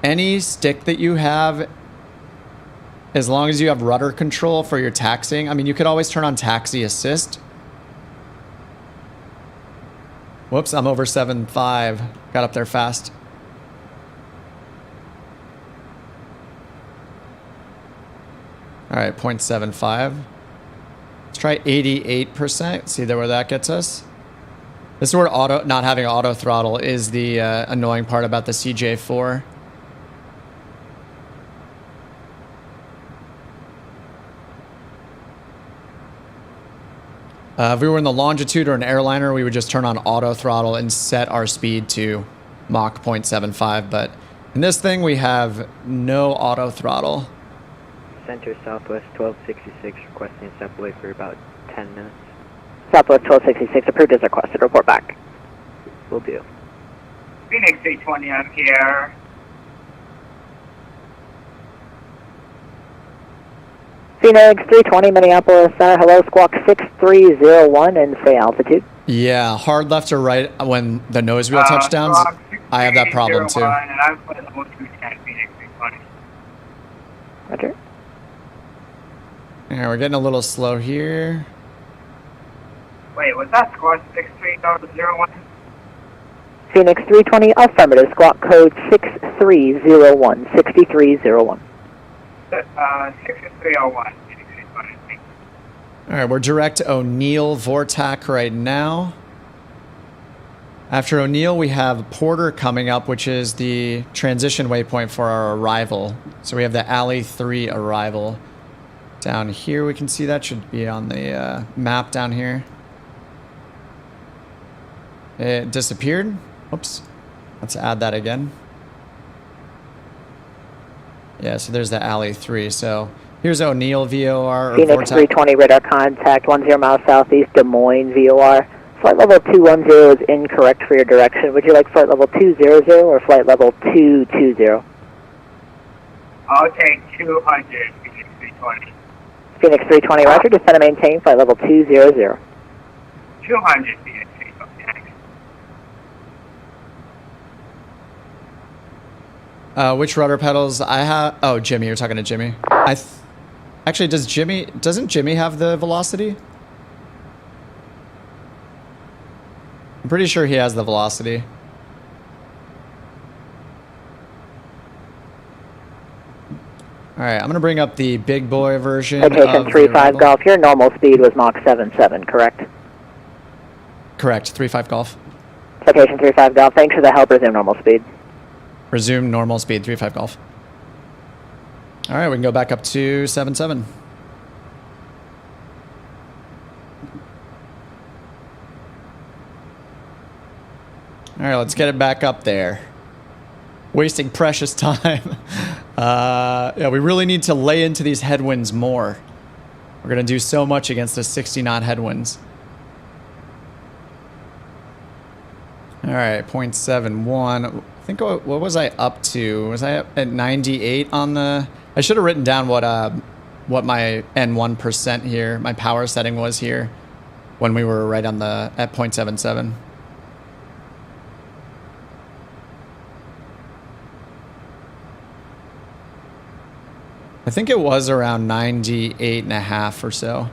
any stick that you have, as long as you have rudder control for your taxiing, I mean, you could always turn on taxi assist. Whoops, I'm over 7.5. Got up there fast. All right, 0.75. Let's try 88%. See where that gets us. This is where not having auto throttle is the annoying part about the CJ4. If we were in the longitude or an airliner, we would just turn on auto throttle and set our speed to Mach 0.75. But in this thing, we have no auto throttle. Center Southwest 1266 requesting step away for about 10 minutes. Southwest 1266 approved as requested. Report back. Will do. Phoenix 820 on here. Phoenix 320 Minneapolis Center. Hello, squawk 6301 and say altitude. Yeah, hard left or right when the nose wheel touchdowns. I have that problem too. And I'm playing level 210 Phoenix 320. Roger. Yeah, we're getting a little slow here. Wait, was that squawk 6301? Phoenix 320 affirmative. Squawk code 6301. 6301. 6301. Phoenix 320. All right, we're direct O'Neill Vortac right now. After O'Neill, we have PORDR coming up, which is the transition waypoint for our arrival. So we have the ALLEE 3 arrival. Down here, we can see that should be on the map down here. It disappeared. Oops. Let's add that again. Yeah, so there's the ALLEE 3. So here's O'Neill VOR. Phoenix 320 radar contact 10 miles southeast Des Moines VOR. Flight level 210 is incorrect for your direction. Would you like flight level 200 or flight level 220? I'll take 200 Phoenix 320. Phoenix 320, roger. Descend and maintain flight level 200. 200 Phoenix 320. Which rudder pedals I have? Oh, Jimmy, you're talking to Jimmy. Actually, doesn't Jimmy have the velocity? I'm pretty sure he has the velocity. All right, I'm going to bring up the big boy version. Citation 35 Golf. Your normal speed was Mach 77, correct? Correct, 35 Golf. Citation 35 Golf. Thanks for the help. Resume normal speed. Resume normal speed, 35 Golf. All right, we can go back up to 77. All right, let's get it back up there. Wasting precious time. Yeah, we really need to lay into these headwinds more. We're going to do so much against the 60-knot headwinds. All right, 0.71. I think, what was I up to? Was I up at 98 on the... I should have written down what what my N1% here, my power setting was here when we were right on the at 0.77. I think it was around 98.5 or so.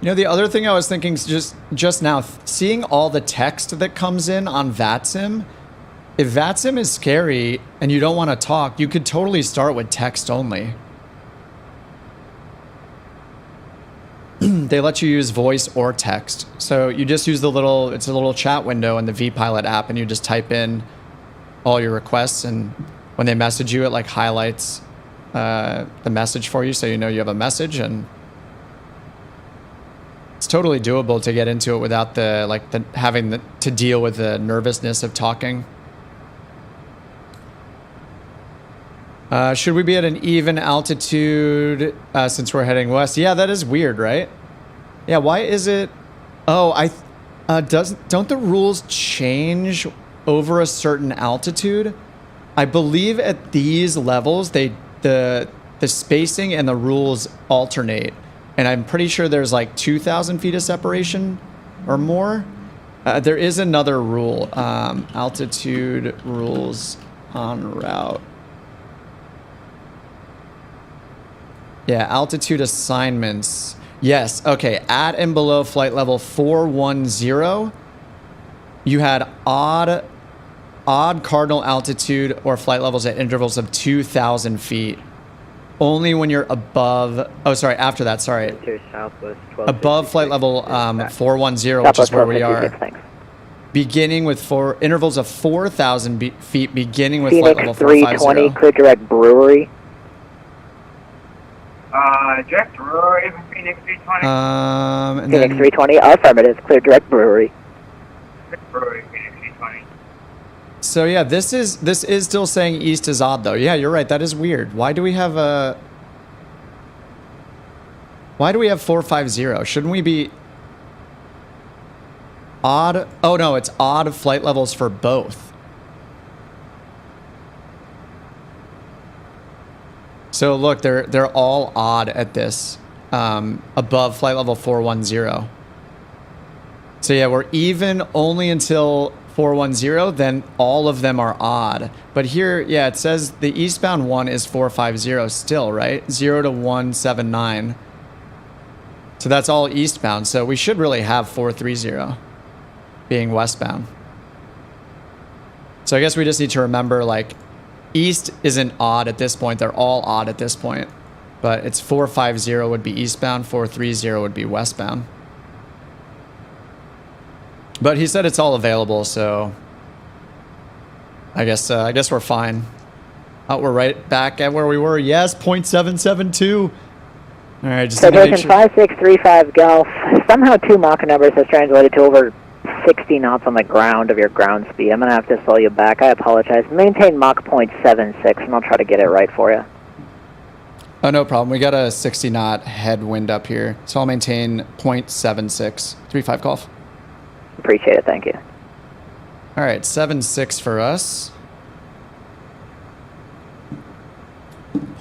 You know, the other thing I was thinking is just now, seeing all the text that comes in on VATSIM, if VATSIM is scary and you don't want to talk, you could totally start with text only. They let you use voice or text. So you just use it's a little chat window in the vPilot app, and you just type in all your requests, and when they message you, it like highlights the message for you so you know you have a message, and it's totally doable to get into it without having to deal with the nervousness of talking. Should we be at an even altitude since we're heading west? Yeah, that is weird, right? Yeah, why is it? Oh, don't the rules change over a certain altitude? I believe at these levels, the spacing and the rules alternate, and I'm pretty sure there's like 2,000 feet of separation or more. There is another rule, altitude rules en route. Yeah, altitude assignments. Yes, okay. At and below flight level 410, you had odd cardinal altitude or flight levels at intervals of 2,000 feet. Only when you're above, after that, sorry. Above flight level 410, which is where we are. Beginning with intervals of 4,000 feet, beginning with flight level 450. 320, clear direct brewery. Direct brewery from Phoenix 320. And Phoenix then, 320, affirmative, clear direct brewery. Brewery, Phoenix 320. so yeah, this is still saying east is odd though. Yeah, you're right. That is weird. Why do we have 450? Shouldn't we be odd? Oh no, it's odd flight levels for both. So look, they're all odd at this, above flight level 410. So yeah, we're even only until 410, then all of them are odd. But here, yeah, it says the eastbound one is 450 still, right? 0 to 179. So that's all eastbound. So we should really have 430 being westbound. So I guess we just need to remember, like, east isn't odd at this point. They're all odd at this point. But it's 450 would be eastbound, 430 would be westbound. But he said it's all available, so I guess we're fine. Oh, we're right back at where we were. Yes, 0.772. All right, just Citation 5635 Golf. Somehow 2 Mach numbers has translated to over 60 knots on the ground of your ground speed. I'm going to have to slow you back. I apologize. Maintain Mach 0.76, and I'll try to get it right for you. Oh, no problem. We got a 60 knot headwind up here, so I'll maintain 0.76. 35 Golf. Appreciate it. Thank you. All right, 7.6 for us.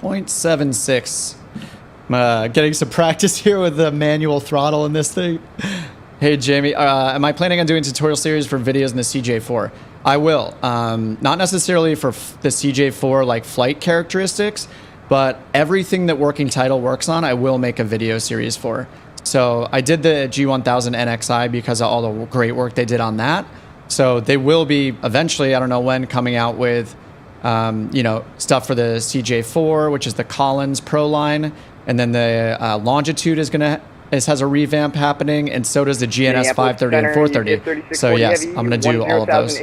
0.76. I'm getting some practice here with the manual throttle in this thing. Hey, Jamie, am I planning on doing tutorial series for videos in the CJ4? I will. Not necessarily for the CJ4 like flight characteristics, but everything that Wroking Title works on, I will make a video series for. So I did the G1000 NXI because of all the great work they did on that. So they will be eventually, I don't know when, coming out with, stuff for the CJ4, which is the Collins Pro line. And then the Longitude has a revamp happening, and so does the GNS 530 and 430. So yes, I'm going to do all of those.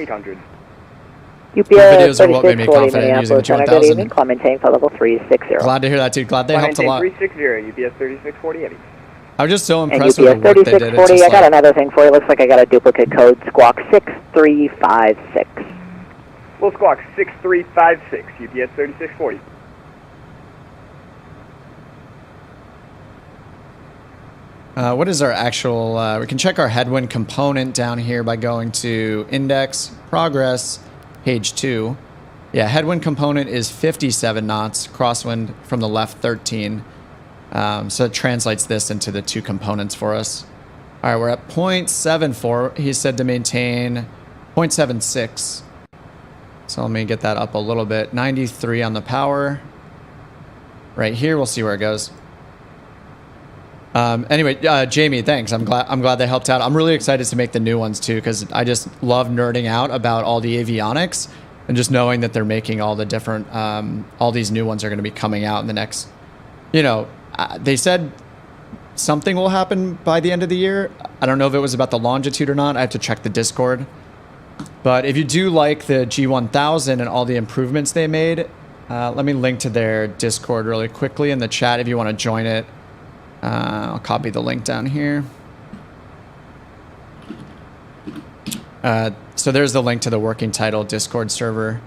Videos are what made me confident in using the G1000. Maintain flight level 360. Glad to hear that, too. Glad they helped a lot. 360, UPS 3640 Eddie. I was just so And impressed UPS with the work they did. 3640, I got another thing for you. Looks like I got a duplicate code, Squawk 6356. Little Squawk 6356, UPS 3640. What is our actual, we can check our headwind component down here by going to index, progress, page 2. Yeah, headwind component is 57 knots, crosswind from the left 13. So it translates this into the 2 components for us. All right, we're at 0.74. He said to maintain 0.76. So let me get that up a little bit. 93 on the power. Right here, we'll see where it goes. Anyway, Jamie, thanks. I'm glad they helped out. I'm really excited to make the new ones too, because I just love nerding out about all the avionics and just knowing that they're making all the different, all these new ones are going to be coming out in the next, you know, they said something will happen by the end of the year. I don't know if it was about the longitude or not. I have to check the Discord. But if you do like the G1000 and all the improvements they made, let me link to their Discord really quickly in the chat if you want to join it. I'll copy the link down here. So there's the link to the Wroking Title Discord server.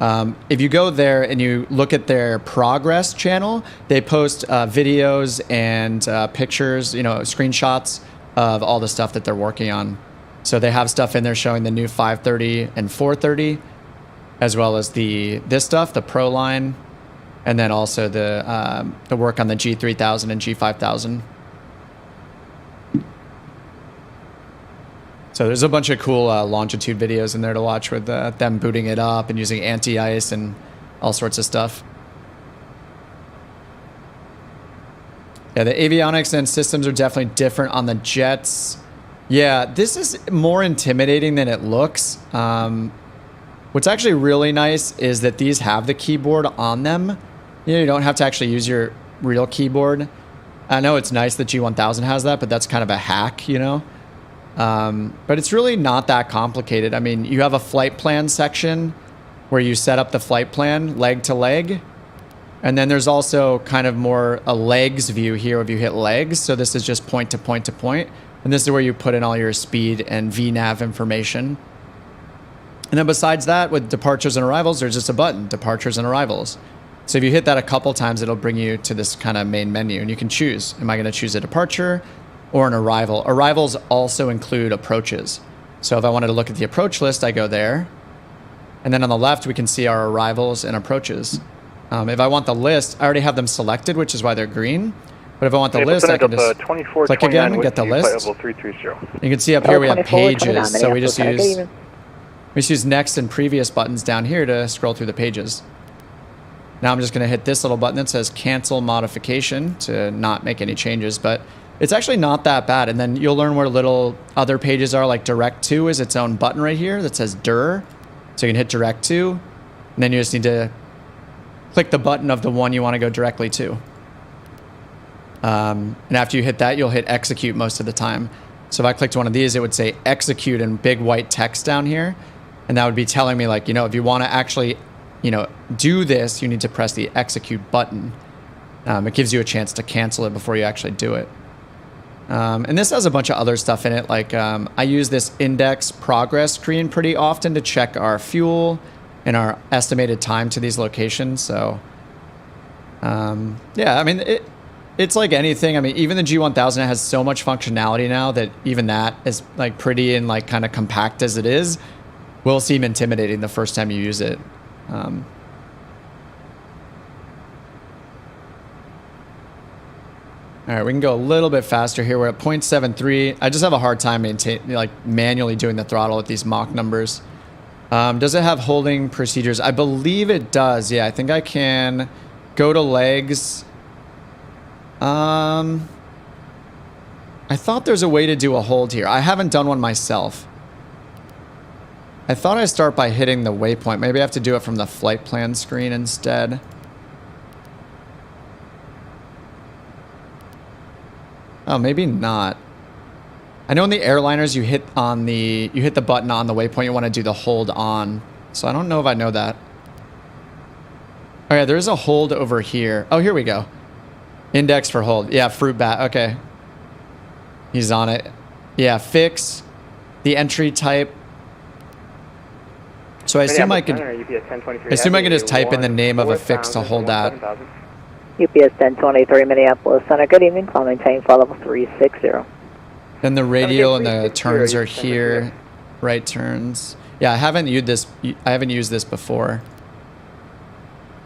If you go there and you look at their progress channel, they post videos and pictures, you know, screenshots of all the stuff that they're working on. So they have stuff in there showing the new 530 and 430, as well as this stuff, the Pro line, and then also the work on the G3000 and G5000. So there's a bunch of cool longitude videos in there to watch with them booting it up and using anti-ice and all sorts of stuff. Yeah, the avionics and systems are definitely different on the jets. Yeah, this is more intimidating than it looks. What's actually really nice is that these have the keyboard on them. You know, you don't have to actually use your real keyboard. I know it's nice that G1000 has that, but that's kind of a hack, you know? But it's really not that complicated. I mean, you have a flight plan section where you set up the flight plan leg to leg. And then there's also kind of more a legs view here if you hit legs. So this is just point to point to point. And this is where you put in all your speed and VNAV information. And then besides that, with departures and arrivals, there's just a button, departures and arrivals. So if you hit that a couple times, it'll bring you to this kind of main menu and you can choose. Am I going to choose a departure or an arrival? Arrivals also include approaches. So if I wanted to look at the approach list, I go there. And then on the left, we can see our arrivals and approaches. If I want the list, I already have them selected, which is why they're green. But if I want the list, I can just click again and get the list. You can see up here we have pages. So we just use next and previous buttons down here to scroll through the pages. Now I'm just going to hit this little button that says cancel modification to not make any changes, but it's actually not that bad. And then you'll learn where little other pages are, like direct to is its own button right here that says DIR. So you can hit direct to, and then you just need to click the button of the one you want to go directly to. And after you hit that, you'll hit execute most of the time. So if I clicked one of these, it would say execute in big white text down here. And that would be telling me, like, you know, if you want to actually, you know, do this, you need to press the execute button. It gives you a chance to cancel it before you actually do it. And this has a bunch of other stuff in it. Like I use this index progress screen pretty often to check our fuel and our estimated time to these locations. So yeah, I mean, it's like anything. I mean, even the G1000 has so much functionality now that even that is like pretty and like kind of compact as it is, will seem intimidating the first time you use it. All right, we can go a little bit faster here. We're at 0.73. I just have a hard time manually doing the throttle with these Mach numbers. Does it have holding procedures? I believe it does. Yeah, I think I can go to legs. I thought there's a way to do a hold here. I haven't done one myself. I thought I start by hitting the waypoint. Maybe I have to do it from the flight plan screen instead. Oh, maybe not. I know in the airliners you hit the button on the waypoint, you want to do the hold on. So I don't know if I know that. Oh yeah, there's a hold over here. Oh, here we go. Index for hold. Yeah, fruit bat. Okay. He's on it. Yeah, fix the entry type. So I assume I can just type in the name of a fix to hold at. UPS 1023 Minneapolis Center. Good evening. Call maintain flight level 360. Then the radial and the turns are here. Right turns. Yeah, I haven't used this before.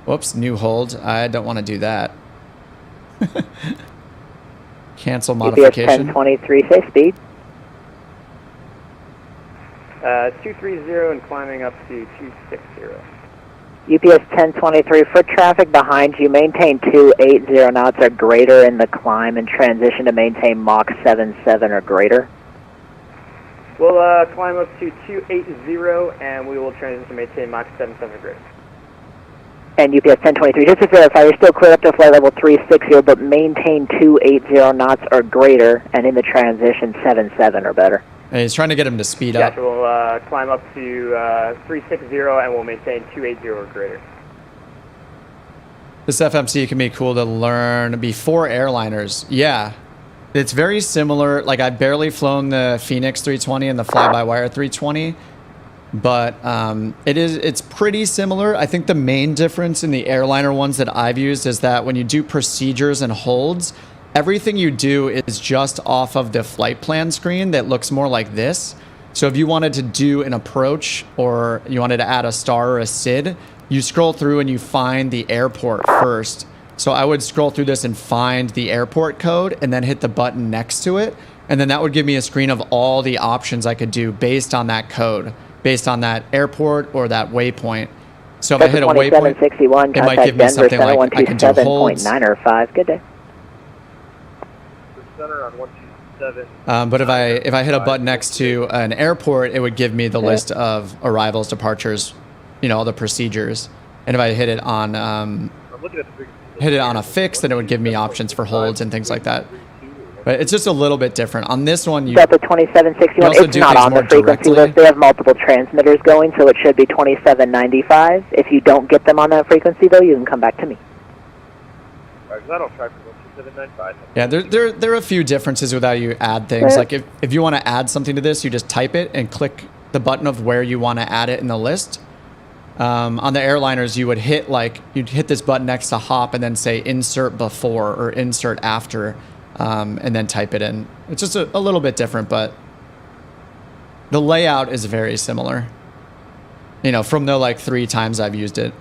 Whoops, new hold. I don't want to do that. Cancel modification. UPS 1023, say speed. 230 and climbing up to 260. UPS 1023, foot traffic behind you, maintain 280 knots or greater in the climb and transition to maintain Mach 77 or greater. We'll climb up to 280 and we will transition to maintain Mach 77 or greater. And UPS 1023, just to verify, you're still clear up to flight level 360, but maintain 280 knots or greater and in the transition 77 or better. And he's trying to get him to speed up. Gotcha, we'll climb up to 360 and we'll maintain 280 or greater. This FMC can be cool to learn before airliners. Yeah, it's very similar. Like, I've barely flown the Phoenix 320 and the fly-by-wire 320, but it's pretty similar. I think the main difference in the airliner ones that I've used is that when you do procedures and holds, everything you do is just off of the flight plan screen that looks more like this. So if you wanted to do an approach or you wanted to add a star or a SID, you scroll through and you find the airport first. So I would scroll through this and find the airport code and then hit the button next to it. And then that would give me a screen of all the options I could do based on that code, based on that airport or that waypoint. So if I hit a waypoint, it might give me something like I can do holds. 905. Good day. Center on 127. But if I hit a button next to an airport, it would give me the list of arrivals, departures, you know, all the procedures. And if I hit it on a fix, then it would give me options for holds and things like that. But it's just a little bit different. On this one, you Delta 2761, it's not on the frequency list. They have multiple transmitters going, so it should be 2795. If you don't get them on that frequency, though, you can come back to me. That'll try for 2795. Yeah, there are a few differences with how you add things. Like if you want to add something to this, you just type it and click the button of where you want to add it in the list. On the airliners, you would hit you'd hit this button next to hop and then say insert before or insert after, and then type it in. It's just a little bit different, but the layout is very similar. You know, from the 3 times I've used it.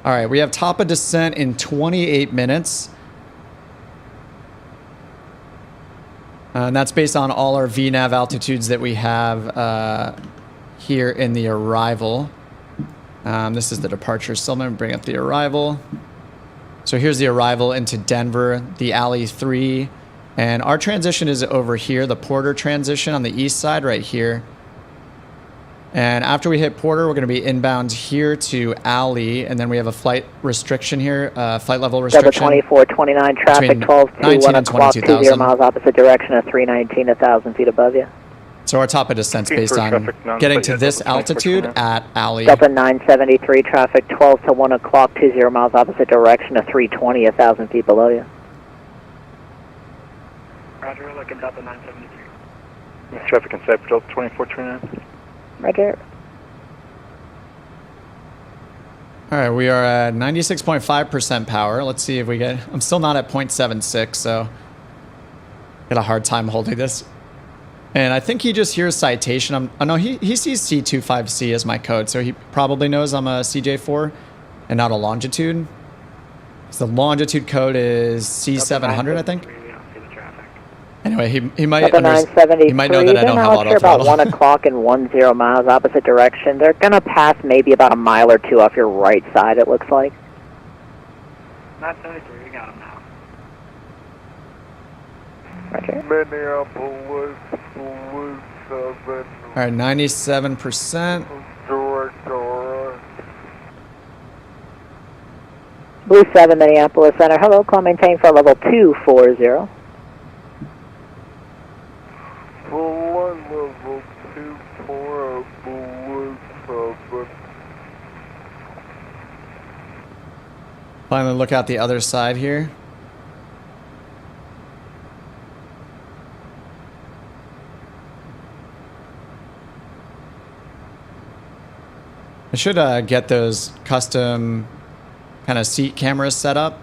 All right, we have top of descent in 28 minutes. And that's based on all our VNAV altitudes that we have here in the arrival. This is the departure. Still going to bring up the arrival. So here's the arrival into Denver, the ALLEE 3. And our transition is over here, the PORDR transition on the east side right here. And after we hit PORDR, we're going to be inbound here to ALLEE, and then we have a flight restriction here, flight level restriction. 2429 traffic, 12 to 1 o'clock, 20 miles opposite direction of 319, 1,000 feet above you. So our top of descent's based on getting to this altitude at ALLEE. Delta 973 traffic, 12 to 1 o'clock, 20 miles opposite direction of 320, 1,000 feet below you. Roger, look at Delta 973. Traffic in sight for Delta 2429. Roger. All right, we are at 96.5% power. Let's see if we get... I'm still not at 0.76, so... Got a hard time holding this. And I think he just hears Citation. Oh no, he sees C25C as my code, so he probably knows I'm a CJ4 and not a longitude. So the longitude code is C700, I think. Anyway, he might know that I don't have auto throttle. About 1 o'clock and 10 miles opposite direction. They're going to pass maybe about a mile or 2 off your right side, it looks like. 973, we got him now. Roger. Minneapolis, 7. All right, 97%. Blue 7, Minneapolis Center. Hello, call maintain for level 240. Level 24, Blue 7. Finally look out the other side here. I should get those custom kind of seat cameras set up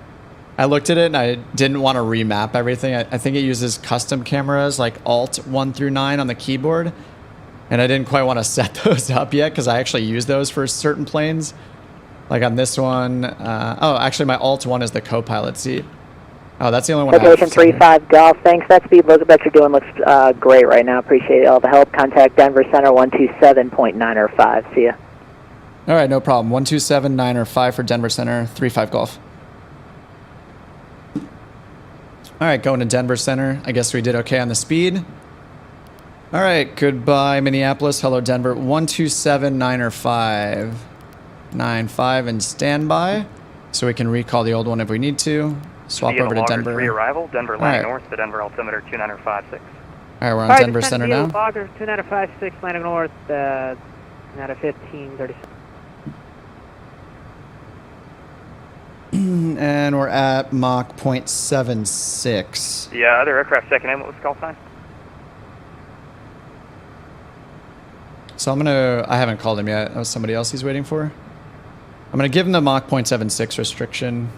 I looked at it and I didn't want to remap everything. I think it uses custom cameras like Alt 1 through 9 on the keyboard. And I didn't quite want to set those up yet because I actually use those for certain planes. Like on this one. Oh, actually my Alt 1 is the co-pilot seat. Oh, that's the only one Citation 3-5 Golf. Thanks. That speed look that you're doing looks great right now. Appreciate all the help. Contact Denver Center 127.9 or 5. See ya. All right, no problem. 127.9 or 5 for Denver Center, 3-5 Golf. All right, going to Denver Center. I guess we did okay on the speed. All right, goodbye Minneapolis. Hello Denver. 127.9 or 5. 9-5 and standby. So we can recall the old one if we need to. Swap over to Denver. Re-arrival, Denver landing north to Denver altimeter 2956. All right, we're on Denver Center now. Logger 2956 landing north, out of 1537. And we're at Mach 0.76. The other aircraft second name, what was the call sign? So I haven't called him yet. That was somebody else he's waiting for. I'm gonna give him the Mach 0.76 restriction.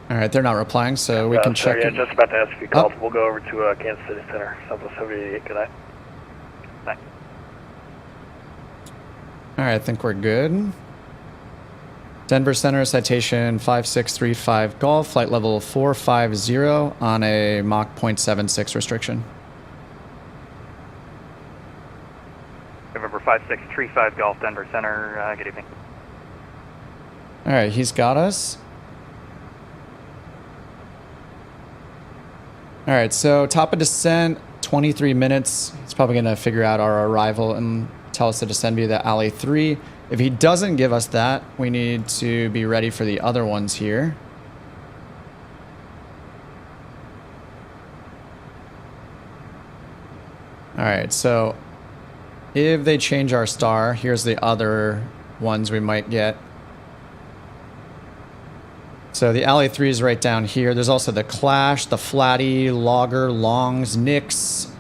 All right, they're not replying, so we can check. Yeah, just about to ask if you called. We'll go over to Kansas City Center, Southwest 78. Good night. Thanks. All right, I think we're good. Denver Center, citation 5635 Golf, flight level 450 on a Mach 0.76 restriction. November 5635 Golf, Denver Center, good evening. All right, he's got us. All right, so top of descent, 23 minutes. He's probably going to figure out our arrival and tell us to descend via the ALLEE 3. If he doesn't give us that, we need to be ready for the other ones here. All right, so if they change our star, here's the other ones we might get. So the ALLEE 3 is right down here. There's also the Clash, the Flatty, Logger, Longs, Nix,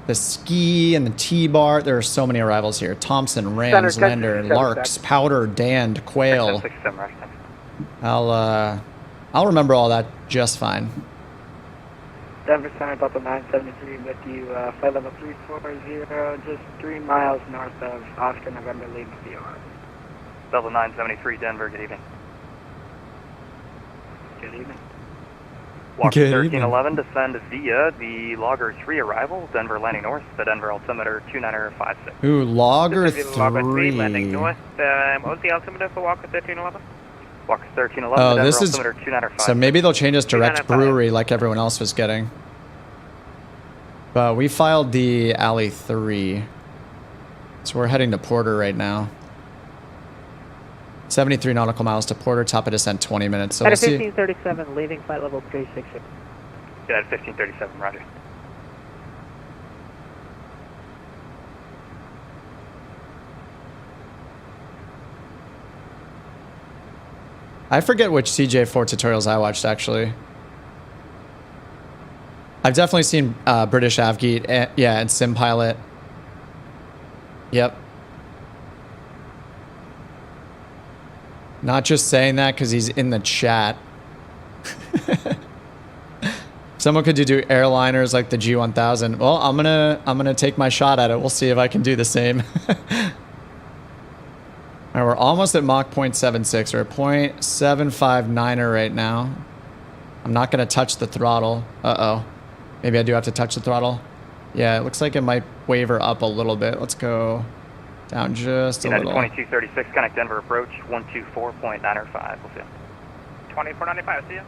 the Ski, and the T-Bar. There are so many arrivals here. Thompson, Rams, Lander, Larks, Powder, Dand, Quail. I'll remember all that just fine. Denver Center, Delta 973 with you, flight level 340, just 3 miles north of Oscar November Lima VR. Delta 973 Denver, good evening. Good evening. Walker 1311, descend via the Logger 3 arrival, Denver landing north, the Denver altimeter 2956. Ooh, Logger 3. Logger 3 landing north, what was the altimeter for Walker 1311? Walker 1311, Oh, Denver this is, altimeter 2956. so maybe they'll change us direct brewery like everyone else was getting. But we filed the ALLEE 3. So we're heading to PORDR right now. 73 nautical miles to PORDR, top of descent 20 minutes. So At we'll see. 1537, leaving flight level 366. Yeah, at 1537, roger. I forget which CJ4 tutorials I watched, actually. I've definitely seen British Avgeet, yeah, and SimPilot. Yep. Not just saying that because he's in the chat. Someone could do airliners like the G1000. Well, I'm gonna take my shot at it. We'll see if I can do the same. All right, we're almost at Mach 0.76. We're at 0.759er right now. I'm not gonna touch the throttle. Uh-oh. Maybe I do have to touch the throttle. Yeah, it looks like it might waver up a little bit. Let's go down just a United little. 2236, connect Denver approach, 124.905. We'll see you. 2495, see you.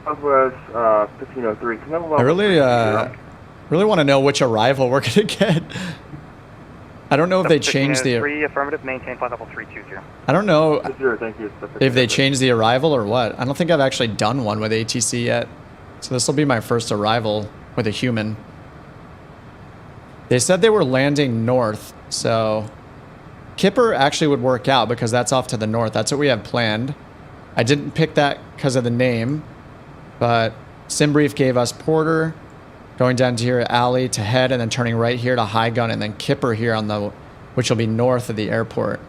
Southwest 1503. Can I really want to know which arrival we're gonna get. I don't know if they changed the. 3 affirmative, maintain flight level 320. I don't know Thank you. if they changed the arrival or what. I don't think I've actually done one with ATC yet. So this will be my first arrival with a human. They said they were landing north, so Kipper actually would work out because that's off to the north. That's what we have planned. I didn't pick that because of the name, but SimBrief gave us PORDR, going down to here at ALLEE to head, and then turning right here to High Gun, and then Kipper here on the, which will be north of the airport.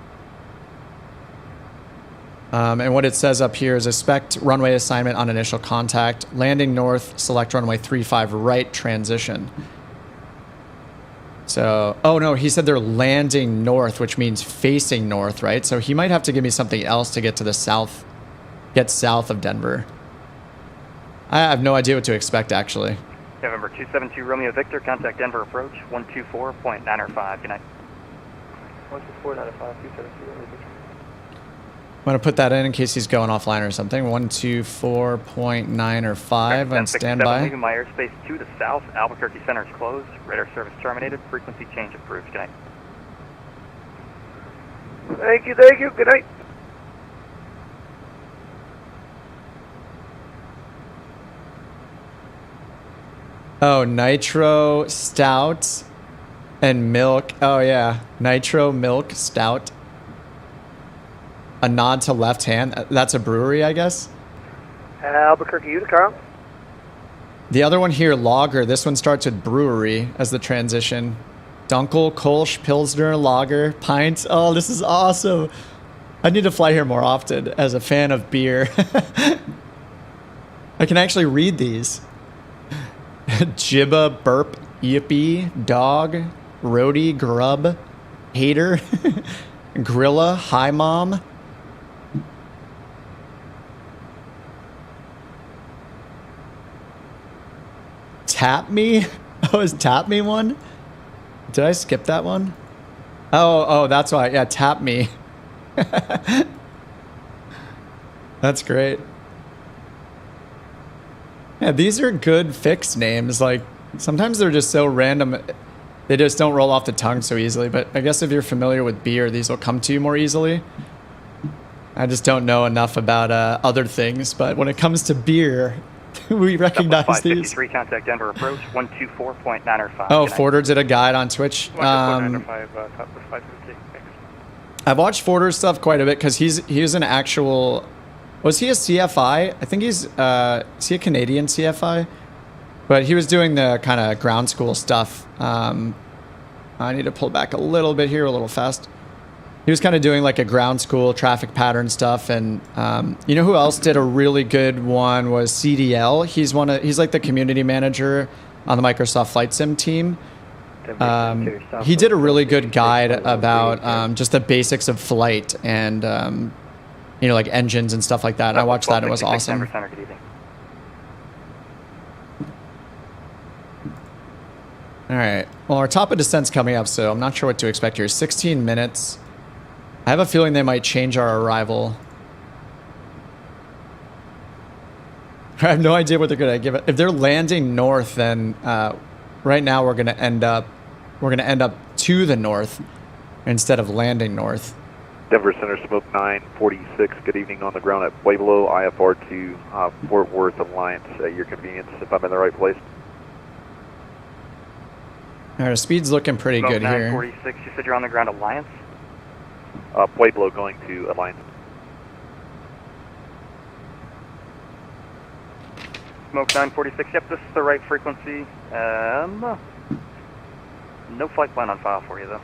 And what it says up here is expect runway assignment on initial contact, landing north, select runway 35 right transition. So, oh no, he said they're landing north, which means facing north, right? So he might have to give me something else to get to the south, get south of Denver. I have no idea what to expect, actually. November 272 Romeo Victor, contact Denver approach, 124.905, good night. 124.905, 272 Romeo Victor. I'm going to put that in case he's going offline or something. 124.9 or 5 on standby. Leaving my airspace to the south. Albuquerque Center is closed. Radar service terminated. Frequency change approved. Good night. Thank you, thank you. Good night. Oh, nitro, stout, and milk. Oh, yeah. Nitro, milk, stout. A nod to left hand. That's a brewery, I guess. Albuquerque, Unicom. The other one here, lager. This one starts with brewery as the transition. Dunkel, Kolsch, Pilsner, lager, pints. Oh, this is awesome. I need to fly here more often as a fan of beer. I can actually read these. Jibba, burp, yippee, dog, roadie, grub, hater, grilla, hi mom. Tap me? Oh, is tap me one? Did I skip that one? Oh, that's why. Yeah, tap me. That's great. Yeah, these are good fixed names. Like, sometimes they're just so random. They just don't roll off the tongue so easily. But I guess if you're familiar with beer, these will come to you more easily. I just don't know enough about other things. But when it comes to beer, we recognize these. 553, contact Denver approach, 124.905. Oh, Forder did a guide on Twitch. I've watched Forder's stuff quite a bit because he's an actual... Was he a CFI? I think he's... is he a Canadian CFI? But he was doing the kind of ground school stuff. I need to pull back a little bit here, a little fast. He was kind of doing like a ground school traffic pattern stuff. And you know who else did a really good one was CDL. He's like the community manager on the Microsoft Flight Sim team. He did a really good guide about just the basics of flight and you know, like engines and stuff like that. I watched that. It was awesome. All right. Well, our top of descent's coming up, so I'm not sure what to expect here. 16 minutes. I have a feeling they might change our arrival. I have no idea what they're going to give it. If they're landing north, then right now we're going to end up to the north instead of landing north. Denver Center, Smoke 946. Good evening on the ground at Pueblo, IFR to Fort Worth Alliance at your convenience, if I'm in the right place. All right, speed's looking pretty Smoke good 946, here. You said you're on the ground Alliance? Pueblo going to Alliance. Smoke 946, yep, this is the right frequency. No flight plan on file for you, though.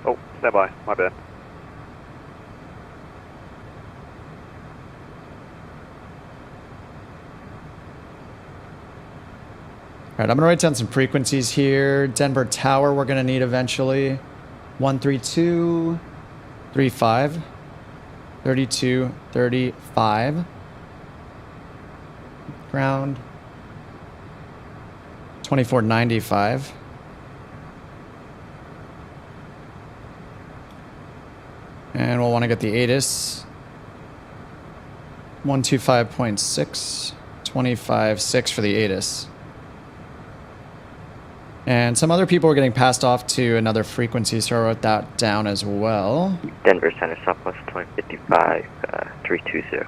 Oh, stand by, my bad. All right, I'm going to write down some frequencies here. Denver Tower we're going to need eventually. 132, 35, 32, 35. Ground. 2495. And we'll want to get the ATIS. 125.6, 25.6 for the ATIS. And some other people are getting passed off to another frequency, so I wrote that down as well. Denver Center, Southwest 2055, 320.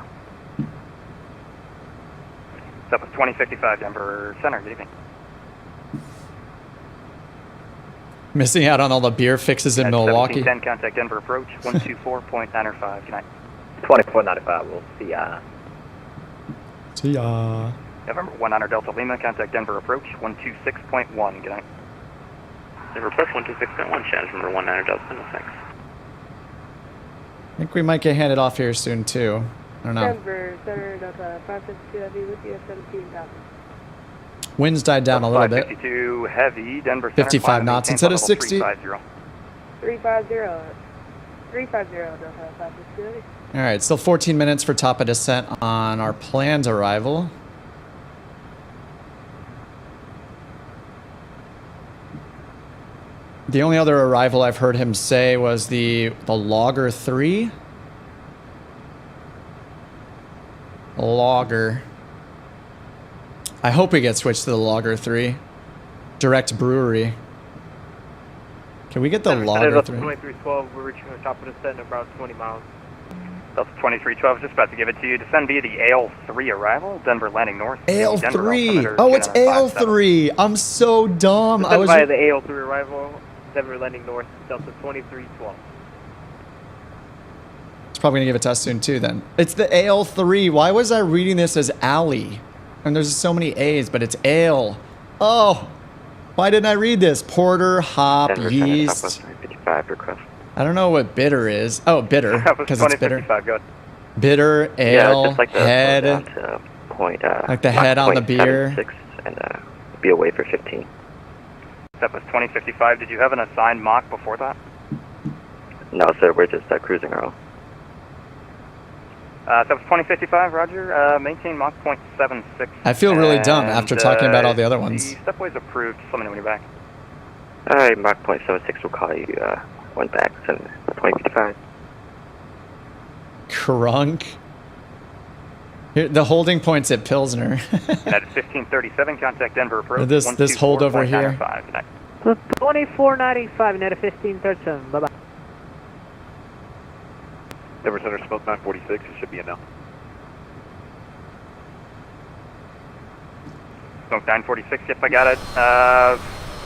Southwest 2055, Denver Center, good evening. Missing out on all the beer fixes in Milwaukee. 1710, contact Denver approach, 124.905, good night. 2495, we'll see ya. See ya. November 19 Delta Lima, contact Denver approach, 126.1, good night. Denver approach 126.1, challenge number 19 Delta Lima, thanks. think we might get handed off here soon too. I don't know. Denver, Center Delta 552 Heavy with you at 17,000. Winds died down a little bit. 552 Heavy, Denver, 55 knots instead of 60. 350 Delta 552 Heavy. All right, still 14 minutes for top of descent on our planned arrival. The only other arrival I've heard him say was the Logger 3. Logger. I hope we get switched to the Logger 3. Direct brewery. Can we get the Logger 3? 2312, we're reaching the top of descent at about 20 miles. Delta 2312, just about to give it to you. Descend via the AL3 arrival, Denver landing north. AL3. Oh, it's AL3. I'm so dumb. Descend via the AL3 arrival, Denver landing north, Delta 2312. It's probably going to give it to us soon too then. It's the AL3. Why was I reading this as ALLEE? And there's so many A's, but it's ale. Oh, why didn't I read this? Porter, hop, Denver, yeast. 55 request. I don't know what bitter is. Oh, bitter, because it's bitter. Go Bitter, ale, just like the head. down to point, like the head on the beer. 6 and be away for 15. That was 2055. Did you have an assigned Mach before that? No, sir. We're just cruising around. That was 2055, roger. Maintain Mach 0.76. I feel really dumb after talking about all the other ones. The stepway's approved. Just let me know when you're back. All right, Mach 0.76 will call you when back. 2055. Crunk. Here, the holding point's at Pilsner. At 1537, contact Denver approach. This hold over here. 2495, net of 1537. Bye bye. Denver Center smoke 946. It should be in now. Smoke 946. Yep, I got it.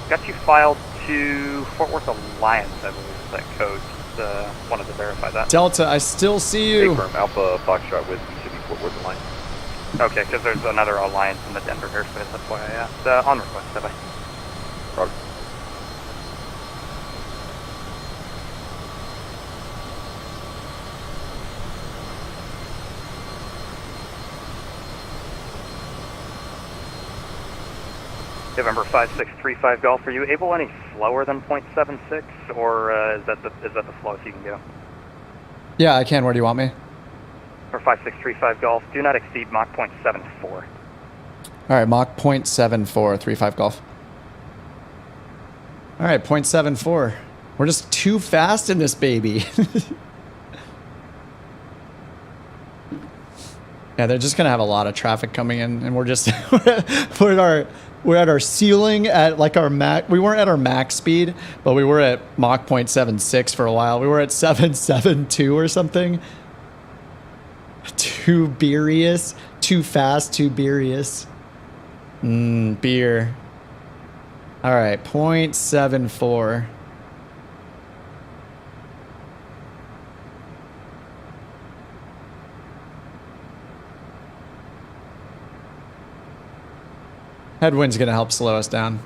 Got you filed to Fort Worth Alliance, I believe is that code. Just wanted to verify that. Delta, I still see you. Confirm Alpha Foxtrot with should be Fort Worth Alliance. Okay, because there's another Alliance in the Denver airspace. That's why I asked. On request, bye. Roger. November 5635 Golf. Are you able any slower than 0.76, or is that the slowest you can go? Yeah, I can. Where do you want me? For 5635 Golf, do not exceed Mach 0.74. All right, Mach 0.74, 35 Golf. All right, 0.74. We're just too fast in this baby. Yeah, they're just gonna have a lot of traffic coming in, and we're just we're at our ceiling at like our max. We weren't at our max speed, but we were at Mach 0.76 for a while. We were at 772 or something. Too beerious, too fast, too beerious. Beer. All right, 0.74. Headwind's gonna help slow us down.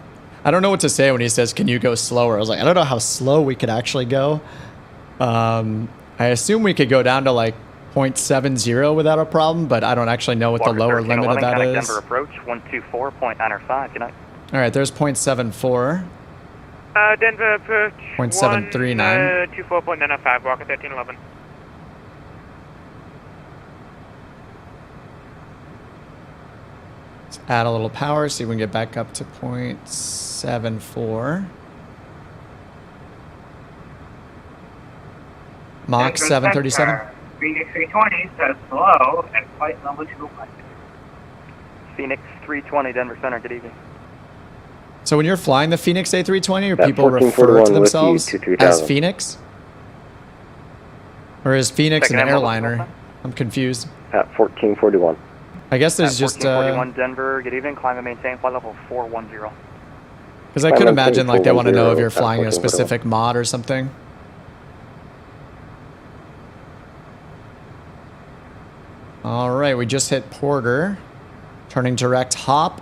I don't know what to say when he says, can you go slower? I was like, I don't know how slow we could actually go. I assume we could go down to like 0.70 without a problem, but I don't actually know what the lower limit of that is. Denver approach, 124.905, good night. All right, there's 0.74. Denver approach, 0.739. 24.905, walk at 1311. Let's add a little power, see if we can get back up to 0.74. Mach 737. Phoenix 320 says slow at flight level 201. Phoenix 320, Denver Center, good evening. So when you're flying the Phoenix A320, or people refer to themselves as Phoenix? Or is Phoenix an airliner? I'm confused. At 1441. I guess there's just 1441 Denver, good evening, climb and maintain flight level 410. Because I could imagine like they want to know if you're flying a specific mod or something. All right, we just hit PORDR. Turning direct hop.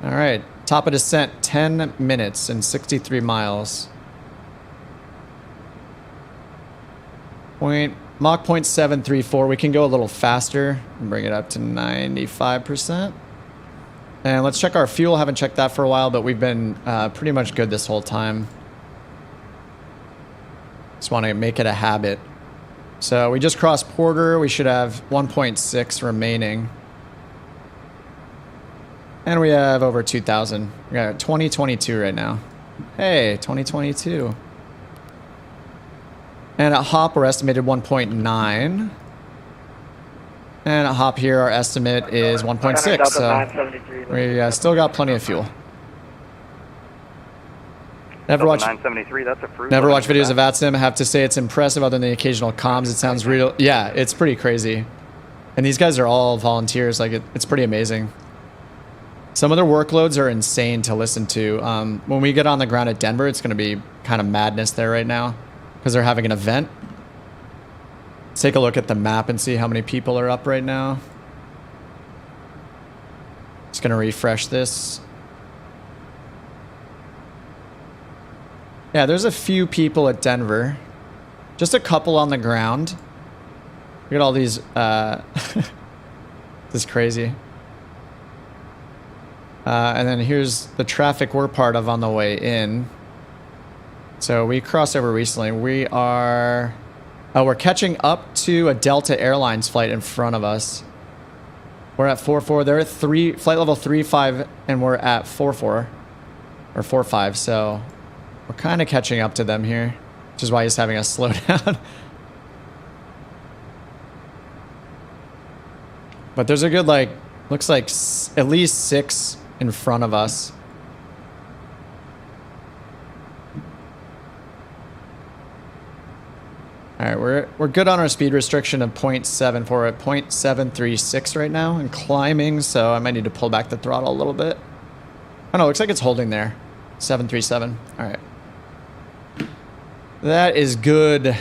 All right, Top of descent, 10 minutes and 63 miles. Mach 0.734. We can go a little faster and bring it up to 95%. And let's check our fuel. Haven't checked that for a while, but we've been pretty much good this whole time. Just want to make it a habit. So we just crossed PORDR. We should have 1.6 remaining. And we have over 2,000. We got 2022 right now. Hey, 2022. And at hop, we're estimated 1.9. And at hop here, our estimate is 1.6. So we still got plenty of fuel. Never watched 973, that's a fruit. Never watched videos of VATSIM. I have to say it's impressive other than the occasional comms. It sounds real. Yeah, it's pretty crazy. And these guys are all volunteers. Like it's pretty amazing. Some of their workloads are insane to listen to. When we get on the ground at Denver, it's going to be kind of madness there right now because they're having an event. Let's take a look at the map and see how many people are up right now. Just going to refresh this. Yeah, there's a few people at Denver. Just a couple on the ground. Look at all these. This is crazy. And then here's the traffic we're part of on the way in. So we crossed over recently. We are... we're catching up to a Delta Airlines flight in front of us. We're at 4-4. They're at flight level 3-5, and we're at 4-4. Or 4-5, so... we're kind of catching up to them here, which is why he's having us slow down. But there's a good, like, looks like at least 6 in front of us. All right, we're good on our speed restriction of 0.74. We're at 0.736 right now and climbing, so I might need to pull back the throttle a little bit. Oh no, looks like it's holding there. 737. All right. That is good.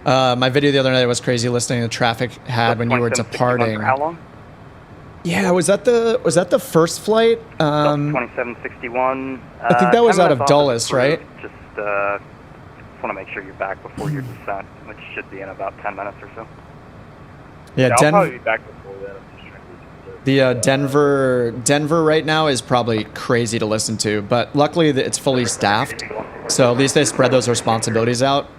My video the other night was crazy listening to the traffic had when you were departing. How long? Yeah, was that the first flight? 2761. I think that was out of Dulles, right? Just want to make sure you're back before your descent, which should be in about 10 minutes or so. Yeah, I'll probably be back before then. I'm just trying to the Denver right now is probably crazy to listen to, but luckily it's fully staffed, so at least they spread those responsibilities out.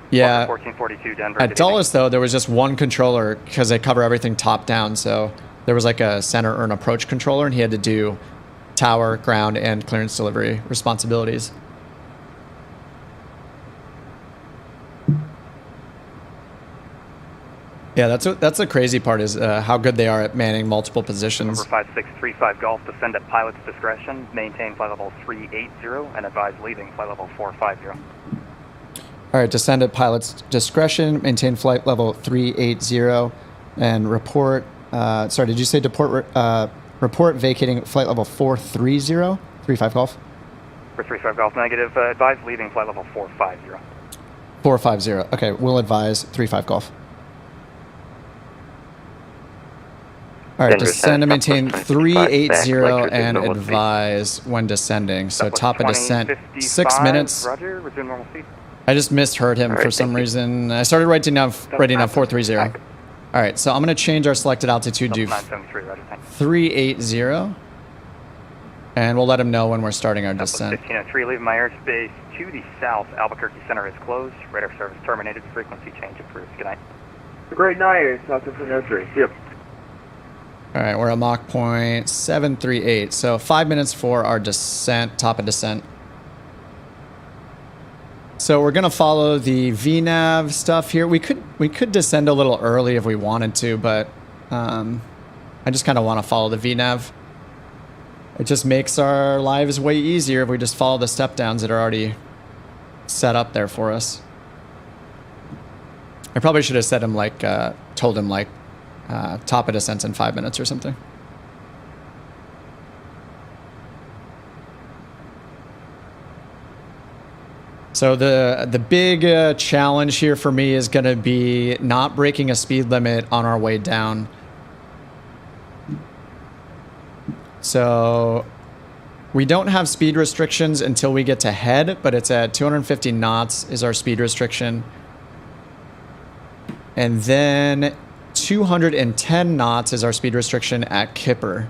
Yeah. 1442 Denver. At Dulles, though, there was just one controller because they cover everything top down. So there was like a center or an approach controller, and he had to do tower, ground, and clearance delivery responsibilities. Yeah, that's the crazy part is how good they are at manning multiple positions. Number 5635 Golf, descend at pilot's discretion, maintain flight level 380, and advise leaving flight level 450. All right, descend at pilot's discretion, maintain flight level 380, and report, sorry, did you say report vacating flight level 430? 35 Golf? 435 Golf, negative, advise leaving flight level 450. 450, okay, we'll advise 35 Golf. All right, descend and maintain 380 and advise when descending. So top of descent, 6 minutes. Roger, resume normal speed. I just misheard him for some reason. I started writing down 430. All right, so I'm going to change our selected altitude to 380. And we'll let him know when we're starting our descent. 1503, leaving my airspace to the south. Albuquerque Center is closed. Radar service terminated. Frequency change approved. Good night. Great night, South 1503. Yep. All right, we're at Mach 0.738. So 5 minutes for our descent, top of descent. So we're gonna follow the VNAV stuff here. We could descend a little early if we wanted to, but I just kind of want to follow the VNAV. It just makes our lives way easier if we just follow the step downs that are already set up there for us. I probably should have said him like, told him like, top of descent in 5 minutes or something. So the big challenge here for me is going to be not breaking a speed limit on our way down. So we don't have speed restrictions until we get to head, but it's at 250 knots is our speed restriction. And then 210 knots is our speed restriction at Kipper.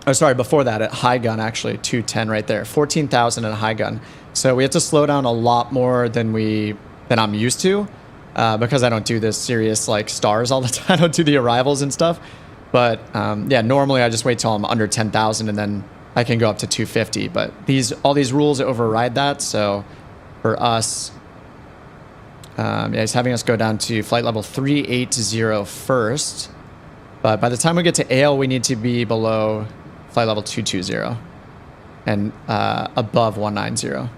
Oh, sorry, before that at high gun, actually, 210 right there, 14,000 at high gun. So we have to slow down a lot more than I'm used to, because I don't do this serious like stars all the time. I don't do the arrivals and stuff. But yeah, normally I just wait till I'm under 10,000 and then I can go up to 250. But all these rules override that. So for us, yeah, he's having us go down to flight level 380 first. But by the time we get to AL, we need to be below flight level 220 and above 190.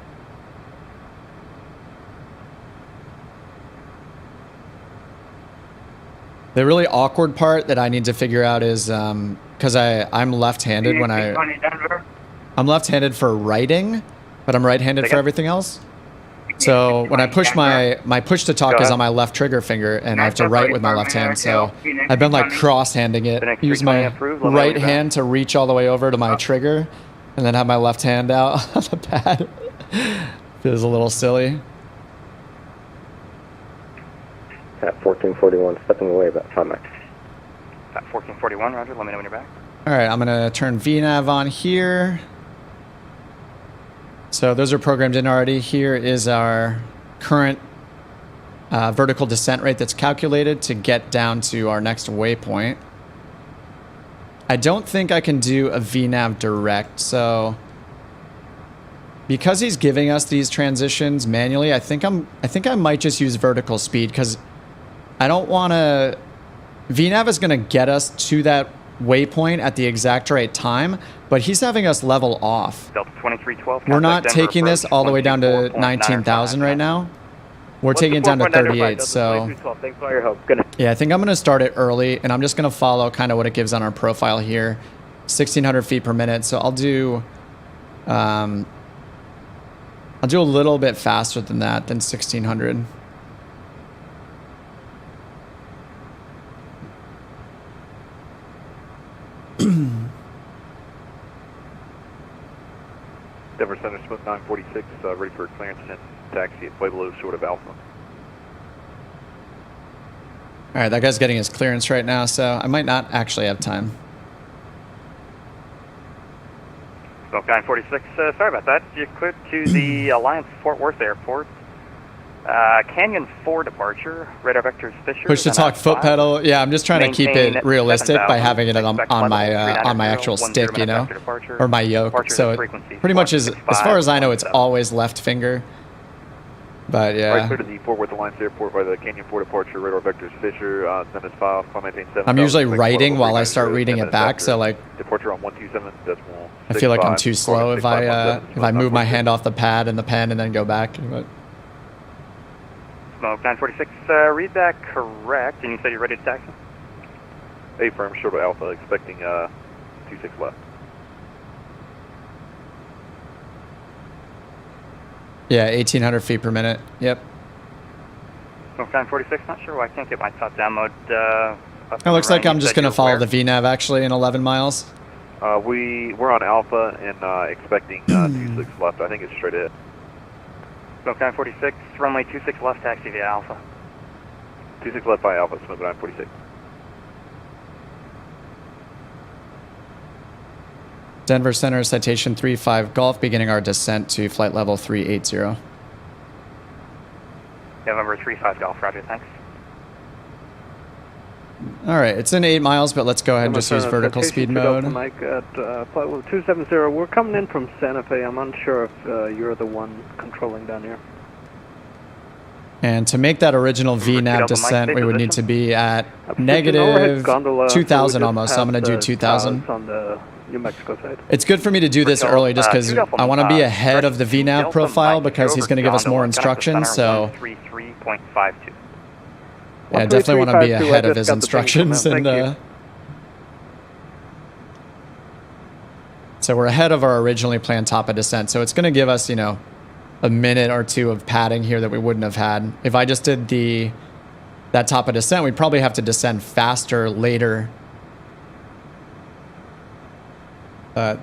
The really awkward part that I need to figure out is because I'm left-handed when I'm left-handed for writing, but I'm right-handed for everything else. So when I push my push to talk is on my left trigger finger, and I have to write with my left hand. So I've been like cross-handing it. Use my right hand to reach all the way over to my trigger, and then have my left hand out on the pad. Feels a little silly. At 1441, stepping away about 5 miles. At 1441, roger. Let me know when you're back. All right, I'm gonna turn VNav on here. So those are programmed in already. Here is our current vertical descent rate that's calculated to get down to our next waypoint. I don't think I can do a VNav direct, so because he's giving us these transitions manually, I think I might just use vertical speed, because I don't want to. VNav is going to get us to that waypoint at the exact right time, but he's having us level off. Delta 2312. We're not taking this all the way down to 19,000 right now. We're taking it down to 38. So yeah, I think I'm going to start it early, and I'm just going to follow kind of what it gives on our profile here, 1,600 feet per minute. So I'll do a little bit faster than that, than 1,600. Denver Center, Smoke 946, ready for clearance and taxi at Pueblo, short of Alpha. All right, that guy's getting his clearance right now, so I might not actually have time. Smoke 946, sorry about that. You cleared to the Alliance Fort Worth Airport. Canyon 4 departure, radar vectors Fisher. Push to talk foot pedal. Yeah, I'm just trying to keep it realistic by having it on my actual stick, you know, or my yoke. So it pretty much is, as far as I know, it's always left finger. But yeah. Right, clear to the Fort Worth Alliance Airport by the Canyon 4 departure, radar vectors Fisher, send us file, maintain 7. I'm usually writing while I start reading it back, so like departure on 127.6. I feel like I'm too slow if I move my hand off the pad and the pen and then go back. But Smoke 946, read that correct, and you said you're ready to taxi? A firm, short of Alpha, expecting 26 left. Yeah, 1,800 feet per minute. Yep. Smoke 946, not sure why I can't get my top-down mode up. It looks like I'm just going to follow the VNav actually in 11 miles. We're on Alpha and expecting 26 left. I think it's straight ahead. Smoke 946, runway 26 left, taxi via Alpha. 26 left by Alpha, Smoke 946. Denver Center, Citation 35 Golf, beginning our descent to flight level 380. November 35 Golf, roger, thanks. All right, it's in 8 miles, but let's go ahead and just use vertical speed mode. Mike at flight level 270. We're coming in from Santa Fe. I'm unsure if you're the one controlling down here. And to make that original VNav descent, we would need to be at negative 2,000 almost, so I'm going to do 2,000. On the New Mexico side. It's good for me to do this early just because I want to be ahead of the VNav profile because he's going to give us more instructions, so yeah, I definitely want to be ahead of his instructions. And so we're ahead of our originally planned top of descent, so it's going to give us, you know, a minute or two of padding here that we wouldn't have had. If I just did that top of descent, we'd probably have to descend faster later.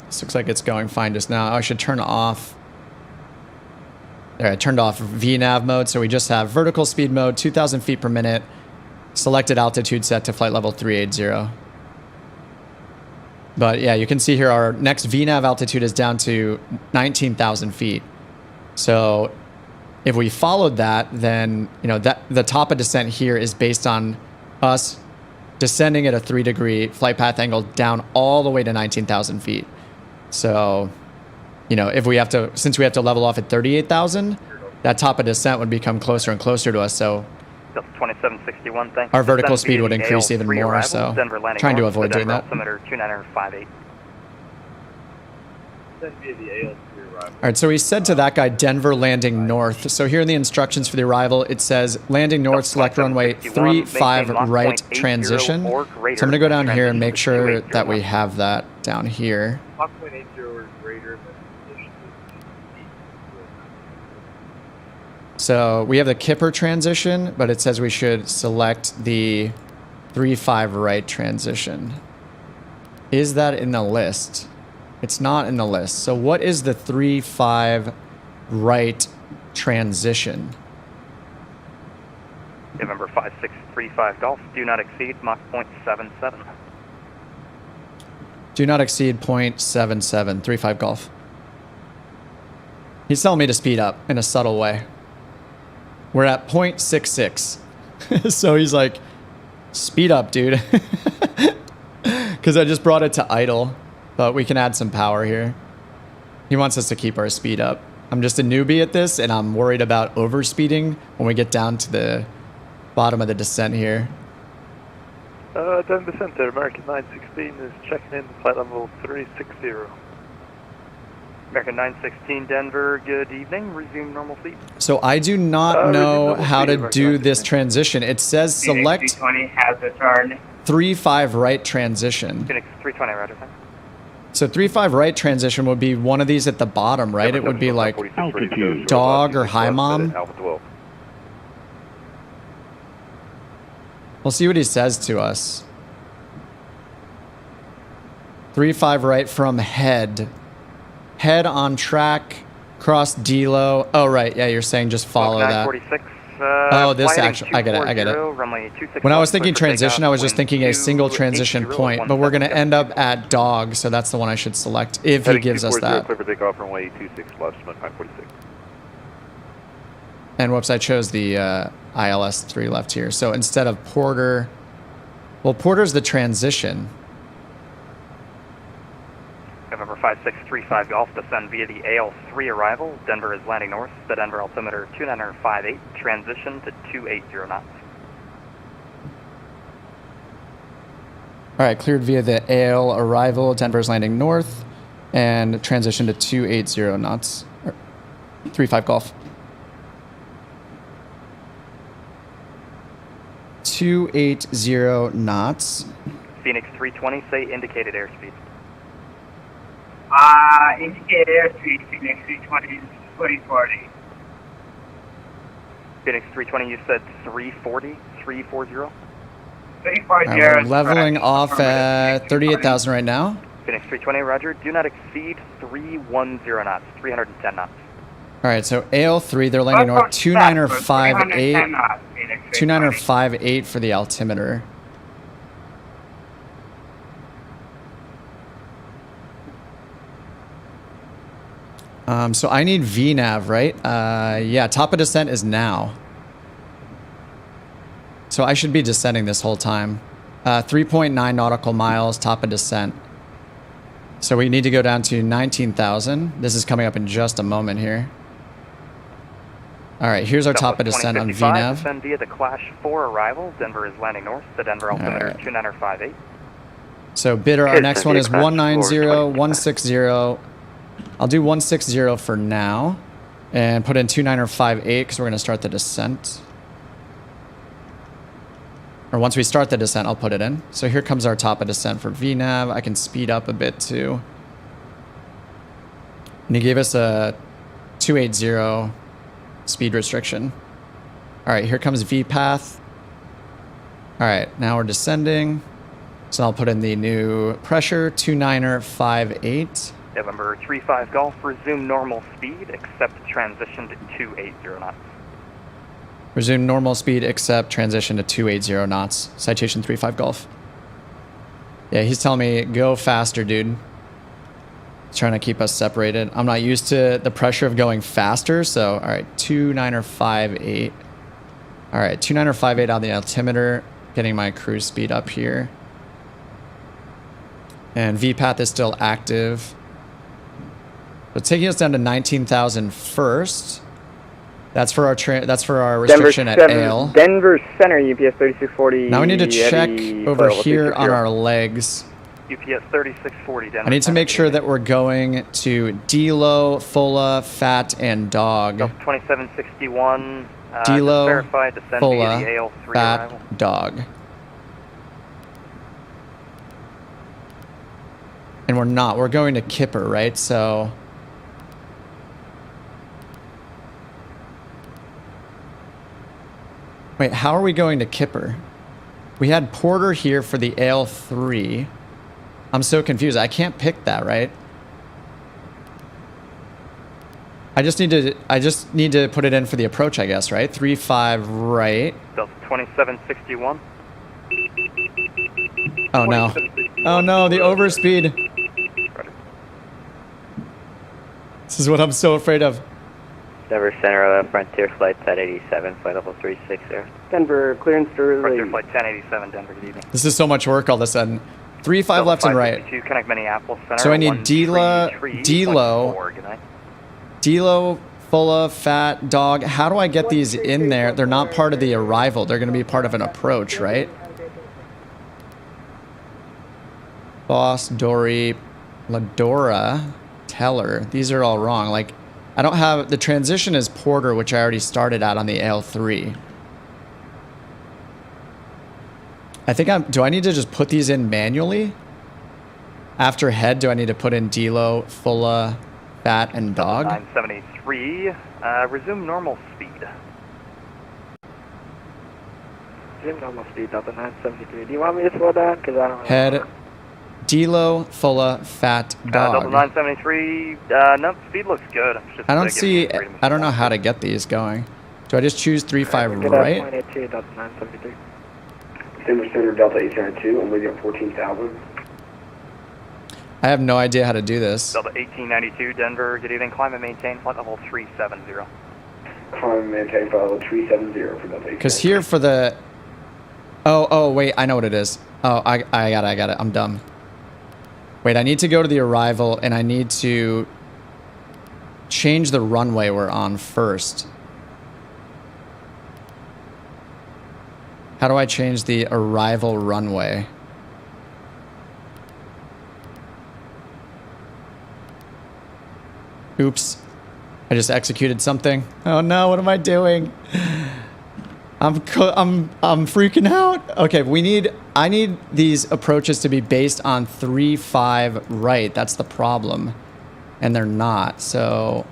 This looks like it's going fine just now. I should turn off. There, I turned off VNAV mode, so we just have vertical speed mode, 2,000 feet per minute, selected altitude set to flight level 380. But yeah, you can see here our next VNAV altitude is down to 19,000 feet. So if we followed that, then you know that the top of descent here is based on us descending at a 3-degree flight path angle down all the way to 19,000 feet. So, you know, if we have to, since we have to level off at 38,000, that top of descent would become closer and closer to us. So 2761, thanks. our vertical speed would increase even more. So trying to avoid doing that. Altimeter 2958. All right, so we said to that guy, Denver landing north. So here in the instructions for the arrival, it says landing north, select runway 35 right transition. So I'm going to go down here and make sure that we have that down here. Mach 0.80 or greater than So we have the Kipper transition, but it says we should select the 35 right transition. Is that in the list? It's not in the list. So what is the 35 right transition? November 5635 Golf, do not exceed Mach 0.77. Do not exceed 0.77, 35 Golf. He's telling me to speed up in a subtle way. We're at 0.66. So he's like, speed up, dude. Because I just brought it to idle. But we can add some power here. He wants us to keep our speed up. I'm just a newbie at this, and I'm worried about overspeeding when we get down to the bottom of the descent here. Denver Center, American 916 is checking in flight level 360. American 916 Denver, good evening. Resume normal speed. So I do not know how to do this transition. It says select 320 has returned. 35 right transition. Phoenix 320, roger. So 35 right transition would be one of these at the bottom, right? It would be like dog or hi mom. We'll see what he says to us. 35 right from head. Head on track, cross D-low. Oh, right. Yeah, you're saying just follow that. Oh, this actually, I get it. When I was thinking transition, I was just thinking a single transition point, but we're going to end up at dog, so that's the one I should select if he gives us that. Clear for takeoff, runway 26 left, 546. And whoops, I chose the ILS 3 left here. So instead of PORDR, well, PORDR's the transition. November 5635 Golf, descend via the AL3 arrival. Denver is landing north. The Denver altimeter 2958, transition to 280 knots. All right, cleared via the AL arrival. Denver's landing north and transition to 280 knots. 35 Golf. 280 knots. Phoenix 320, say indicated airspeed. Indicated airspeed, Phoenix 320 is 340. Phoenix 320, you said 340? 340? 340. We're leveling off at 38,000 right now. Phoenix 320, roger. Do not exceed 310 knots, 310 knots. All right, so AL3, they're landing north, 2958. 2958 for the altimeter. So I need VNAV, right? Yeah, top of descent is now. So I should be descending this whole time. 3.9 nautical miles, top of descent. So we need to go down to 19,000. This is coming up in just a moment here. All right, here's our top of descent on VNAV. Descend via the Clash 4 arrival. Denver is landing north. The Denver altimeter 2958. So bidder, our next one is 190, 160. I'll do 160 for now and put in 2958 because we're going to start the descent. Or once we start the descent, I'll put it in. So here comes our top of descent for VNAV. I can speed up a bit too. And he gave us a 280 speed restriction. All right, here comes VPath. All right, now we're descending. So I'll put in the new pressure, 29er58. November 35 Golf, resume normal speed, except transition to 280 knots. Resume normal speed, except transition to 280 knots. Citation 35 Golf. Yeah, he's telling me, go faster, dude. He's trying to keep us separated. I'm not used to the pressure of going faster, so, all right, 29er58. All right, 29er58 on the altimeter, getting my cruise speed up here. And VPATH is still active. So taking us down to 19,000 first. That's for our restriction at ALLEE. Denver Center, UPS 3640. Now we need to check over here on our legs. UPS 3640, Denver. I need to make sure that we're going to D-low, FOLA, FAT, and dog. 2761. D-low, verified, descend FOLA, via the AL3 FAT, arrival. dog. And we're not. We're going to Kipper, right? So... Wait, how are we going to Kipper? We had PORDR here for the AL3. I'm so confused. I can't pick that, right? I just need to put it in for the approach, I guess, right? 35 right. Delta 2761. Oh no. Oh no, the overspeed. This is what I'm so afraid of. Denver Center, Frontier Flight 1087, flight level 360. Denver, clearance to Frontier Flight 1087, Denver, good evening. This is so much work all of a sudden. 35 left and right. Connect Minneapolis Center. So I need D-low, FOLA, FAT, dog. How do I get these in there? They're not part of the arrival. They're going to be part of an approach, right? Boss, Dory, Ladora, Teller. These are all wrong. Like, I don't have... The transition is PORDR, which I already started at on the AL3. I think do I need to just put these in manually? After head, do I need to put in D-low, FOLA, FAT, and dog? 973, resume normal speed. Resume normal speed, Delta 973. Do you want me to slow down? Because I don't know. Head, D-low, FOLA, FAT, dog. Delta 973, no, speed looks good. I don't see... I don't know how to get these going. Do I just choose 35 right? 0.82, Delta 973. Denver Center, Delta 802, I'm leaving at 14,000. I have no idea how to do this. Delta 1892, Denver, good evening. Climb and maintain flight level 370. Climb and maintain flight level 370 for Delta 802. Because here for the... Oh, wait, I know what it is. Oh, I got it. I'm dumb. Wait, I need to go to the arrival, and I need to change the runway we're on first. How do I change the arrival runway? Oops. I just executed something. Oh no, what am I doing? I'm freaking out. Okay, I need these approaches to be based on 3-5 right. That's the problem. And they're not. So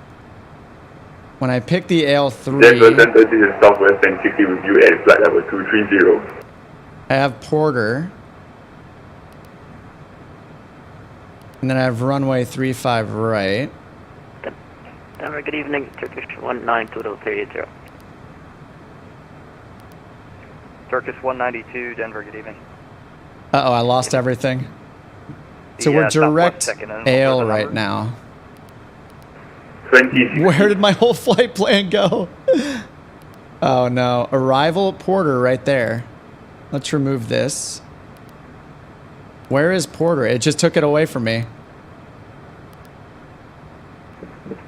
when I pick the AL3, this is Southwest and 60 review at flight level 230. I have PORDR. And then I have runway 35 right. Denver, good evening. Turkish 192030. Turkish 192, Denver, good evening. Uh-oh, I lost everything. So we're direct ALLEE right now. Where did my whole flight plan go? Oh no, arrival PORDR right there. Let's remove this. Where is PORDR? It just took it away from me.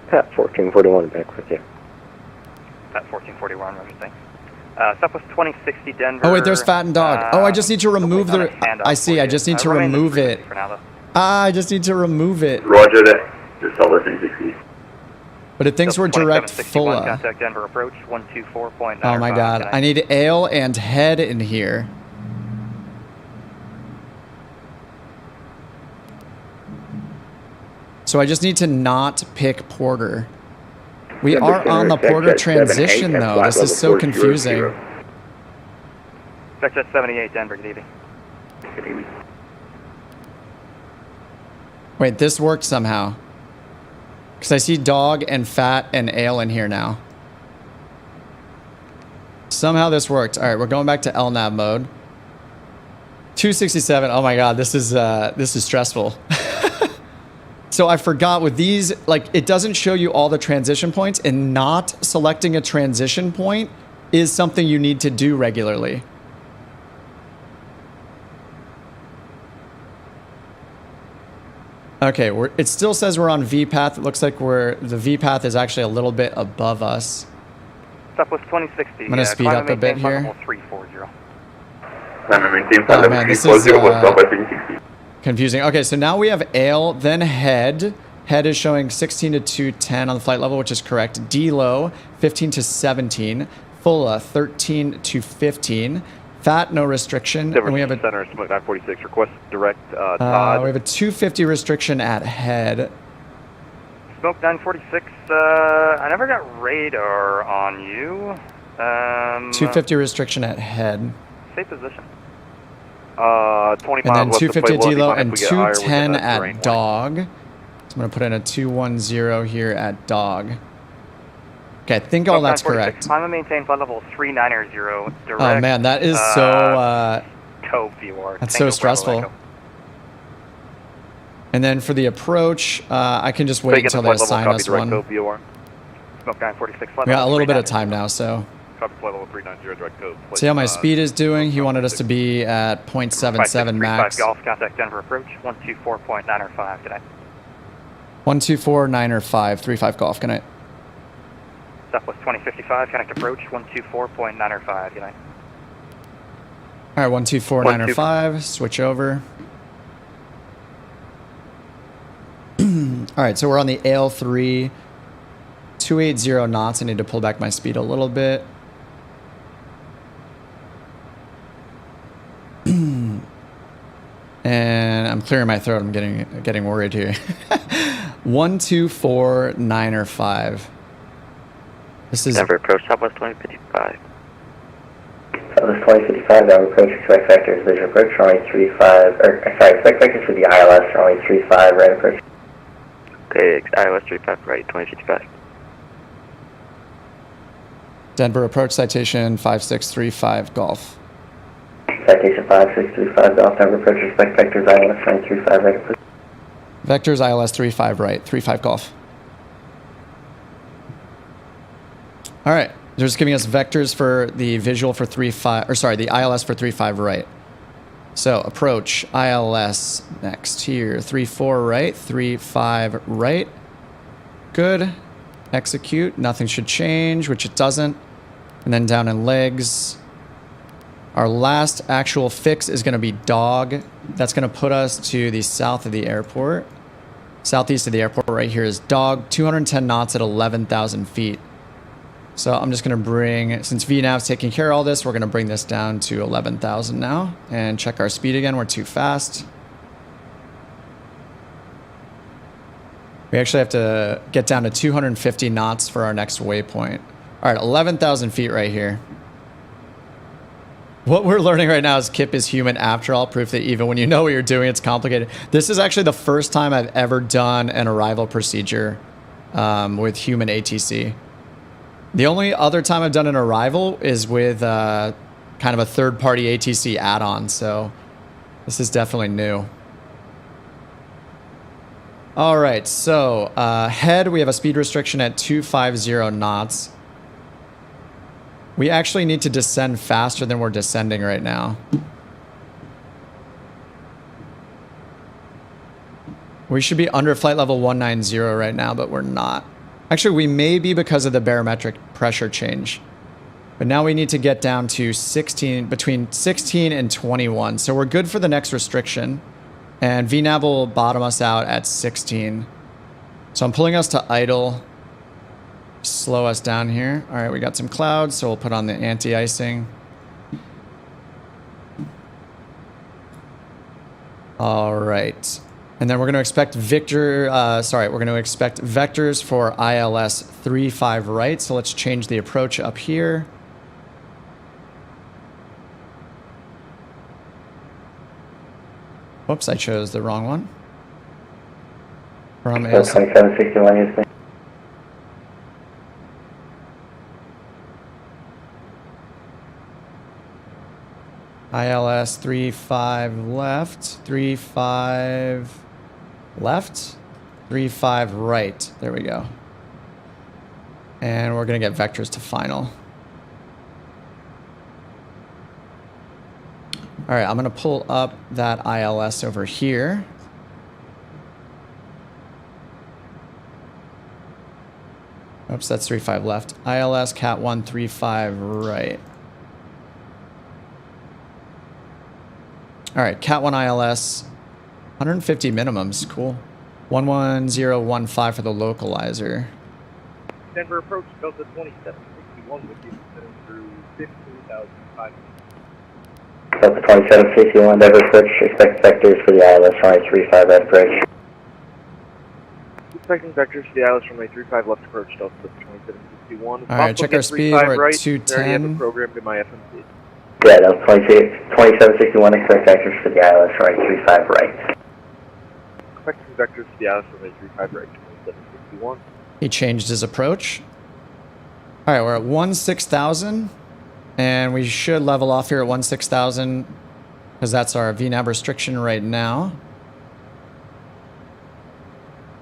Pat 1441 back with you. Pat 1441, Roger, thanks. Southwest 2060, Denver. Oh wait, there's FAT and dog. I just need to remove the... I see, I just need to remove it. I just need to remove it. Roger that. Just Southwest 2060. But it thinks we're direct FOLA. Contact Denver approach 124.9. Oh my god, I need ALE and head in here. So I just need to not pick PORDR. We are on the PORDR transition though. This is so confusing. Vector 78, Denver, good evening. Good evening. Wait, this worked somehow. Because I see dog and fat and ale in here now. Somehow this worked. All right, we're going back to LNAV mode. 267. Oh my God, this is stressful. So I forgot with these, like, it doesn't show you all the transition points, and not selecting a transition point is something you need to do regularly. Okay, it still says we're on V path. It looks like the V path is actually a little bit above us. Southwest 2060. I'm gonna speed up a bit here. 340. Oh man, this is confusing. Okay, so now we have ale, then head. Head is showing 16 to 210 on the flight level, which is correct. D-low, 15 to 17. Fulla, 13 to 15. Fat, no restriction. And we have a center, smoke 946. Request direct Todd. We have a 250 restriction at head. Smoke 946. I never got radar on you. 250 restriction at head. Safe position. 20 miles and then left 250 to play D-low low and if we get higher 210 within that at terrain dog. So I'm going to put in a 210 here at dog. Okay, I think all that's correct. Climb and maintain flight level 390 direct. Oh man, that is so... VATSIM. That's so stressful. And then for the approach, I can just wait until they assign us one. Smoke 946. We got a little bit of time now, so... Copy flight level 390 direct code. See how my speed is doing? He wanted us to be at 0.77 max. Golf, contact Denver approach, 124.905, good night. 124.905, 35 golf, good night. Southwest 2055, connect approach, 124.905, good night. Alright, 124.905, switch over. Alright, so we're on the AL3, 280 knots. I need to pull back my speed a little bit. And I'm clearing my throat. I'm getting worried here. 124.905. This is Denver approach Southwest 2055. Southwest 2055, Denver approach, expect vectors, visual approach, runway 35, expect vectors for the ILS, runway 35, right approach. Okay, ILS 35, right, 2055. Denver approach, citation 5635 golf. Citation 5635 golf, Denver approach, expect vectors, ILS, runway 35, right approach. Vectors, ILS 35 right, 35 golf. All right, they're just giving us vectors for the visual for the ILS for 35 right. So approach, ILS next here, 34 right, 35 right. Good. Execute, nothing should change, which it doesn't. And then down in legs, our last actual fix is going to be dog. That's going to put us to the south of the airport. Southeast of the airport right here is dog, 210 knots at 11,000 feet. So I'm just going to bring, since VNAV's taking care of all this, we're going to bring this down to 11,000 now and check our speed again. We're too fast. We actually have to get down to 250 knots for our next waypoint. All right, 11,000 feet right here. What we're learning right now is KIP is human after all, proof that even when you know what you're doing, it's complicated. This is actually the first time I've ever done an arrival procedure with human ATC. The only other time I've done an arrival is with kind of a third-party ATC add-on, so this is definitely new. All right, so head, we have a speed restriction at 250 knots. We actually need to descend faster than we're descending right now. We should be under flight level 190 right now, but we're not. Actually, we may be because of the barometric pressure change. But now we need to get down to 16, between 16 and 21. So we're good for the next restriction. And VNAV will bottom us out at 16. So I'm pulling us to idle. Slow us down here. All right, we got some clouds, so we'll put on the anti-icing. All right. And then we're going to expect we're going to expect vectors for ILS 35 right. So let's change the approach up here. Whoops, I chose the wrong one. From That's ALS. 2761 Houston. ILS 35 left, 35 left, 35 right. There we go. And we're going to get vectors to final. All right, I'm going to pull up that ILS over here. Oops, that's 35 left. ILS Cat 135 right. All right, Cat 1 ILS, 150 minimums, cool. 11015 for the localizer. Denver approach, Delta 2761 with you, sitting through 15,500. Delta 2761, Denver approach, expect vectors for the ILS runway 35 right approach. Expecting vectors for the ILS runway 35 left approach, Delta 2761. All right, check our speed, we're at 210. Programmed in my FMC. Yeah, Delta 2761, expect vectors for the ILS runway 35 right. Expecting vectors for the ILS runway 35 right, 2761. He changed his approach. All right, we're at 16,000, and we should level off here at 16,000 because that's our VNAV restriction right now.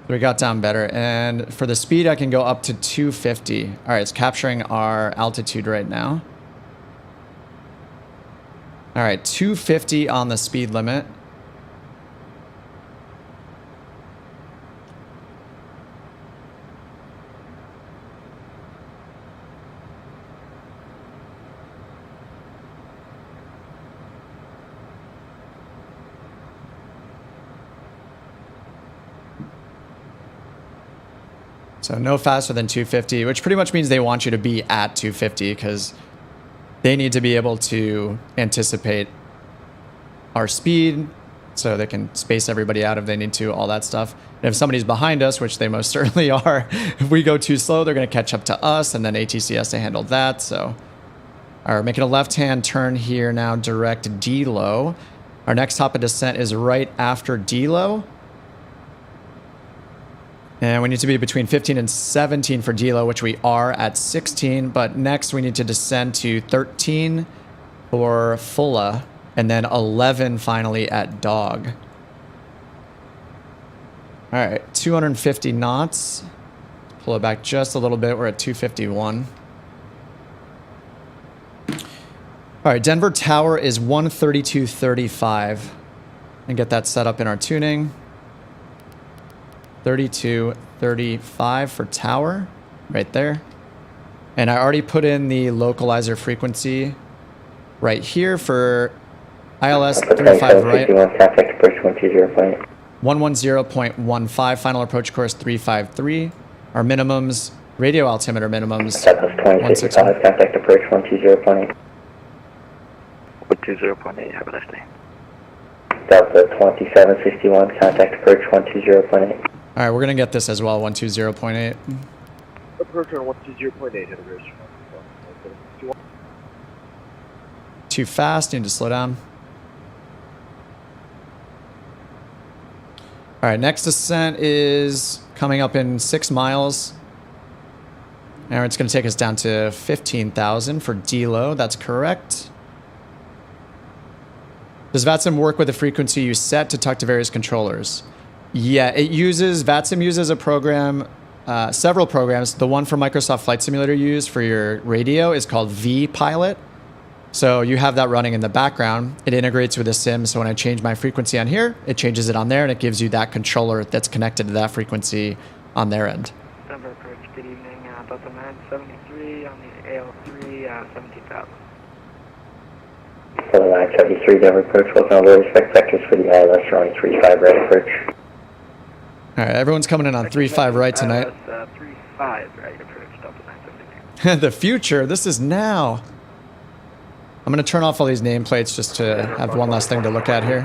We got down better, and for the speed, I can go up to 250. All right, it's capturing our altitude right now. All right, 250 on the speed limit. So no faster than 250, which pretty much means they want you to be at 250 because they need to be able to anticipate our speed so they can space everybody out if they need to, all that stuff. And if somebody's behind us, which they most certainly are, if we go too slow, they're going to catch up to us, and then ATC has to handle that. So, all right, making a left-hand turn here now, direct D-low. Our next hop of descent is right after D-low. And we need to be between 15 and 17 for D-low, which we are at 16. But next we need to descend to 13 for Fulla, and then 11 finally at Dog. All right, 250 knots. Pull it back just a little bit. We're at 251. All right, Denver Tower is 132.35. And get that set up in our tuning. 32.35 for tower, right there. And I already put in the localizer frequency right here for ILS 35 right. 110.15, final approach course 353. Our minimums, radio altimeter minimums, 165. Contact approach 120.8. 120.8, have a nice day. Delta 2761, contact approach 120.8. All right, we're going to get this as well, 120.8. Approach on 120.8 at a race. Too fast, need to slow down. All right, next descent is coming up in 6 miles. And it's going to take us down to 15,000 for D-low, that's correct. Does VATSIM work with the frequency you set to talk to various controllers? Yeah, VATSIM uses a program, several programs. The one for Microsoft Flight Simulator used for your radio is called vPilot. So you have that running in the background. It integrates with the sim, so when I change my frequency on here, it changes it on there, and it gives you that controller that's connected to that frequency on their end. Denver approach, good evening, Delta 973 on the AL3, 17,000. Delta 973, Denver approach, welcome over, expect vectors for the ILS runway 35 right approach. All right, everyone's coming in on 3-5 right tonight. 3-5 right approach, Delta 973. The future, this is now. I'm going to turn off all these nameplates just to have one last thing to look at here.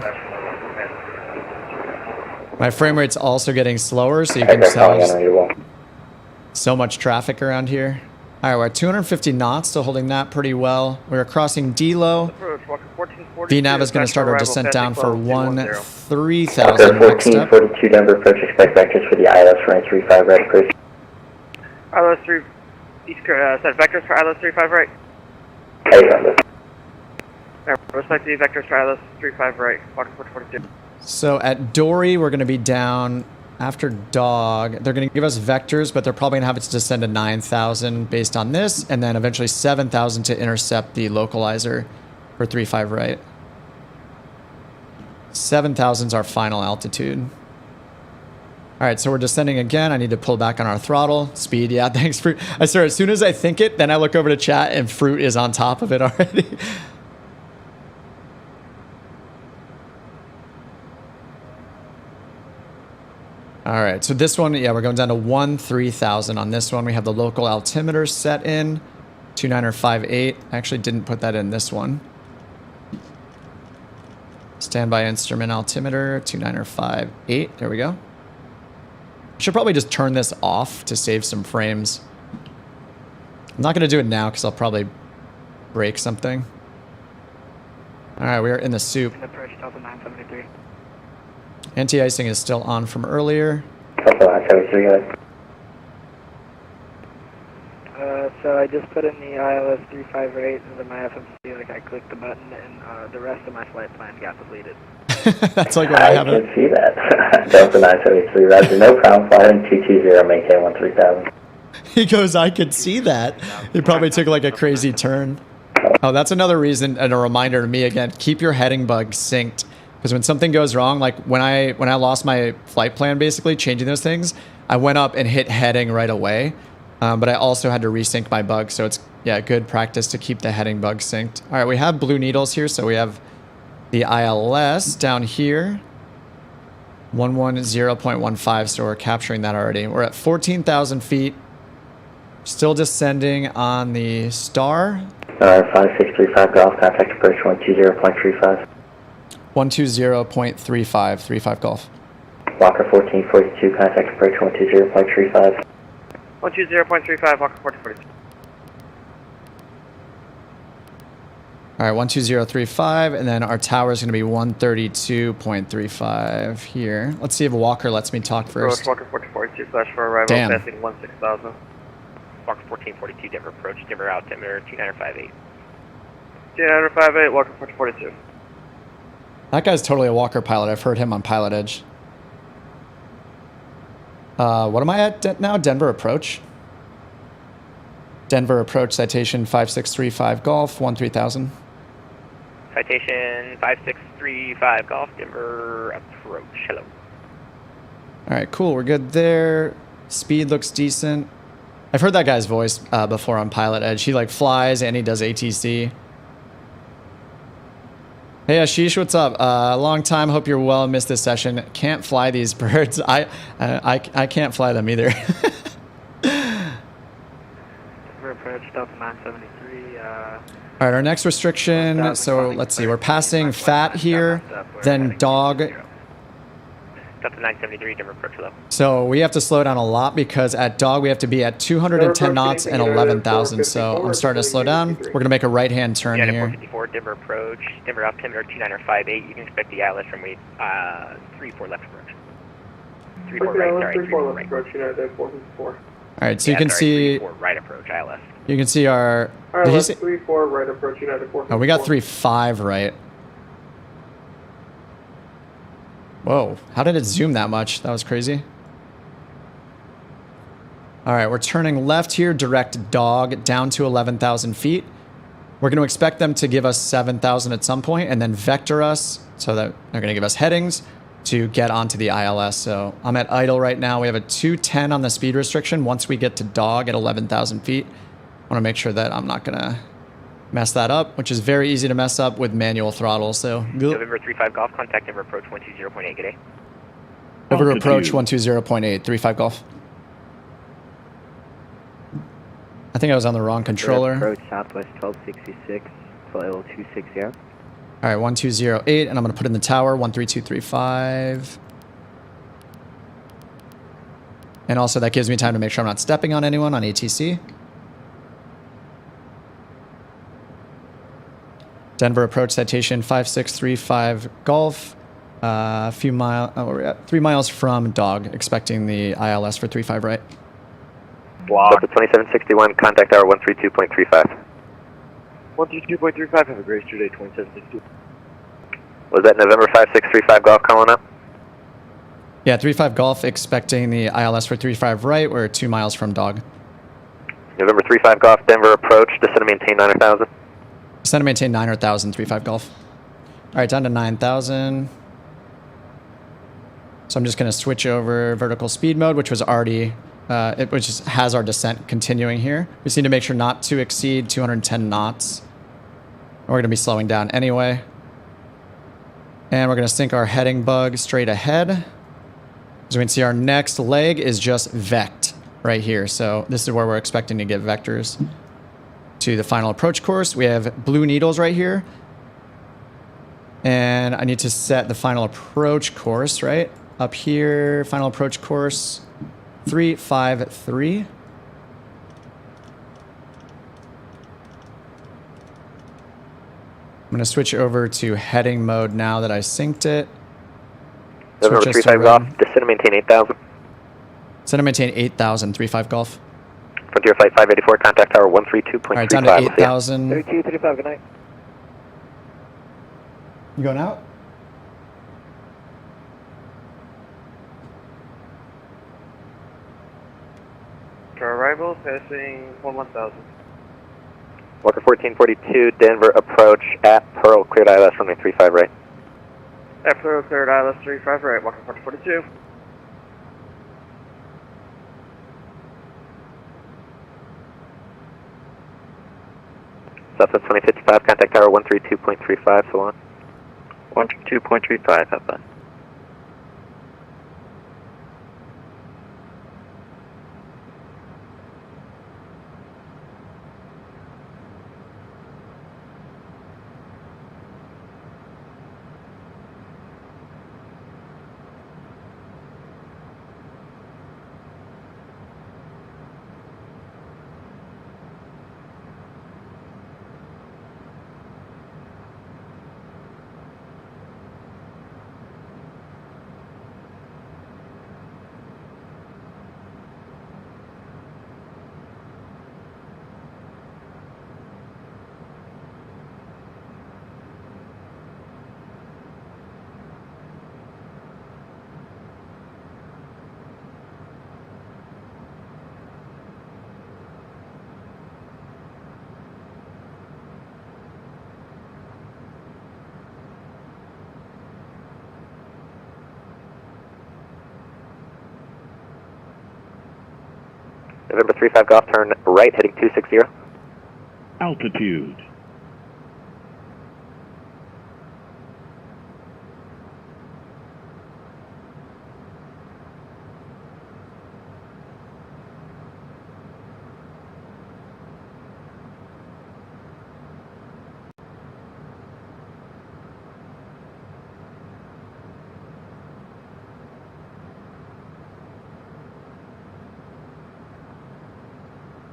My frame rate's also getting slower, so you can tell there's so much traffic around here. All right, we're at 250 knots, still holding that pretty well. We're crossing D-low. Approach, Walker 1440. VNAV is going to start our descent down for 3000 Oscar next step. 1442 Denver approach, expect vectors for the ILS runway 35 right approach. ILS 3, set vectors for ILS 35 right. Respective vectors for ILS 35 right, Walker 42. So at Dory, we're going to be down after Dog. They're going to give us vectors, but they're probably going to have it to descend to 9,000 based on this, and then eventually 7,000 to intercept the localizer for 35 right. 7,000 is our final altitude. All right, so we're descending again. I need to pull back on our throttle. Speed, yeah, thanks, Fruit. I swear, as soon as I think it, then I look over to chat and Fruit is on top of it already. All right, so this one, yeah, we're going down to 13,000 on this one. We have the local altimeter set in, 2958. I actually didn't put that in this one. Standby instrument altimeter, 2958. There we go. Should probably just turn this off to save some frames. I'm not going to do it now because I'll probably break something. All right, we are in the soup. Approach Delta 973. Anti-icing is still on from earlier. So I just put in the ILS 358 into my FMC, like I clicked the button, and the rest of my flight plan got deleted. That's like what I have. I can see that. Delta 973, Roger, no problem, flying 220, maintain 13,000. He goes, I could see that. He probably took like a crazy turn. Oh, that's another reason and a reminder to me again, keep your heading bug synced. Because when something goes wrong, like when I lost my flight plan, basically changing those things, I went up and hit heading right away. But I also had to resync my bug. So it's, yeah, good practice to keep the heading bug synced. All right, we have blue needles here. So we have the ILS down here. 110.15, so we're capturing that already. We're at 14,000 feet. Still descending on the star. 5635 Golf, contact approach 120.35. 120.35, 35 Golf. Walker 1442, contact approach 120.35. 120.35, Walker 1442. All right, 120.35, and then our tower is going to be 132.35 here. Let's see if Walker lets me talk first. Walker 1442, flash for arrival, Damn. passing 16,000. Walker 1442, Denver approach, Denver altimeter 2958. 2958, Walker 1442. That guy's totally a Walker pilot. I've heard him on PilotEdge. What am I at now? Denver approach. Denver approach, citation 5635 Golf, 13,000. Citation 5635 Golf, Denver approach. Hello. All right, cool. We're good there. Speed looks decent. I've heard that guy's voice before on PilotEdge. He like flies and he does ATC. Hey Ashish, what's up? Long time. Hope you're well. Missed this session. Can't fly these birds. I can't fly them either. Approach Delta 973. All right, our next restriction. So let's see. We're passing Fat here, then Dog. Delta 973, Denver approach level. So we have to slow down a lot because at Dog we have to be at 210 knots and 11,000. So I'm starting to slow down. We're gonna make a right-hand turn here. 454, Denver approach, Denver altimeter 2958. You can expect the ILS runway 34 left approach. 34 right, sorry, 34 left approach, United 454. All right, so you can see. 34 right approach, ILS. You can see our. ILS 34 right approach, United 454. Oh, we got 35 right. Whoa, how did it zoom that much? That was crazy. All right, we're turning left here, direct Dog down to 11,000 feet. We're going to expect them to give us 7,000 at some point and then vector us so that they're going to give us headings to get onto the ILS. So I'm at idle right now. We have a 210 on the speed restriction once we get to Dog at 11,000 feet. I want to make sure that I'm not going to mess that up, which is very easy to mess up with manual throttle. So November 35 Golf, contact Denver approach 120.8, good day. Over approach 120.8, 35 Golf. I think I was on the wrong controller. Approach Southwest 1266, level 260. All right, 1208, and I'm going to put in the tower, 13235. And also that gives me time to make sure I'm not stepping on anyone on ATC. Denver approach, citation 5635 Golf. A few miles, we're at 3 miles from Dog, expecting the ILS for 35 right. Delta 2761, contact hour 132.35. 132.35, have a great day, 2762. Was that November 5635 Golf calling up? Yeah, 35 Golf, expecting the ILS for 35 right. We're 2 miles from Dog. November 35 Golf, Denver approach, descend and maintain 9,000. Descend and maintain 9,000, 35 Golf. All right, down to 9,000. So I'm just going to switch over vertical speed mode, which was already, which has our descent continuing here. We just need to make sure not to exceed 210 knots. We're going to be slowing down anyway. And we're going to sync our heading bug straight ahead. As we can see, our next leg is just vect right here. So this is where we're expecting to get vectors to the final approach course. We have blue needles right here. And I need to set the final approach course, right? Up here, final approach course 353. I'm going to switch over to heading mode now that I synced it. November 35 Golf, descend and maintain 8,000. Descend and maintain 8,000, 35 Golf. Frontier Flight 584, contact tower 132.35. All right, down to 8,000. 3235, good night. You going out? Arrival, passing 1,000. Walker 1442, Denver approach at Pearl, cleared ILS runway 35 right. At Pearl, cleared ILS 35 right, Walker 1442. Southwest 2055, contact tower 132.35, so on. 132.35, have fun. November 35 Golf, turn right, heading 260. Altitude.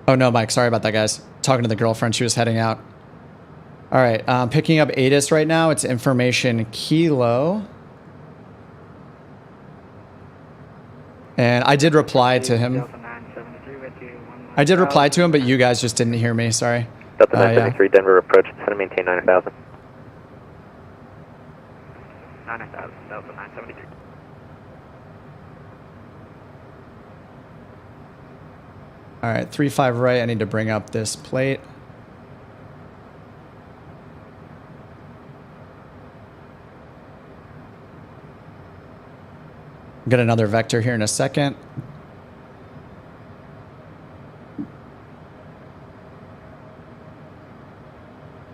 Oh no, Mike, sorry about that, guys. Talking to the girlfriend, she was heading out. All right, picking up ATIS right now. It's information kilo. And I did reply to him. I did reply to him, but you guys just didn't hear me, sorry. Delta 973, Denver approach, descend and maintain 9,000. 9,000, Delta 973. All right, 35 right. I need to bring up this plate. Get another vector here in a second.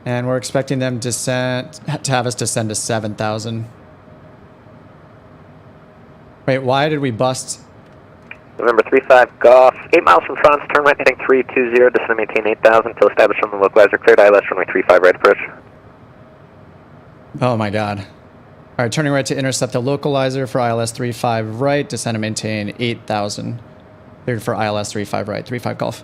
And we're expecting them to have us descend to 7,000. Wait, why did we bust? November 35 Golf, 8 miles from France, turn right heading 320, descend and maintain 8,000 until established on the localizer, cleared ILS runway 35 right approach. Oh my god. All right, turning right to intercept the localizer for ILS 35 right, descend and maintain 8,000. Cleared for ILS 35 right, 35 Golf.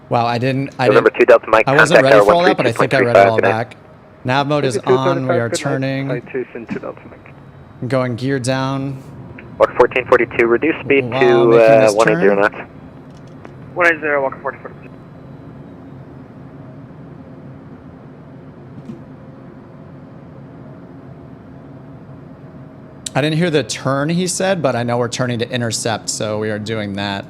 Wow, I November 2 Delta Mike. I wasn't contact ready tower for all that, but I think I read it all 132.35, good night. back. Nav mode is on. We are turning. Citation 2 Delta Mike. Going gear down. Walker 1442, reduce speed While to making this 180 turn. knots. 180, Walker 1442. I didn't hear the turn he said, but I know we're turning to intercept, so we are doing that.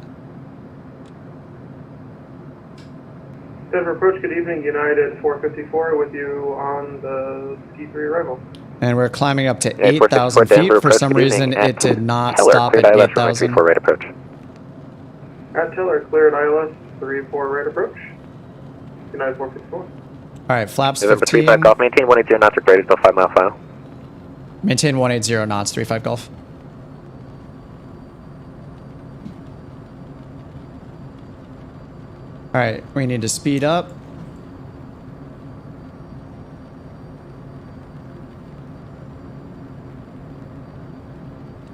Denver approach, good evening, United 454 with you on the Ski3 arrival. And we're climbing up to Yeah, 8,000 Denver feet. For approach, some good reason, evening. it did not Teller, stop cleared at ILS runway 8,000. 34 right approach. At Tiller, cleared ILS 34 right approach. United 454. All right, flaps November 15. 35 golf, maintain 180 knots, rated till 5 mile final. Maintain 180 knots, 35 Golf. All right, we need to speed up.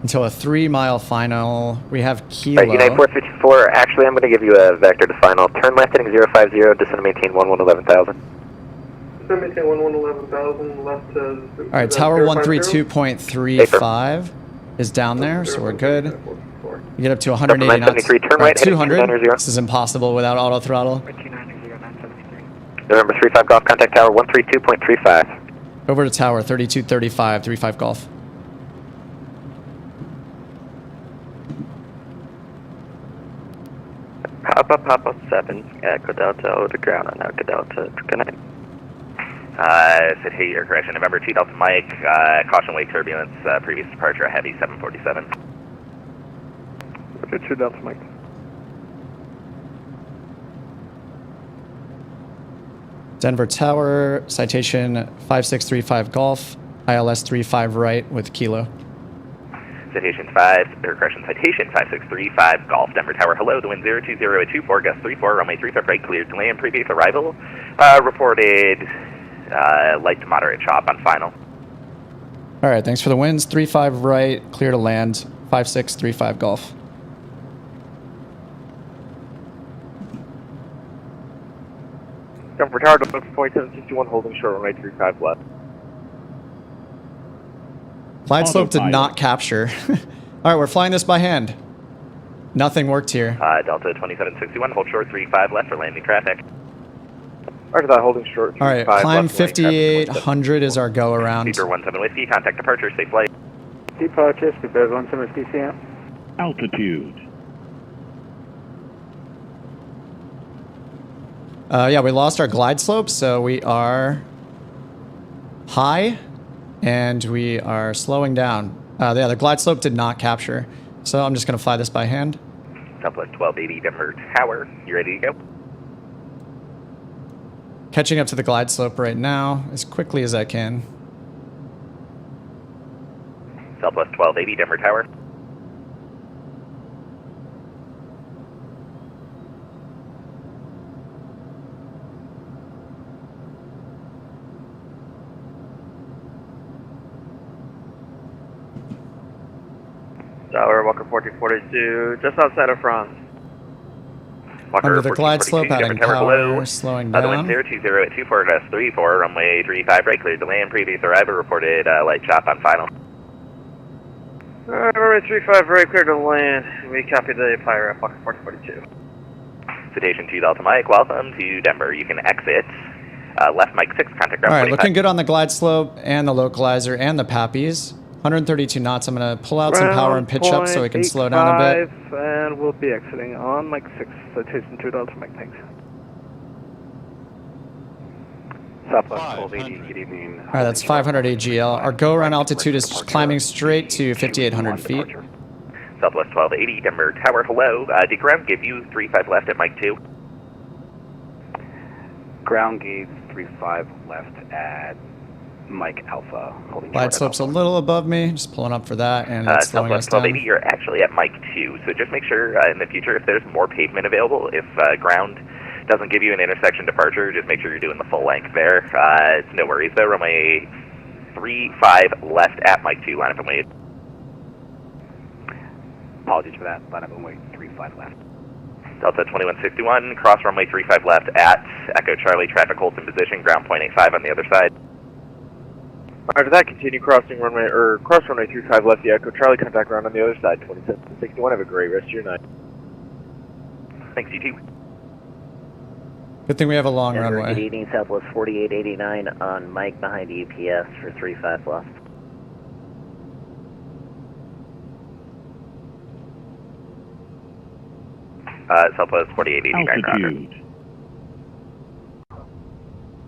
Until a 3-mile final. We have Kilo. Right, United 454, actually I'm going to give you a vector to final. Turn left heading 050, descend and maintain 11,000. Descend maintain 11,000, left to... All right, tower 132.35 is down there, so we're good. We get up to 180 knots. Turn right, 200. This is impossible without auto throttle. November 35 Golf, contact tower 132.35. Over to tower 3235, 35 Golf. Papa 7, Echo Delta to ground on Echo Delta, good night. Citation, correction, November 2 Delta Mike, caution wake turbulence, previous departure, heavy 747. November 2 Delta Mike. Denver Tower, citation 5635 Golf, ILS 35 right with Kilo. Citation 565 Golf, Denver Tower, hello, the wind 02024, gust 34, runway 35 right, cleared to land, previous arrival, reported light to moderate chop on final. All right, thanks for the winds, 35 right, clear to land, 5635 Golf. Denver Tower, 4761, holding short runway 35 left. Glide slope did not capture. All right, we're flying this by hand. Nothing worked here. Delta 2761, hold short 35 left for landing traffic. After that, holding short. All right, climb 5800 is our go around. Speedbird 17 Whiskey, contact departure, safe flight. Departure, Speedbird 17 Whiskey, CM. Altitude. Yeah, we lost our glide slope, so we are high. And we are slowing down. Yeah, the glide slope did not capture. So I'm just going to fly this by hand. Southwest 1280 Denver Tower, you ready to go? Catching up to the glide slope right now as quickly as I can. Southwest 1280 Denver Tower. Tower, Walker 1442, just outside of France. Walker Under the glide slope, adding power, slowing down. The wind 020 at 24, gust 34, runway 35 right, cleared to land, previous arrival, reported light chop on final. Runway 35 right, cleared to land. We copy the Pyro, Walker 1442. Citation 2 Delta Mike, welcome to Denver. You can exit left Mike 6, contact ground. All right, 25. looking good on the glide slope and the localizer and the PAPIs. 132 knots. I'm going to pull out some power and pitch up so we can slow down a bit. And we'll be exiting on Mike 6, citation 2 Delta Mike, thanks. Southwest 1280, good evening. All right, that's 500 AGL. Our go around altitude is climbing straight to 5,800 feet. Southwest 1280 Denver Tower, hello. Did ground give you 35 left at Mike 2? Ground gave 35 left at Mike Alpha, holding Glide slope's a little above me, just pulling up for that, and it's slowing us Southwest 1280, down. you're actually at Mike 2, so just make sure in the future if there's more pavement available, if ground doesn't give you an intersection departure, just make sure you're doing the full length there. It's no worries though, runway 35 left at Mike 2, line up and wait. Apologies for that, line up and wait, 35 left. Delta 2161, cross runway 35 left at Echo Charlie, traffic holds in position, ground .85 on the other side. After that, continue crossing runway, cross runway 35 left, the Echo Charlie, contact ground on the other side, 2761. Have a great rest of your night. Thanks, you too. Good thing we have a long Denver, runway. Good evening, Southwest 4889 on Mike behind UPS for 35 left. Southwest 4889. Altitude.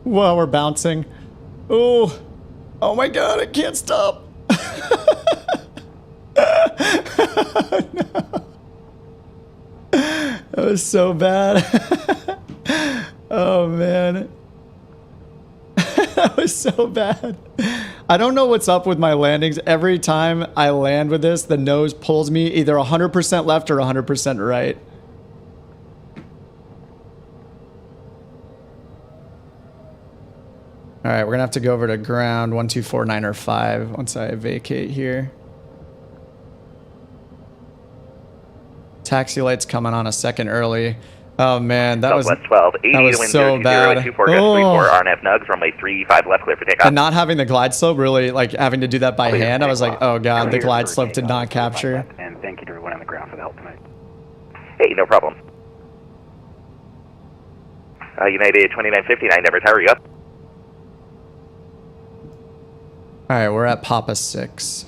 Whoa, we're bouncing. Oh, oh my God, I can't stop. No. That was so bad. Oh man. That was so bad. I don't know what's up with my landings. Every time I land with this, the nose pulls me either 100% left or 100% right. All right, we're gonna have to go over to ground 1249 or 5 once I vacate here. Taxi light's coming on a second early. Oh man, that was 12, 80 that was wind so 020 bad. 24, gust 34, RNF nugs, runway 35 left, clear for takeoff. And not having the glide slope, really like having to do that by hand, I was like, oh god, the glide slope did not capture. And thank you to everyone on the ground for the help tonight. Hey, no problem. United 2959, never tower, you up? All right, we're at Papa 6.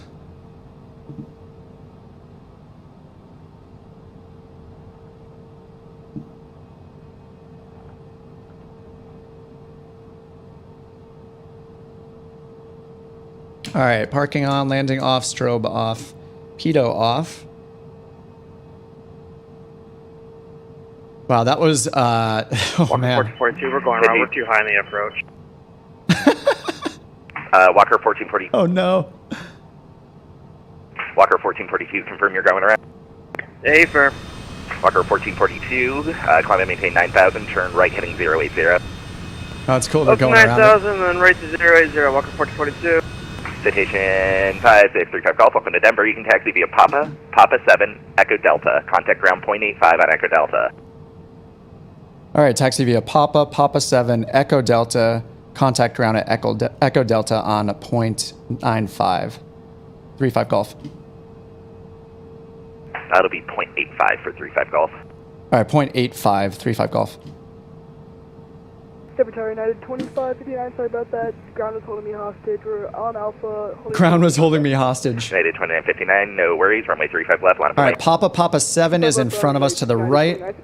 All right, parking on, landing off, strobe off, pitot off. Wow, that was, oh man. 42, we're going wrong. We're too high in the approach. Walker 1440. Oh no. Walker 1442, confirm you're going around. Hey, firm. Walker 1442, climb and maintain 9000, turn right heading 080. Oh, it's cool, they're Up going 9,000, around it. then right to 080, Walker 1442. Citation 5635 Golf, welcome to Denver. You can taxi via Papa 7, Echo Delta. Contact ground .85 on Echo Delta. All right, taxi via Papa 7, Echo Delta. Contact ground at Echo Delta on .95. 35 Golf. That'll be .85 for 35 Golf. All right, .85, 35 Golf. Secretary United 2559, sorry about that. Ground was holding me hostage. We're on Alpha. Ground was holding me hostage. United 2959, no worries. Runway 35 left, line of All right, Papa 7 is in front of us to the right.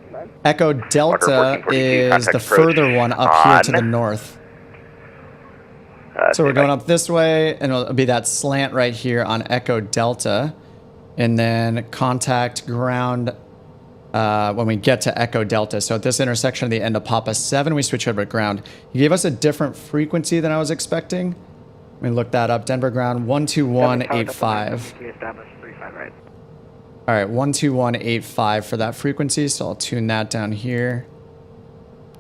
Echo Delta is the further one up here to the north. So we're going up this way, and it'll be that slant right here on Echo Delta. And then contact ground when we get to Echo Delta. So at this intersection at the end of Papa 7, we switch over to ground. He gave us a different frequency than I was expecting. Let me look that up. Denver ground 12185. All right, 12185 for that frequency, so I'll tune that down here.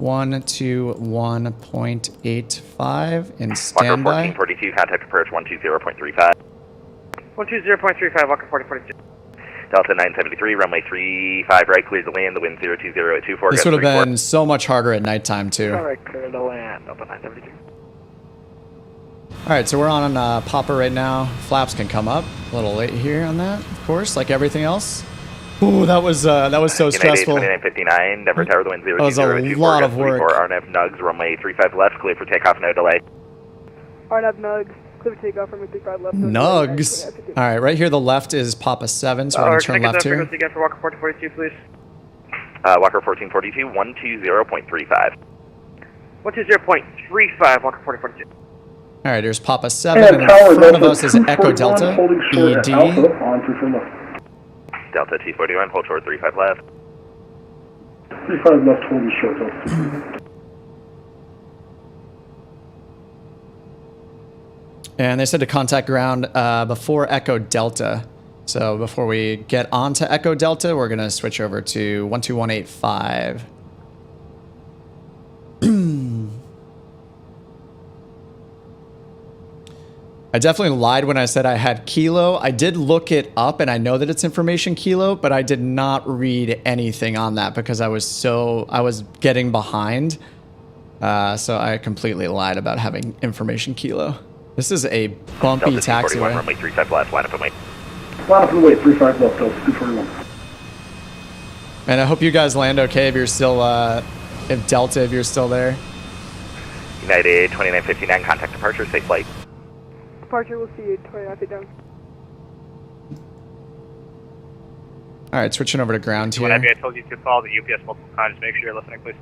121.85 in standby. Walker 1442, contact approach 120.35. 120.35, Walker 4042. Delta 973, runway 35 right, clear to land, the wind 020 at 24. This would have been so much harder at nighttime too. Alright, clear to land, Delta 973. All right, so we're on Papa right now. Flaps can come up. A little late here on that, of course, like everything else. Ooh, that was so stressful. United 2959, Denver Tower, the wind 020 That was a lot of work. RNF nugs, runway 35 left, clear for takeoff, no delay. RNF nugs, clear for takeoff from 35 left. Nugs. All right, right here, the left is Papa 7, so we're going to turn left here. Again for Walker 1442, please. Walker 1442, 120.35. 120.35, Walker 1442. All right, here's Papa 7, and in front of us is Echo Delta, ED. Delta T41, hold short 35 left. 35 left, holding short, Delta. And they said to contact ground before Echo Delta. So before we get onto Echo Delta, we're going to switch over to 12185. I definitely lied when I said I had kilo. I did look it up and I know that it's information kilo, but I did not read anything on that because I was getting behind. So I completely lied about having information kilo. This is a bumpy taxiway. Runway 35 left, line up and wait. Line up and wait, 35 left, Delta 241. And I hope you guys land okay if you're still, if Delta, if you're still there. United 2959, contact departure, safe flight. Departure, we'll see you 29 feet down. All right, switching over to ground here. I told you to follow the UPS multiple times. Make sure you're listening, please.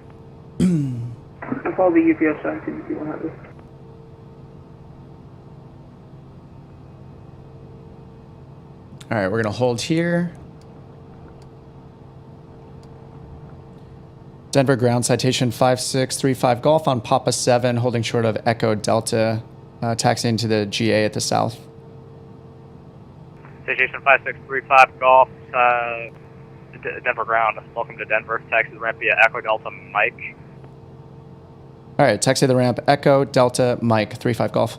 I follow the UPS sign to see what happens. All right, we're gonna hold here. Denver ground citation 5635 Golf on Papa 7, holding short of Echo Delta, taxiing to the GA at the south. Citation 5635 Golf, Denver ground. Welcome to Denver. Taxi the ramp via Echo Delta Mike. All right, taxi the ramp Echo Delta Mike 35 Golf.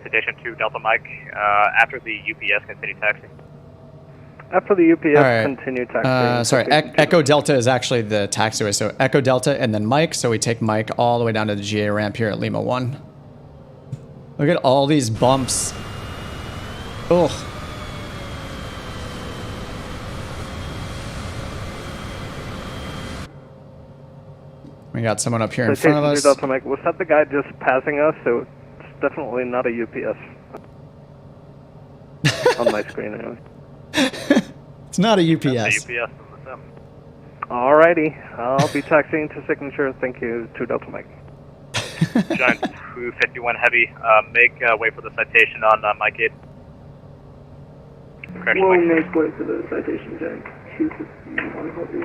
Citation 2 Delta Mike. After the UPS, continue taxi. After the UPS, right. continue taxi. Sorry, Echo Delta is actually the taxiway. So Echo Delta and then Mike. So we take Mike all the way down to the GA ramp here at Lima 1. Look at all these bumps. Oh. We got someone up here in front of us. Delta Mike. Was that the guy just passing us? So it's definitely not a UPS. On my screen anyway. It's not a UPS. Alrighty, I'll be taxiing to signature. Thank you to Delta Mike. Giant 251 Heavy, make way for the citation on Mike 8. We'll make way for the citation, Jack. 251 Heavy.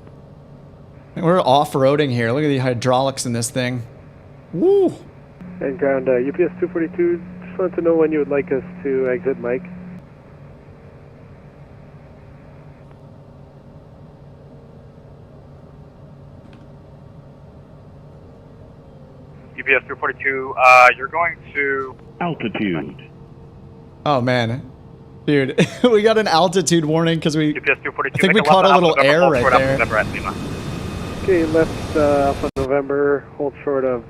We're off-roading here. Look at the hydraulics in this thing. Woo! And ground UPS 242, just wanted to know when you would like us to exit Mike. UPS 342, you're going to... Altitude. Oh, man. Dude, we got an altitude warning because we... UPS 242, I think we caught a little air right there. Okay, left Alpha November, hold short of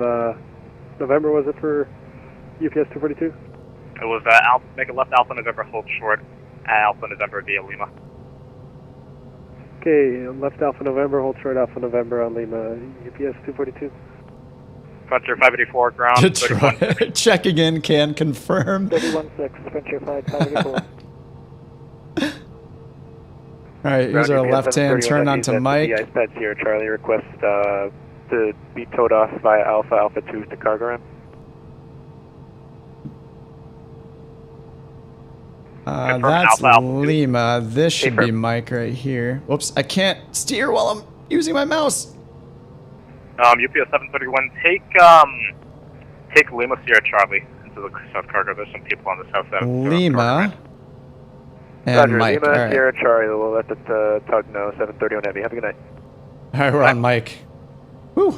November, was it for UPS 242? It was make a left Alpha November, hold short Alpha November via Lima. Okay, left Alpha November, hold short Alpha November on Lima, UPS 242. Frontier 584, ground. Detroit. Checking in, can confirm. 316, Frontier 584. All right, here's our left-hand turn onto Mike. The ice pads here, Charlie. Request to be towed off via Alpha 2 to cargo ramp. That's Lima. This should be Mike right here. Whoops, I can't steer while I'm using my mouse. UPS 731, take Lima Sierra Charlie into the south cargo. There's some people on the south side. Lima and Roger, Mike. Lima, All right. Sierra Charlie. We'll let the tug know. 731 Heavy. Have a good night. All right, we're on Mike. Woo.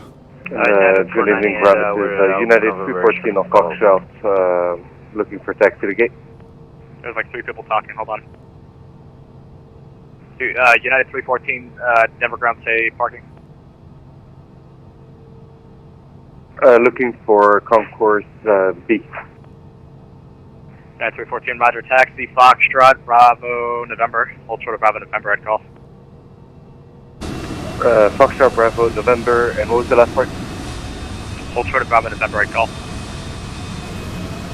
Good evening, brothers. United 314 on Coxshelf, looking for taxi to the gate. There's like 3 people talking. Hold on. United 314, Denver ground, say parking. Looking for concourse B. United 314, Roger, taxi, Foxtrot, Bravo, November. Hold short of Bravo, November, I'd call. Foxtrot, Bravo, November, and what was the last part? Hold short of Bravo, November, I'd call.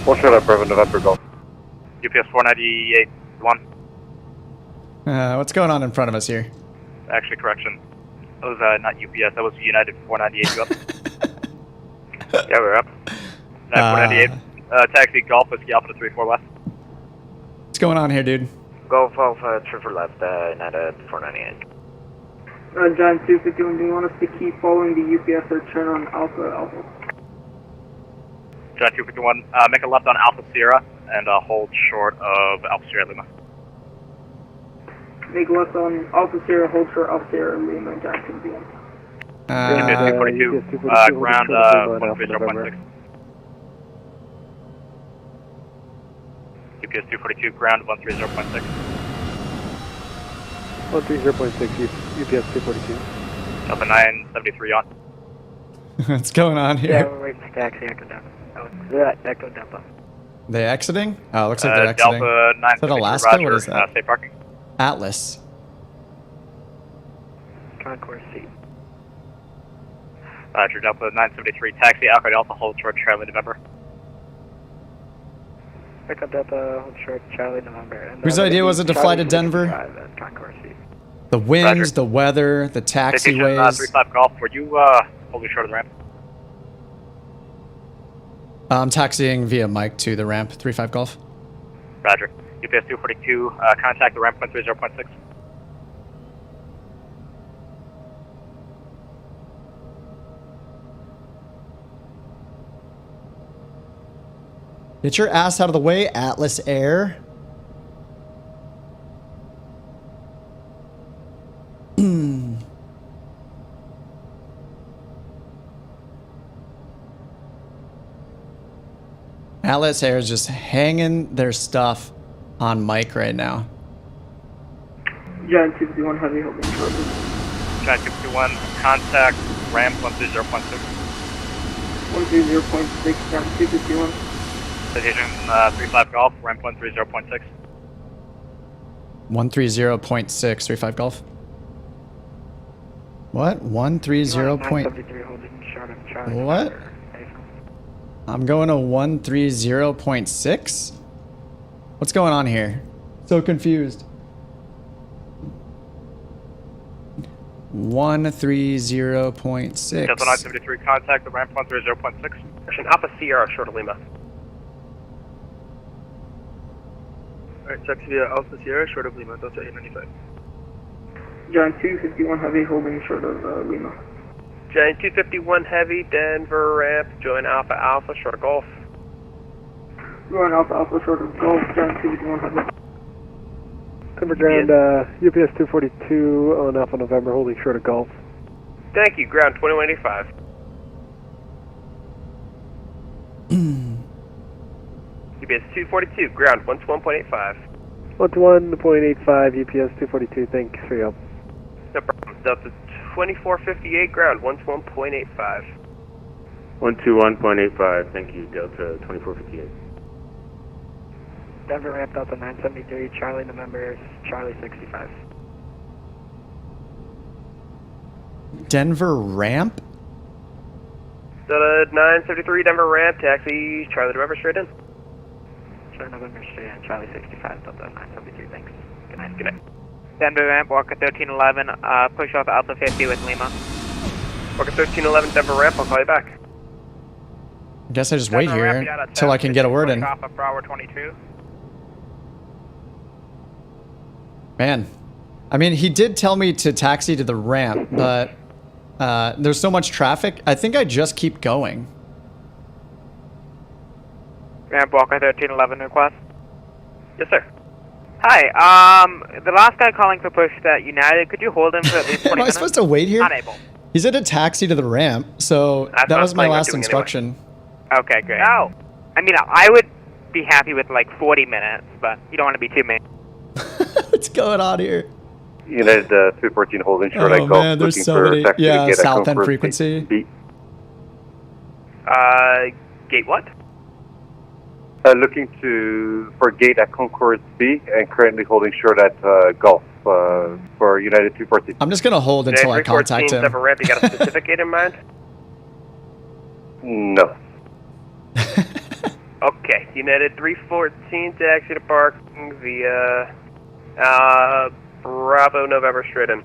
Hold short of Bravo, November, golf. UPS 498, 1. What's going on in front of us here? Actually, correction. That was not UPS, that was United 498, you up? Yeah, we're up. 498, taxi, Golf, Whiskey Alpha to 34 West. What's going on here, dude? Golf Alpha, Trevor left, United 498. John 251, do you want us to keep following the UPS or turn on Alpha? John 251, make a left on Alpha Sierra and hold short of Alpha Sierra Lima. Make left on Alpha Sierra, hold short Alpha Sierra Lima, John 251. UPS 242, ground 130.6. UPS 242, ground 130.6. 130.6, UPS 242. Delta 973 on. What's going on Yeah, here? we're waiting for taxi, Echo Delta. Oh, yeah, Echo Delta. They exiting? Oh, looks like they're exiting. Delta Is that 973, Alaska? Roger, What is that? State parking. Atlas. Concourse seat. Roger, Delta 973, taxi Alpha Delta, hold short Charlie November. Echo Delta, hold short Charlie November. And, Whose idea was it to fly to Denver? Concourse seat. The winds, Roger. the weather, the Citation taxiways. 35 Golf, were you holding short of the ramp? I'm taxiing via Mike to the ramp, 35 Golf. Roger. UPS 242, contact the ramp 130.6. Get your ass out of the way, Atlas Air. Atlas Air is just hanging their stuff on Mike right now. Giant 251 heavy holding short. Giant 251, contact ramp 130.6. 130.6, Giant 251. Citation 35 Golf, ramp 130.6. 130.6, 35 Golf. What? 130. What? I'm going to 130.6? What's going on here? So confused. 130.6. Delta 973, contact the ramp 130.6. Alpha Sierra, short of Lima. Alright, taxi via Alpha Sierra, short of Lima, Delta 895. Giant 251 heavy holding short of Lima. Giant 251 heavy, Denver ramp, join Alpha Alpha, short of Golf. Going Alpha Alpha, short of Golf, Giant 251 heavy. Denver ground, UPS 242 on Alpha November, holding short of Golf. Thank you, ground 2185. UPS 242, ground 121.85. 121.85, UPS 242, thanks for your help. No problem. Delta 2458, ground 121.85. 121.85, thank you, Delta 2458. Denver ramp Delta 973, Charlie November, Charlie 65. Denver ramp? Delta 973, Denver ramp, taxi Charlie November straight in. Charlie November straight in, Charlie 65, Delta 973, thanks. Good night. Good night. Denver ramp, Walker 1311, push off Alpha 50 with Lima. Walker 1311, Denver ramp, I'll call you back. I guess I just wait here until I can get a word in. Alpha Bravo 22. Man, I mean, he did tell me to taxi to the ramp, but there's so much traffic. I think I just keep going. Ramp Walker 1311 request. Yes, sir. Hi, the last guy calling for push that United, could you hold him for at least 20 Am I minutes? supposed to wait here? Unable. He said to taxi to the ramp, so that was my last instruction. Okay, great. Oh. I mean, I would be happy with like 40 minutes, but you don't want to be too many. What's going on here? United 314 holding short. Oh man, there's so many. Yeah, south end frequency. B. Gate what? Looking for gate at Concourse B and currently holding short at Gulf for United 214. I'm just gonna hold until I contact him. Denver ramp, you got a specific gate in mind? No. Okay, United 314 taxi to parking via Bravo November straight in.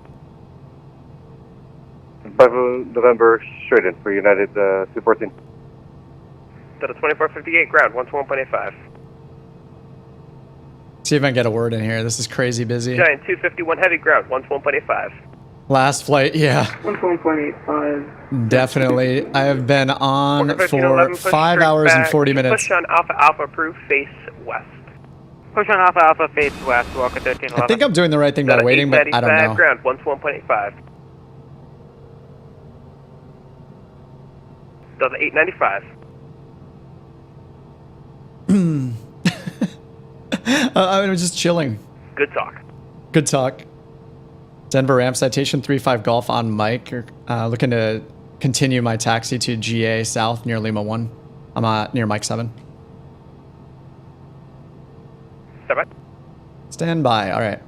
Bravo November straight in for United 214. Delta 2458, ground 121.85. See if I can get a word in here. This is crazy busy. Giant 251 heavy, ground 121.85. Last flight, yeah. 121.85. Definitely. I have been on for 5 hours and 40 minutes. Push on Alpha Alpha approved, face west. Push on Alpha Alpha, face west, Walker 1311. I think I'm doing the right thing by waiting, but I don't know. Ground 121.85. Delta 895. I was just chilling. Good talk. Good talk. Denver ramp citation 35 Golf on Mike. Looking to continue my taxi to GA South near Lima 1. I'm near Mike 7. Stand by. Stand by. All right.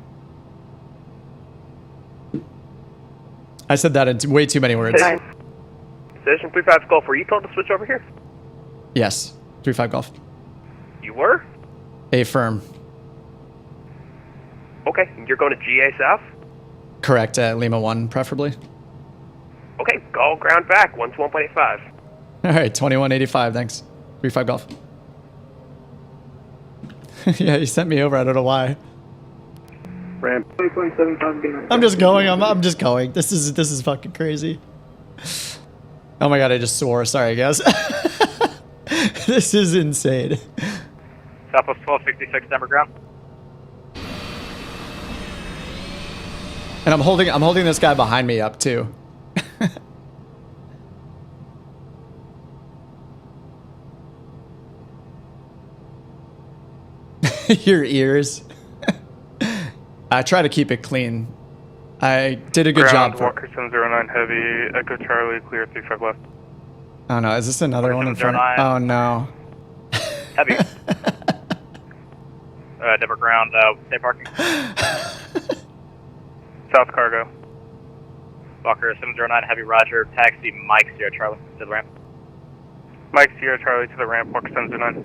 I said that in way too many words. Station 35 Golf, were you told to switch over here? Yes. 35 Golf. You were? Affirm. Okay, you're going to GA South? Correct. At Lima 1, preferably. Okay, go ground back, 121.85. All right, 2185. Thanks. 35 Golf. Yeah, you sent me over. I don't know why. Ramp 20.75. I'm just going. I'm just going. This is fucking crazy. Oh my god, I just swore. Sorry, guys. This is insane. Southwest 1266 Denver ground. And I'm holding this guy behind me up too. Your ears. I try to keep it clean. I did a good job. Walker 709 heavy, Echo Charlie, clear 35 left. Oh no, is this another one in front? Oh no. Heavy. Denver ground, stay parking. South cargo. Walker 709 heavy, roger, taxi Mike Sierra Charlie to the ramp. Mike Sierra Charlie to the ramp, Walker 709.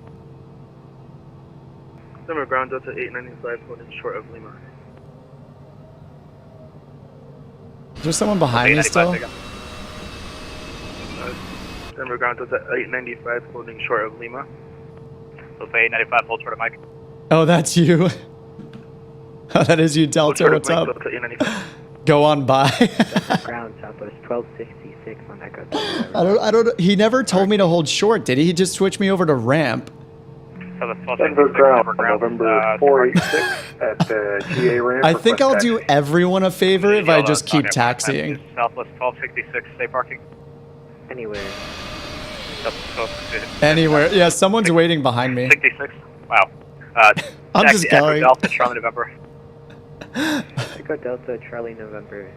Denver ground, Delta 895, holding short of Lima. Is there someone behind me still? Denver ground, Delta 895, holding short of Lima. Delta 895, hold short of Mike. Oh, that's you. Oh, that is you, Delta. What's up? Go on by. Ground Southwest 1266 on Echo. I don't. He never told me to hold short, did he? He just switched me over to ramp. Denver ground, November 486 at the GA ramp. I think I'll do everyone a favor if I just keep taxiing. Southwest 1266, stay parking. Anywhere. Anywhere. Yeah, someone's waiting behind me. 66. Wow. I'm just going. Delta Charlie November. Echo Delta Charlie November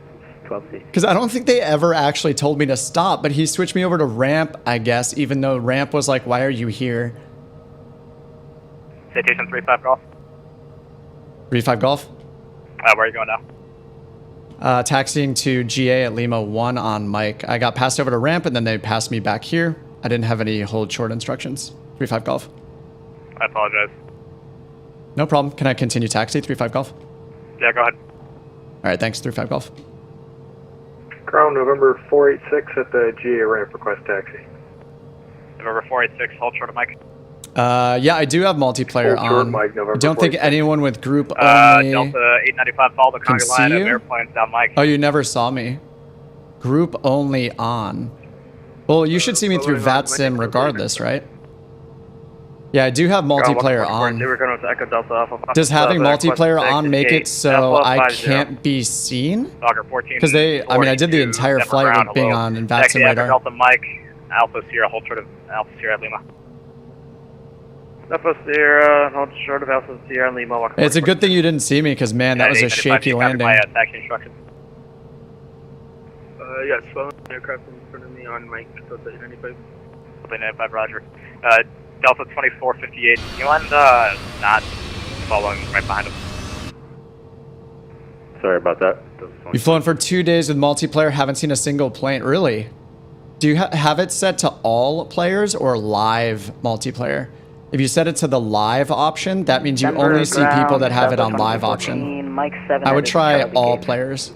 1260. Because I don't think they ever actually told me to stop, but he switched me over to ramp, I guess, even though ramp was like, why are you here? Citation 35 Golf. 35 Golf? Where are you going now? Taxiing to GA at Lima 1 on Mike. I got passed over to ramp and then they passed me back here. I didn't have any hold short instructions. 35 Golf. I apologize. No problem. Can I continue taxi? 35 Golf? Yeah, go ahead. All right, thanks. 35 Golf. Ground November 486 at the GA ramp, request taxi. November 486, hold short of Mike. Yeah, I do have multiplayer on. Mike, I don't think anyone with group only Delta 895, follow the can conga line see of you. airplanes down Mike. Oh, you never saw me. Group only on. Well, you should see me through VATSIM regardless, right? Yeah, I do have multiplayer on. Does having multiplayer on make it so I can't be seen? Because they, I mean, I did the entire flight with being on in VATSIM radar. Delta Mike, Alpha Sierra, hold short of Alpha Sierra Lima. Alpha Sierra, hold short of Alpha Sierra Lima. It's a good thing you didn't see me because, man, that was a shaky landing. Taxi instructions. Yes, phone aircraft in front of me on Mike, Delta 895. Delta 895, roger. Delta 2458, you mind not following right behind him? Sorry about that. You've flown for 2 days with multiplayer, haven't seen a single plane. Really? Do you have it set to all players or live multiplayer? If you set it to the live option, that means you only see people that have it on live option. I would try all players.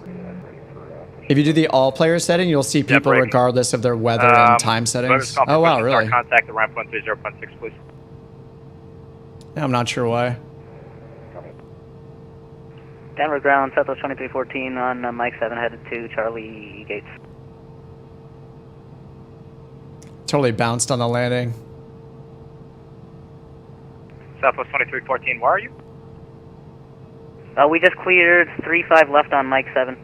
If you do the all player setting, you'll see people regardless of their weather and time settings. Oh wow, really? Contact the ramp 130.6, please. Yeah, I'm not sure why. Denver ground, Southwest 2314 on Mike 7 headed to Charlie Gates. Totally bounced on the landing. Southwest 2314, where are you? We just cleared 35 left on Mike 7.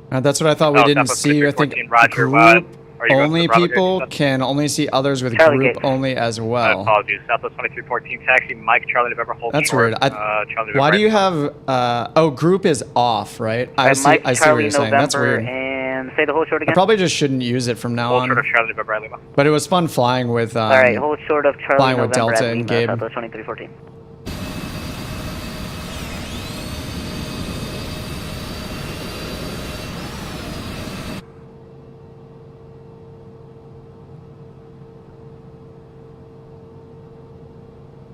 That's what I thought we didn't see. I think Roger, group only people can only see others with group only as well. Apologies. Southwest 2314 taxi, Mike, Charlie, November, hold That's short. weird. Why do you have, oh, group is off, right? I see what you're saying. That's weird. And say the hold short again. I probably just shouldn't use it from now on. Hold short of Charlie, November, Lima. But it was fun flying with, all right, hold short of Charlie, flying with November, Delta at and Lima, Gabe. Southwest 2314.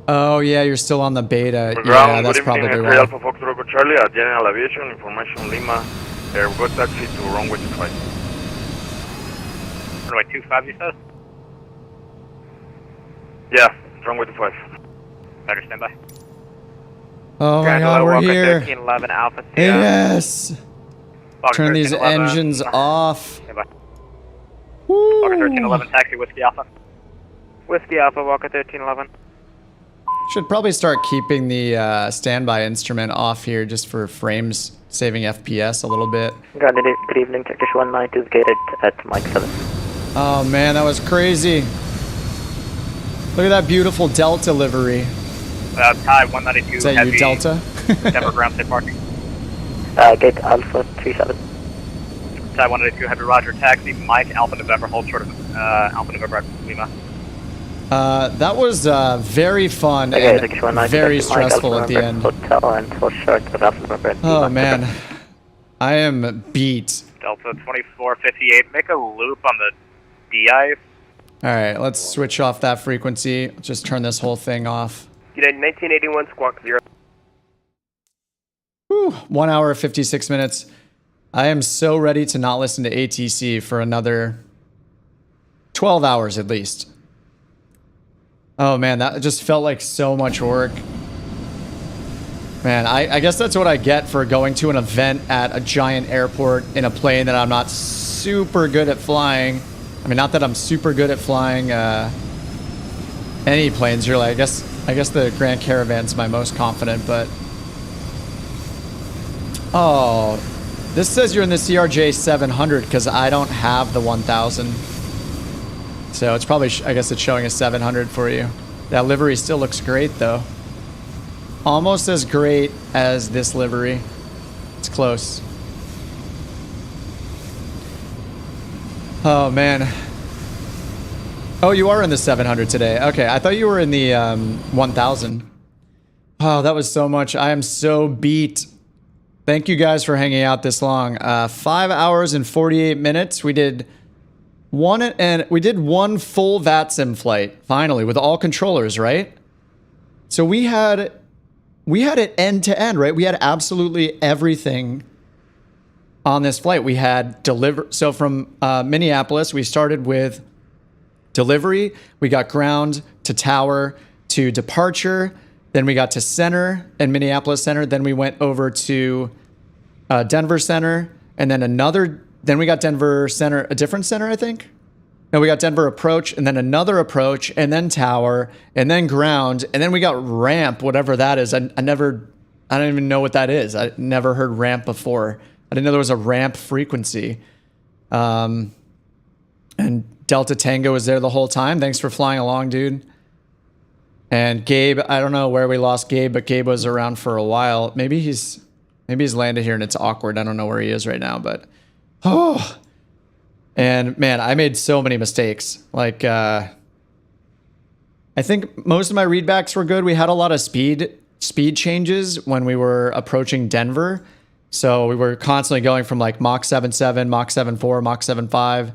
Oh yeah, you're still on the beta. Yeah, that's probably why. Alpha Foxtrot Charlie at General Aviation Information Lima. Go taxi to runway 25. Runway 25, you said? Yeah, runway 25. Better stand by. Oh my God, we're here. 1311 Alpha Sierra. Yes. Turn these 1311. engines off. Stand by. Walker 1311, taxi, Whiskey Alpha. Whiskey Alpha, Walker 1311. Should probably start keeping the standby instrument off here just for frames, saving FPS a little bit. Got it. Good evening, Turkish 192 is gated at Mike 7. Oh man, that was crazy. Look at that beautiful Delta livery. Thai 192 Is that heavy. you, Delta? Denver ground safe parking. Gate Alpha 37. Thai 192 heavy, roger, taxi, Mike, Alpha November, hold short of Alpha November at Lima. That was very fun Okay, and very stressful at the end. Hotel and hold short of Alpha November at Oh Lima. man, I am beat. Delta 2458, make a loop on the DI. All right, let's switch off that frequency. Just turn this whole thing off. United 1981 Squawk 0. Whew, 1 hour 56 minutes. I am so ready to not listen to ATC for another 12 hours at least. Oh man, that just felt like so much work. Man, I guess that's what I get for going to an event at a giant airport in a plane that I'm not super good at flying. I mean, not that I'm super good at flying any planes really. I guess the Grand Caravan's my most confident, but... Oh, this says you're in the CRJ 700 because I don't have the 1000. So it's probably, I guess it's showing a 700 for you. That livery still looks great though. Almost as great as this livery. It's close. Oh man. Oh, you are in the 700 today. Okay, I thought you were in the 1000. Oh, that was so much. I am so beat. Thank you guys for hanging out this long. 5 hours and 48 minutes. We did one full VATSIM flight finally with all controllers, right? So we had it end to end, right? We had absolutely everything on this flight. We had so from Minneapolis, we started with delivery, we got ground to tower to departure, then we got to center and Minneapolis center, then we went over to Denver center, and then we got Denver center, a different center, I think. No, we got Denver approach, and then another approach, and then tower, and then ground, and then we got ramp, whatever that is. I don't even know what that is. I never heard ramp before. I didn't know there was a ramp frequency. And Delta Tango was there the whole time. Thanks for flying along, dude. And Gabe, I don't know where we lost Gabe, but Gabe was around for a while. Maybe he's landed here and it's awkward. I don't know where he is right now, but oh. And man, I made so many mistakes. Like I think most of my readbacks were good. We had a lot of speed changes when we were approaching Denver. So we were constantly going from like Mach 7.7, Mach 7.4, Mach 7.5.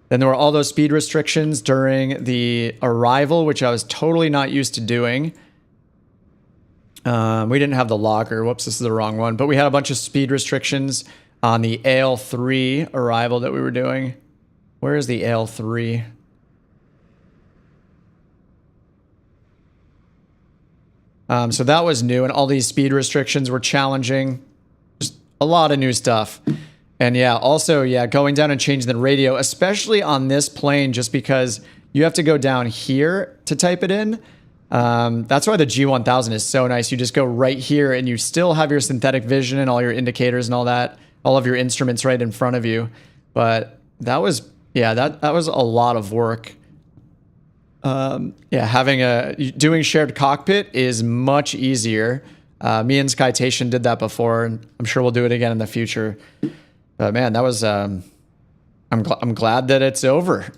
Then there were all those speed restrictions during the arrival, which I was totally not used to doing. We didn't have the logger. Whoops, this is the wrong one. But we had a bunch of speed restrictions on the AL3 arrival that we were doing. Where is the AL3? So that was new, and all these speed restrictions were challenging. Just a lot of new stuff. And yeah, also, yeah, going down and changing the radio, especially on this plane, just because you have to go down here to type it in. That's why the G1000 is so nice. You just go right here and you still have your synthetic vision and all your indicators and all that, all of your instruments right in front of you. But that was yeah, that was a lot of work. Yeah, doing shared cockpit is much easier. Me and Citation did that before, and I'm sure we'll do it again in the future. But man, that was, I'm glad that it's over.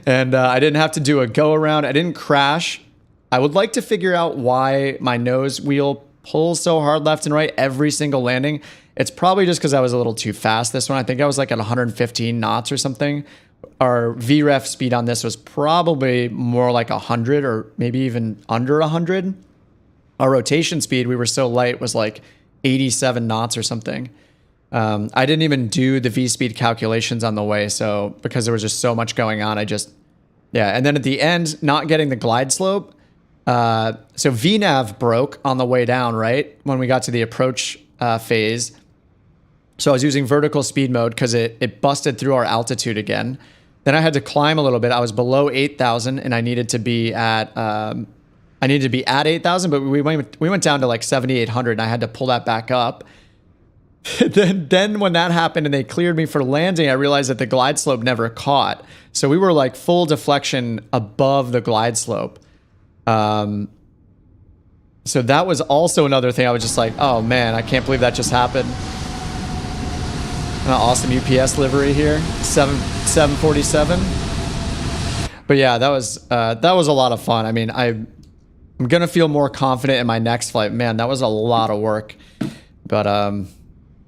And I didn't have to do a go around. I didn't crash. I would like to figure out why my nose wheel pulls so hard left and right every single landing. It's probably just because I was a little too fast this one. I think I was like at 115 knots or something. Our VREF speed on this was probably more like 100 or maybe even under 100. Our rotation speed, we were so light, was like 87 knots or something. I didn't even do the V-speed calculations on the way, so because there was just so much going on, yeah. And then at the end, not getting the glide slope. So VNAV broke on the way down, right? When we got to the approach phase. So I was using vertical speed mode because it busted through our altitude again. Then I had to climb a little bit. I was below 8,000 and I needed to be at 8,000, but we went down to like 7,800 and I had to pull that back up. Then when that happened and they cleared me for landing, I realized that the glide slope never caught. So we were like full deflection above the glide slope. So that was also another thing. I was just like, oh man, I can't believe that just happened. An awesome UPS livery here, 747. But yeah, that was a lot of fun. I mean, I'm gonna feel more confident in my next flight. Man, that was a lot of work. But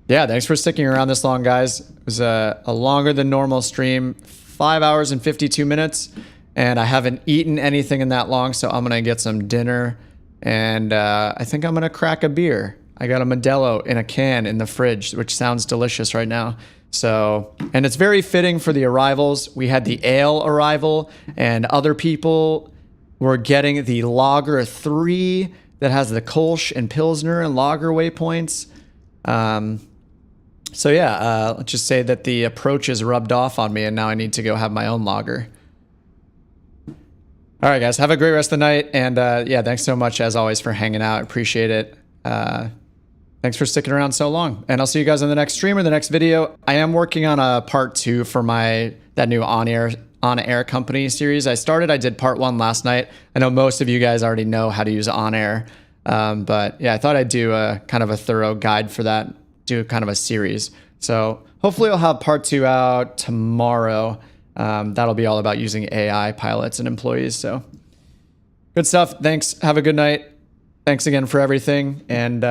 yeah, thanks for sticking around this long, guys. It was a longer than normal stream, 5 hours and 52 minutes, and I haven't eaten anything in that long, so I'm gonna get some dinner, and I think I'm gonna crack a beer. I got a Modelo in a can in the fridge, which sounds delicious right now. So, and it's very fitting for the arrivals. We had the ale arrival, and other people were getting the Lager 3 that has the Kolsch and Pilsner and Lager waypoints. So yeah, let's just say that the approach is rubbed off on me and now I need to go have my own lager. All right, guys, have a great rest of the night. And yeah, thanks so much as always for hanging out. Appreciate it. Thanks for sticking around so long. And I'll see you guys in the next stream or the next video. I am working on a part 2 for that new on-air company series I started. I did part 1 last night. I know most of you guys already know how to use on-air. But yeah, I thought I'd do a kind of a thorough guide for that. Do kind of a series. So hopefully I'll have part 2 out tomorrow. That'll be all about using AI pilots and employees. So good stuff. Thanks. Have a good night. Thanks again for everything. And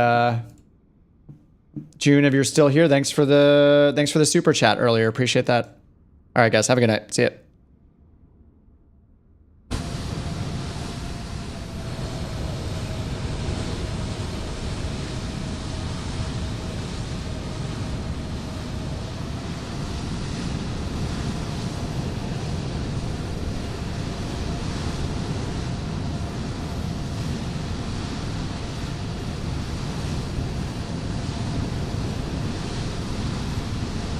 June, if you're still here, thanks for the super chat earlier. Appreciate that. All right, guys. Have a good night. See ya.